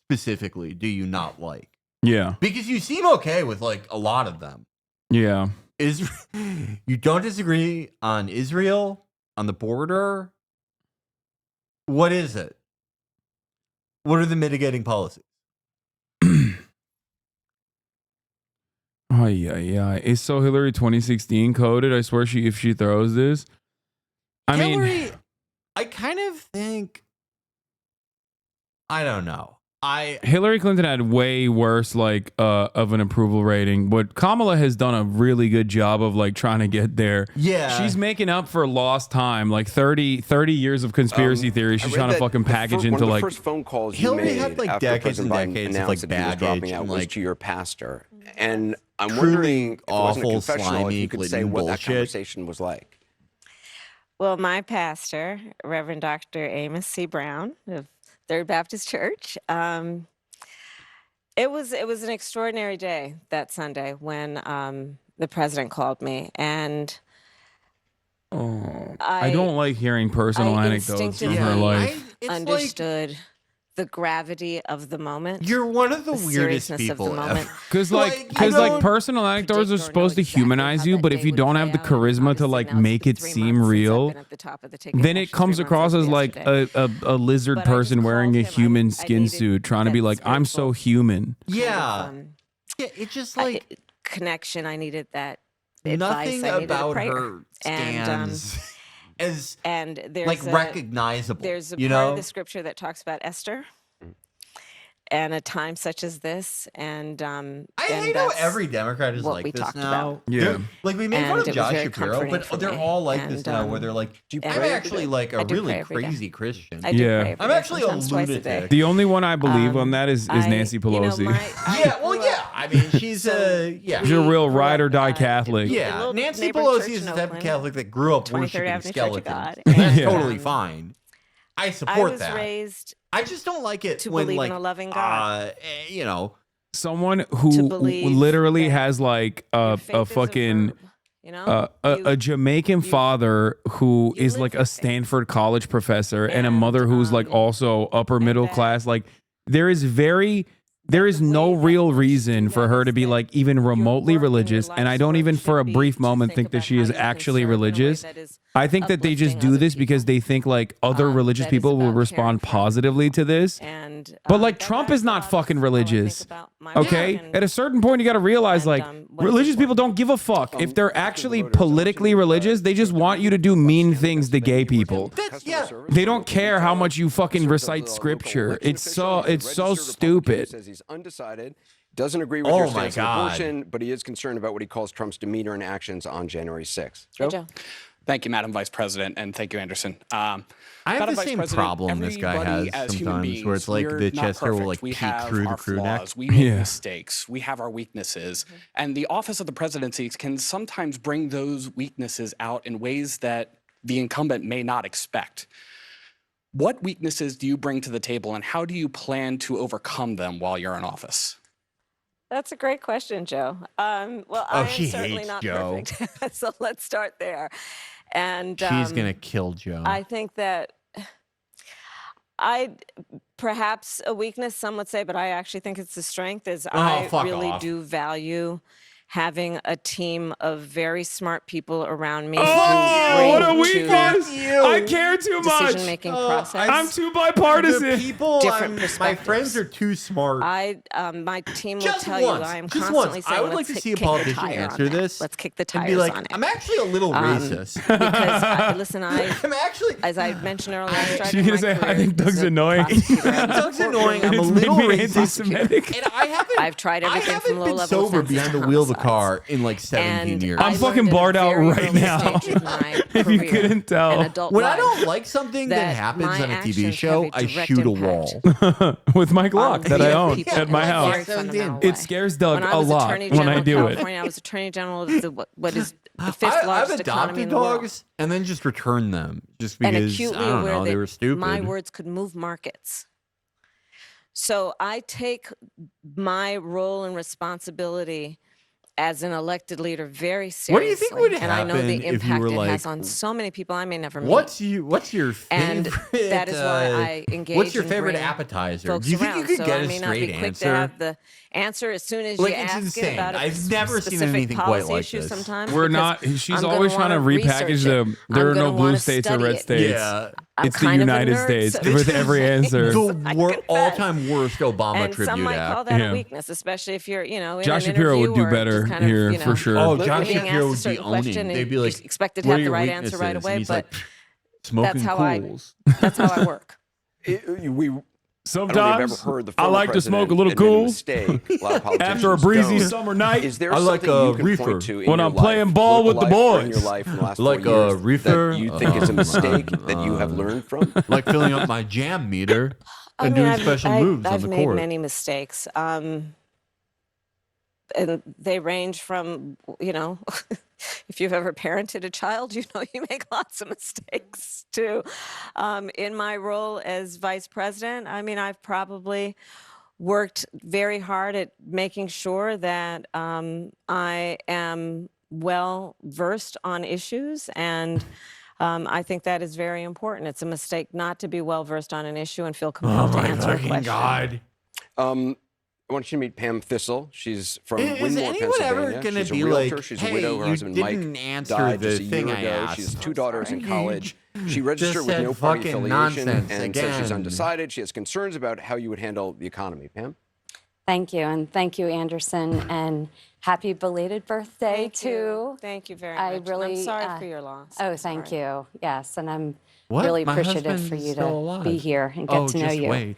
specifically do you not like? Yeah. Because you seem okay with like a lot of them. Yeah. You don't disagree on Israel, on the border. What is it? What are the mitigating policies? Oh yeah. Is so Hillary 2016 coded? I swear if she throws this. I kind of think, I don't know. Hillary Clinton had way worse of an approval rating, but Kamala has done a really good job of like trying to get there. Yeah. She's making up for lost time, like 30 years of conspiracy theories. She's trying to fucking package into one like of the first phone calls you Hillary made had, like, after decades and President Biden decades of, announced like, that he was baggage dropping out and, was like, to your pastor. And I'm truly wondering if it wasn't a awful, confessional, if slimy, you could say blatant what that bullshit. conversation was like. Well, my pastor, Reverend Dr. Amos C. Brown of Third Baptist Church, it was an extraordinary day that Sunday when the president called me, and I don't like hearing personal anecdotes from her life. Understood the gravity of the moment. You're one of the weirdest seriousness people of the moment. Because personal anecdotes are supposed to humanize you, but if you don't have the charisma to like make it seem real, then it comes across as like a lizard person wearing a human skin suit trying to be like, I'm so human. Yeah. It's just like connection. I needed that nothing advice. I needed about a prayer. her stands as and there's like recognizable. There's a you part know of the scripture that talks about Esther and a time such as this. And I hate how every Democrat is like this now. Yeah. Like we made fun And of it was Josh very Shapiro, comforting but for they're me. all like this And, now, where they're like, I'm actually like a I do really pray every day. crazy Christian. I do Yeah. pray every I'm day, actually a sometimes twice a day. lunatic. The only one I believe on that is Nancy Pelosi. I mean, she's She's a real ride or die Catholic. Yeah, Nancy Pelosi is the type of Catholic that grew up 23rd worshiping Avenue Church of skeletons. God. That's Yeah. totally fine. I support I was that. raised I just don't like it to when believe like in a loving God. Someone who literally has like a fucking a Jamaican father who is like a Stanford college professor and a mother who's like also upper middle class. Like there is no real reason for her to be like even remotely religious. And I don't even for a brief moment think that she is actually religious. I think that they just do this because they think like other religious people will respond positively to this. But like Trump is not fucking religious. Okay? At a certain point, you got to realize like religious people don't give a fuck. If they're actually politically religious, they just want you to do mean things to gay people. They don't care how much you fucking recite scripture. It's so stupid. Says he's undecided, doesn't agree with Oh your my stance on God. abortion, but he is concerned about what he calls Trump's demeanor and actions on January 6th. Joe? Thank you, Madam Vice President, and thank you, Anderson. I have the same problem this guy has sometimes, where it's like the Chester will like peek through the crew neck. We make mistakes. We have our weaknesses. And the office of the presidency can sometimes bring those weaknesses out in ways that the incumbent may not expect. What weaknesses do you bring to the table, and how do you plan to overcome them while you're in office? That's a great question, Joe. Well, Oh, I am she certainly hates not Joe. perfect. So let's start there. And She's gonna kill Joe. I think that perhaps a weakness, some would say, but I actually think it's a strength, is I fuck really off. do value having a team of very smart people around me Oh, who what a bring weakness! to I care too much. decision-making process. I'm too bipartisan. The people, Different my perspectives. friends are too smart. My team will Just tell once, you I am just constantly once. saying, I would like let's to see a kick the politician tire on answer that. this. Let's kick the and be tires like, on it. I'm actually a little racist. Because listen, I'm actually, as I mentioned earlier, I started She's my gonna say, I career think as Doug's a annoying. prosecutor. Doug's annoying. I'm a It's little made me racist. anti-Semitic. And I haven't. I've tried I everything haven't from been low-level sober offenses behind to the wheel of a homicides. car in like 17 And years. I I'm learned fucking at a barred out very right early now. stage of my If you career couldn't tell. and adult When I life don't like something that happens my on a TV actions show, have a I direct shoot a impact wall. With my Glock that I own people at my in a house. very fundamental It way. scares Doug When I a was lot Attorney when General I of do California, I was Attorney General of what is the fifth I've largest economy adopted in the world. dogs and then just returned them just And because acutely I don't aware know, that they were stupid. my words could move markets. So I take my role and responsibility as an elected leader very seriously. What do you think would and I know happen the if you impact were it has like, on so many people I may never meet. What's your And favorite? that is why I engage. What's your and favorite bring appetizer? folks Do you think around. you could So get I a may not be straight quick to answer? have the answer as soon as Like, you it's ask insane. it about a I've never seen specific anything quite policy like issue this. sometimes. We're because not. She's I'm gonna always trying to wanna repackage research the. it. There I'm are no gonna blue wanna states or study red it. states. Yeah. I'm It's the kind of a United nerd, States so with every answer. The all-time worst Obama and tribute some might act. call that Yeah. a weakness, especially if you're, in Josh an Shapiro would interview do or better just kind of, here for sure. Oh, being Josh asked Shapiro a would be certain owning. question and They'd be like, expected to "What have are the your right answer right weaknesses?" away, And he's but like, smoking that's how cools. that's how I work. I don't think I've ever Sometimes heard the I former like to smoke a little president admit cool mistake. A lot of politicians after a breezy don't. summer night. Is there I like something a you can reefer. point to in When your I'm playing life, ball with the political life, or in boys. your life in the last Like 4 a years reefer? that you think is a mistake that you have learned from? Like filling up my jam meter I and mean, doing special moves I've on the made court. many mistakes. And they range from, if you've ever parented a child, you make lots of mistakes too. In my role as vice president, I mean, I've probably worked very hard at making sure that I am well versed on issues, and I think that is very important. It's a mistake not to be well versed on an issue and feel compelled to answer a question. God. I want you to meet Pam Thistle. She's from Is Winmore, anyone ever Pennsylvania. gonna She's a be realtor. like, She's "Hey, a widow. Her you husband Mike didn't answer died the just a year thing I ago. asked." She has 2 daughters in college. She Just registered with said no party fucking affiliation nonsense and says she's again. undecided. She has concerns about how you would handle the economy. Pam? Thank you, and thank you, Anderson, and happy belated birthday to. Thank you very I much. really, And I'm sorry for your loss. Oh, thank you. Yes, and I'm What? really My appreciative for husband's you still to alive. be here and get Oh, to know just you. wait.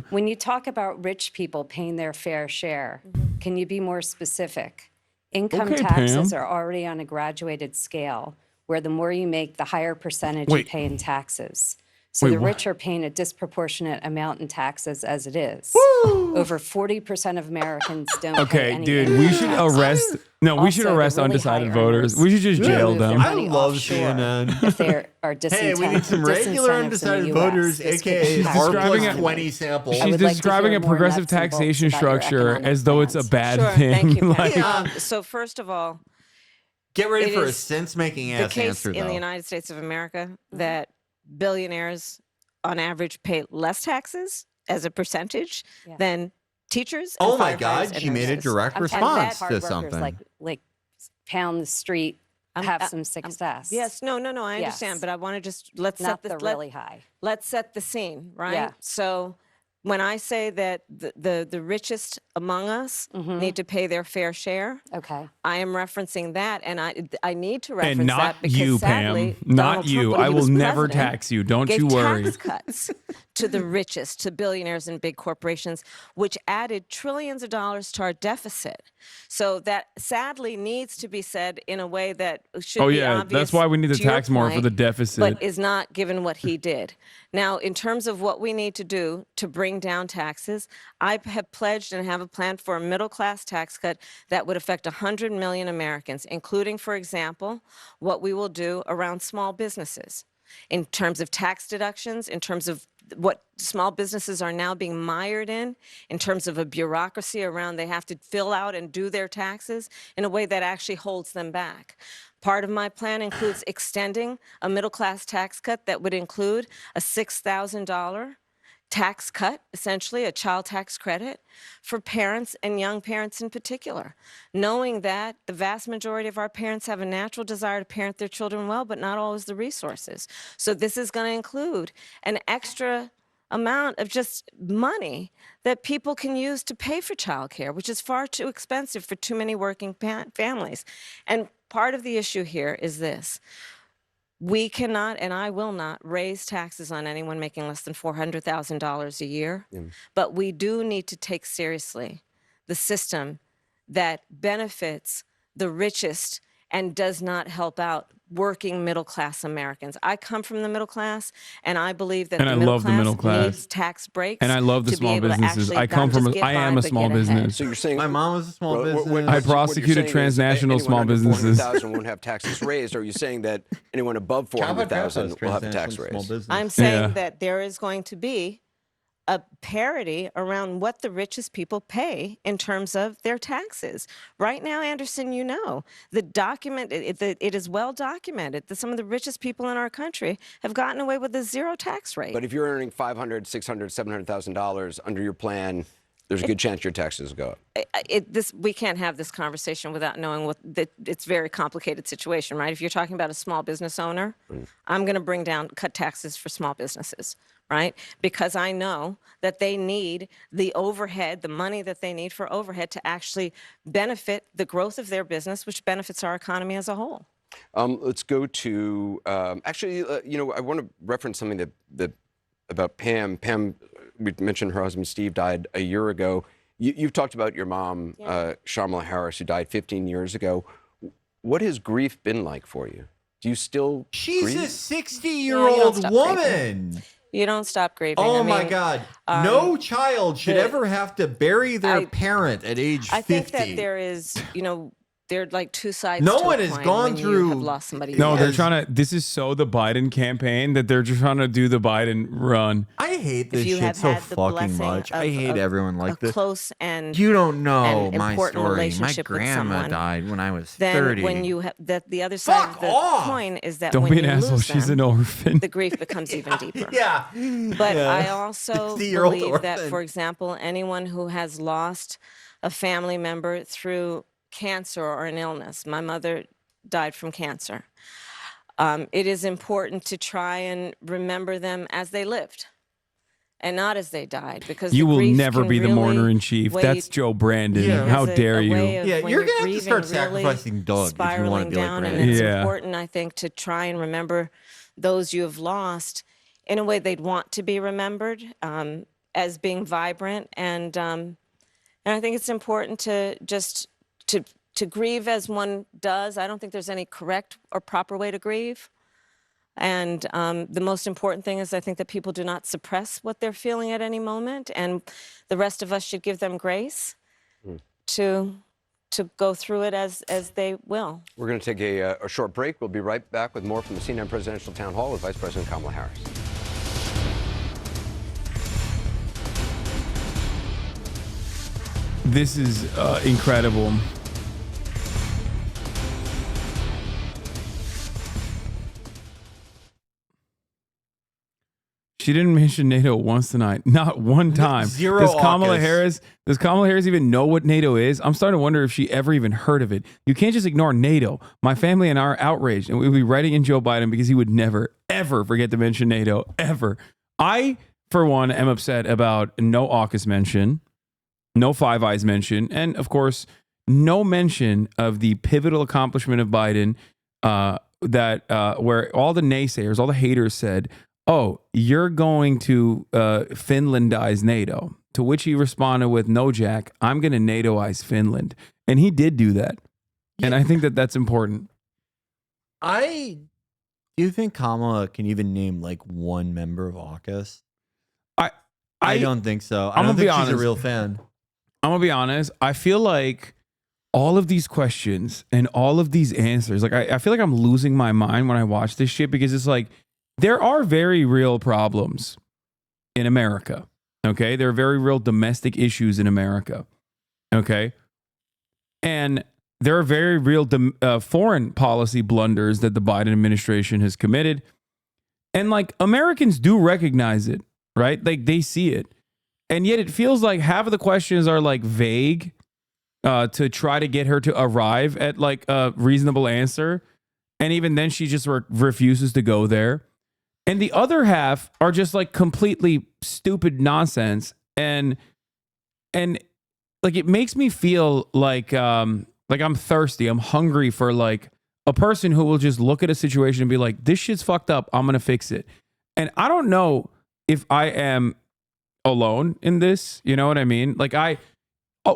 When you talk about rich people paying their fair share, can you be more specific? Income Okay, taxes Pam. are already on a graduated scale, where the more you make, the higher percentage you Wait. pay in taxes. So Wait, the what? rich are paying a disproportionate amount in taxes as it is. Over 40% of Americans don't pay Okay, any dude, income we should tax. arrest. No, we should Also, the arrest really undecided high voters. earners We should just jail move their them. money I love offshore CNN. if they are Hey, we need some regular disincentives in the undecided US. voters, This could aka impact R the describing plus it- 20 sample. I She's would like to describing hear a more progressive nuts and bolts taxation about your structure economic as though it's a plans. bad Sure, thing. thank you, Like- Pam. So first of all, Get ready it for a is sense-making the ass case answer, in the though. United States of America that billionaires on average pay less taxes as a percentage than teachers. Oh and my firefighters God, and she made a nurses. direct I'm talking response about to hard workers something. like pound the street, have some success. Yes, no, I understand, Yes. but I want to just let's Not set the the really high. Let's set the scene, right? Yeah. So when I say that the richest among us need to pay their fair share, Okay. I am referencing that, and I need to reference And not that because you, sadly, Pam. Not Donald Trump, you. when he I will was never president, tax you. Don't gave you worry. tax cuts to the richest, to billionaires and big corporations, which added trillions of dollars to our deficit. So that sadly needs to be said in a way that should Oh be yeah, obvious. that's why we need to your tax more for point, the deficit. but is not given what he did. Now, in terms of what we need to do to bring down taxes, I have pledged and have a plan for a middle-class tax cut that would affect 100 million Americans, including, for example, what we will do around small businesses. in terms of tax deductions, in terms of what small businesses are now being mired in terms of a bureaucracy around they have to fill out and do their taxes in a way that actually holds them back. Part of my plan includes extending a middle-class tax cut that would include a $6,000 tax cut, essentially a child tax credit for parents and young parents in particular, knowing that the vast majority of our parents have a natural desire to parent their children well, but not always the resources. So this is going to include an extra amount of just money that people can use to pay for childcare, which is far too expensive for too many working families. And part of the issue here is this. We cannot, and I will not, raise taxes on anyone making less than $400,000 a year. But we do need to take seriously the system that benefits the richest and does not help out working middle-class Americans. I come from the middle class, and I believe that And the I middle love the class middle class. needs tax breaks. And I love the to be small able to businesses. actually I come not just from, get I by, am a but small get ahead. business. So you're saying My mom was a small business. What I you're prosecuted saying is transnational anyone small under businesses. 400,000 won't have taxes raised. Or are you saying that anyone above 400,000 will have a tax raise? I'm saying that there is going to be a parity around what the richest people pay in terms of their taxes. Right now, Anderson, you know, it is well documented that some of the richest people in our country have gotten away with a zero tax rate. But if you're earning $500,000, $600,000, $700,000 under your plan, there's a good chance your taxes go up. We can't have this conversation without knowing it's a very complicated situation, right? If you're talking about a small business owner, I'm going to cut taxes for small businesses, right? Because I know that they need the overhead, the money that they need for overhead to actually benefit the growth of their business, which benefits our economy as a whole. Let's go to, actually, I want to reference something that about Pam. Pam, we mentioned her husband Steve died a year ago. You've talked about your mom, Shamala Harris, who died 15 years ago. What has grief been like for you? Do you still She's grieve? a 60-year-old woman. You don't stop grieving. Oh I my mean, God. No child should ever have to bury their parent at age 50. I think that there is, there are like two sides No to one a has coin gone when through- you have lost somebody. No, you they're love. trying to. This is so the Biden campaign that they're just trying to do the Biden run. I hate this If you shit have so had the fucking blessing much. I of hate everyone like a this. close and You don't know and my important story. My relationship with grandma someone, died when I was then 30. when you have that, the other side of the coin is that Don't when be an you asshole. lose She's them, an orphan. the grief becomes even deeper. Yeah. But Yeah. I also 60-year-old believe that, orphan. for example, anyone who has lost a family member through cancer or an illness, my mother died from cancer. It is important to try and remember them as they lived and not as they died, because You the will grief never can be the really mourner in chief. weigh- That's Joe Brandon. Yeah. How There's dare a you? way of Yeah, when you're you're gonna have to grieving start really sacrificing Doug if you want to spiraling be like down, and Brandon. it's Yeah. important, I think, to try and remember those you have lost in a way they'd want to be remembered, as being vibrant, and I think it's important to just to grieve as one does. I don't think there's any correct or proper way to grieve. And the most important thing is I think that people do not suppress what they're feeling at any moment, and the rest of us should give them grace to go through it as they will. We're going to take a short break. We'll be right back with more from the CNN Presidential Town Hall with Vice President Kamala Harris. This is incredible. She didn't mention NATO once tonight. Not one time. Zero Does Kamala AUKUS. Harris even know what NATO is? I'm starting to wonder if she ever even heard of it. You can't just ignore NATO. My family and I are outraged, and we'll be writing in Joe Biden because he would never, ever forget to mention NATO, ever. I, for one, am upset about no AUKUS mention, no Five Eyes mention, and of course, no mention of the pivotal accomplishment of Biden where all the naysayers, all the haters said, oh, you're going to Finlandize NATO. To which he responded with, no, Jack, I'm going to NATOize Finland. And he did do that. Yeah. And I think that that's important. Do you think Kamala can even name like one member of AUKUS? I don't think so. I don't think she's a real fan. I'm going to be honest. I feel like all of these questions and all of these answers, like I feel like I'm losing my mind when I watch this shit, because it's like, there are very real problems in America. Okay. There are very real domestic issues in America. Okay. And there are very real foreign policy blunders that the Biden administration has committed. And like Americans do recognize it, right? Like they see it. And yet it feels like half of the questions are like vague to try to get her to arrive at like a reasonable answer. And even then she just refuses to go there. And the other half are just like completely stupid nonsense. And like it makes me feel like I'm thirsty. I'm hungry for like a person who will just look at a situation and be like, this shit's fucked up. I'm going to fix it. And I don't know if I am alone in this. You know what I mean? Like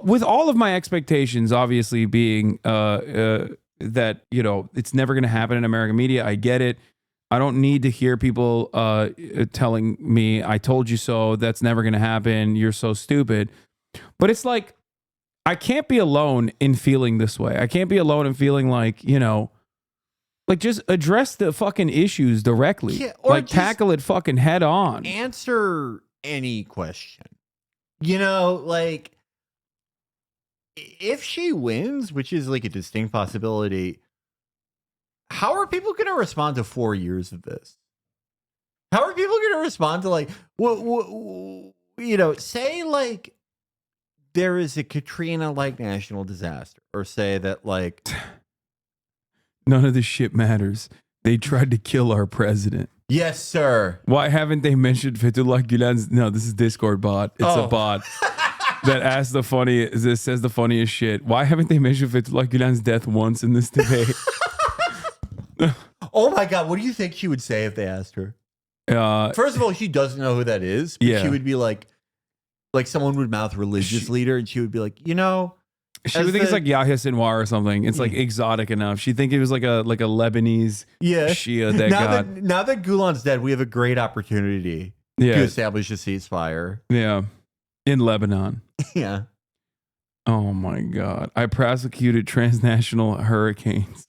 with all of my expectations, obviously being that, you know, it's never going to happen in American media. I get it. I don't need to hear people telling me, I told you so. That's never going to happen. You're so stupid. But it's like, I can't be alone in feeling this way. I can't be alone in feeling like, you know, like just address the fucking issues directly. Yeah, or like tackle it fucking head on. Answer any question. You know, like if she wins, which is like a distinct possibility, how are people going to respond to 4 years of this? How are people going to respond to like, you know, say like there is a Katrina-like national disaster, or say that like none of this shit matters. They tried to kill our president. Yes, sir. Why haven't they mentioned Fethullah Gulen's? No, this is Discord bot. It's a bot that asks that says the funniest shit. Why haven't they mentioned Fethullah Gulen's death once in this debate? Oh my God, what do you think she would say if they asked her? First of all, she doesn't know who that is. But Yeah. She would be like someone would mouth religious leader, and she would be like, you know, she would think it's like Yahya Sinwar or something. It's like exotic enough. She'd think it was like a Lebanese Shia that now that Gulen's dead, we have a great opportunity to establish a ceasefire. Yeah. In Lebanon. Yeah. Oh my God. I prosecuted transnational hurricanes.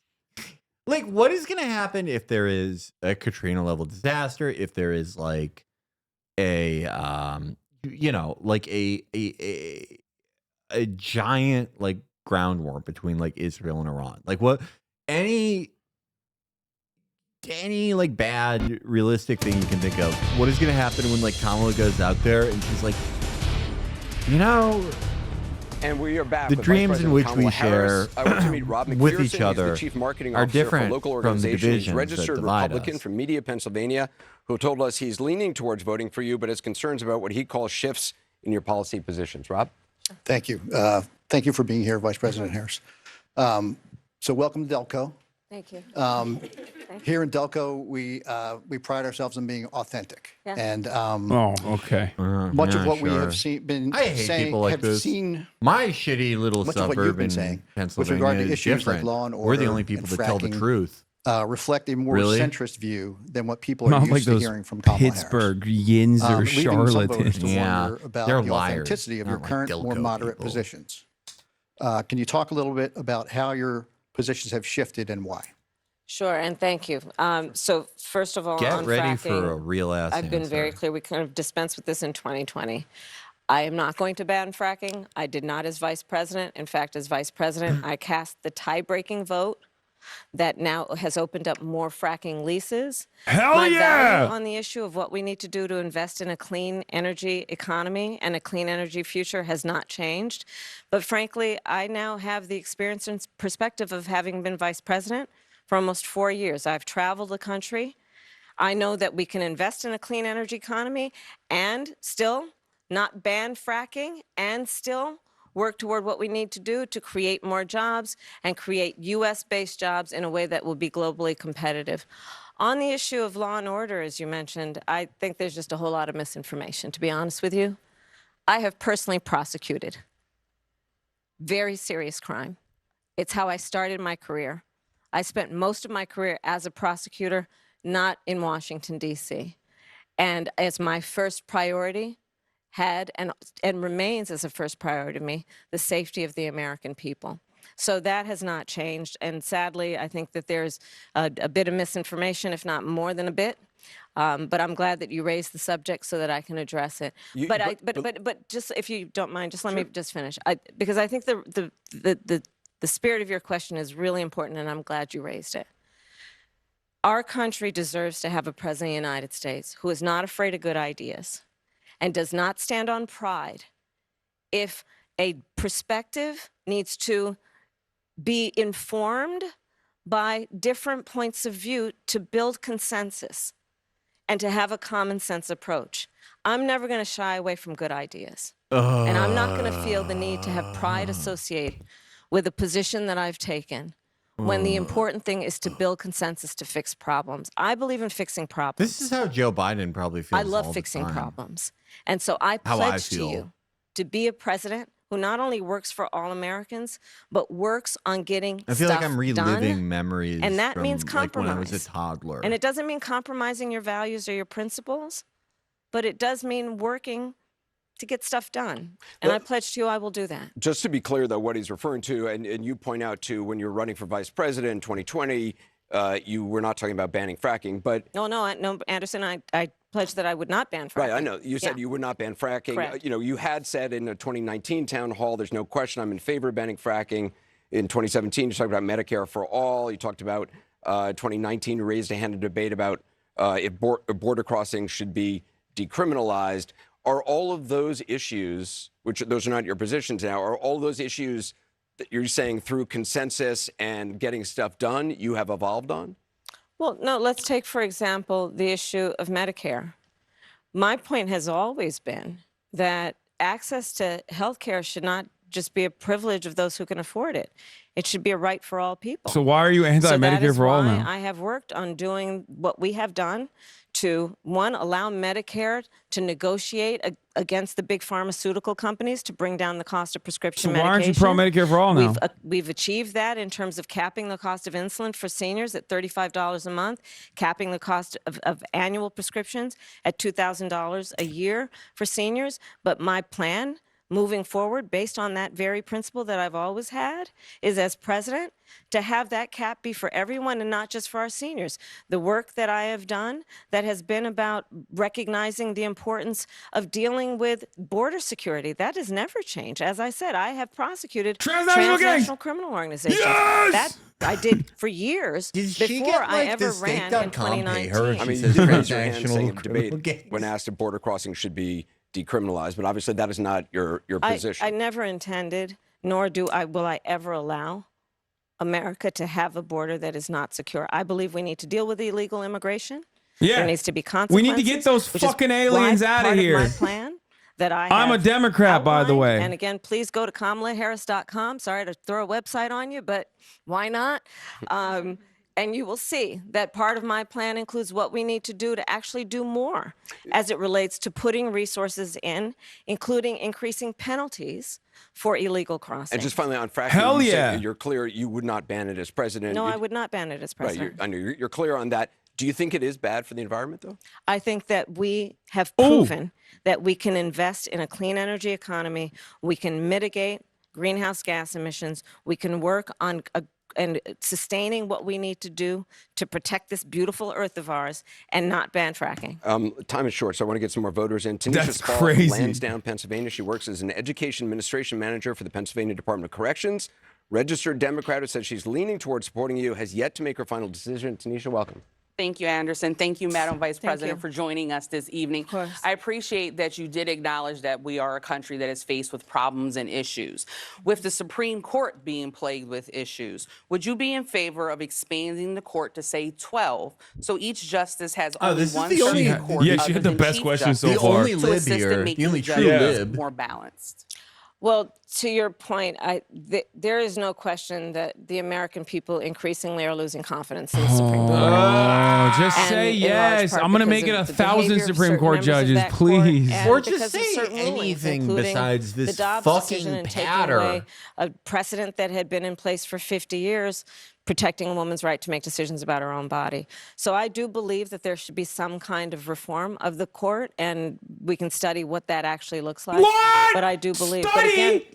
Like, what is going to happen if there is a Katrina level disaster? If there is like a, you know, like a giant like ground war between like Israel and Iran? Like, what any like bad realistic thing you can think of? What is going to happen when like Kamala goes out there and she's like, you know? And we are back. The with dreams Vice in which President we Kamala Harris. share I want to meet Rob with McPherson. each He's other the Chief Marketing are Officer different for a local from the organization. He's divisions that registered divide Republican us. from Media, Pennsylvania, who told us he's leaning towards voting for you, but has concerns about what he calls shifts in your policy positions. Rob? Thank you. Thank you for being here, Vice President Harris. So welcome to Delco. Thank you. Here in Delco, we pride ourselves on being authentic. Yeah. And okay. much of what we have been I hate saying, people like have this. seen My shitty little much of what you've suburb been in saying with Pennsylvania regard to is issues like different. law and We're the order only people and that tell the fracking, truth. reflect a more Really? centrist view than what people are Not used like to those hearing from Kamala Harris. Pittsburgh yins or Leaving some voters charlatans. to wonder about they're the liars. authenticity of your Not like current, more Delco moderate people. positions. Can you talk a little bit about how your positions have shifted and why? Sure, and thank you. So first of all, Get on ready fracking, for a real ass I've been very answer. clear. We kind of dispensed with this in 2020. I am not going to ban fracking. I did not as vice president. In fact, as vice president, I cast the tie-breaking vote that now has opened up more fracking leases. Hell My yeah! value on the issue of what we need to do to invest in a clean energy economy and a clean energy future has not changed. But frankly, I now have the experience and perspective of having been vice president for almost 4 years. I've traveled the country. I know that we can invest in a clean energy economy and still not ban fracking and still work toward what we need to do to create more jobs and create U.S.-based jobs in a way that will be globally competitive. On the issue of law and order, as you mentioned, I think there's just a whole lot of misinformation, to be honest with you. I have personally prosecuted very serious crime. It's how I started my career. I spent most of my career as a prosecutor, not in Washington, D.C. And as my first priority had and remains as a first priority to me, the safety of the American people. So that has not changed. And sadly, I think that there's a bit of misinformation, if not more than a bit, But I'm glad that you raised the subject so that I can address it. But just if you don't mind, just let me just finish. Because I think the spirit of your question is really important, and I'm glad you raised it. Our country deserves to have a president of the United States who is not afraid of good ideas and does not stand on pride. If a perspective needs to be informed by different points of view to build consensus and to have a common sense approach, I'm never going to shy away from good ideas. And I'm not going to feel the need to have pride associated with a position that I've taken when the important thing is to build consensus to fix problems. I believe in fixing problems. This is how Joe Biden probably feels. I love all the fixing time. problems. And so I How I pledge to feel. you to be a president who not only works for all Americans, but works on getting I feel stuff like I'm reliving done. memories And that from, means like when I compromise. was a toddler. And it doesn't mean compromising your values or your principles, but it does mean working to get stuff done. And I pledge to you I will do that. Just to be clear, though, what he's referring to, and you point out to when you're running for vice president in 2020, you were not talking about banning fracking, but No, Anderson, I pledged that I would not ban fracking. right, I know you said you would not ban fracking. Correct. You know, you had said in the 2019 town hall, there's no question I'm in favor of banning fracking. In 2017, you talked about Medicare for all. You talked about 2019, you raised a hand in debate about if border crossings should be decriminalized. Are all of those issues, which those are not your positions now, are all those issues that you're saying through consensus and getting stuff done you have evolved on? Well, no, let's take, for example, the issue of Medicare. My point has always been that access to health care should not just be a privilege of those who can afford it. It should be a right for all people. So why are you anti-Medicare for all now? I have worked on doing what we have done to, one, allow Medicare to negotiate against the big pharmaceutical companies to bring down the cost of prescription medication. Why aren't you pro-Medicare for all now? We've achieved that in terms of capping the cost of insulin for seniors at $35 a month, capping the cost of annual prescriptions at $2,000 a year for seniors. But my plan moving forward, based on that very principle that I've always had, is as president to have that cap be for everyone and not just for our seniors. The work that I have done that has been about recognizing the importance of dealing with border security, that has never changed. As I said, I have prosecuted transnational criminal organizations. Yes! That I did for years before I ever ran in 2019. I mean, you did raise your hand saying in debate when asked if border crossing should be decriminalized, but obviously that is not your position. I never intended, nor will I ever allow America to have a border that is not secure. I believe we need to deal with illegal immigration. Yeah. There needs to be consequences. We need to get those fucking aliens out of here. My plan that I'm a Democrat, by the way. And again, please go to KamalaHarris.com. Sorry to throw a website on you, but why not? And you will see that part of my plan includes what we need to do to actually do more as it relates to putting resources in, including increasing penalties for illegal crossing. And just finally on fracking, Hell you yeah. said you're clear you would not ban it as president. No, I would not ban it as president. Right, I know you're clear on that. Do you think it is bad for the environment, though? I think that we have proven that we can invest in a clean energy economy. We can mitigate greenhouse gas emissions. We can work on and sustaining what we need to do to protect this beautiful earth of ours and not ban fracking. Time is short, so I want to get some more voters in. Tanisha That's Spall crazy. from Lansdowne, Pennsylvania. She works as an education administration manager for the Pennsylvania Department of Corrections. Registered Democrat who says she's leaning towards supporting you, has yet to make her final decision. Tanisha, welcome. Thank you, Anderson. Thank you, Madam Vice President, you. for joining us this evening. Of course. I appreciate that you did acknowledge that we are a country that is faced with problems and issues. With the Supreme Court being plagued with issues, would you be in favor of expanding the court to, say, 12, so each justice has only this is one the only- circuit court Yeah, she other had the than best Chief question so Justice far. only to lib assist in here, making the only true judgments lib. more balanced? Well, to your point, there is no question that the American people increasingly are losing confidence in the Supreme Court. Oh, just And say in large yes. part I'm going to because make it of a the 1,000 behavior of Supreme certain Court members of judges, that court please. and Or just because of say certain rulings, anything including besides this the Dobbs fucking decision and taking patter. away a precedent that had been in place for 50 years, protecting a woman's right to make decisions about her own body. So I do believe that there should be some kind of reform of the court, and we can study what that actually looks like. What? But I do believe. Study? But again,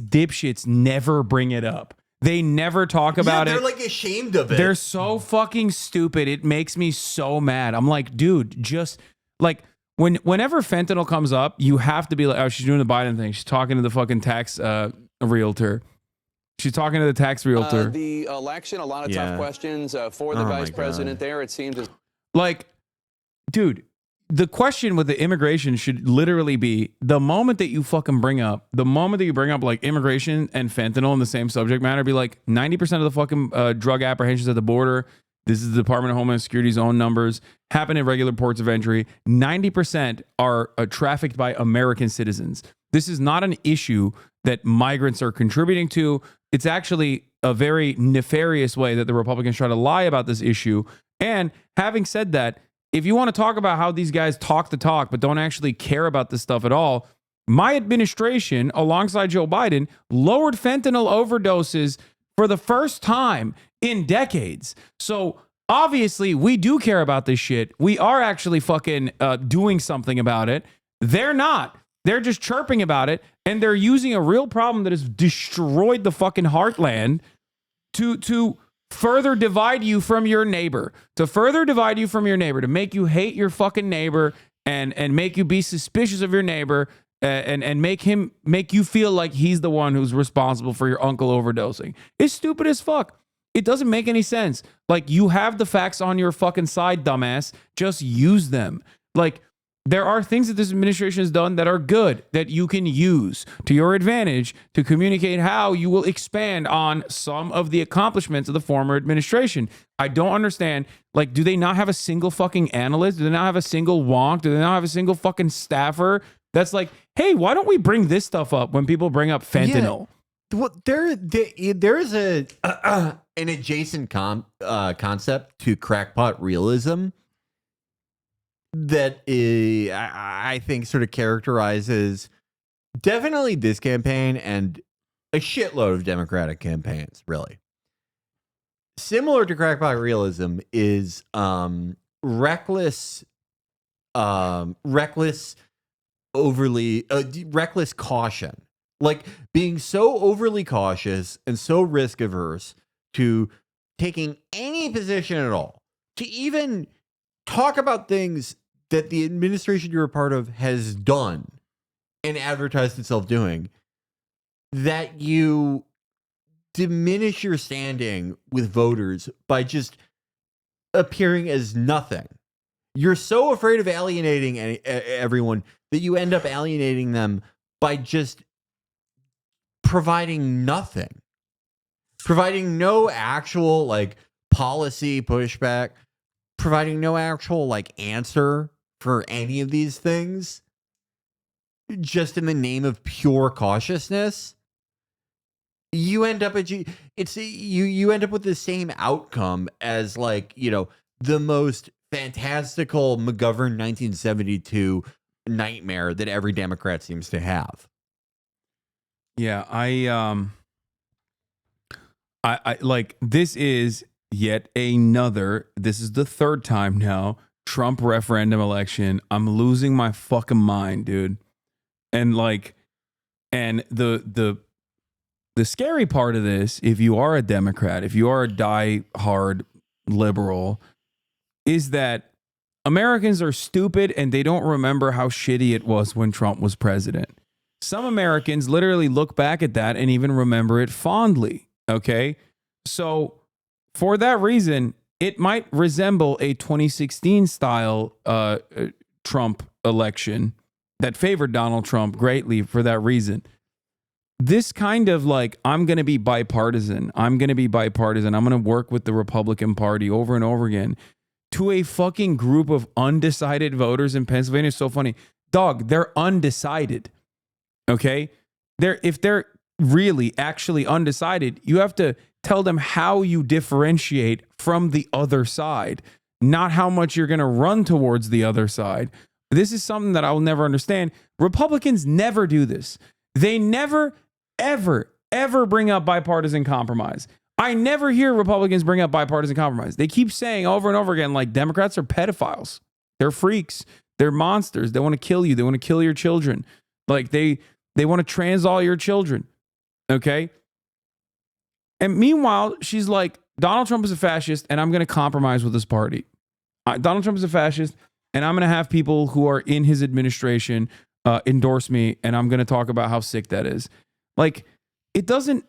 these dipshits never bring it up. They never talk about they're it. like ashamed of it. They're so fucking stupid. It makes me so mad. I'm like, dude, just like whenever fentanyl comes up, you have to be like, oh, she's doing the Biden thing. She's talking to the fucking tax realtor. She's talking to the tax realtor. The election, a lot of Yeah. tough questions for the vice president there. It seems as Like, dude, the question with the immigration should literally be the moment that you bring up like immigration and fentanyl in the same subject matter, be like 90% of the fucking drug apprehensions at the border. This is the Department of Homeland Security's own numbers, happen at regular ports of entry. 90% are trafficked by American citizens. This is not an issue that migrants are contributing to. It's actually a very nefarious way that the Republicans try to lie about this issue. And having said that, if you want to talk about how these guys talk the talk but don't actually care about this stuff at all, my administration, alongside Joe Biden, lowered fentanyl overdoses for the first time in decades. So obviously, we do care about this shit. We are actually fucking doing something about it. They're not. They're just chirping about it, and they're using a real problem that has destroyed the fucking heartland to further divide you from your neighbor, to make you hate your fucking neighbor and make you be suspicious of your neighbor and make you feel like he's the one who's responsible for your uncle overdosing. It's stupid as fuck. It doesn't make any sense. Like, you have the facts on your fucking side, dumbass. Just use them. Like, there are things that this administration has done that are good that you can use to your advantage to communicate how you will expand on some of the accomplishments of the former administration. I don't understand. Like, do they not have a single fucking analyst? Do they not have a single wonk? Do they not have a single fucking staffer that's like, hey, why don't we bring this stuff up when people bring up fentanyl? Yeah. Well, there is an adjacent concept to crackpot realism that I think sort of characterizes definitely this campaign and a shitload of Democratic campaigns, really. Similar to crackpot realism is reckless caution. Like, being so overly cautious and so risk averse to taking any position at all, to even talk about things that the administration you're a part of has done and advertised itself doing, that you diminish your standing with voters by just appearing as nothing. You're so afraid of alienating everyone that you end up alienating them by just providing nothing, providing no actual like policy pushback, providing no actual like answer for any of these things, just in the name of pure cautiousness. You end up you end up with the same outcome as, like, you know, the most fantastical McGovern 1972 nightmare that every Democrat seems to have. Yeah, I like, this is yet another, this is the third time now, Trump referendum election. I'm losing my fucking mind, dude. And like, and the scary part of this, if you are a Democrat, if you are a die-hard liberal, is that Americans are stupid and they don't remember how shitty it was when Trump was president. Some Americans literally look back at that and even remember it fondly. Okay. So for that reason, it might resemble a 2016 style Trump election that favored Donald Trump greatly for that reason. This kind of like, I'm going to be bipartisan. I'm going to work with the Republican Party over and over again, to a fucking group of undecided voters in Pennsylvania. It's so funny. Dog, they're undecided. Okay? If they're really actually undecided, you have to tell them how you differentiate from the other side, not how much you're going to run towards the other side. This is something that I will never understand. Republicans never do this. They never, ever, ever bring up bipartisan compromise. I never hear Republicans bring up bipartisan compromise. They keep saying over and over again, like, Democrats are pedophiles. They're freaks. They're monsters. They want to kill you. They want to kill your children. Like, they want to trans all your children. Okay? And meanwhile, she's like, Donald Trump is a fascist and I'm going to compromise with this party. Donald Trump is a fascist and I'm going to have people who are in his administration endorse me, and I'm going to talk about how sick that is. Like, it doesn't,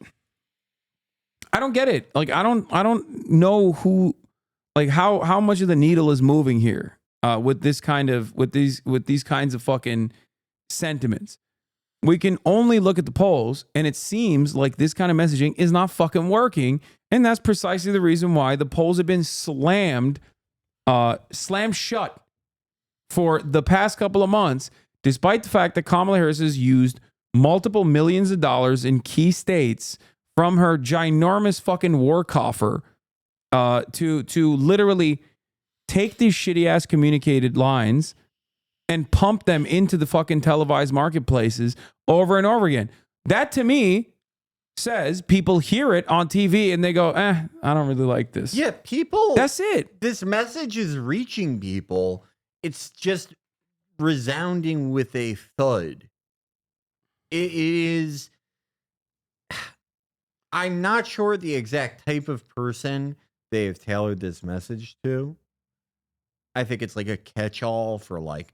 I don't get it. Like, I don't know who, like how much of the needle is moving here with this kind of, with these kinds of fucking sentiments. We can only look at the polls, and it seems like this kind of messaging is not fucking working. And that's precisely the reason why the polls have been slammed shut for the past couple of months, despite the fact that Kamala Harris has used multiple millions of dollars in key states from her ginormous fucking war coffer to literally take these shitty ass communicated lines and pump them into the fucking televised marketplaces over and over again. That to me says people hear it on TV and they go, I don't really like this. Yeah, people. That's it. This message is reaching people. It's just resounding with a thud. It is. I'm not sure the exact type of person they have tailored this message to. I think it's like a catch-all for, like,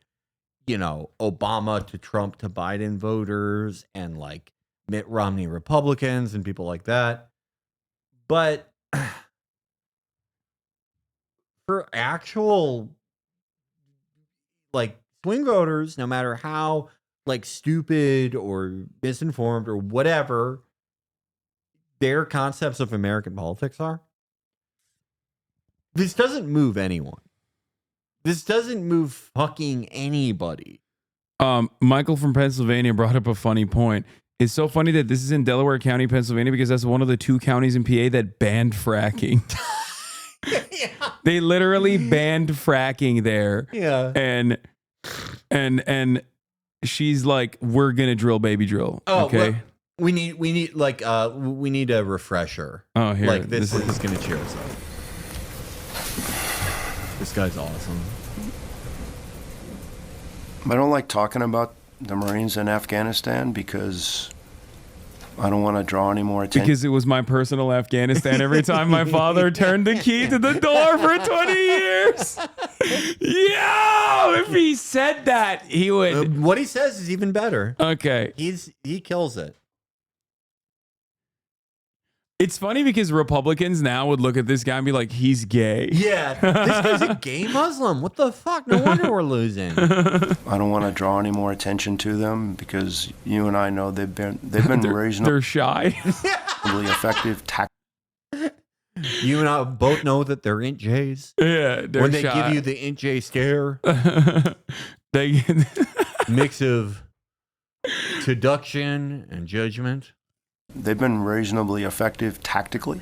you know, Obama to Trump to Biden voters and like Mitt Romney Republicans and people like that. But for actual like swing voters, no matter how like stupid or misinformed or whatever their concepts of American politics are, this doesn't move anyone. This doesn't move fucking anybody. Michael from Pennsylvania brought up a funny point. It's so funny that this is in Delaware County, Pennsylvania, because that's one of the 2 counties in PA that banned fracking. They literally banned fracking there. Yeah. And she's like, we're gonna drill baby drill. Oh, okay. well, we need a refresher. Oh, here. Like this is gonna cheer us up. This guy's awesome. I don't like talking about the Marines in Afghanistan because I don't want to draw any more attention. Because it was my personal Afghanistan every time my father turned the key to the door for 20 years. Yo, if he said that, he would. What he says is even better. Okay. He kills it. It's funny because Republicans now would look at this guy and be like, he's gay. Yeah, this guy's a gay Muslim. What the fuck? No wonder we're losing. I don't want to draw any more attention to them because you and I know they've been reasonably they're shy. effective You and I both know that they're int J's. Yeah, they're when they shy. give you the int J scare, they mix of seduction and judgment. They've been reasonably effective tactically,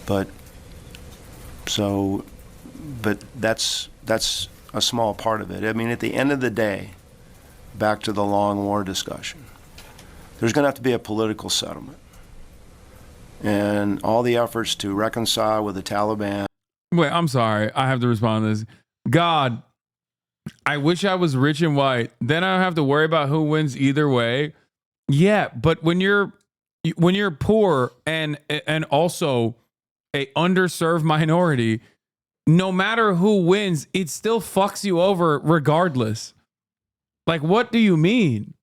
but that's a small part of it. I mean, at the end of the day, back to the long war discussion, there's going to have to be a political settlement, and all the efforts to reconcile with the Taliban. Wait, I'm sorry. I have to respond to this. God, I wish I was rich and white. Then I don't have to worry about who wins either way. Yeah, but when you're poor and also a underserved minority, no matter who wins, it still fucks you over regardless. Like, what do you mean?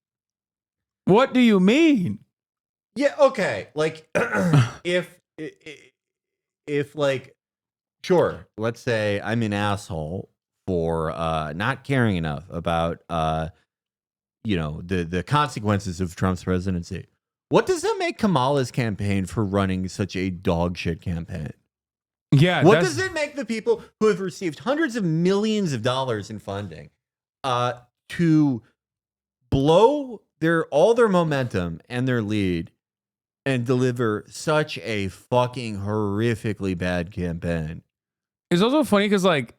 What do you mean? Yeah, okay. Like if like, sure, let's say I'm an asshole for not caring enough about the consequences of Trump's presidency. What does that make Kamala's campaign for running such a dog shit campaign? Yeah. What does it make the people who have received hundreds of millions of dollars in funding to blow all their momentum and their lead and deliver such a fucking horrifically bad campaign? It's also funny because, like,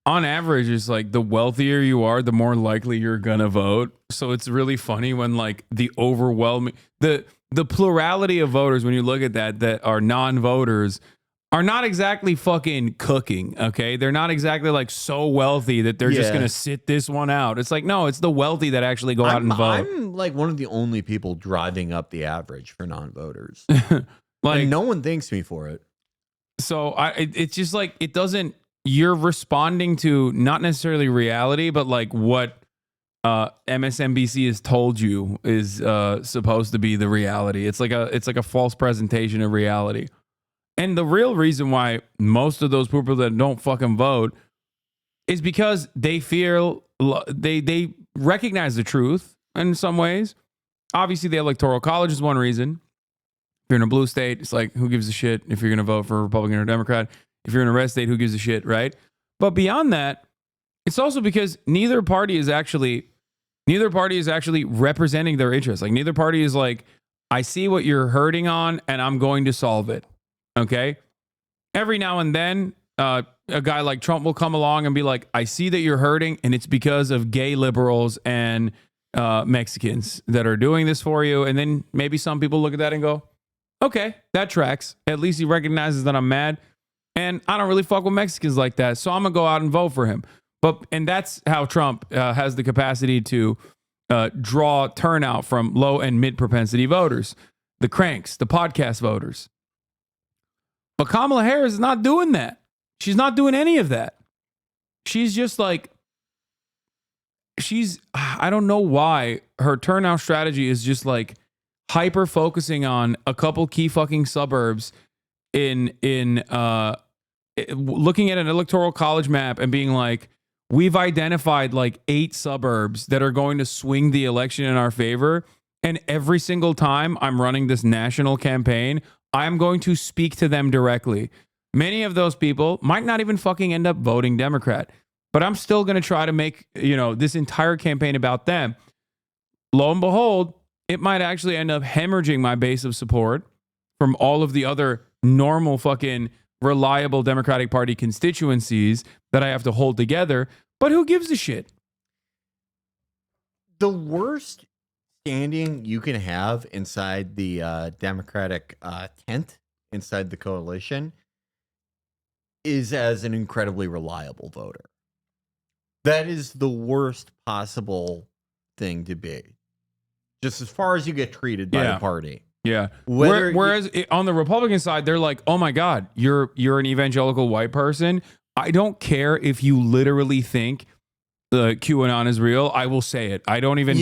on average, it's like the wealthier you are, the more likely you're gonna vote. So it's really funny when like the overwhelming, the plurality of voters, when you look at that are non-voters, are not exactly fucking cooking, okay? They're not exactly like so wealthy that they're just Yeah. going to sit this one out. It's like, no, it's the wealthy that actually go out and vote. I'm like one of the only people driving up the average for non-voters. Like, and no one thanks me for it. So it's just like, it doesn't, you're responding to not necessarily reality, but like what MSNBC has told you is supposed to be the reality. It's like a false presentation of reality. And the real reason why most of those people that don't fucking vote is because they feel they recognize the truth in some ways. Obviously, the Electoral College is one reason. If you're in a blue state, it's like, who gives a shit if you're going to vote for a Republican or Democrat? If you're in a red state, who gives a shit, right? But beyond that, it's also because neither party is actually representing their interests. Like, neither party is like, I see what you're hurting on and I'm going to solve it. Okay. Every now and then, a guy like Trump will come along and be like, I see that you're hurting and it's because of gay liberals and Mexicans that are doing this for you. And then maybe some people look at that and go, okay, that tracks. At least he recognizes that I'm mad and I don't really fuck with Mexicans like that. So I'm going to go out and vote for him. And that's how Trump has the capacity to draw turnout from low and mid propensity voters, the cranks, the podcast voters. But Kamala Harris is not doing that. She's not doing any of that. She's just like, I don't know why her turnout strategy is just like hyper focusing on a couple key fucking suburbs in looking at an Electoral College map and being like, we've identified like 8 suburbs that are going to swing the election in our favor. And every single time I'm running this national campaign, I'm going to speak to them directly. Many of those people might not even fucking end up voting Democrat, but I'm still going to try to make, this entire campaign about them. Lo and behold, it might actually end up hemorrhaging my base of support from all of the other normal fucking reliable Democratic Party constituencies that I have to hold together. But who gives a shit? The worst standing you can have inside the Democratic tent, inside the coalition, is as an incredibly reliable voter. That is the worst possible thing to be. Just as far as you get treated by the party. Yeah. Whereas on the Republican side, they're like, oh my God, you're an evangelical white person. I don't care if you literally think the QAnon is real. I will say it. I don't even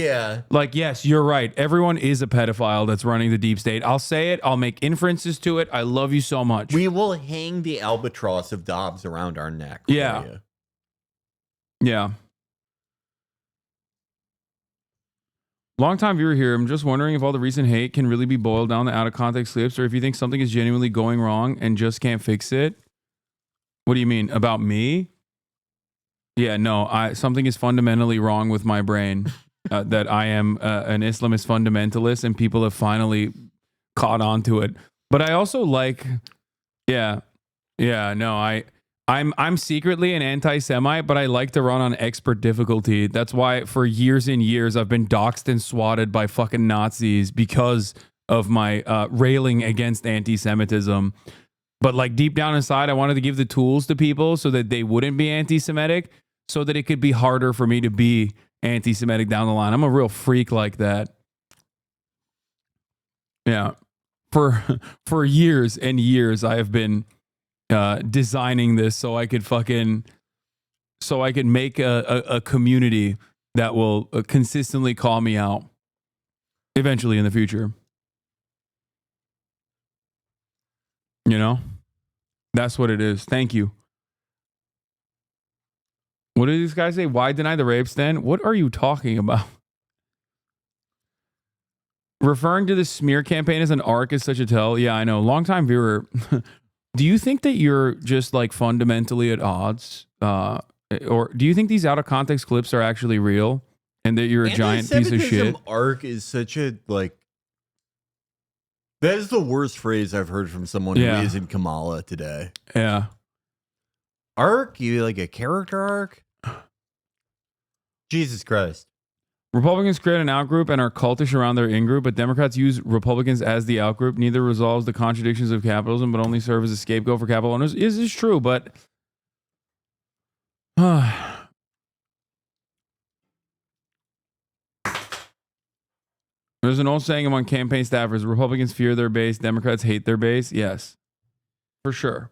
like, yes, you're right. Everyone is a pedophile that's running the deep state. I'll say it. I'll make inferences to it. I love you so much. We will hang the albatross of Dobbs around our neck. For you. Yeah. Longtime viewer here. I'm just wondering if all the recent hate can really be boiled down to out of context clips, or if you think something is genuinely going wrong and just can't fix it. What do you mean? About me? Yeah, no, something is fundamentally wrong with my brain. That I am an Islamist fundamentalist and people have finally caught on to it. But I also like, I'm secretly an anti-Semite, but I like to run on expert difficulty. That's why for years and years I've been doxxed and swatted by fucking Nazis because of my railing against anti-Semitism. But like deep down inside, I wanted to give the tools to people so that they wouldn't be anti-Semitic, so that it could be harder for me to be anti-Semitic down the line. I'm a real freak like that. Yeah. For years and years, I have been designing this so I could make a community that will consistently call me out eventually in the future. That's what it is. Thank you. What did these guys say? Why deny the rapes then? What are you talking about? Referring to the smear campaign as an arc is such a tell. Yeah, I know. Longtime viewer. Do you think that you're just like fundamentally at odds? Or do you think these out of context clips are actually real and that you're a giant piece of shit? Arc is such a that is the worst phrase I've heard from someone who isn't Kamala today. Yeah. Arc? You like a character arc? Jesus Christ. Republicans create an outgroup and are cultish around their in-group, but Democrats use Republicans as the outgroup. Neither resolves the contradictions of capitalism, but only serve as a scapegoat for capital owners. This is true, but there's an old saying among campaign staffers: Republicans fear their base, Democrats hate their base. Yes, for sure.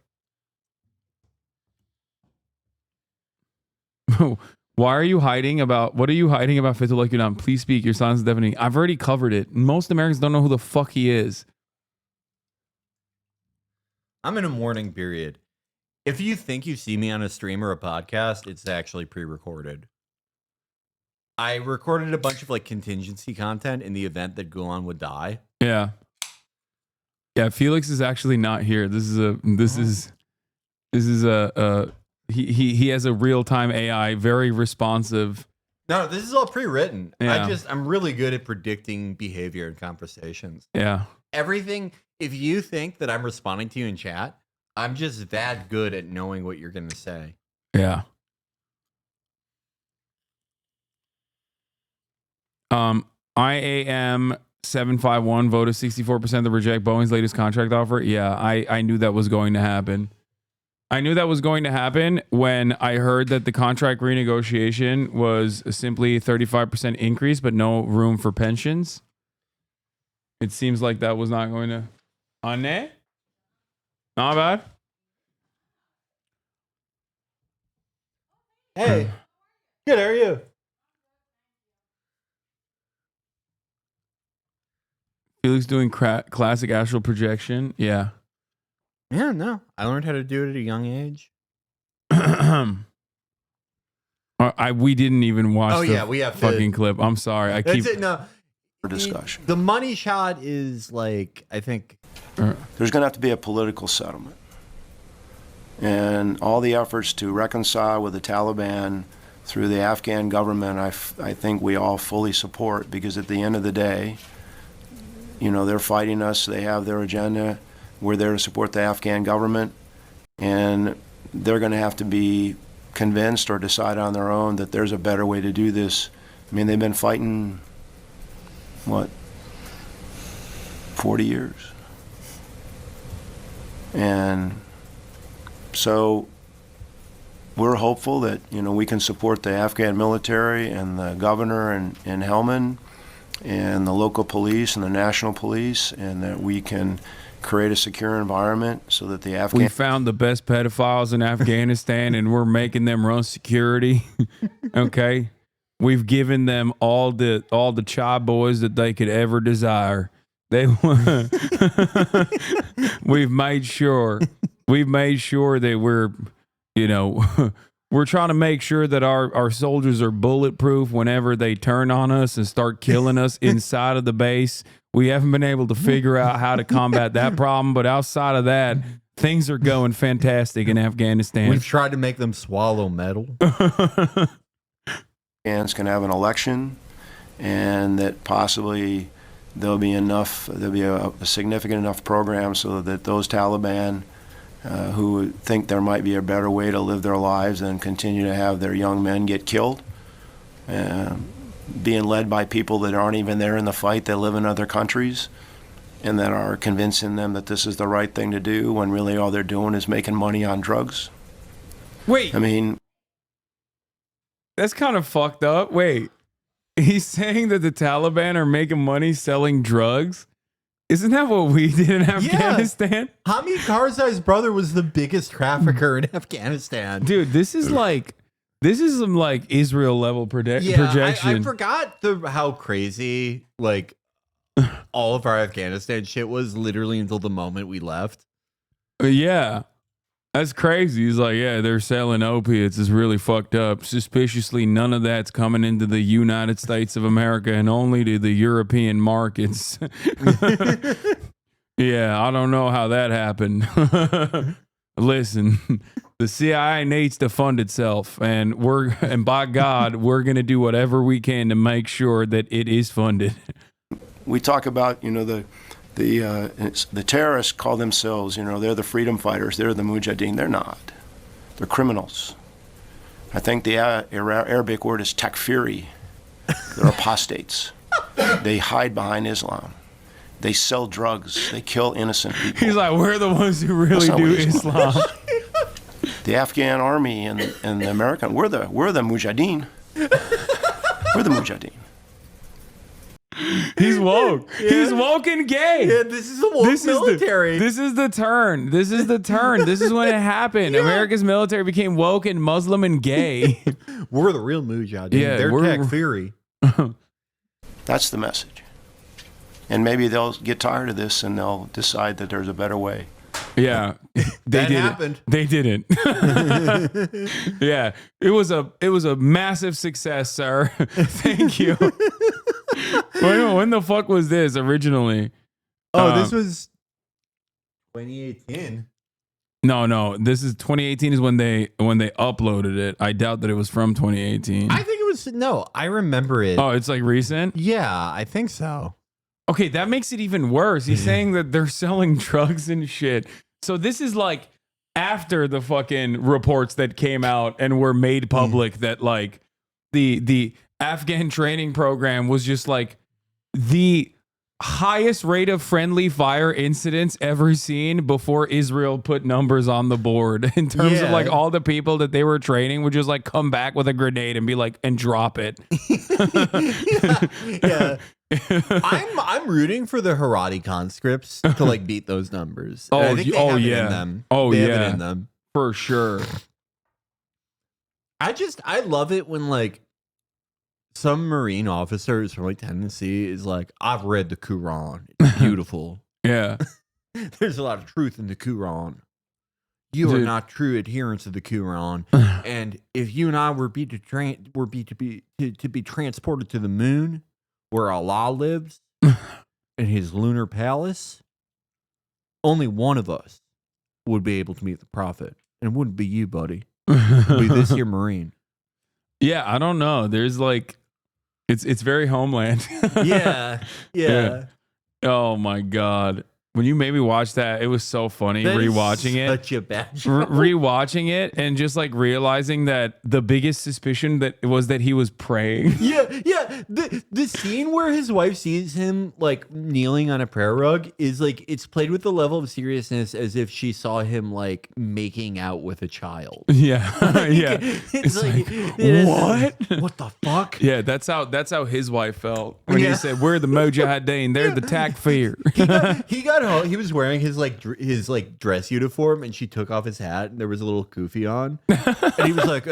Why are you hiding about, what are you hiding about Fito Like You're Not? Please speak. Your silence is deafening. I've already covered it. Most Americans don't know who the fuck he is. I'm in a mourning period. If you think you see me on a stream or a podcast, it's actually pre-recorded. I recorded a bunch of like contingency content in the event that Gulen would die. Yeah. Yeah, Felix is actually not here. He has a real-time AI, very responsive. No, this is all pre-written. Yeah. I'm really good at predicting behavior in conversations. Yeah. Everything, if you think that I'm responding to you in chat, I'm just that good at knowing what you're going to say. Yeah. IAM 751 voted 64% to reject Boeing's latest contract offer. Yeah, I knew that was going to happen. I knew that was going to happen when I heard that the contract renegotiation was simply a 35% increase, but no room for pensions. It seems like that was not going to... Anne? Not bad. Hey, good, how are you? Felix doing classic astral projection. Yeah. Yeah, no. I learned how to do it at a young age. We didn't even watch we have fucking clip. I'm sorry. I keep... No. Discussion. The money shot is like, I think... There's going to have to be a political settlement. And all the efforts to reconcile with the Taliban through the Afghan government, I think we all fully support, because at the end of the day, you know, they're fighting us. They have their agenda. We're there to support the Afghan government. And they're going to have to be convinced or decide on their own that there's a better way to do this. I mean, they've been fighting, what, 40 years? And so we're hopeful that, you know, we can support the Afghan military and the governor in Helmand and the local police and the national police, and that we can create a secure environment so that the Afghan... We found the best pedophiles in Afghanistan and we're making them run security. Okay? We've given them all the child boys that they could ever desire. We've made sure that we're, you know, we're trying to make sure that our soldiers are bulletproof whenever they turn on us and start killing us inside of the base. We haven't been able to figure out how to combat that problem, but outside of that, things are going fantastic in Afghanistan. We've tried to make them swallow metal. Afghans can have an election, and that possibly there'll be a significant enough program so that those Taliban who think there might be a better way to live their lives and continue to have their young men get killed, being led by people that aren't even there in the fight, that live in other countries, and that are convincing them that this is the right thing to do when really all they're doing is making money on drugs. Wait. I mean... That's kind of fucked up. Wait. He's saying that the Taliban are making money selling drugs? Isn't that what we did in Afghanistan? Yeah. Hamid Karzai's brother was the biggest trafficker in Afghanistan. Dude, this is some like Israel level projection. I forgot how crazy like all of our Afghanistan shit was literally until the moment we left. Yeah. That's crazy. He's like, yeah, they're selling opiates. It's really fucked up. Suspiciously, none of that's coming into the United States of America and only to the European markets. Yeah, I don't know how that happened. Listen, the CIA needs to fund itself, and by God, we're going to do whatever we can to make sure that it is funded. We talk about, you know, the terrorists call themselves, you know, they're the freedom fighters, they're the mujahideen. They're not. They're criminals. I think the Arabic word is takfiri, They're apostates. They hide behind Islam. They sell drugs. They kill innocent people. He's like, we're the ones who really That's not do what Islam Islam. The Afghan army and the American, we're the mujahideen. We're the mujahideen. He's woke. He's woke and gay. Yeah, this is a woke military. This is the turn. This is the turn. This is when it happened. America's military became woke and Muslim and gay. We're the real mujahideen. Yeah, They're we're- takfiri. That's the message. And maybe they'll get tired of this and they'll decide that there's a better way. Yeah, they That did happened. They didn't. Yeah, it was a massive success, sir. Thank you. when the fuck was this originally? This was 2018. No. This is 2018 is when they uploaded it. I doubt that it was from 2018. I think it was I remember it. Oh, it's like recent? Yeah, I think so. Okay, that makes it even worse. He's saying that they're selling drugs and shit. So this is like after the fucking reports that came out and were made public that like the Afghan training program was just like the highest rate of friendly fire incidents ever seen before Israel put numbers on the board in terms of like all the people that they were training would just like come back with a grenade and be like and drop it. Yeah. I'm rooting for the Haredi conscripts to like beat those numbers. And I think they have it in them. They have it in them for sure. I love it when like some Marine officers from like Tennessee is like, I've read the Quran. It's beautiful. Yeah. There's a lot of truth in the Quran. You are Dude. not true adherents of the Quran. And if you and I were to be transported to the moon, where Allah lives in his lunar palace, only one of us would be able to meet the prophet. And it wouldn't be you, buddy. It would be this here Marine. Yeah, I don't know. There's like it's very Homeland. Yeah. Oh my God. When you made me watch that, it was so funny That is rewatching it. such a bad show. Rewatching it and just like realizing that the biggest suspicion that was that he was praying. Yeah. The scene where his wife sees him like kneeling on a prayer rug is like it's played with the level of seriousness as if she saw him like making out with a child. Yeah. Yeah. It's like what? What the fuck? Yeah, that's how his wife felt when he said, "We're the Mujahideen. They're the takfir." He got home. He was wearing his dress uniform, and she took off his hat, and there was a little kufi on, and he was like,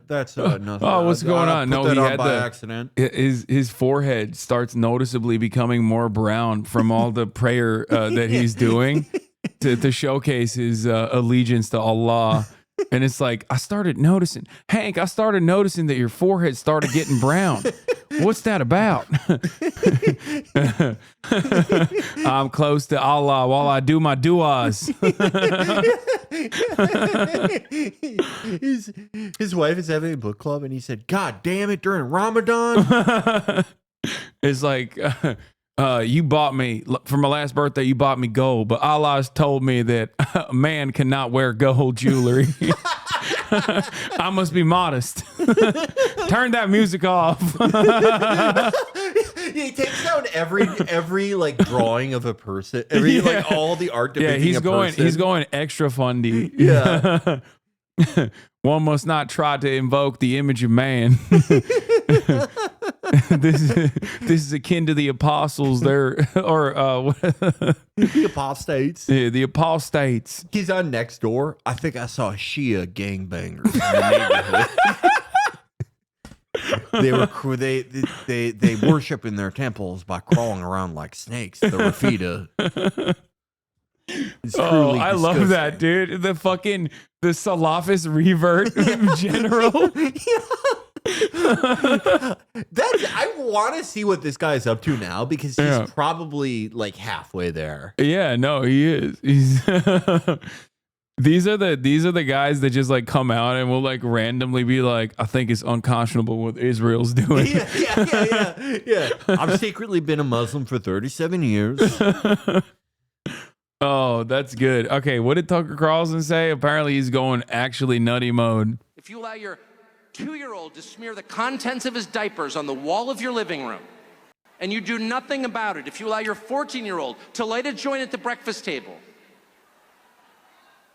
"That's nothing." Oh, what's going on? Put No, that he on had by the accident. His forehead starts noticeably becoming more brown from all the prayer that he's doing to showcase his allegiance to Allah. And it's like, Hank, I started noticing that your forehead started getting brown. What's that about? I'm close to Allah while I do my du'as. His wife is having a book club, and he said, "God damn it!" During Ramadan, it's like you bought me for my last birthday. You bought me gold, but Allah's told me that a man cannot wear gold jewelry. I must be modest. Turn that music off. He takes down every like drawing of a person, like all the art depicting he's a going person. he's going extra fundy. Yeah. One must not try to invoke the image of man. This is akin to the apostles there, or the apostates. Yeah, the apostates. He's on next door. I think I saw Shia gangbangers in the neighborhood. They worship in their temples by crawling around like snakes. The Rafida. Oh, I love that, dude. The Salafist revert general. I want to see what this guy's up to now because he's probably like halfway there. Yeah, no, he is. He's These are the guys that just like come out and will like randomly be like, I think it's unconscionable what Israel's doing. Yeah. I've secretly been a Muslim for 37 years. Oh, that's good. Okay, what did Tucker Carlson say? Apparently he's going actually nutty mode. If you allow your 2-year-old to smear the contents of his diapers on the wall of your living room, and you do nothing about it, if you allow your 14-year-old to light a joint at the breakfast table,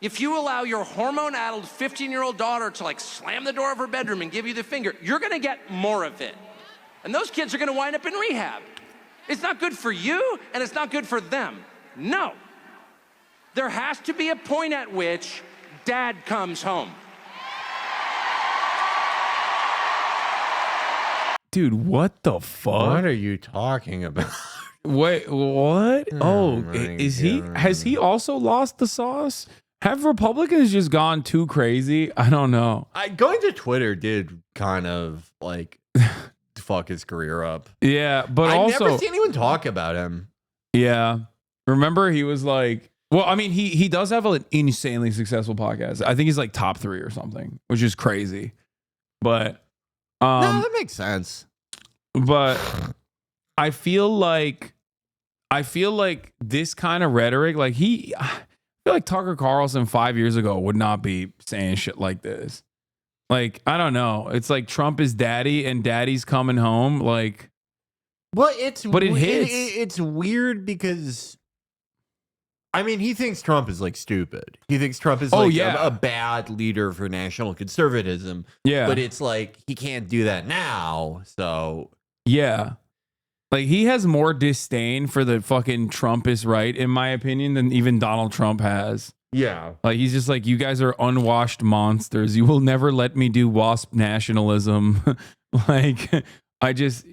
if you allow your hormone-addled 15-year-old daughter to slam the door of her bedroom and give you the finger, you're gonna get more of it. And those kids are gonna wind up in rehab. It's not good for you, and it's not good for them. No. There has to be a point at which dad comes home. Dude, what the fuck? What are you talking about? Wait, what? Oh Has he also lost the sauce? Have Republicans just gone too crazy? I don't know. Going to Twitter did kind of fuck his career up. Yeah, but I've also never seen anyone talk about him. Yeah. Remember he was well, I mean, he does have an insanely successful podcast. I think he's top 3 or something, which is crazy. But no, that makes sense. But I feel like this kind of rhetoric, I feel like Tucker Carlson 5 years ago would not be saying shit like this. I don't know. It's Trump is daddy and daddy's coming home. Well, it's weird because I mean, he thinks Trump is stupid. He thinks Trump is a bad leader for national conservatism. Yeah. But it's he can't do that now. So yeah. He has more disdain for the fucking Trumpist right, in my opinion, than even Donald Trump has. Yeah. He's just you guys are unwashed monsters. You will never let me do WASP nationalism. I just,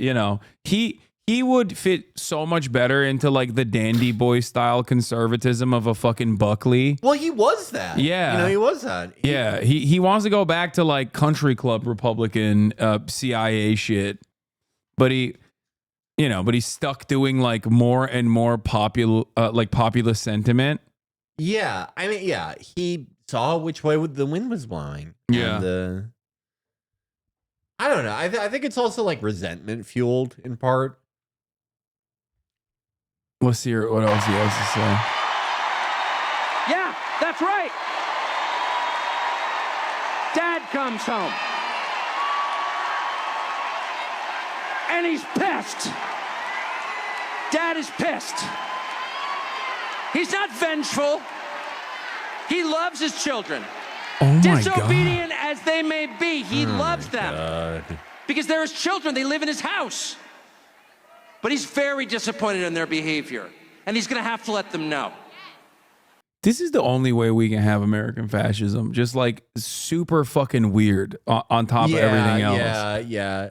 he would fit so much better into the dandy boy style conservatism of a fucking Buckley. Well, he was that. Yeah. He was that. Yeah. He wants to go back to country club Republican CIA shit. But he's stuck doing more and more populist sentiment. Yeah. I mean, yeah, he saw which way the wind was blowing. Yeah. And, I don't know. I think it's also resentment fueled in part. Let's hear what else he has to say. Yeah, that's right. Dad comes home. And he's pissed. Dad is pissed. He's not vengeful. He loves his children. Oh my Disobedient as they may be, he loves them. God. Because they're his children. They live in his house. But he's very disappointed in their behavior. And he's going to have to let them know. This is the only way we can have American fascism. Just super fucking weird on top of everything else. Yeah.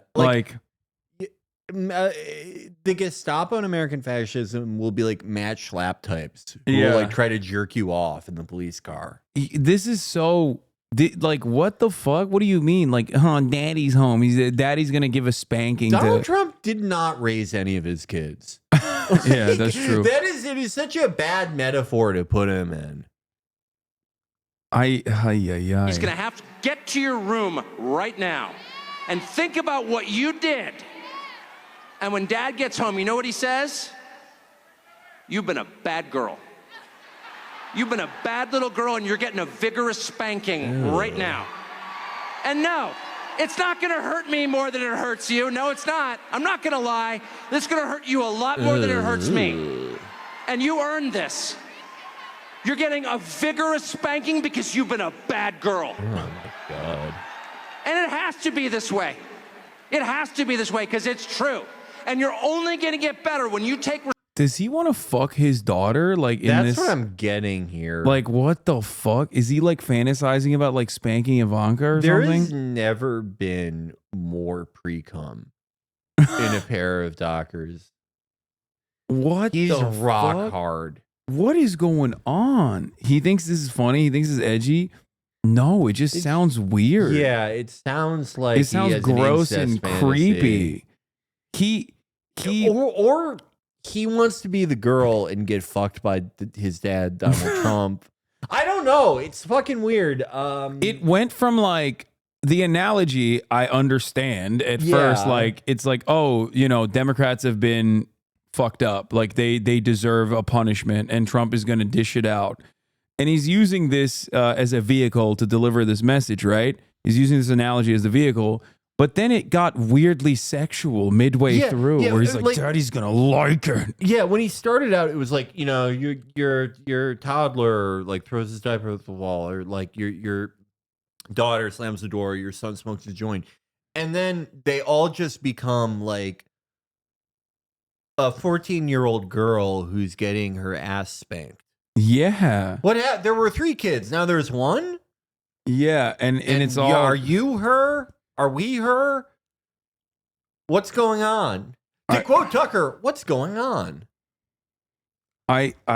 The Gestapo and American fascism will be match slap types who will try to jerk you off in the police car. This is so what the fuck? What do you mean? Daddy's home. Daddy's gonna give a spanking. Donald Trump did not raise any of his kids. Yeah, that's true. It is such a bad metaphor to put him in. He's gonna have to get to your room right now and think about what you did. And when Dad gets home, you know what he says? You've been a bad girl. You've been a bad little girl, and you're getting a vigorous spanking right now. And no, it's not gonna hurt me more than it hurts you. No, it's not. I'm not gonna lie. This is gonna hurt you a lot more than it hurts me. And you earned this. You're getting a vigorous spanking because you've been a bad girl. Oh my God. And it has to be this way. It has to be this way because it's true. And you're only gonna get better when you take. Does he want to fuck his daughter? That's what I'm getting here. What the fuck? Is he fantasizing about spanking Ivanka or something? There's never been more pre-cum in a pair of Dockers. What? He's the rock fuck? hard. What is going on? He thinks this is funny. He thinks it's edgy. No, it just sounds weird. Yeah, it sounds like it sounds gross and creepy. Or he wants to be the girl and get fucked by his dad, Donald Trump. I don't know. It's fucking weird. It went from the analogy I understand at first. It's Democrats have been fucked up. They deserve a punishment, and Trump is going to dish it out. And he's using this as a vehicle to deliver this message, right? He's using this analogy as the vehicle. But then it got weirdly sexual midway through, where he's like, "Daddy's gonna like it." Yeah, when he started out, it was like, you know, your toddler like throws his diaper at the wall, or like your daughter slams the door, or your son smokes a joint, and then they all just become like a 14-year-old girl who's getting her ass spanked. Yeah. What happened? There were 3 kids. Now there's 1. Yeah, and it's all. Are you her? Are we her? What's going on? To quote Tucker, what's going on? This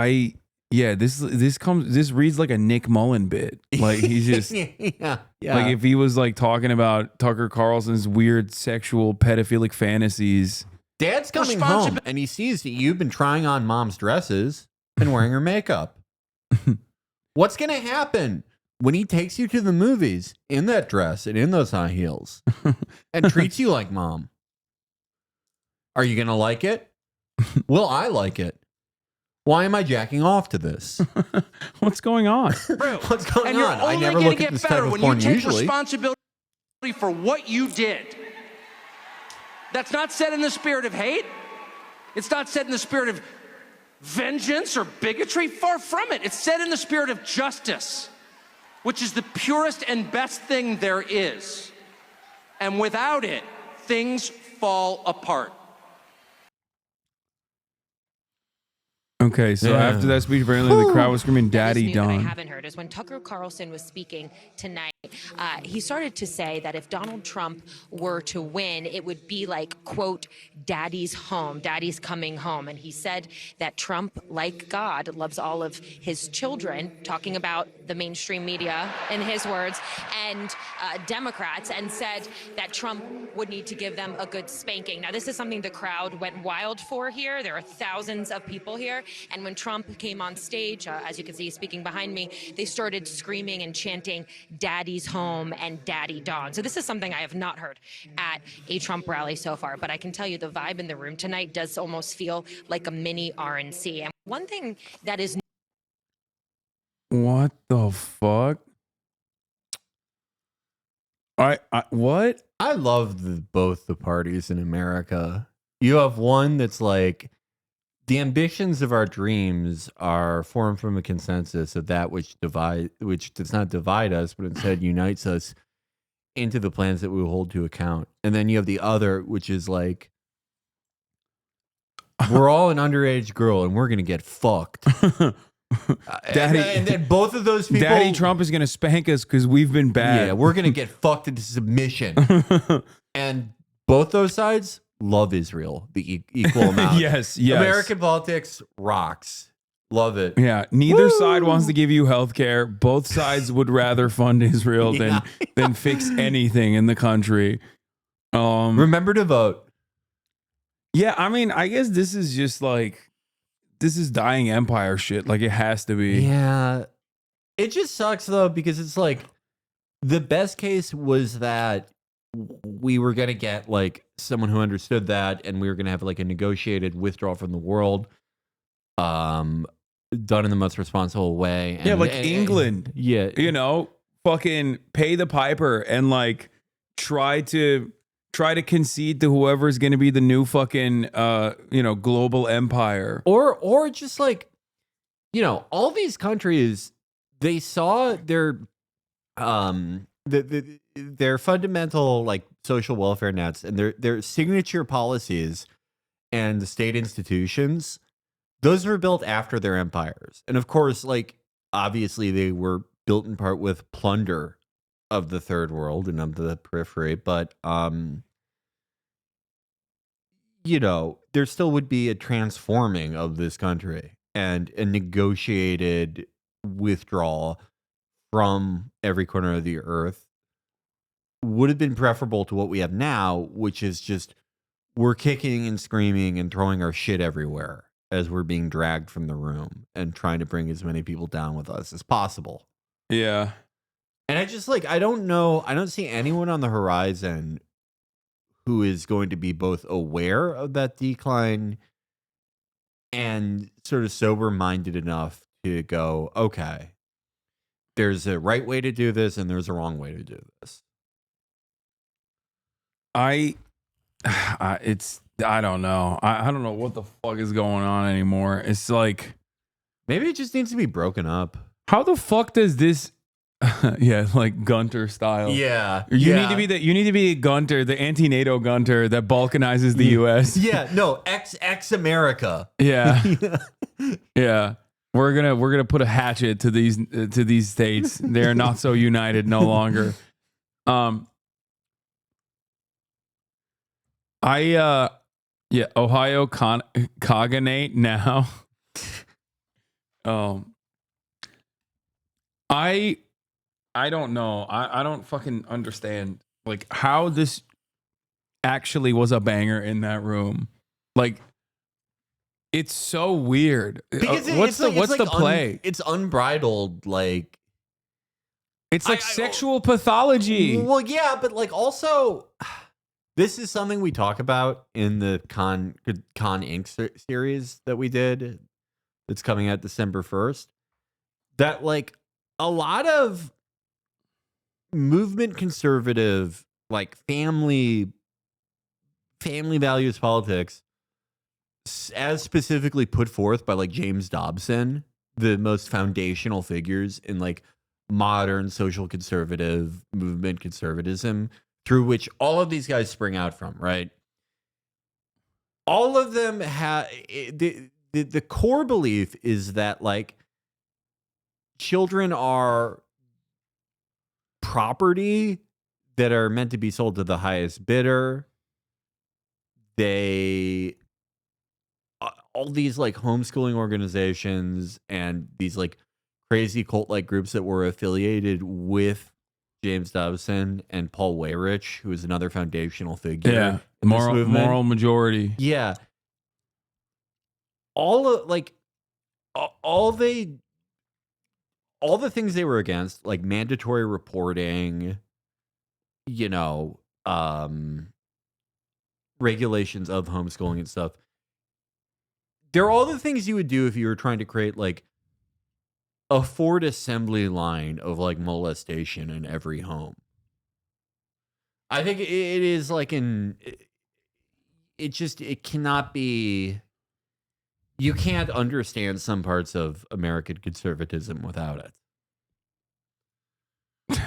reads like a Nick Mullen bit. Like he's just yeah. like if he was like talking about Tucker Carlson's weird sexual pedophilic fantasies. Dad's coming home and he sees that you've been trying on mom's dresses and wearing her makeup. What's going to happen when he takes you to the movies in that dress and in those high heels and treats you like mom? Are you going to like it? Will I like it? Why am I jacking off to this? What's going on? What's going And you're on? I only never gonna look at get this better type of when porn you take usually. responsibility for what you did. That's not said in the spirit of hate. It's not said in the spirit of vengeance or bigotry. Far from it. It's said in the spirit of justice, which is the purest and best thing there is. And without it, things fall apart. Okay, so after that speech, apparently the crowd was screaming, "Daddy, That I Don." haven't heard is when Tucker Carlson was speaking tonight, he started to say that if Donald Trump were to win, it would be like, quote, "Daddy's home, Daddy's coming home." And he said that Trump, like God, loves all of his children, talking about the mainstream media, in his words, and Democrats, and said that Trump would need to give them a good spanking. Now, this is something the crowd went wild for here. There are thousands of people here. And when Trump came on stage, as you can see speaking behind me, they started screaming and chanting "Daddy's home" and "Daddy Don." So this is something I have not heard at a Trump rally so far. But I can tell you the vibe in the room tonight does almost feel like a mini RNC. And one thing that is What the fuck? What? I love both the parties in America. You have one that's like, the ambitions of our dreams are formed from a consensus of that which does not divide us, but instead unites us into the plans that we will hold to account. And then you have the other, which is like, we're all an underage girl and we're going to get fucked. Daddy, and then both of those people, Daddy Trump is going to spank us because we've been bad. yeah, we're going to get fucked into submission. And both those sides love Israel the equal amount. Yes. American politics rocks. Love it. Yeah, neither side wants to give you health care. Both sides would rather fund Israel than fix anything in the country. Remember to vote. Yeah, I mean, I guess this is just like, this is dying empire shit. Like, it has to be. Yeah. It just sucks, though, because it's like, the best case was that we were going to get like someone who understood that, and we were going to have like a negotiated withdrawal from the world, done in the most responsible way. And, Yeah, like England. Yeah. You know, fucking pay the piper and like try to concede to whoever's going to be the new fucking global empire. Or just like, you know, all these countries, they saw their their fundamental like social welfare nets and their signature policies and the state institutions, those were built after their empires. And of course, like, obviously they were built in part with plunder of the third world and of the periphery, but you know, there still would be a transforming of this country and a negotiated withdrawal from every corner of the earth would have been preferable to what we have now, which is just, we're kicking and screaming and throwing our shit everywhere as we're being dragged from the room and trying to bring as many people down with us as possible. Yeah. And I just like, I don't see anyone on the horizon who is going to be both aware of that decline and sort of sober-minded enough to go, okay, there's a right way to do this and there's a wrong way to do this. I don't know. I don't know what the fuck is going on anymore. It's like maybe it just needs to be broken up. How the fuck does this? Yeah, like Gunter style. Yeah, you need to be a Gunter, the anti-NATO Gunter that balkanizes the U.S. Yeah, no, ex America. Yeah, yeah. We're gonna put a hatchet to these states. They are not so united no longer. Ohio cognate now. I don't know. I don't fucking understand like how this actually was a banger in that room. Like it's so weird. Because what's the play? It's unbridled, like it's like sexual pathology. Well, yeah, but like also this is something we talk about in the Con Inc. series that we did that's coming out December 1st. That like a lot of movement conservative, like family values politics, as specifically put forth by like James Dobson, the most foundational figures in like modern social conservative movement conservatism, through which all of these guys spring out from, right? All of them have the core belief is that like children are property that are meant to be sold to the highest bidder. All these like homeschooling organizations and these like crazy cult-like groups that were affiliated with James Dobson and Paul Weyrich, who is another foundational figure. Yeah, in this movement. moral majority. Yeah, all the things they were against, like mandatory reporting, regulations of homeschooling and stuff. They're all the things you would do if you were trying to create like a Ford assembly line of like molestation in every home. I think it is like it cannot be. You can't understand some parts of American conservatism without it.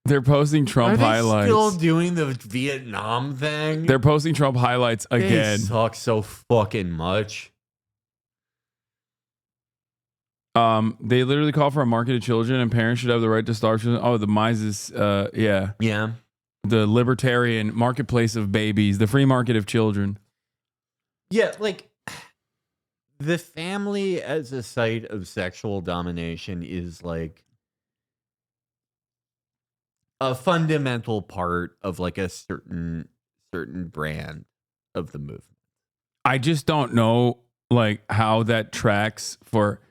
They're posting Trump highlights. Still doing the Vietnam thing. They're posting Trump highlights again. They suck so fucking much. They literally call for a market of children, and parents should have the right to starve children. Oh, the Mises, yeah. The libertarian marketplace of babies, the free market of children. Yeah, like the family as a site of sexual domination is like a fundamental part of like a certain brand of the movement. I just don't know like how that tracks for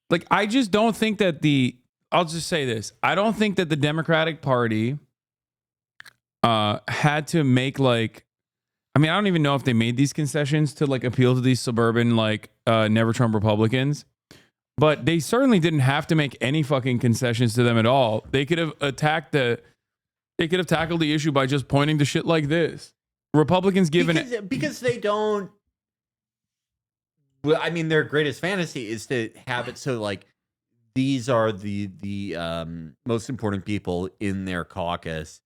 like I just don't think that I'll just say this. I don't think that the Democratic Party had to make like I don't even know if they made these concessions to like appeal to these suburban like never Trump Republicans. But they certainly didn't have to make any fucking concessions to them at all. They could have tackled the issue by just pointing to shit like this. Republicans because they don't. Well, their greatest fantasy is to have it so like these are the most important people in their caucus,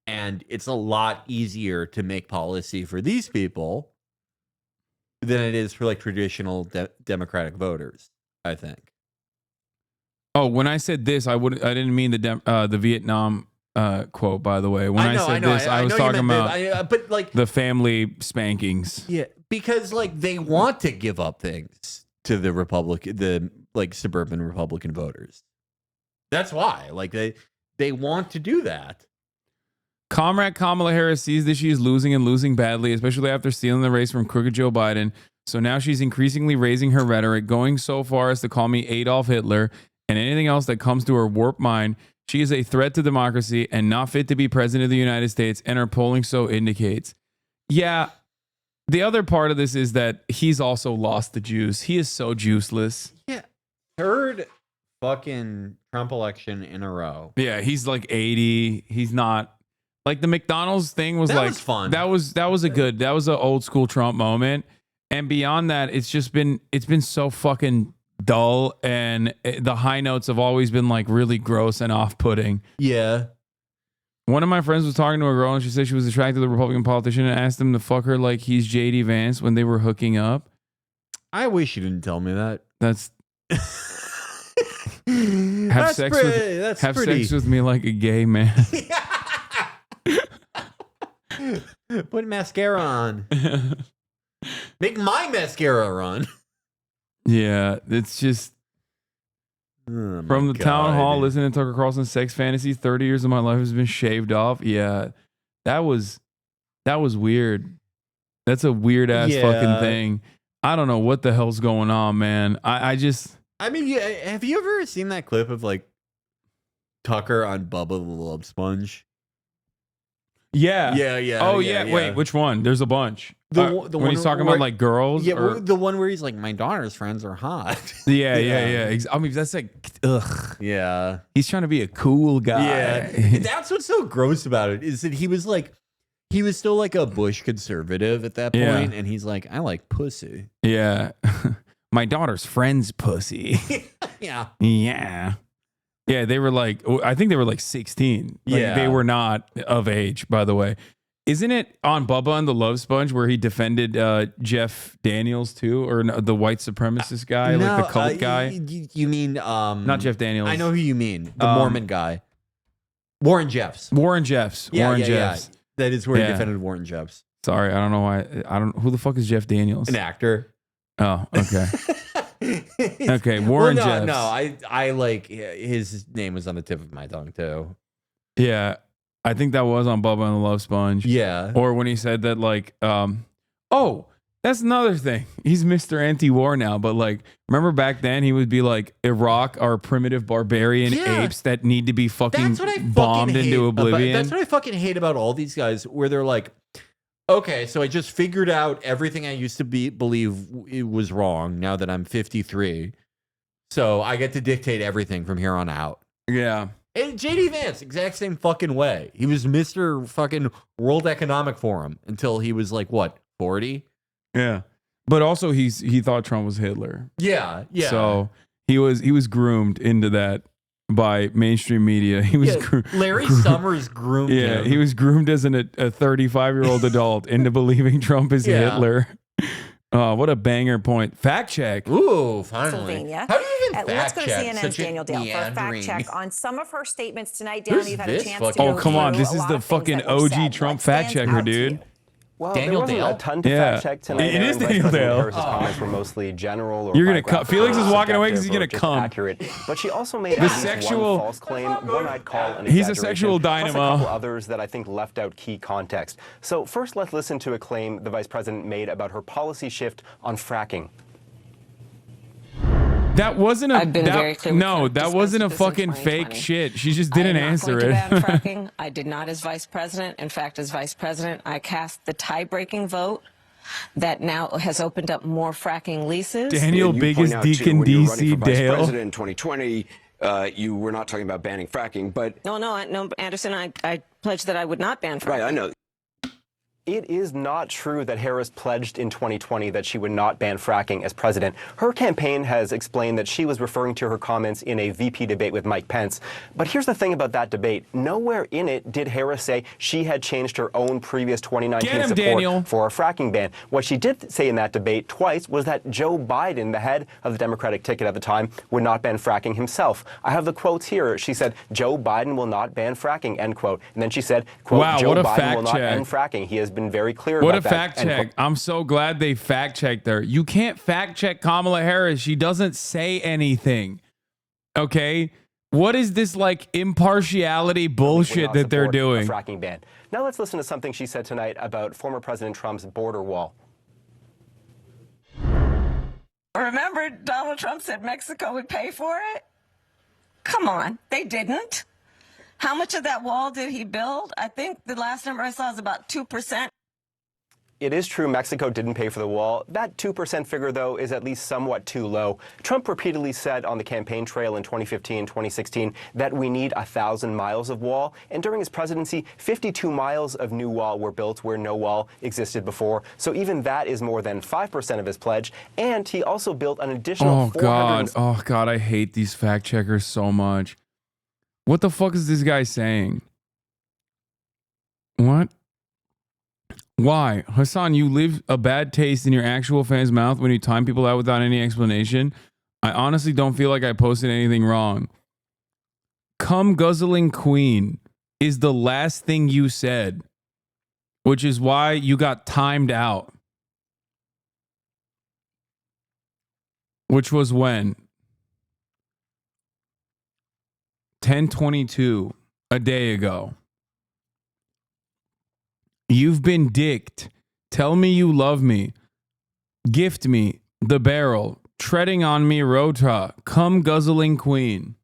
and it's a lot easier to make policy for these people than it is for like traditional Democratic voters. I think. Oh, when I said this, I didn't mean the Vietnam quote. By the way, when I said this, I was talking about but like the family spankings. Yeah, because like they want to give up things to the suburban Republican voters. That's why, like they want to do that. Comrade Kamala Harris sees that she is losing and losing badly, especially after stealing the race from crooked Joe Biden. So now she's increasingly raising her rhetoric, going so far as to call me Adolf Hitler and anything else that comes to her warped mind. She is a threat to democracy and not fit to be president of the United States, and her polling so indicates. Yeah, the other part of this is that he's also lost the juice. He is so juiceless. Yeah, third fucking Trump election in a row. Yeah, he's like 80. He's not Like the McDonald's thing was That was fun. That was an old school Trump moment. And beyond that, it's been so fucking dull, and the high notes have always been like really gross and off-putting. Yeah. One of my friends was talking to a girl and she said she was attracted to the Republican politician and asked him to fuck her like he's JD Vance when they were hooking up. I wish you didn't tell me that. That's have sex with me like a gay man. Put mascara on. Make my mascara run. Yeah, it's just from the town hall listening to Tucker Carlson's sex fantasy. 30 years of my life has been shaved off. Yeah, that was weird. That's a weird ass fucking thing. I don't know what the hell's going on, man. I mean, have you ever seen that clip of like Tucker on Bubba the Love Sponge? Yeah. Yeah. Oh, yeah. Wait, which one? There's a bunch. The when one he's talking about like girls? Yeah, or- the one where he's like, my daughter's friends are hot. Yeah. I mean, that's like, ugh. Yeah. He's trying to be a cool guy. Yeah. That's what's so gross about it, is that he was still like a Bush conservative at that point, Yeah. and he's like, I like pussy. Yeah. My daughter's friend's pussy. Yeah. Yeah. Yeah, they were like, I think they were like 16. Like, Yeah. they were not of age, by the way. Isn't it on Bubba and the Love Sponge where he defended Jeff Daniels too, or the white supremacist guy, like the cult guy? You mean Not Jeff Daniels. I know who you mean. The Mormon guy. Warren Jeffs. Warren Jeffs. Yeah, Warren yeah, Jeffs. yeah. That is where he Yeah. defended Warren Jeffs. Sorry, I don't know why. Who the fuck is Jeff Daniels? An actor. Oh, okay. Okay, Warren Jeffs. No, I like his name was on the tip of my tongue too. Yeah, I think that was on Bubba and the Love Sponge. Yeah. Or when he said that, like, oh, that's another thing. He's Mr. Anti-War now, but like, remember back then he would be like, Iraq are primitive barbarian apes that need to be fucking bombed into oblivion. That's what I fucking hate about all these guys, where they're like, okay, so I just figured out everything I used to believe it was wrong now that I'm 53. So I get to dictate everything from here on out. Yeah. And JD Vance, exact same fucking way. He was Mr. fucking World Economic Forum until he was like, what, 40? Yeah. But also he thought Trump was Hitler. Yeah, yeah. So he was groomed into that by mainstream media. He was Larry Summers groomed him. he was groomed as a 35-year-old adult into believing Trump is Hitler. What a banger point. Fact check. Ooh, finally. Pennsylvania. How do you even Let's fact go to check? CNN's Such a Daniel Dale for a fact meandering- check on some of her statements tonight. Who's Daniel, you've had a this chance fucking- to Oh, go come on. through This a is lot the of things fucking that were OG said. Trump What fact stands checker, out to dude. you? Well, Daniel there wasn't Dale? a ton to Yeah. fact check tonight. It is Vice Daniel President Dale. Harris's comments were mostly general or You're gonna cut. biographical, Felix is walking away 'cause he's subjective, gonna or just come. accurate. But she also made The at least sexual- one false claim, one I'd call an He's a exaggeration, sexual plus a dynamo. couple others that I think left out key context. So first, let's listen to a claim the vice president made about her policy shift on fracking. That wasn't a I've been very clear. no. We That discussed wasn't a this in fucking fake 2020. shit. She just I am didn't not answer going it. to ban fracking. I did not as vice president. In fact, as vice president, I cast the tie-breaking vote that now has opened up more fracking leases. Daniel You biggest point out, too, deacon when you were running DC for vice Dale. president in 2020, you were not talking about banning fracking, but No, Anderson, I pledged that I would not ban fracking. right, I know. It is not true that Harris pledged in 2020 that she would not ban fracking as president. Her campaign has explained that she was referring to her comments in a VP debate with Mike Pence. But here's the thing about that debate. Nowhere in it did Harris say she had changed her own previous 2019 Get him, support Daniel. for a fracking ban. What she did say in that debate twice was that Joe Biden, the head of the Democratic ticket at the time, would not ban fracking himself. I have the quotes here. She said, Joe Biden will not ban fracking, end quote. And then she said, quote, Wow, Joe what a Biden fact will not check. end fracking. He has been very clear What a about that. fact end check. quote. I'm so glad they fact checked her. You can't fact check Kamala Harris. She doesn't say anything. Okay? What is this like impartiality bullshit that they're Support a doing? fracking ban. Now let's listen to something she said tonight about former President Trump's border wall. Remember, Donald Trump said Mexico would pay for it? Come on, they didn't. How much of that wall did he build? I think the last number I saw is about 2%. it is true Mexico didn't pay for the wall. That 2% figure, though, is at least somewhat too low. Trump repeatedly said on the campaign trail in 2015, 2016 that we need 1,000 miles of wall. And during his presidency, 52 miles of new wall were built where no wall existed before. So even that is more than 5% of his pledge. And he also built an additional 400. Oh God, I hate these fact checkers so much. What the fuck is this guy saying? What? Why? Hasan, you leave a bad taste in your actual fan's mouth when you time people out without any explanation. I honestly don't feel like I posted anything wrong. Cum guzzling queen is the last thing you said, which is why you got timed out. Which was when? 10:22, a day ago. You've been dicked. Tell me you love me. Gift me the barrel. Treading on me, Rota. Cum guzzling queen.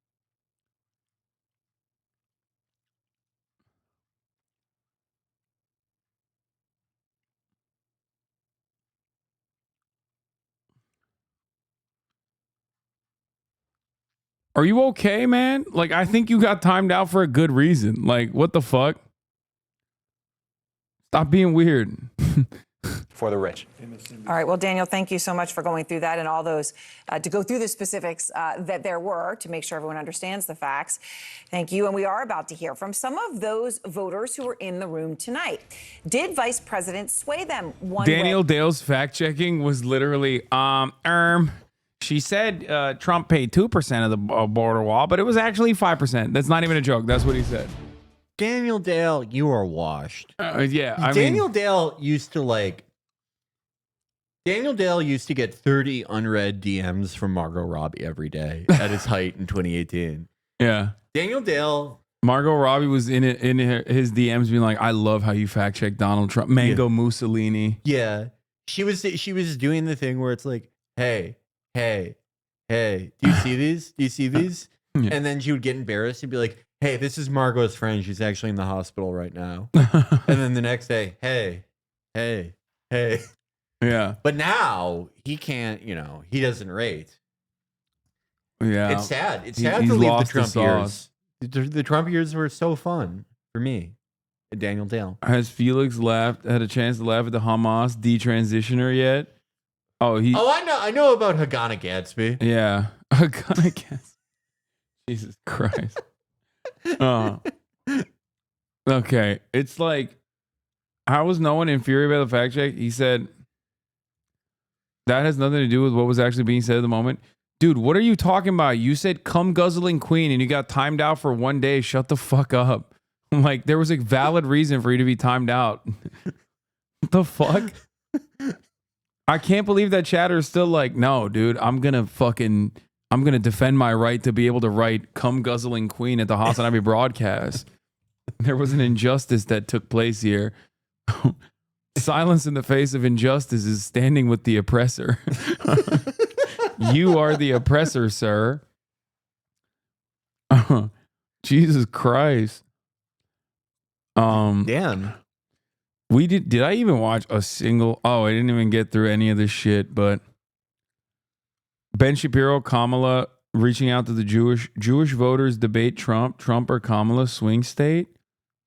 Are you okay, man? Like, I think you got timed out for a good reason. Like, what the fuck? Stop being weird. For the rich. All right. Well, Daniel, thank you so much for going through that and all those, to go through the specifics that there were to make sure everyone understands the facts. Thank you. And we are about to hear from some of those voters who were in the room tonight. Did Vice President sway them one Daniel way? Dale's fact checking was literally, she said Trump paid 2% of the border wall, but it was actually 5%. That's not even a joke. That's what he said. Daniel Dale, you are washed. Yeah, Daniel Dale used to get 30 unread DMs from Margot Robbie every day at his height in 2018. Yeah. Daniel Dale. Margot Robbie was in his DMs being like, I love how you fact check Donald Trump. Mango Mussolini. Yeah. She was doing the thing where it's like, hey, do you see these? Do you see these? Yeah. And then she would get embarrassed and be like, hey, this is Margot's friend. She's actually in the hospital right now. And then the next day, hey. Yeah. But now he can't, he doesn't rate. Yeah. It's sad. It's He's sad to leave the lost Trump sauce. years. The Trump years were so fun for me. Daniel Dale. Has Felix had a chance to laugh at the Hamas detransitioner yet? I know about Hagana Gatsby. Yeah. Hagana Gatsby. Jesus Christ. Okay. It's like, how was no one infuriated by the fact check? He said that has nothing to do with what was actually being said at the moment. Dude, what are you talking about? You said cum guzzling queen and you got timed out for 1 day. Shut the fuck up. Like, there was a valid reason for you to be timed out. What the fuck? I can't believe that chatter is still like, no, dude, I'm going to defend my right to be able to write cum guzzling queen at the Hasanabi broadcast. There was an injustice that took place here. Silence in the face of injustice is standing with the oppressor. You are the oppressor, sir. Jesus Christ. Damn. Did I even watch a single? Oh, I didn't even get through any of this shit, but Ben Shapiro, Kamala reaching out to the Jewish voters debate Trump or Kamala swing state.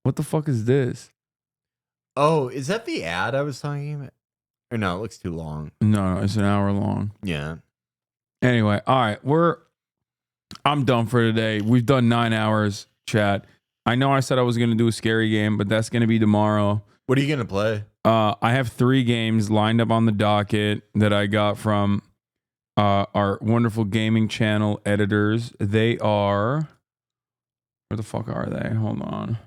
What the fuck is this? Oh, is that the ad I was talking about? Or no, it looks too long. No, it's an hour long. Yeah. Anyway, all right, I'm done for today. We've done 9 hours, chat. I know I said I was going to do a scary game, but that's going to be tomorrow. What are you going to play? I have 3 games lined up on the docket that I got from our wonderful gaming channel editors. They are... Where the fuck are they? Hold on.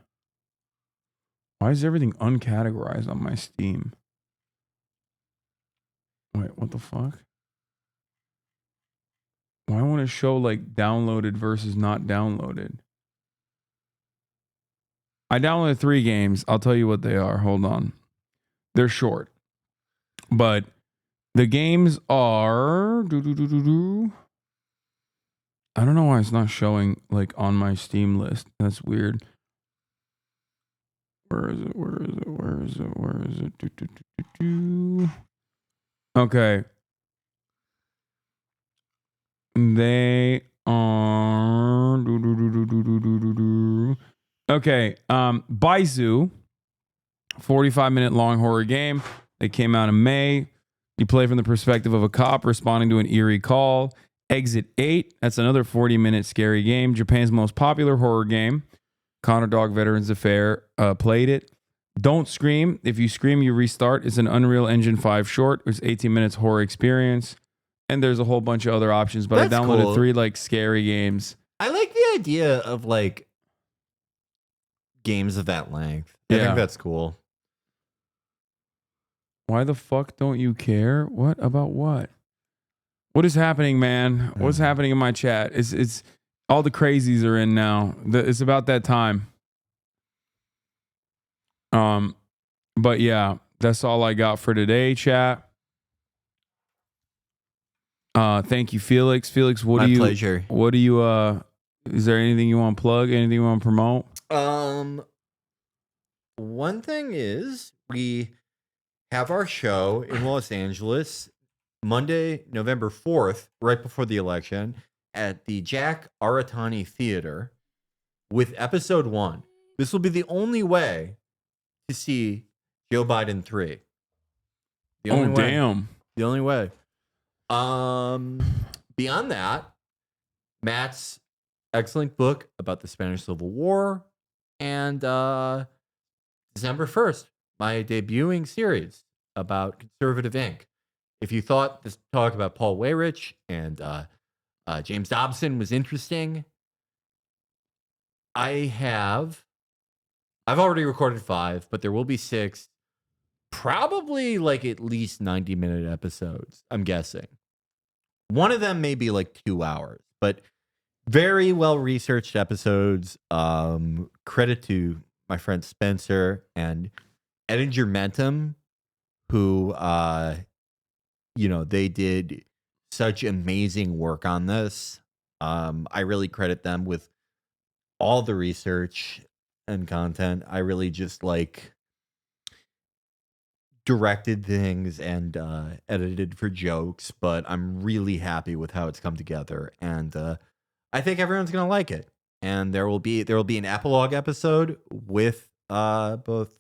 Why is everything uncategorized on my Steam? Wait, what the fuck? Why won't it show like downloaded versus not downloaded? I downloaded 3 games. I'll tell you what they are. Hold on. They're short. But the games are... I don't know why it's not showing like on my Steam list. That's weird. Where is it? Where is it? Where is it? Where is it? Do, do, do, do, do. Okay. They are. Do, do, do, do, do, do, do, do, do. Okay. Baizu, 45-minute long horror game. They came out in May. You play from the perspective of a cop responding to an eerie call. Exit 8. That's another 40-minute scary game. Japan's most popular horror game. Connor Dog Veterans Affair played it. Don't Scream. If you scream, you restart. It's an Unreal Engine 5 short. It's 18 minutes horror experience. And there's a whole bunch of other options, but That's I downloaded cool. 3 like scary games. I like the idea of like games of that length. I think that's cool. Why the fuck don't you care? What about what? What is happening, man? What's happening in my chat? It's all the crazies are in now. It's about that time. But yeah, that's all I got for today, chat. Thank you, Felix. Felix, My pleasure. What do you is there anything you want to plug? Anything you want to promote? One thing is we have our show in Los Angeles Monday, November 4th, right before the election, at the Jack Aratani Theater with episode 1. This will be the only way to see Joe Biden 3. The only way. Damn. The only way. Beyond that, Matt's excellent book about the Spanish Civil War, and December 1st, my debuting series about Conservative Inc. If you thought this talk about Paul Weyrich and James Dobson was interesting, I've already recorded 5, but there will be 6, probably like at least 90-minute episodes, I'm guessing. One of them may be like 2 hours, but very well researched episodes. Credit to my friend Spencer and Edinger Mentum, who they did such amazing work on this. I really credit them with all the research and content. I really just like directed things and edited for jokes, but I'm really happy with how it's come together, and I think everyone's gonna like it. And there will be an epilogue episode with both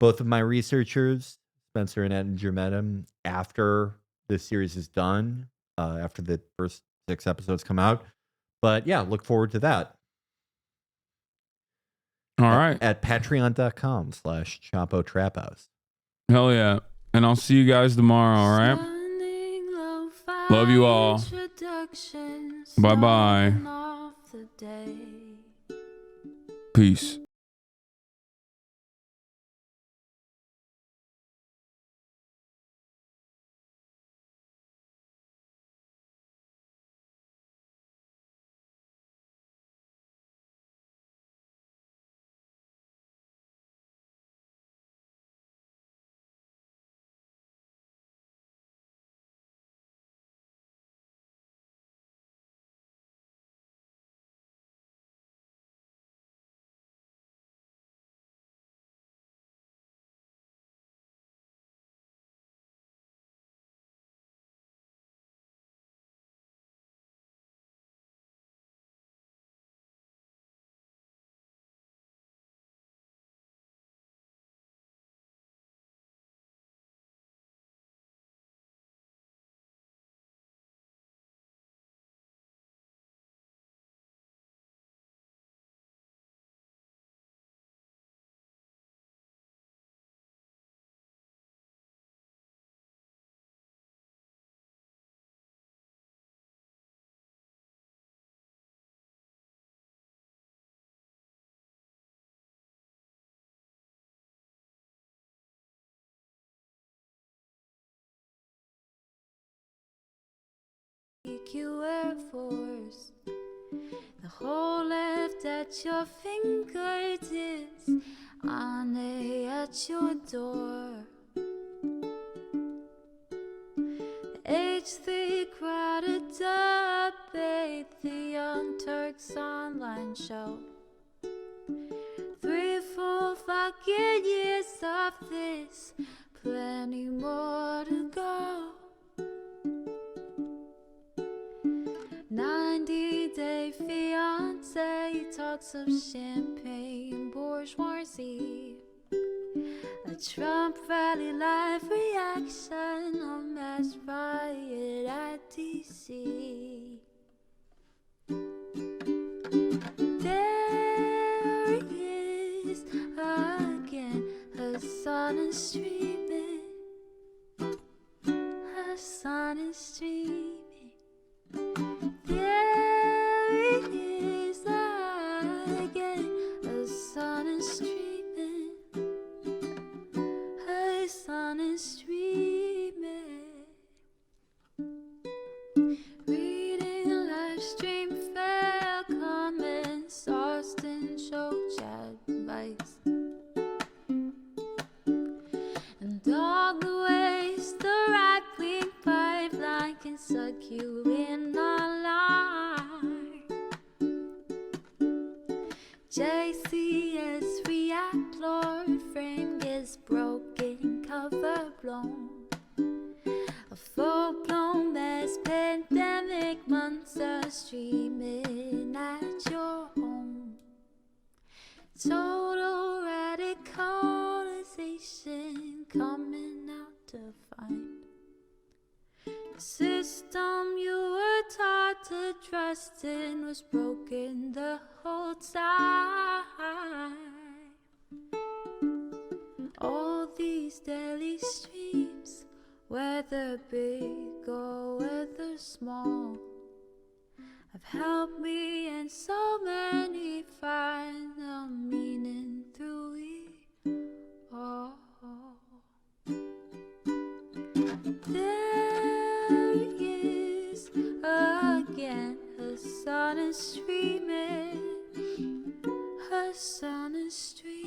of my researchers, Spencer and Edinger Mentum, after the series is done, after the first 6 episodes come out. But yeah, look forward to that. All right. At patreon.com/Chapo Trap House. Hell yeah. And I'll see you guys tomorrow, all right? Love you all. Bye-bye. Peace. You Air Force, the hole left at your fingertips, on at your door. The H3 crowded debate, the Young Turks online show. 3, 4 full fucking years of this, plenty more to go. 90-day fiance talks of champagne bourgeoisie. A Trump rally live reaction, a mass riot at DC. There he is again, Hasan is streaming. Hasan is streaming. There he is again, Hasan is streaming. Hasan is streaming. Reading live stream fair comments, Austin show chat advice, and all the ways the right-wing pipeline can suck you in online. JCS react, Lord frame gets broken, cover blown. A full-blown mass pandemic, monster streaming at your home. Total radicalization coming out to find. The system you were taught to trust in was broken the whole time. All these daily streams, whether big or whether small, have helped me and so many find the meaning through it all. There he is again, Hasan is streaming. Hasan is streaming.